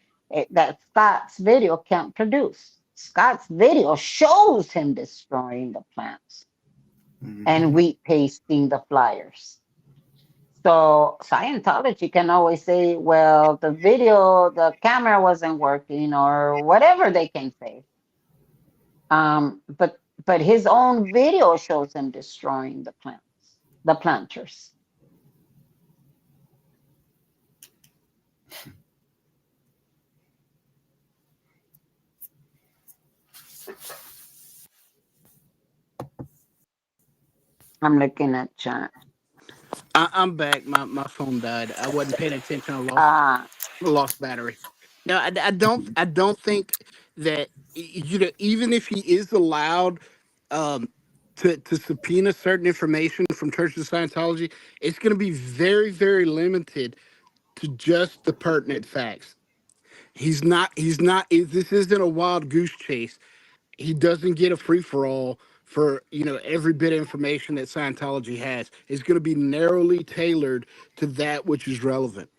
K: that Scott's video can't produce? Scott's video shows him destroying the plants and wheat pasting the flyers. So Scientology can always say, well, the camera wasn't working or whatever they can say. But his own video shows him destroying the plants, the planters. I'm looking at chat.
I: I'm back. My phone died. I wasn't paying attention. I lost battery. No, I don't think that even if he is allowed to subpoena certain information from Church of Scientology, it's going to be very, very limited to just the pertinent facts. He's not. This isn't a wild goose chase. He doesn't get a free for all for every bit of information that Scientology has. It's going to be narrowly tailored to that which is relevant.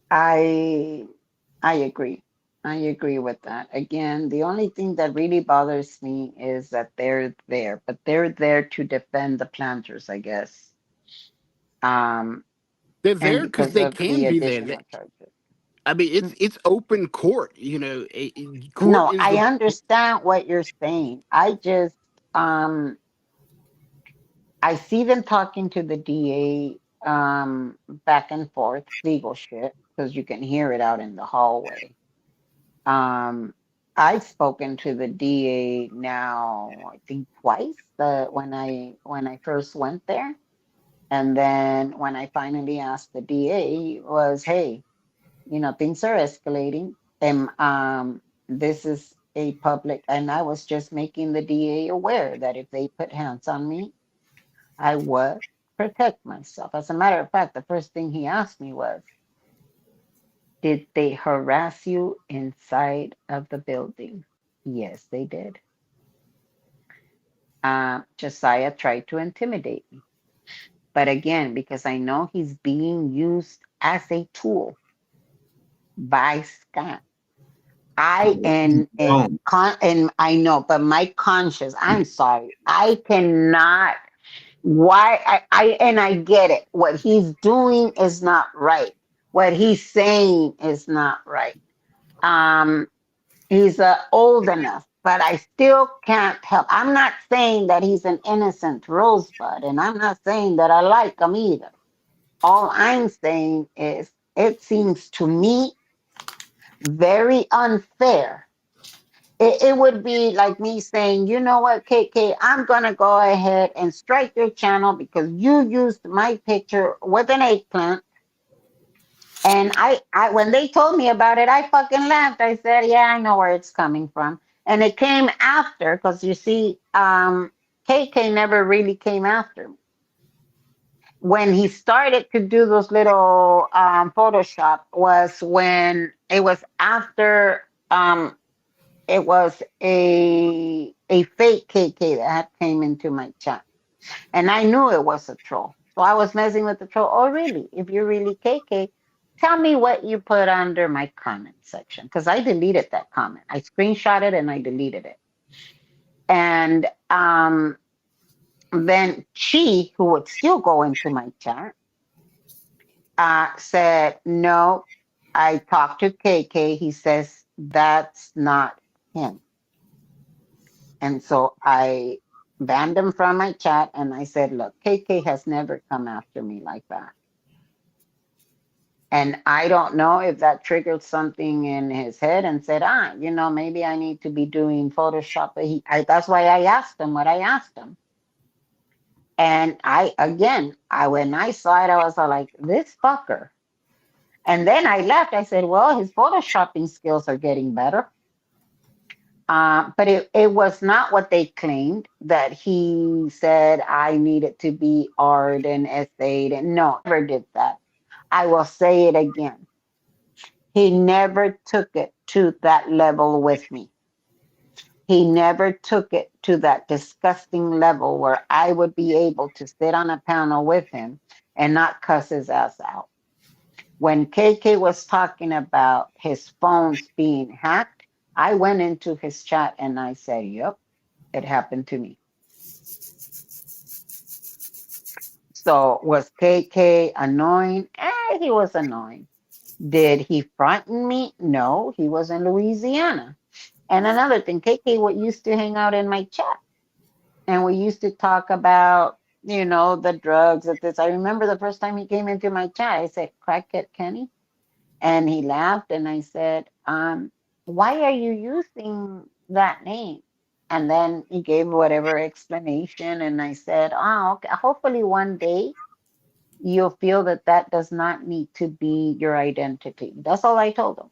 K: I agree. I agree with that. Again, the only thing that really bothers me is that they're there, but they're there to defend the planters, I guess.
I: They're there because they can be there. I mean, it's open court. Court
K: no, I understand what you're saying. I just I see them talking to the DA back and forth, legal shit, because you can hear it out in the hallway. I've spoken to the DA now, I think twice. When I first went there, and then when I finally asked the DA, was, hey, things are escalating, and this is a public, and I was just making the DA aware that if they put hands on me, I would protect myself. As a matter of fact, the first thing he asked me was, did they harass you inside of the building? Yes, they did. Josiah tried to intimidate me. But again, because I know he's being used as a tool by Scott. And I know, but my conscience, I'm sorry, I cannot. Why I get it. What he's doing is not right. What he's saying is not right. He's old enough, but I still can't help. I'm not saying that he's an innocent rosebud, and I'm not saying that I like him either. All I'm saying is it seems to me very unfair. It would be like me saying, you know what, KK, I'm going to go ahead and strike your channel because you used my picture with an eggplant. And I when they told me about it, I fucking laughed. I said, yeah, I know where it's coming from. And it came after, because you see, KK never really came after me. When he started to do those little Photoshop was when it was after it was a fake KK that came into my chat. And I knew it was a troll. So I was messing with the troll. Oh, really? If you're really KK, tell me what you put under my comment section. Because I deleted that comment. I screenshot it and I deleted it. And then she, who would still go into my chat, said, no, I talked to KK. He says that's not him. And so I banned him from my chat and I said, look, KK has never come after me like that. And I don't know if that triggered something in his head and said, maybe I need to be doing Photoshop. But that's why I asked him what I asked him. And when I saw it, I was like, this fucker. And then I left. I said, well, his Photoshopping skills are getting better. But it was not what they claimed, that he said I needed to be R'd and essayed. And no, never did that. I will say it again. He never took it to that level with me. He never took it to that disgusting level where I would be able to sit on a panel with him and not cuss his ass out. When KK was talking about his phones being hacked, I went into his chat and I said, yep, it happened to me. So was KK annoying? He was annoying. Did he frighten me? No, he was in Louisiana. And another thing, KK used to hang out in my chat. And we used to talk about, the drugs at this. I remember the first time he came into my chat, I said, Crackhead Kenny. And he laughed and I said, why are you using that name? And then he gave whatever explanation. And I said, oh, okay. Hopefully one day you'll feel that that does not need to be your identity. That's all I told him.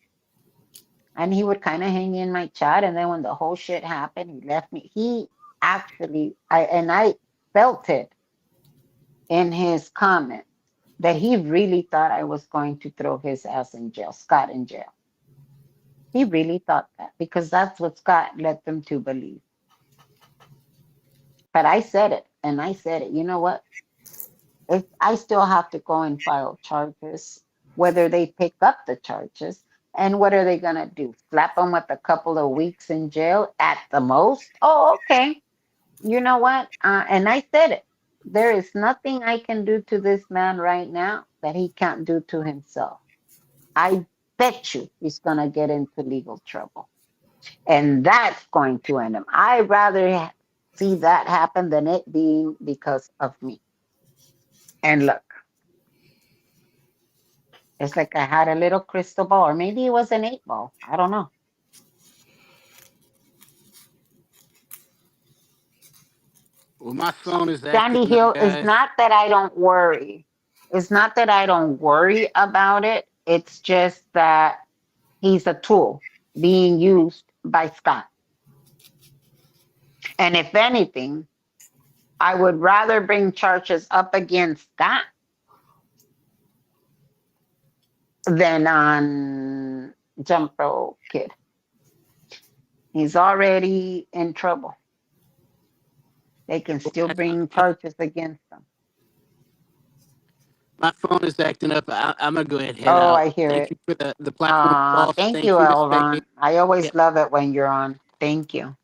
K: And he would kind of hang in my chat. And then when the whole shit happened, he left me. He actually, I felt it in his comment that he really thought I was going to throw his ass in jail, Scott in jail. He really thought that because that's what Scott led them to believe. But I said it, and I said it. You know what? If I still have to go and file charges, whether they pick up the charges, and what are they going to do? Slap them with a couple of weeks in jail at the most? Oh, okay. You know what? And I said it. There is nothing I can do to this man right now that he can't do to himself. I bet you he's going to get into legal trouble. And that's going to end him. I'd rather see that happen than it being because of me. And look, it's like I had a little crystal ball, or maybe it was an 8-ball. I don't know.
I: Well, my phone is
K: Sandy
I: acting
K: Hill
I: up,
K: is
I: guys.
K: not that I don't worry. It's not that I don't worry about it. It's just that he's a tool being used by Scott. And if anything, I would rather bring charges up against Scott than on Jumbo Kid. He's already in trouble. They can still bring charges against him.
I: My phone is acting up. I'm gonna go ahead and head
K: Oh,
I: out.
K: I hear
I: Thank
K: it.
I: you for the platform, boss.
K: Thank
I: Thank
K: you,
I: you, Miss Becky.
K: Elron. I always
I: Yeah.
K: love it when you're on. Thank you.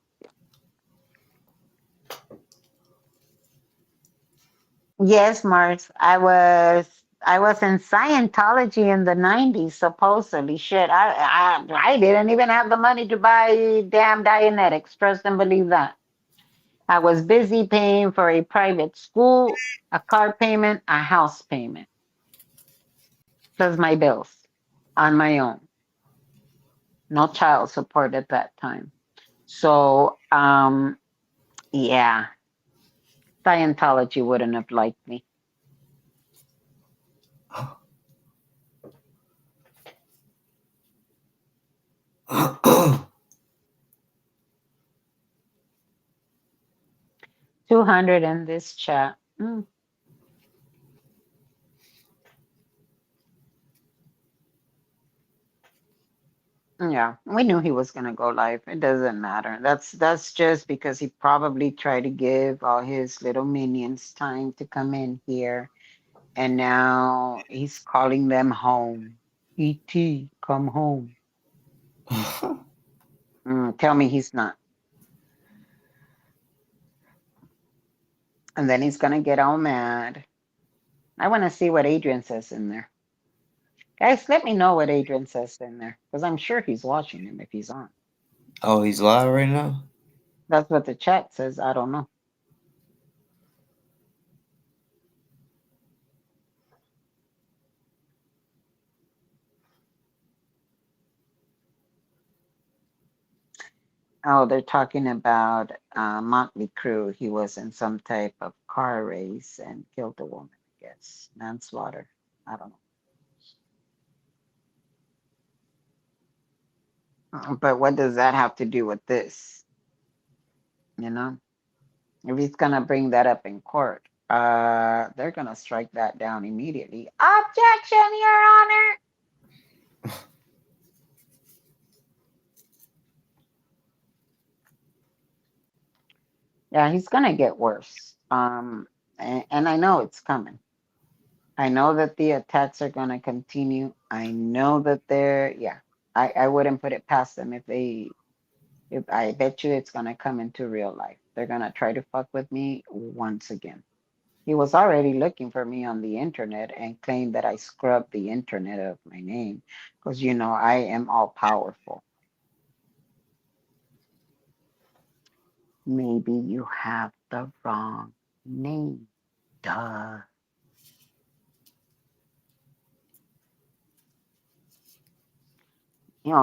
K: Yes, Mars. I was in Scientology in the 90s, supposedly. Shit, I didn't even have the money to buy damn Dianetics. Trust and believe that. I was busy paying for a private school, a car payment, a house payment, plus my bills on my own. No child support at that time. So, yeah, Scientology wouldn't have liked me. $200 in this chat. Yeah, we knew he was gonna go live. It doesn't matter. That's just because he probably tried to give all his little minions time to come in here, and now he's calling them home. E.T., come home. Tell me he's not. And then he's gonna get all mad. I want to see what Adrian says in there. Guys, let me know what Adrian says in there, because I'm sure he's watching him if he's on.
A: Oh, he's live right now?
K: That's what the chat says. I don't know. Oh, they're talking about Motley Crue. He was in some type of car race and killed a woman, I guess. Manslaughter. I don't know. But what does that have to do with this? You know? If he's going to bring that up in court, they're going to strike that down immediately. Objection, Your Honor! Yeah, he's gonna get worse. And I know it's coming. I know that the attacks are gonna continue. I know that yeah, I wouldn't put it past them if I bet you it's gonna come into real life. They're gonna try to fuck with me once again. He was already looking for me on the internet and claimed that I scrubbed the internet of my name because I am all powerful. Maybe you have the wrong name. Duh.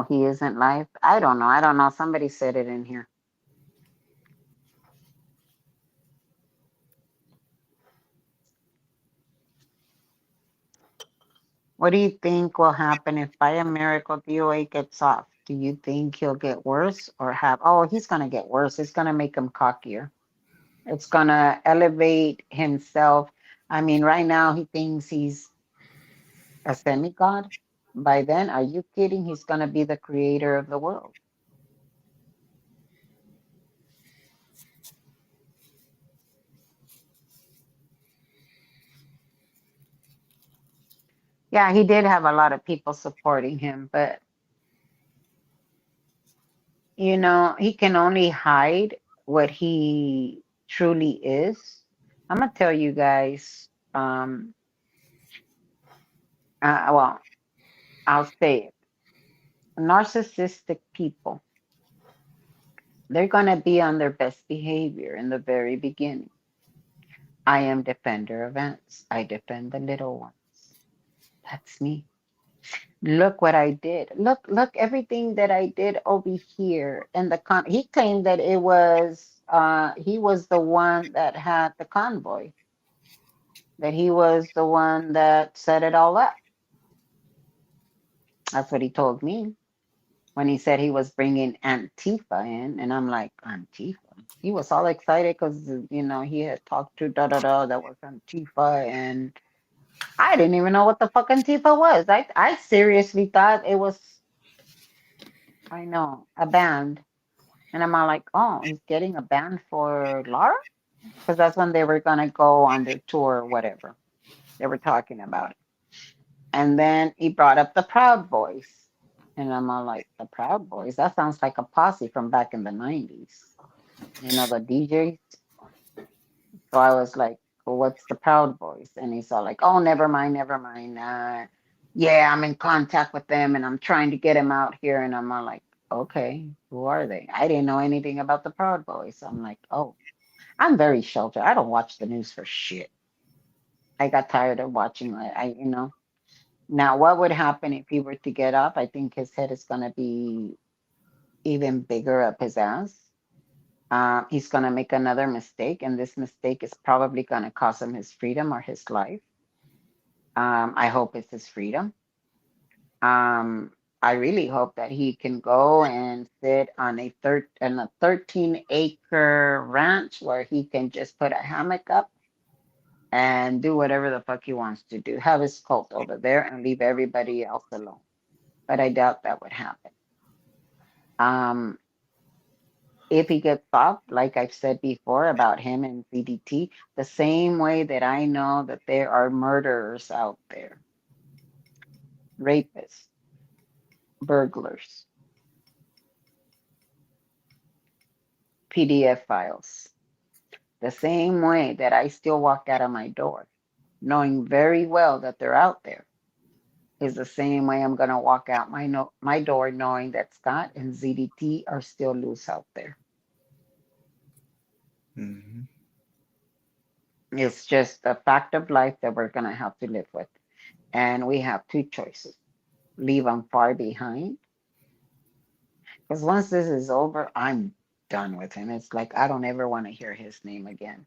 K: He isn't live. I don't know. I don't know. Somebody said it in here. What do you think will happen if by a miracle DOA gets off? Do you think he'll get worse or he's going to get worse. It's going to make him cockier. It's going to elevate himself. I mean, right now he thinks he's a semi-god. By then, are you kidding? He's going to be the creator of the world. Yeah, he did have a lot of people supporting him, but he can only hide what he truly is. I'm gonna tell you guys, well, I'll say it. Narcissistic people, they're gonna be on their best behavior in the very beginning. I am defender of ants. I defend the little ones. That's me. Look what I did. Look everything that I did over here. And he claimed that he was the one that had the convoy, that he was the one that set it all up. That's what he told me when he said he was bringing Antifa in. And I'm like, Antifa? He was all excited because, he had talked to that was Antifa. And I didn't even know what the fuck Antifa was. I seriously thought it was, I know, a band. And I'm all like, oh, he's getting a band for Laura? Because that's when they were going to go on their tour or whatever. They were talking about it. And then he brought up the Proud Boys. And I'm all like, the Proud Boys? That sounds like a posse from back in the 90s. The DJs. So I was like, well, what's the Proud Boys? And he's all like, oh, never mind. Yeah, I'm in contact with them and I'm trying to get him out here. And I'm all like, okay, who are they? I didn't know anything about the Proud Boys. I'm like, oh, I'm very sheltered. I don't watch the news for shit. I got tired of watching it. Now, what would happen if he were to get up? I think his head is going to be even bigger up his ass. He's going to make another mistake, and this mistake is probably going to cost him his freedom or his life. I hope it's his freedom. I really hope that he can go and sit on a 13-acre ranch where he can just put a hammock up and do whatever the fuck he wants to do. Have his cult over there and leave everybody else alone. But I doubt that would happen. If he gets off, like I've said before about him and ZDT, the same way that I know that there are murderers out there, rapists, burglars, PDF files. The same way that I still walk out of my door, knowing very well that they're out there, is the same way I'm going to walk out my door knowing that Scott and ZDT are still loose out there.
A: Mm-hmm.
K: It's just a fact of life that we're going to have to live with. And we have two choices. Leave them far behind. Because once this is over, I'm done with him. It's like I don't ever want to hear his name again.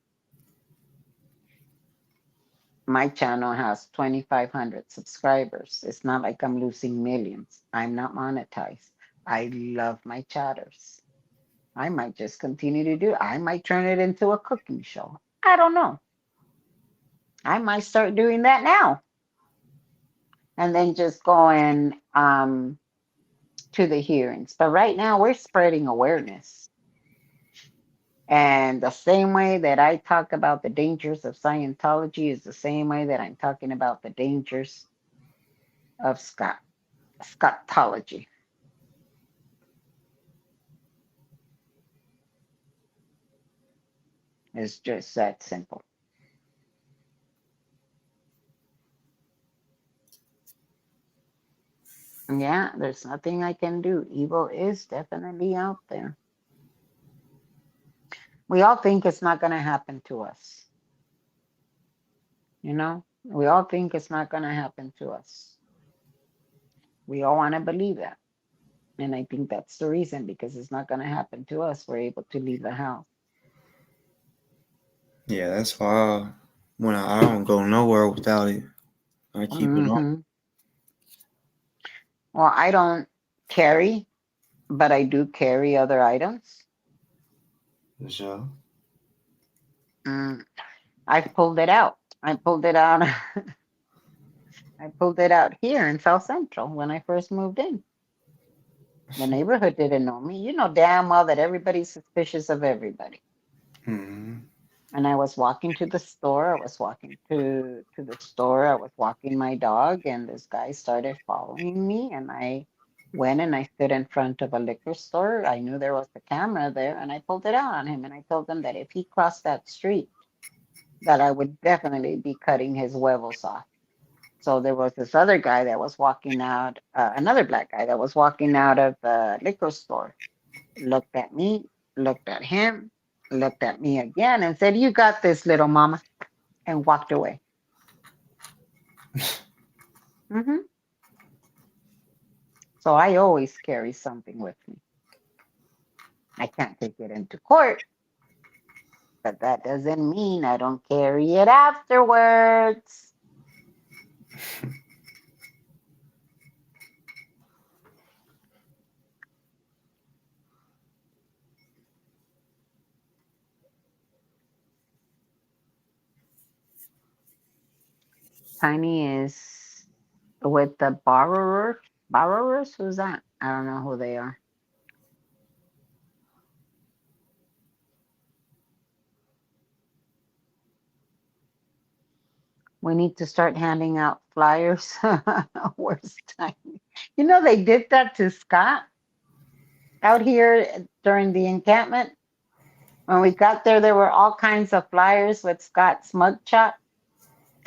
K: My channel has 2,500 subscribers. It's not like I'm losing millions. I'm not monetized. I love my chatters. I might just continue to do it. I might turn it into a cooking show. I don't know. I might start doing that now. And then just going to the hearings. But right now we're spreading awareness. And the same way that I talk about the dangers of Scientology is the same way that I'm talking about the dangers of Scottology. It's just that simple. Yeah, there's nothing I can do. Evil is definitely out there. We all think it's not going to happen to us. You know, we all think it's not going to happen to us. We all want to believe that. And I think that's the reason, because it's not going to happen to us. We're able to leave the house.
A: Yeah, that's why when I don't go nowhere without it. I keep it on.
K: Hmm. Well, I don't carry, but I do carry other items.
A: For sure.
K: I pulled it out. I pulled it out. I pulled it out here in South Central when I first moved in. The neighborhood didn't know me. You know damn well that everybody's suspicious of everybody.
A: Hmm.
K: And I was walking to the store. I was walking to the store. I was walking my dog, and this guy started following me. And I went and I stood in front of a liquor store. I knew there was a camera there, and I pulled it out on him. And I told him that if he crossed that street, that I would definitely be cutting his huevos off. So there was this other guy that was walking out, another black guy that was walking out of the liquor store, looked at me, looked at him, looked at me again, and said, "You got this, little mama," and walked away. Hmm. So I always carry something with me. I can't take it into court, but that doesn't mean I don't carry it afterwards. Tiny is with the borrower. Borrowers? Who's that? I don't know who they are. We need to start handing out flyers. Where's Tiny? You know, they did that to Scott out here during the encampment. When we got there, there were all kinds of flyers with Scott's mugshot.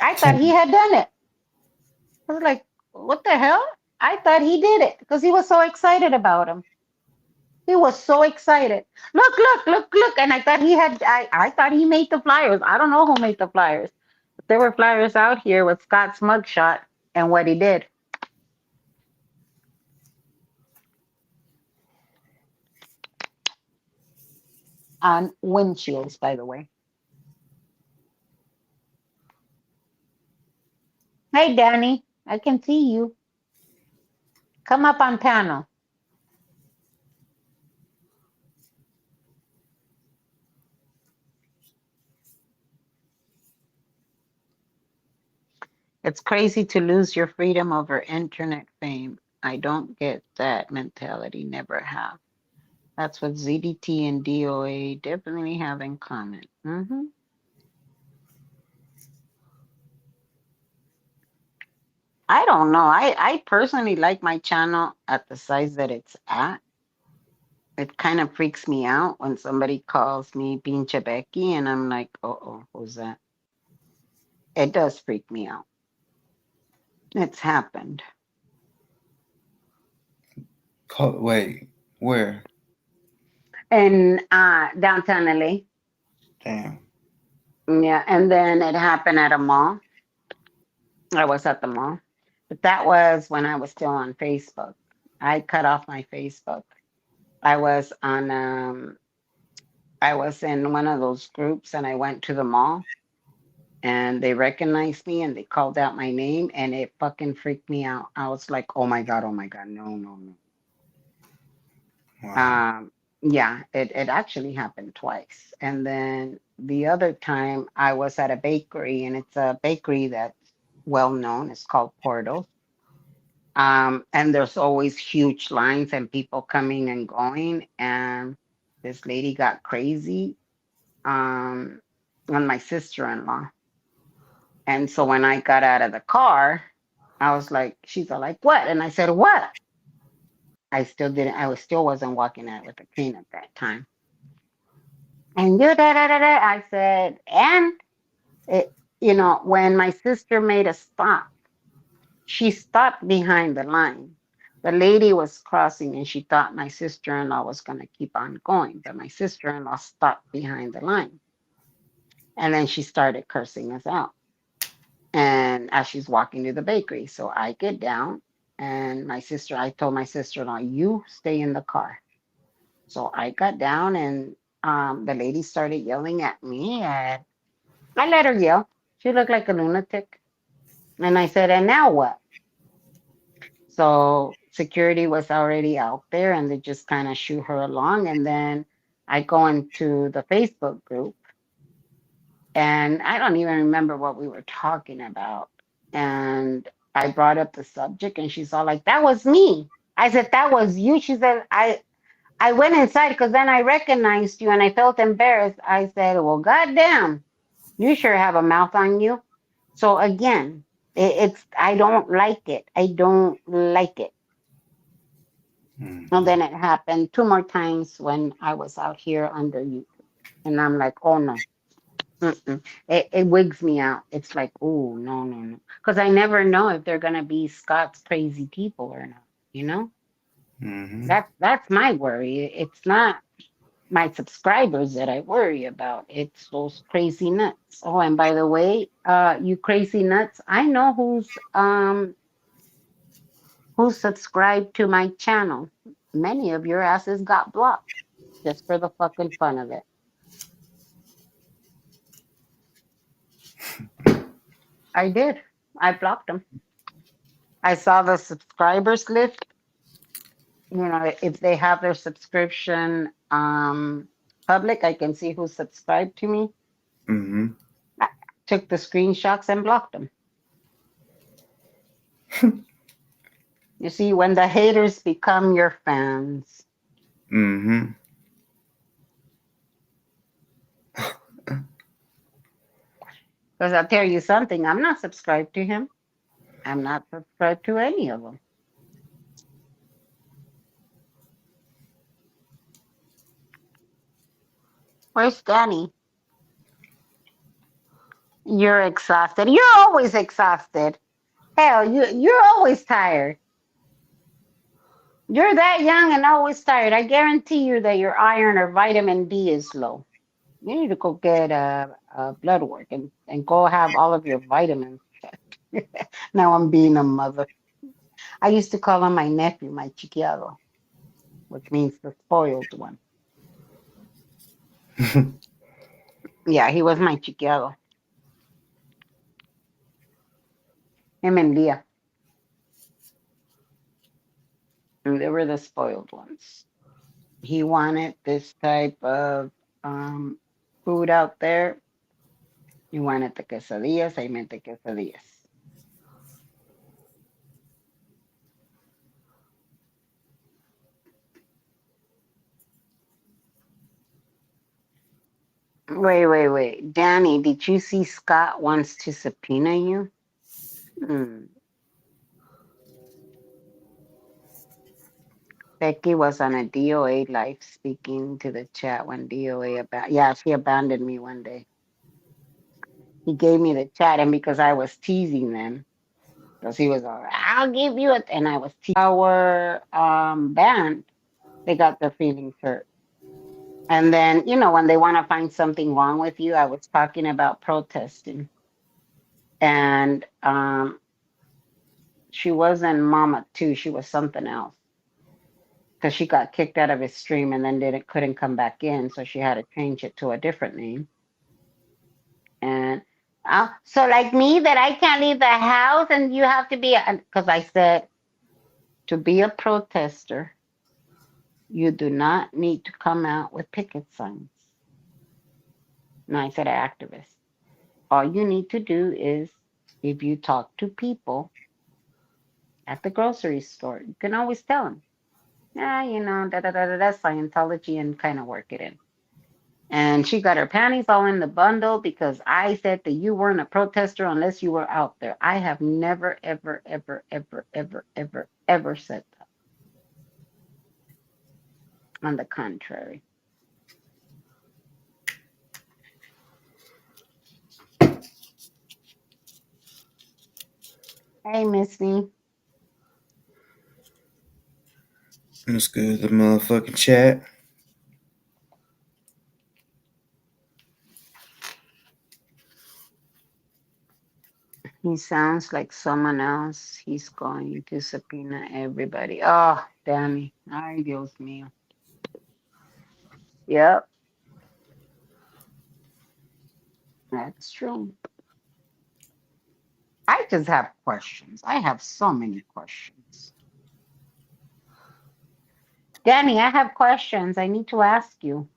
K: I thought he had done it. I was like, what the hell? I thought he did it because he was so excited about him. He was so excited. Look, look, look, look. And I thought he had, I thought he made the flyers. I don't know who made the flyers. But there were flyers out here with Scott's mugshot and what he did. On windshields, by the way. Hey, Danny, I can see you. Come up on panel. It's crazy to lose your freedom over internet fame. I don't get that mentality, never have. That's what ZDT and DOA definitely have in common. I don't know. I personally like my channel at the size that it's at. It kind of freaks me out when somebody calls me Pinche Becky, and I'm like, oh, who's that? It does freak me out. It's happened.
A: Wait, where?
K: In downtown LA.
A: Damn.
K: Yeah, and then it happened at a mall. I was at the mall. But that was when I was still on Facebook. I cut off my Facebook. I was on I was in one of those groups, and I went to the mall, and they recognized me and they called out my name, and it fucking freaked me out. I was like, oh my God, no, no, no.
A: Wow.
K: Yeah, it actually happened twice. And then the other time I was at a bakery, and it's a bakery that's well known. It's called Portal. And there's always huge lines and people coming and going. And this lady got crazy um, on my sister-in-law. And so when I got out of the car, I was like, she's all like, what? And I said, what? I still wasn't walking out with a cane at that time. And you da da da da. I said, and it, when my sister made a stop, she stopped behind the line. The lady was crossing and she thought my sister-in-law was going to keep on going, but my sister-in-law stopped behind the line. And then she started cursing us out. And as she's walking to the bakery, so I get down and I told my sister-in-law, you stay in the car. So I got down and the lady started yelling at me and I let her yell. She looked like a lunatic. And I said, and now what? So security was already out there and they just kind of shoo her along. And then I go into the Facebook group and I don't even remember what we were talking about. And I brought up the subject and she's all like, that was me. I said, that was you. She said, I went inside because then I recognized you and I felt embarrassed. I said, well, goddamn, you sure have a mouth on you. So again, I don't like it. I don't like it. And then it happened 2 more times when I was out here under YouTube. And I'm like, oh no. Mm-mm. It wigs me out. It's like, oh, no, no, no. Because I never know if they're going to be Scott's crazy people or not, you know? That's my worry. It's not my subscribers that I worry about. It's those crazy nuts. Oh, and by the way, you crazy nuts, I know who's subscribed to my channel. Many of your asses got blocked just for the fucking fun of it. I did. I blocked them. I saw the subscribers list. If they have their subscription public, I can see who subscribed to me. I took the screenshots and blocked them. You see, when the haters become your fans. Because I'll tell you something, I'm not subscribed to him. I'm not subscribed to any of them. Where's Danny? You're exhausted. You're always exhausted. Hell, you're always tired. You're that young and always tired. I guarantee you that your iron or vitamin D is low. You need to go get a blood work and go have all of your vitamins checked. Now I'm being a mother. I used to call him my nephew, my chiquiado, which means the spoiled one. Yeah, he was my chiquiado. Him and Leah. And they were the spoiled ones. He wanted this type of food out there. He wanted the quesadillas. I meant the quesadillas. Wait. Danny, did you see Scott wants to subpoena you? Becky was on a DOA live speaking to the chat when she abandoned me one day. He gave me the chat, and because I was teasing them, because he was all, I'll give you it, and I was teasing our band, they got their feelings hurt. And then, when they want to find something wrong with you, I was talking about protesting. And she wasn't Mama 2, she was something else. Because she got kicked out of his stream and then couldn't come back in, so she had to change it to a different name. And so like me, that I can't leave the house and you have to be, because I said, to be a protester, you do not need to come out with picket signs. And I said, activist. All you need to do is, if you talk to people at the grocery store, you can always tell them, that's Scientology, and kind of work it in. And she got her panties all in the bundle because I said that you weren't a protester unless you were out there. I have never, ever, ever, ever, ever, ever, ever said that. On the contrary. Hey, Missy.
A: Let's go to the motherfucking chat.
K: He sounds like someone else. He's going to subpoena everybody. Oh, damn it. Ay, Dios mío. Yep, that's true. I just have questions. I have so many questions. Danny, I have questions I need to ask you.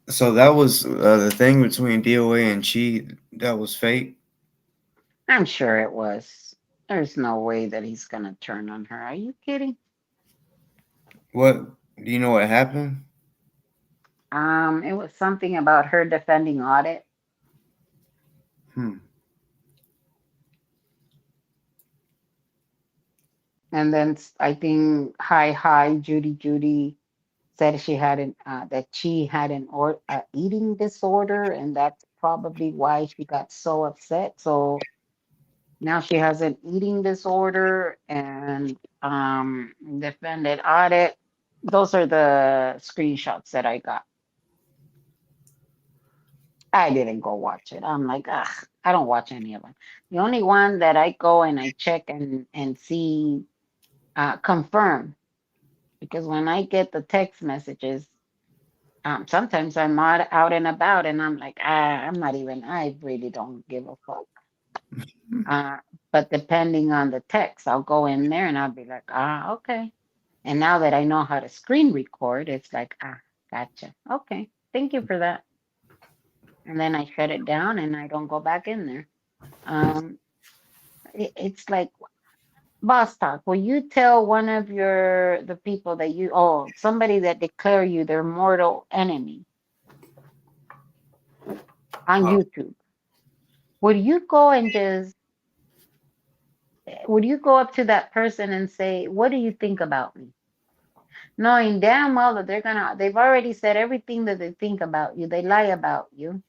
A: So that was the thing between DOA and Chi. That was fake.
K: I'm sure it was. There's no way that he's going to turn on her. Are you kidding?
A: What do you know? What happened?
K: It was something about her defending Audit.
A: Hmm.
K: And then I think hi Judy said she had that she had an eating disorder, and that's probably why she got so upset. So now she has an eating disorder and defended Audit. Those are the screenshots that I got. I didn't go watch it. I'm like, ugh, I don't watch any of them. The only one that I go and I check and see confirm, because when I get the text messages, sometimes I'm out and about and I'm like, I'm not even, I really don't give a fuck. But depending on the text, I'll go in there and I'll be like, okay. And now that I know how to screen record, it's like, gotcha. Okay, thank you for that. And then I shut it down and I don't go back in there. It's like, Boss Talk, will you tell one of the people that somebody that declare you their mortal enemy on YouTube, would you go up to that person and say, what do you think about me? Knowing damn well that they've already said everything that they think about you. They lie about you.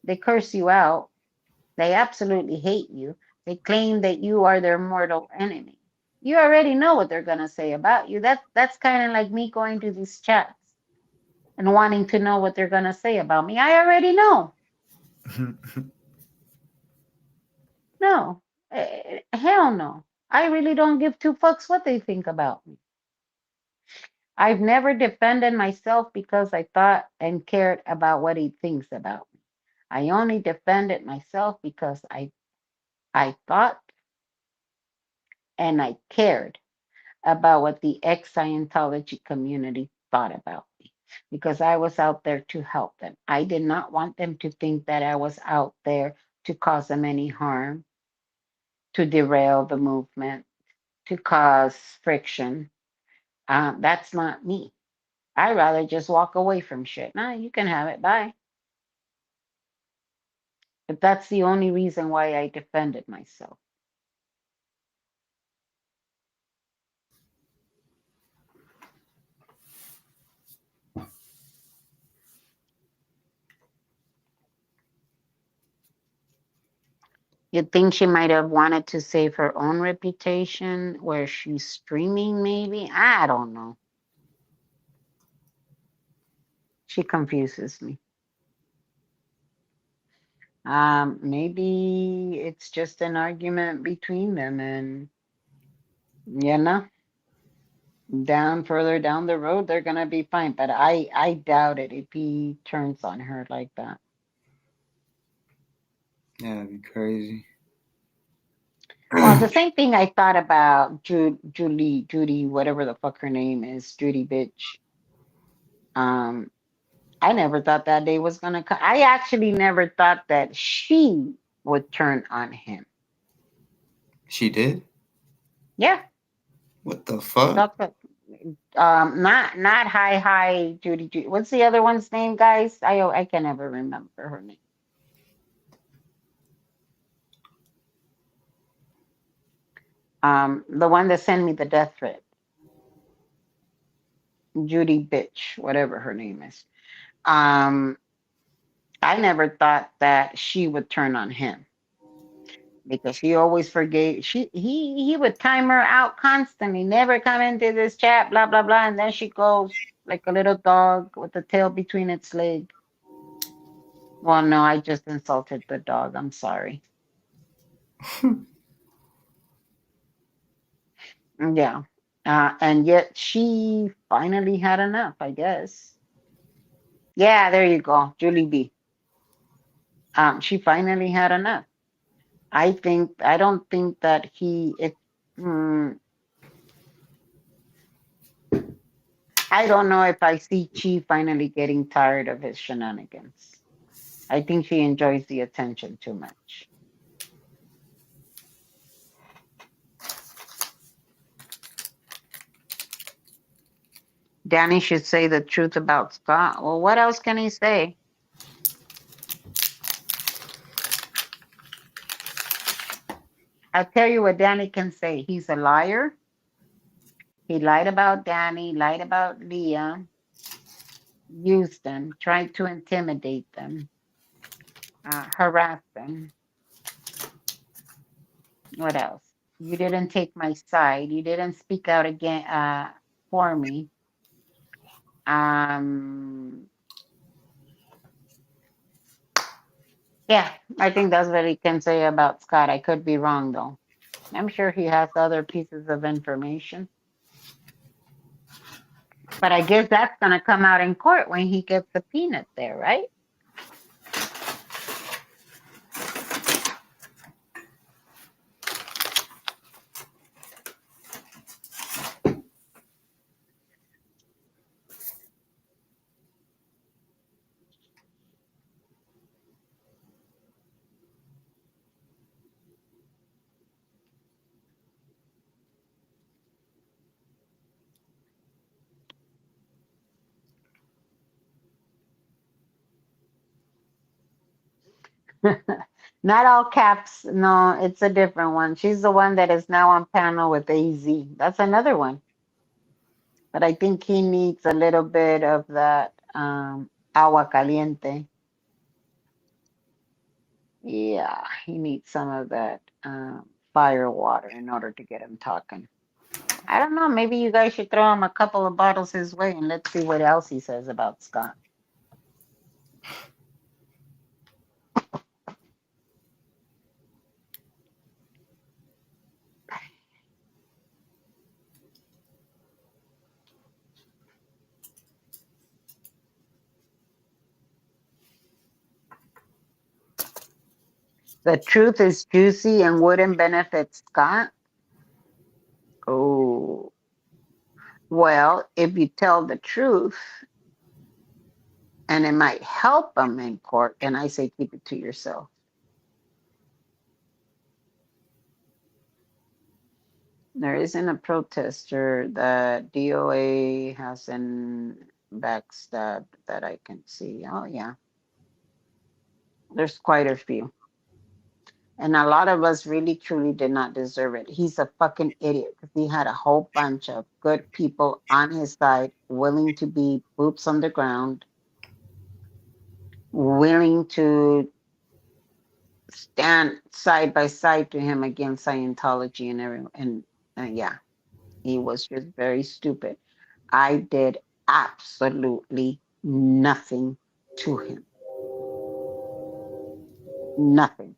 K: They curse you out. They absolutely hate you. They claim that you are their mortal enemy. You already know what they're gonna say about you. That's kind of like me going to these chats and wanting to know what they're gonna say about me. I already know. No, hell no. I really don't give two fucks what they think about me. I've never defended myself because I thought and cared about what he thinks about me. I only defended myself because I thought and I cared about what the ex-Scientology community thought about me, because I was out there to help them. I did not want them to think that I was out there to cause them any harm, to derail the movement, to cause friction. That's not me. I'd rather just walk away from shit. Nah, you can have it. Bye. But that's the only reason why I defended myself. You think she might have wanted to save her own reputation where she's streaming, maybe? I don't know. She confuses me. Maybe it's just an argument between them, and further down the road they're gonna be fine. But I doubt it if he turns on her like that.
A: That'd be crazy.
K: Well, the same thing I thought about Judy, whatever the fuck her name is, Judy bitch. I never thought that day was gonna come. I actually never thought that she would turn on him.
A: She did?
K: Yeah,
A: What the
K: we
A: fuck?
K: talked about not hi Judy Judy. What's the other one's name, guys? I can never remember her name. The one that sent me the death threat, Judy bitch, whatever her name is. Um, I never thought that she would turn on him because she always forgave. He would time her out constantly, never come into this chat, blah blah blah, and then she goes like a little dog with the tail between its leg. Well, no, I just insulted the dog. I'm sorry. Yeah. And yet she finally had enough, I guess. Yeah, there you go, Julie B. She finally had enough. I don't think that mm, I don't know if I see Chi finally getting tired of his shenanigans. I think she enjoys the attention too much. Danny should say the truth about Scott. Well, what else can he say? I'll tell you what Danny can say. He's a liar. He lied about Danny, lied about Leah, used them, tried to intimidate them, harass them. What else? You didn't take my side. You didn't speak out again for me. Yeah, I think that's what he can say about Scott. I could be wrong though. I'm sure he has other pieces of information. But I guess that's gonna come out in court when he gets subpoenaed there, right? Not all caps. No, it's a different one. She's the one that is now on panel with AZ. That's another one. But I think he needs a little bit of that agua caliente. Yeah, he needs some of that fire water in order to get him talking. I don't know. Maybe you guys should throw him a couple of bottles his way and let's see what else he says about Scott. The truth is juicy and wouldn't benefit Scott. Oh, well, if you tell the truth and it might help him in court, then I say keep it to yourself. There isn't a protester that DOA hasn't backstabbed that I can see. Oh, yeah. There's quite a few. And a lot of us really, truly did not deserve it. He's a fucking idiot because he had a whole bunch of good people on his side, willing to be boots on the ground, willing to stand side by side to him against Scientology and everyone. And yeah, he was just very stupid. I did absolutely nothing to him. Nothing.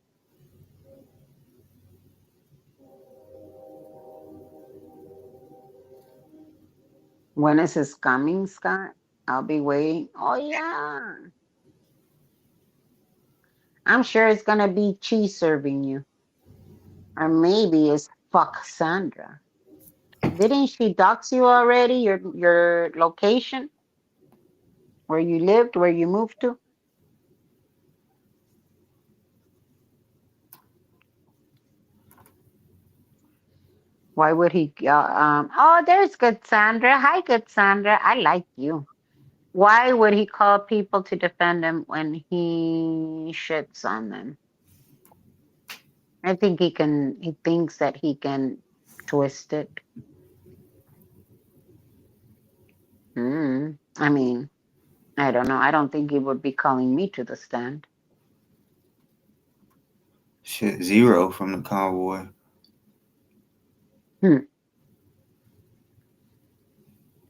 K: When is his coming, Scott? I'll be waiting. Oh, yeah. I'm sure it's going to be Chi serving you. Or maybe it's fuck Sandra. Didn't she dox you already, your location? Where you lived, where you moved to? Why would he? Oh, there's good Sandra. Hi, good Sandra. I like you. Why would he call people to defend him when he shits on them? I think he can. He thinks that he can twist it. I mean, I don't know. I don't think he would be calling me to the stand.
A: Shit, zero from the convoy.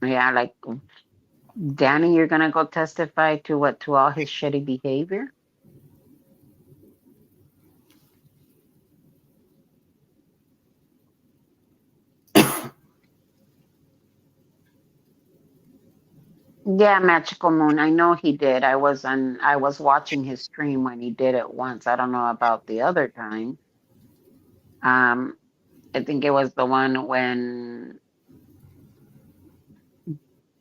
K: Yeah, like Danny, you're gonna go testify to what? To all his shitty behavior? Yeah, Magical Moon. I know he did. I was watching his stream when he did it once. I don't know about the other time. Um, I think it was the one when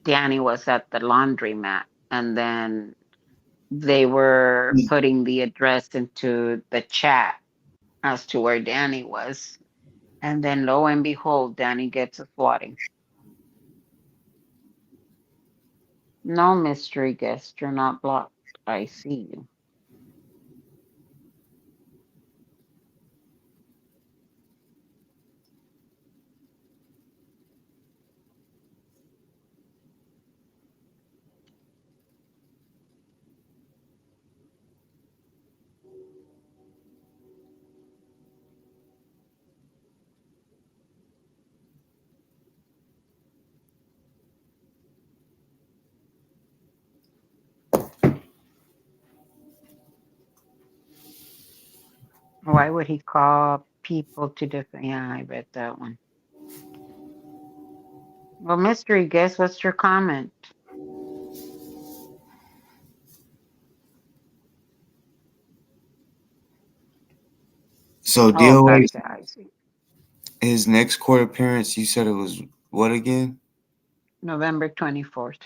K: Danny was at the laundromat and then they were putting the address into the chat as to where Danny was. And then lo and behold, Danny gets a swatting. No, mystery guest, you're not blocked. I see you. Why would he call people to defend? Yeah, I read that one. Well, mystery guest, what's your comment?
A: So
K: Oh,
A: DOA,
K: gotcha. I see.
A: his next court appearance, you said it was what again?
K: November 24th.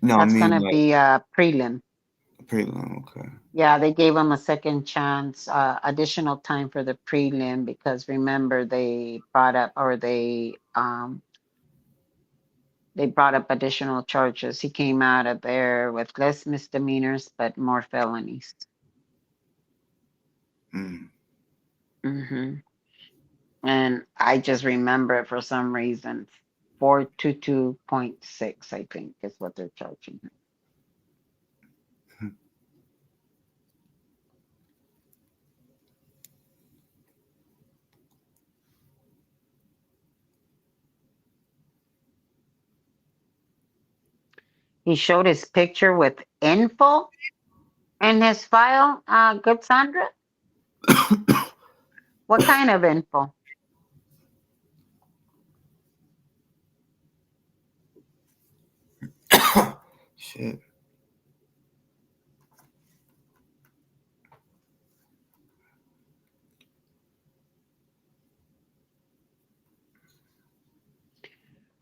A: No, I
K: That's
A: mean
K: gonna
A: like
K: be prelim.
A: prelim. Okay.
K: Yeah, they gave him a second chance, additional time for the prelim because remember they brought up or they brought up additional charges. He came out of there with less misdemeanors but more felonies.
A: Mm.
K: hmm And I just remember it for some reason. 422.6, I think, is what they're charging him. He showed his picture with info in his file, good Sandra. What kind of info?
A: Shit.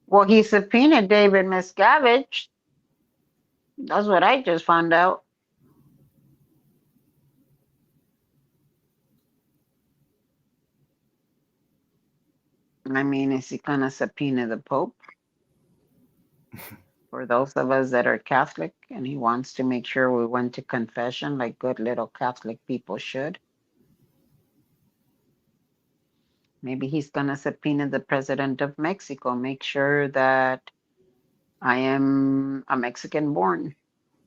K: Well, he subpoenaed David Miscavige. That's what I just found out. I mean, is he gonna subpoena the Pope? For those of us that are Catholic, and he wants to make sure we went to confession like good little Catholic people should. Maybe he's gonna subpoena the president of Mexico, make sure that I am a Mexican born.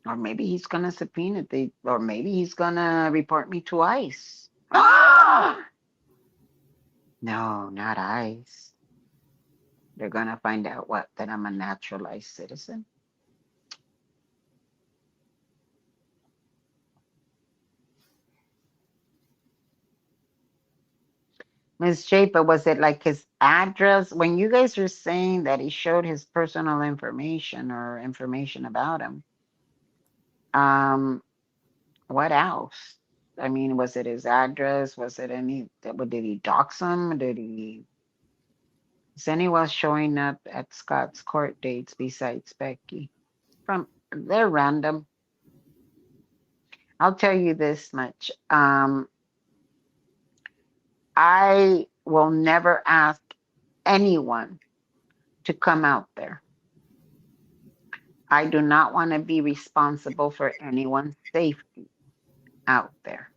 K: Or maybe he's gonna subpoena or maybe he's gonna report me to ICE. Ah! No, not ICE. They're gonna find out what? That I'm a naturalized citizen. Miss J, but was it like his address? When you guys were saying that he showed his personal information or information about him, um, what else? I mean, was it his address? Was it did he dox him? Is anyone showing up at Scott's court dates besides Becky? they're random. I'll tell you this much. I will never ask anyone to come out there. I do not want to be responsible for anyone's safety out there.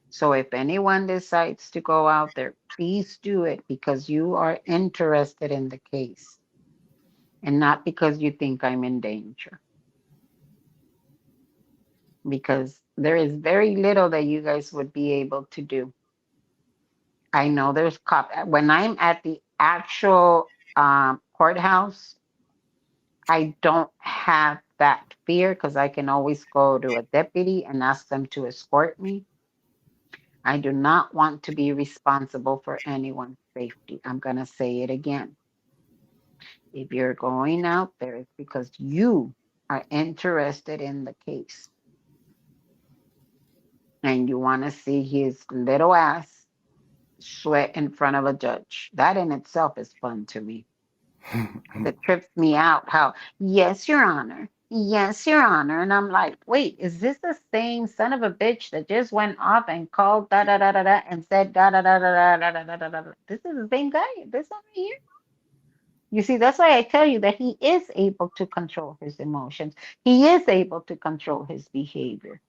K: So if anyone decides to go out there, please do it because you are interested in the case and not because you think I'm in danger. Because there is very little that you guys would be able to do. I know there's when I'm at the actual courthouse, I don't have that fear because I can always go to a deputy and ask them to escort me. I do not want to be responsible for anyone's safety. I'm going to say it again. If you're going out there, it's because you are interested in the case and you want to see his little ass sweat in front of a judge. That in itself is fun to me. That trips me out how, yes, Your Honor. Yes, Your Honor. And I'm like, wait, is this the same son of a bitch that just went off and called da da da da da and said da da da da da da da da da da? This is the same guy. This one right here. You see, that's why I tell you that he is able to control his emotions. He is able to control his behavior.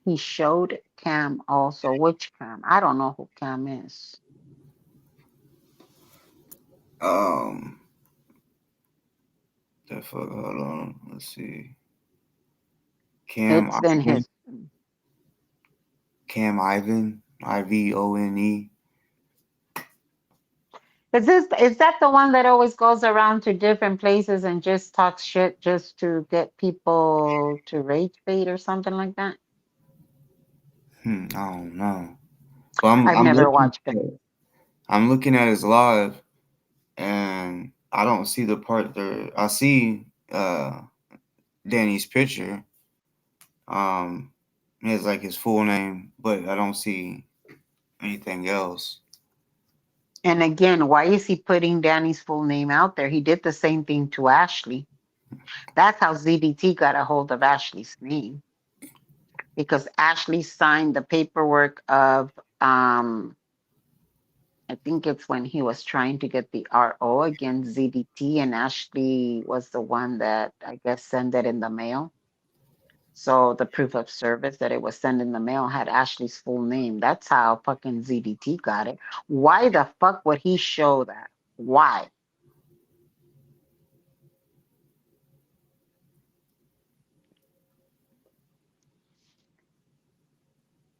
K: He showed Cam also. Which Cam? I don't know who Cam is.
A: The fuck, hold on. Let's see. Cam
K: It's been
A: Ivan.
K: his.
A: Cam Ivan. Ivone.
K: Is that the one that always goes around to different places and just talks shit just to get people to rage bait or something like that?
A: I don't know. But
K: I've
A: I'm
K: never
A: looking.
K: watched him.
A: I'm looking at his live, and I don't see the part there. I see Danny's picture. He has like his full name, but I don't see anything else.
K: And again, why is he putting Danny's full name out there? He did the same thing to Ashley. That's how ZDT got a hold of Ashley's name. Because Ashley signed the paperwork of I think it's when he was trying to get the RO against ZDT, and Ashley was the one that I guess sent it in the mail. So the proof of service that it was sent in the mail had Ashley's full name. That's how fucking ZDT got it. Why the fuck would he show that? Why?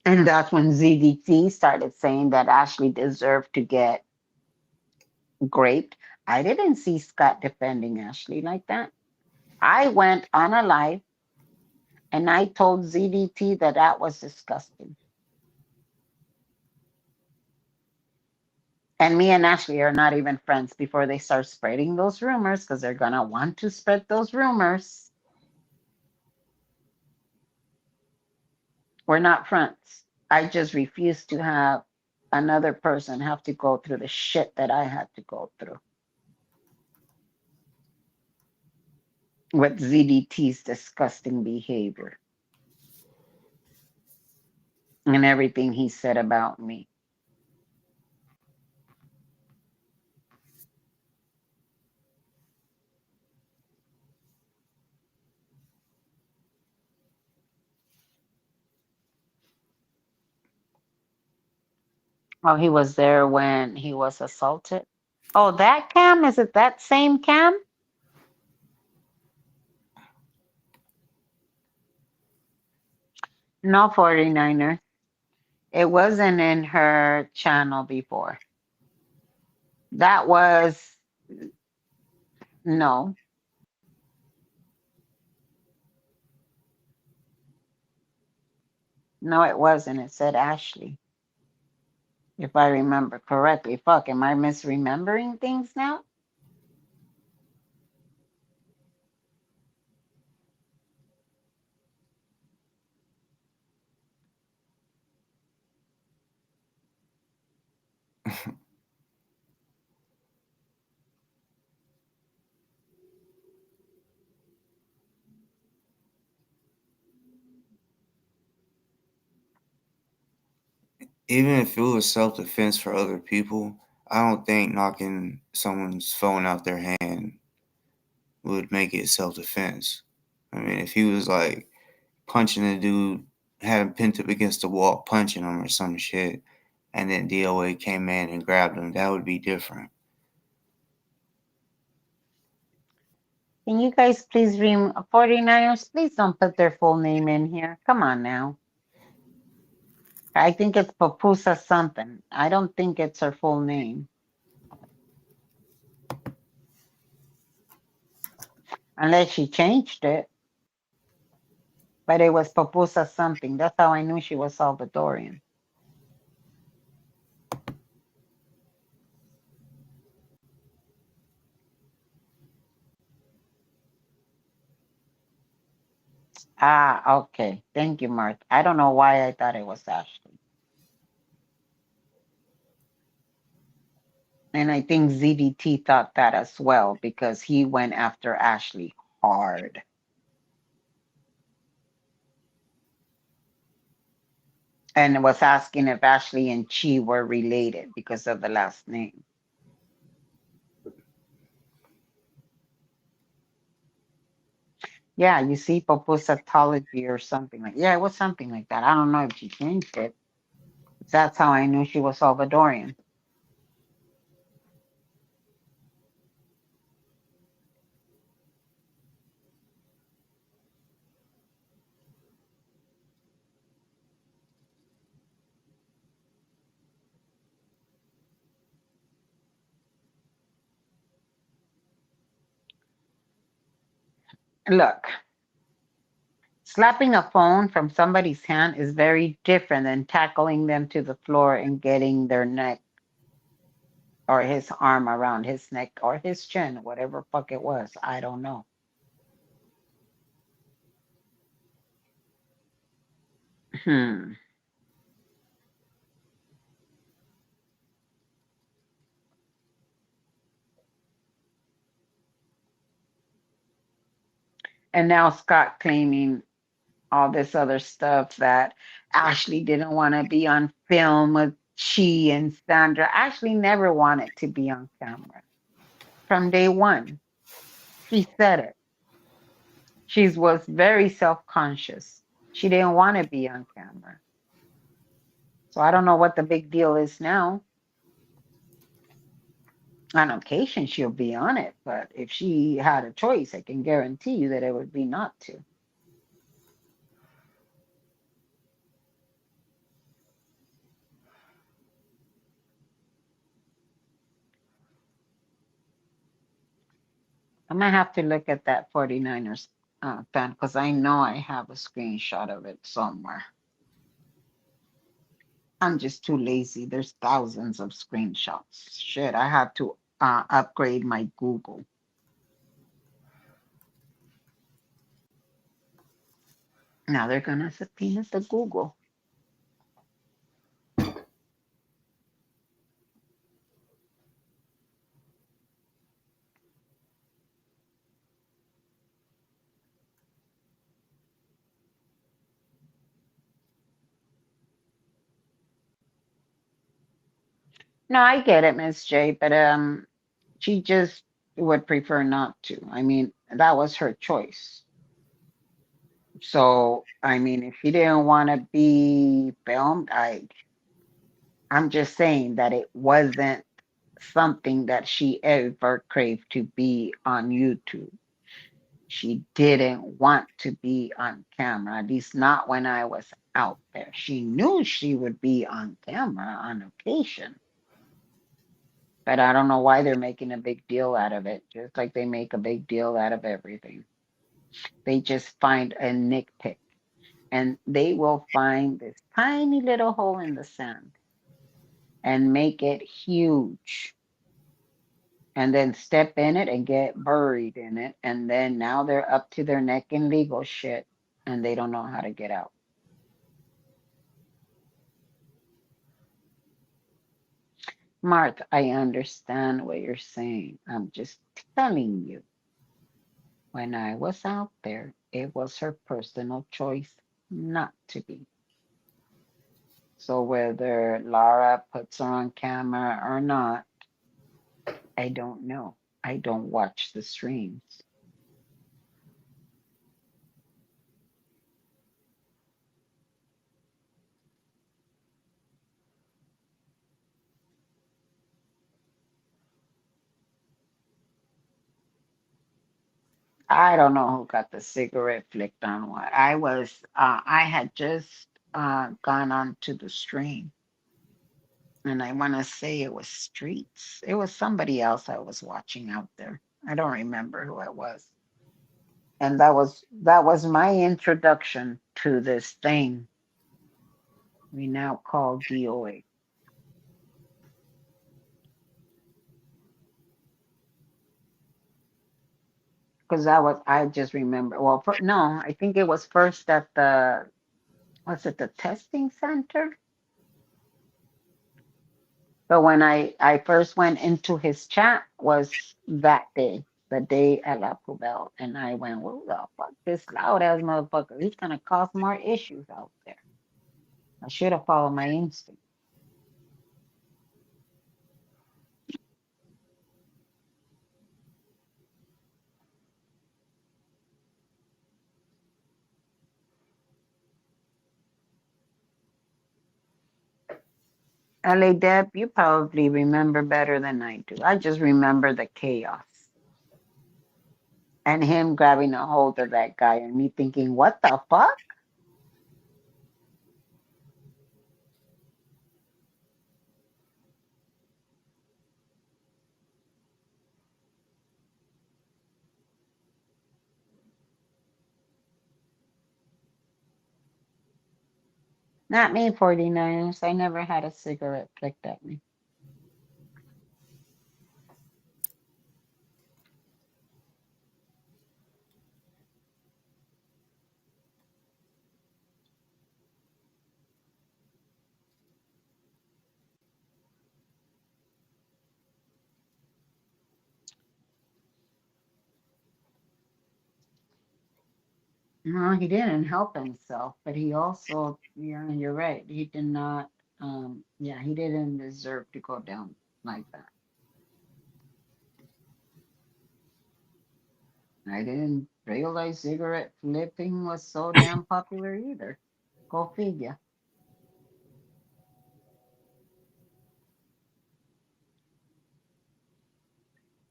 K: And that's when ZDT started saying that Ashley deserved to get graped. I didn't see Scott defending Ashley like that. I went on a live and I told ZDT that that was disgusting. And me and Ashley are not even friends before they start spreading those rumors because they're going to want to spread those rumors. We're not friends. I just refuse to have another person have to go through the shit that I had to go through with ZDT's disgusting behavior and everything he said about me. Oh, he was there when he was assaulted. Oh, that Cam? Is it that same Cam? No, 49er. It wasn't in her channel before. That was, no. No, it wasn't. It said Ashley. If I remember correctly. Fuck, am I misremembering things now?
A: Even if it was self defense for other people, I don't think knocking someone's phone out their hand would make it self defense. I mean, if he was like punching a dude, had him pinned up against the wall, punching him or some shit, and then DOA came in and grabbed him, that would be different.
K: Can you guys please read 49ers? Please don't put their full name in here. Come on now. I think it's Papusa something. I don't think it's her full name. Unless she changed it. But it was Papusa something. That's how I knew she was Salvadorian. Ah, okay. Thank you, Martha. I don't know why I thought it was Ashley. And I think ZDT thought that as well because he went after Ashley hard. And was asking if Ashley and Chi were related because of the last name. Yeah, you see Popusatology or something like yeah, it was something like that. I don't know if she changed it. That's how I knew she was Salvadorian. Look, slapping a phone from somebody's hand is very different than tackling them to the floor and getting their neck or his arm around his neck or his chin, whatever fuck it was. I don't know. Hmm. And now Scott claiming all this other stuff that Ashley didn't want to be on film with Chi and Sandra. Ashley never wanted to be on camera from day one. She said it. She was very self-conscious. She didn't want to be on camera. So I don't know what the big deal is now. On occasion, she'll be on it, but if she had a choice, I can guarantee you that it would be not to. I might have to look at that 49ers fan because I know I have a screenshot of it somewhere. I'm just too lazy. There's thousands of screenshots. Shit, I have to upgrade my Google. Now they're gonna subpoena the Google. No, I get it, Miss J, but she just would prefer not to. I mean, that was her choice. So, I mean, if she didn't want to be filmed, I'm just saying that it wasn't something that she ever craved to be on YouTube. She didn't want to be on camera, at least not when I was out there. She knew she would be on camera on occasion. But I don't know why they're making a big deal out of it, just like they make a big deal out of everything. They just find a nitpick and they will find this tiny little hole in the sand and make it huge and then step in it and get buried in it. And then now they're up to their neck in legal shit and they don't know how to get out. Martha, I understand what you're saying. I'm just telling you, when I was out there, it was her personal choice not to be. So whether Laura puts her on camera or not, I don't know. I don't watch the streams. I don't know who got the cigarette flicked on what. I had just gone on to the stream, and I want to say it was Streets. It was somebody else I was watching out there. I don't remember who it was. And that was my introduction to this thing we now call DOA. Because I just remember, well, no, I think it was first at what's it, the testing center? But when I first went into his chat was that day, the day at La Poubelle. And I went, who the fuck, this loud ass motherfucker, he's going to cause more issues out there. I should have followed my instinct. LA Deb, you probably remember better than I do. I just remember the chaos and him grabbing a hold of that guy and me thinking, what the fuck? Not me, 49ers. I never had a cigarette flicked at me. No, he didn't help himself, but he also, yeah, you're right. He did not, yeah, he didn't deserve to go down like that. I didn't realize cigarette flipping was so damn popular either. Go figure.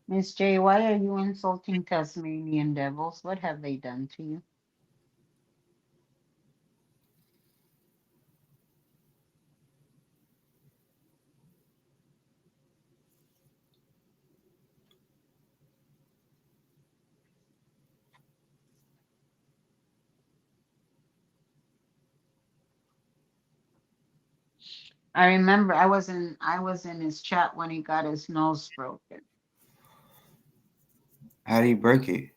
K: Miss J, why are you insulting Tasmanian devils? What have they done to you? I remember I was in his chat when he got his nose broken.
A: How do you break it?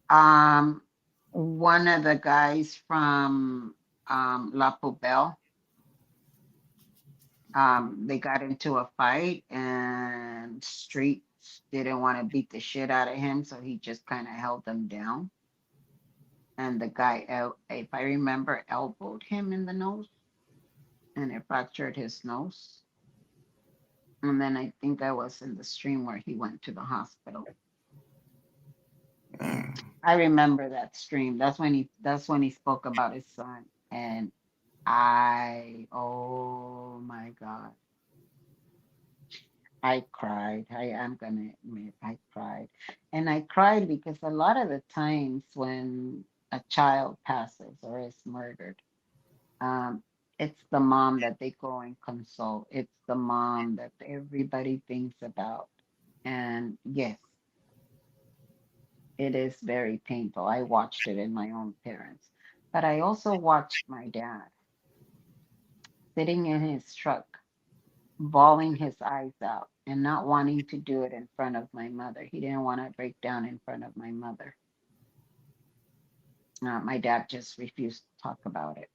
K: One of the guys from La Poubelle, they got into a fight and Streets didn't want to beat the shit out of him, so he just kind of held them down. And the guy, if I remember, elbowed him in the nose and it fractured his nose. And then I think I was in the stream where he went to the hospital. I remember that stream. That's when he spoke about his son. And oh my God, I cried. I am gonna admit I cried. And I cried because a lot of the times when a child passes or is murdered, um, it's the mom that they go and console. It's the mom that everybody thinks about. And yes, it is very painful. I watched it in my own parents. But I also watched my dad sitting in his truck, bawling his eyes out and not wanting to do it in front of my mother. He didn't want to break down in front of my mother. My dad just refused to talk about it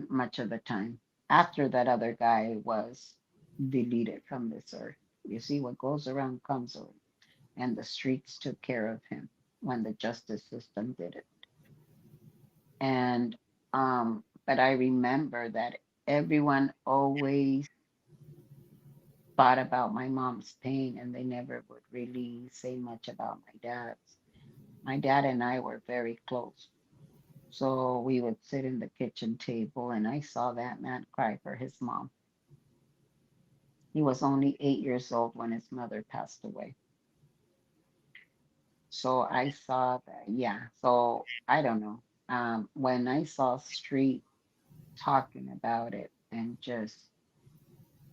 K: much of the time. After that other guy was deleted from this earth. You see, what goes around comes around. And the streets took care of him when the justice system did it. And but I remember that everyone always thought about my mom's pain and they never would really say much about my dad's. My dad and I were very close. So we would sit in the kitchen table and I saw that man cry for his mom. He was only 8 years old when his mother passed away. So I saw that, yeah. So I don't know. When I saw Street talking about it and just,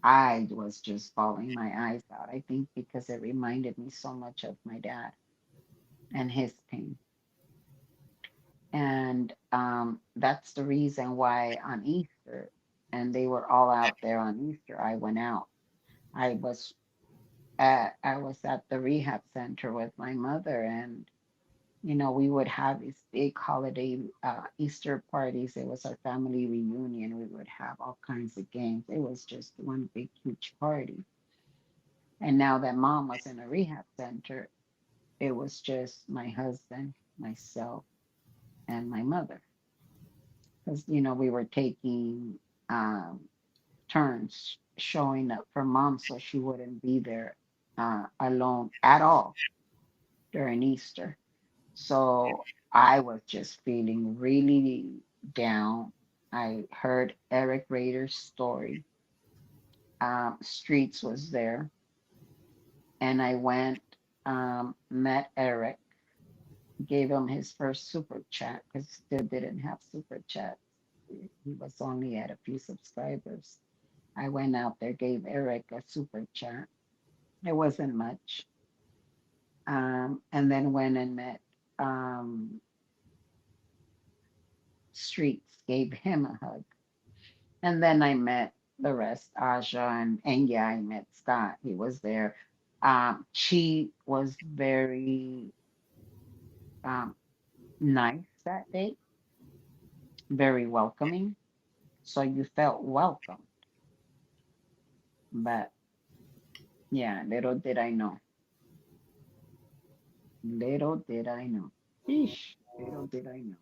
K: I was just bawling my eyes out. I think because it reminded me so much of my dad and his pain. And that's the reason why on Easter, and they were all out there on Easter, I went out. I was I was at the rehab center with my mother, and we would have these big holiday Easter parties. It was our family reunion. We would have all kinds of games. It was just one big, huge party. And now that mom was in a rehab center, it was just my husband, myself, and my mother. Because, we were taking turns showing up for mom so she wouldn't be there alone at all during Easter. So I was just feeling really down. I heard Eric Rader's story. Streets was there, and I went, met Eric, gave him his first super chat because still didn't have super chats. He was only at a few subscribers. I went out there, gave Eric a super chat. It wasn't much. And then went and met um, Streets, gave him a hug. And then I met the rest, Aja, and yeah, I met Scott. He was there. She was very um, nice that day, very welcoming. So you felt welcome. But yeah, little did I know. Eesh, little did I know.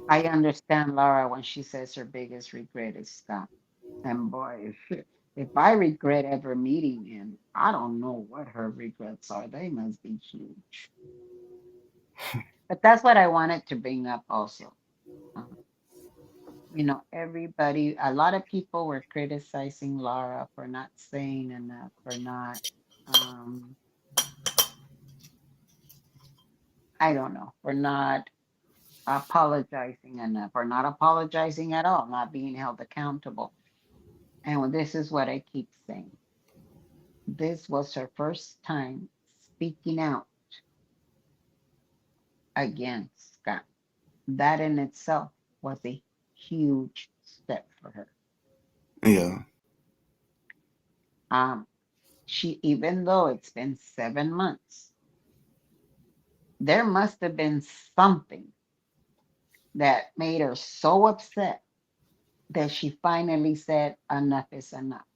K: I understand Laura when she says her biggest regret is Scott. And boy, if I regret ever meeting him, I don't know what her regrets are. They must be huge. But that's what I wanted to bring up also. Uh, everybody, a lot of people were criticizing Laura for not saying enough, for not, um, I don't know, for not apologizing enough, or not apologizing at all, not being held accountable. And this is what I keep saying. This was her first time speaking out against Scott. That in itself was a huge step for her.
A: Yeah.
K: She, even though it's been 7 months, there must have been something that made her so upset that she finally said enough is enough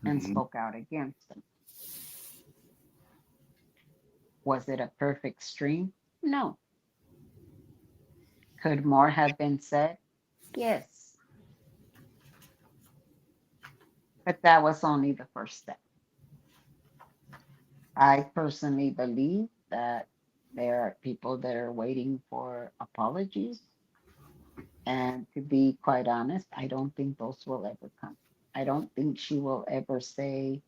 K: and
A: Hmm.
K: spoke out against him. Was it a perfect stream? No. Could more have been said? Yes. But that was only the first step. I personally believe that there are people that are waiting for apologies. And to be quite honest, I don't think those will ever come. I don't think she will ever say,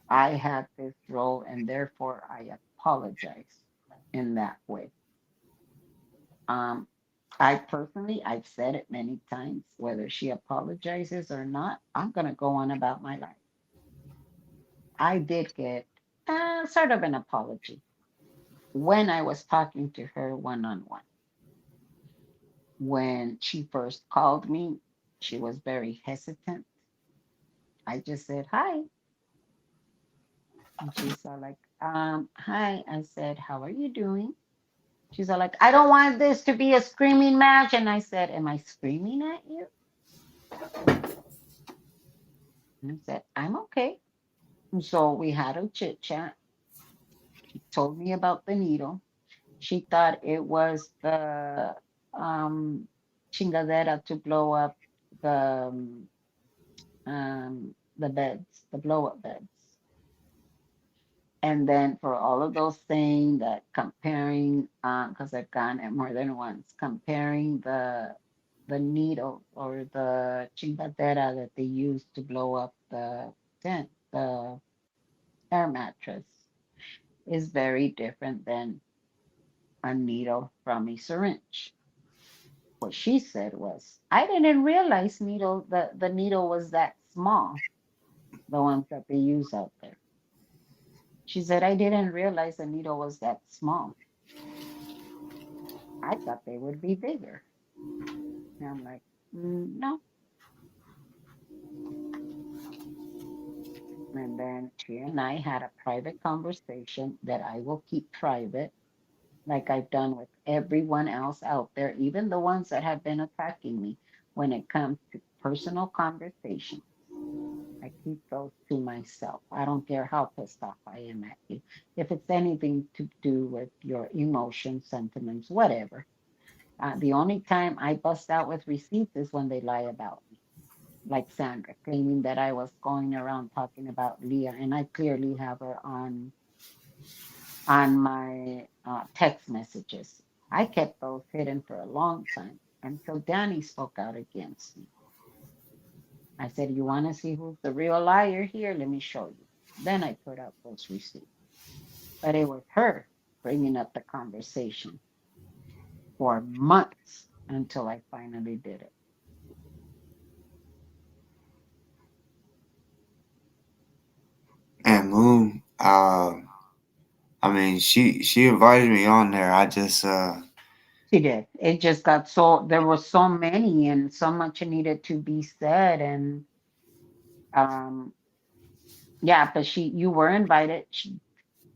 K: I had this role and therefore I apologize in that way. Um, I've said it many times, whether she apologizes or not, I'm going to go on about my life. I did get sort of an apology when I was talking to her one on one. When she first called me, she was very hesitant. I just said, hi. And she's all like, hi. I said, how are you doing? She's all like, I don't want this to be a screaming match. And I said, am I screaming at you? And I said, I'm okay. And so we had a chit chat. She told me about the needle. She thought it was the chingadera to blow up the beds, the blow up beds. And then for all of those saying that comparing, because I've gone at more than once, comparing the needle or the chingadera that they use to blow up the tent, the air mattress, is very different than a needle from a syringe. What she said was, I didn't realize the needle was that small, the ones that they use out there. She said, I didn't realize the needle was that small. I thought they would be bigger. And I'm like, no. And then she and I had a private conversation that I will keep private, like I've done with everyone else out there, even the ones that have been attacking me. When it comes to personal conversations, I keep those to myself. I don't care how pissed off I am at you. If it's anything to do with your emotions, sentiments, whatever. The only time I bust out with receipts is when they lie about me, like Sandra, claiming that I was going around talking about Leah, and I clearly have her on my text messages. I kept those hidden for a long time until Danny spoke out against me. I said, you want to see who's the real liar here? Let me show you. Then I put out those receipts. But it was her bringing up the conversation for months until I finally did it.
A: And Moon, I mean, she invited me on there. I just
K: She did. It just got there were so many and so much needed to be said. And yeah, but you were invited.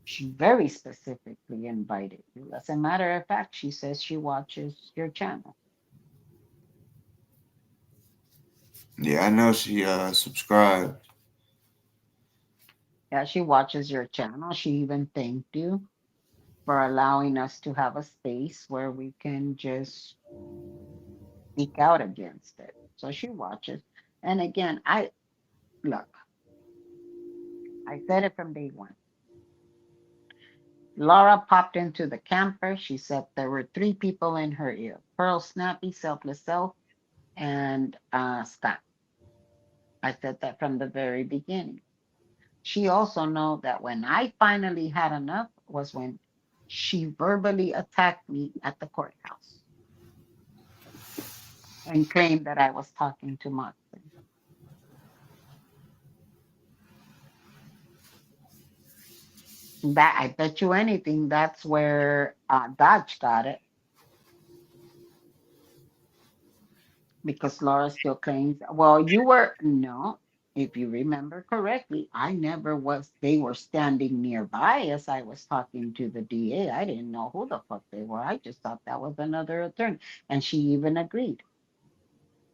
K: She very specifically invited you. As a matter of fact, she says she watches your channel.
A: yeah, I know she subscribed.
K: Yeah, she watches your channel. She even thanked you for allowing us to have a space where we can just speak out against it. So she watches. And again, look, I said it from day one. Laura popped into the camper. She said there were 3 people in her ear: Pearl, Snappy, Selfless Self, and Scott. I said that from the very beginning. She also know that when I finally had enough was when she verbally attacked me at the courthouse and claimed that I was talking to Moxon. That, I bet you anything, that's where Dodge got it. Because Laura still claims, well, no, if you remember correctly, I never was, they were standing nearby as I was talking to the DA. I didn't know who the fuck they were. I just thought that was another attorney. And she even agreed.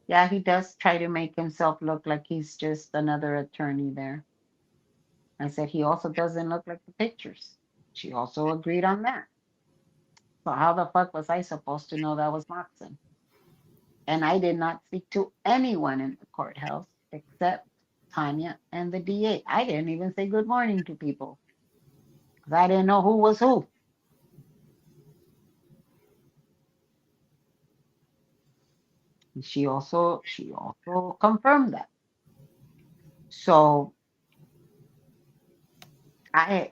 K: Yeah, he does try to make himself look like he's just another attorney there. I said, he also doesn't look like the pictures. She also agreed on that. So how the fuck was I supposed to know that was Moxon? And I did not speak to anyone in the courthouse except Tanya and the DA. I didn't even say good morning to people because I didn't know who was who. And she also confirmed that. So I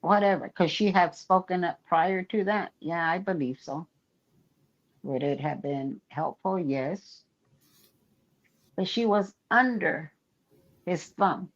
K: whatever, because she had spoken up prior to that. Yeah, I believe so. Would it have been helpful? Yes. But she was under his thumb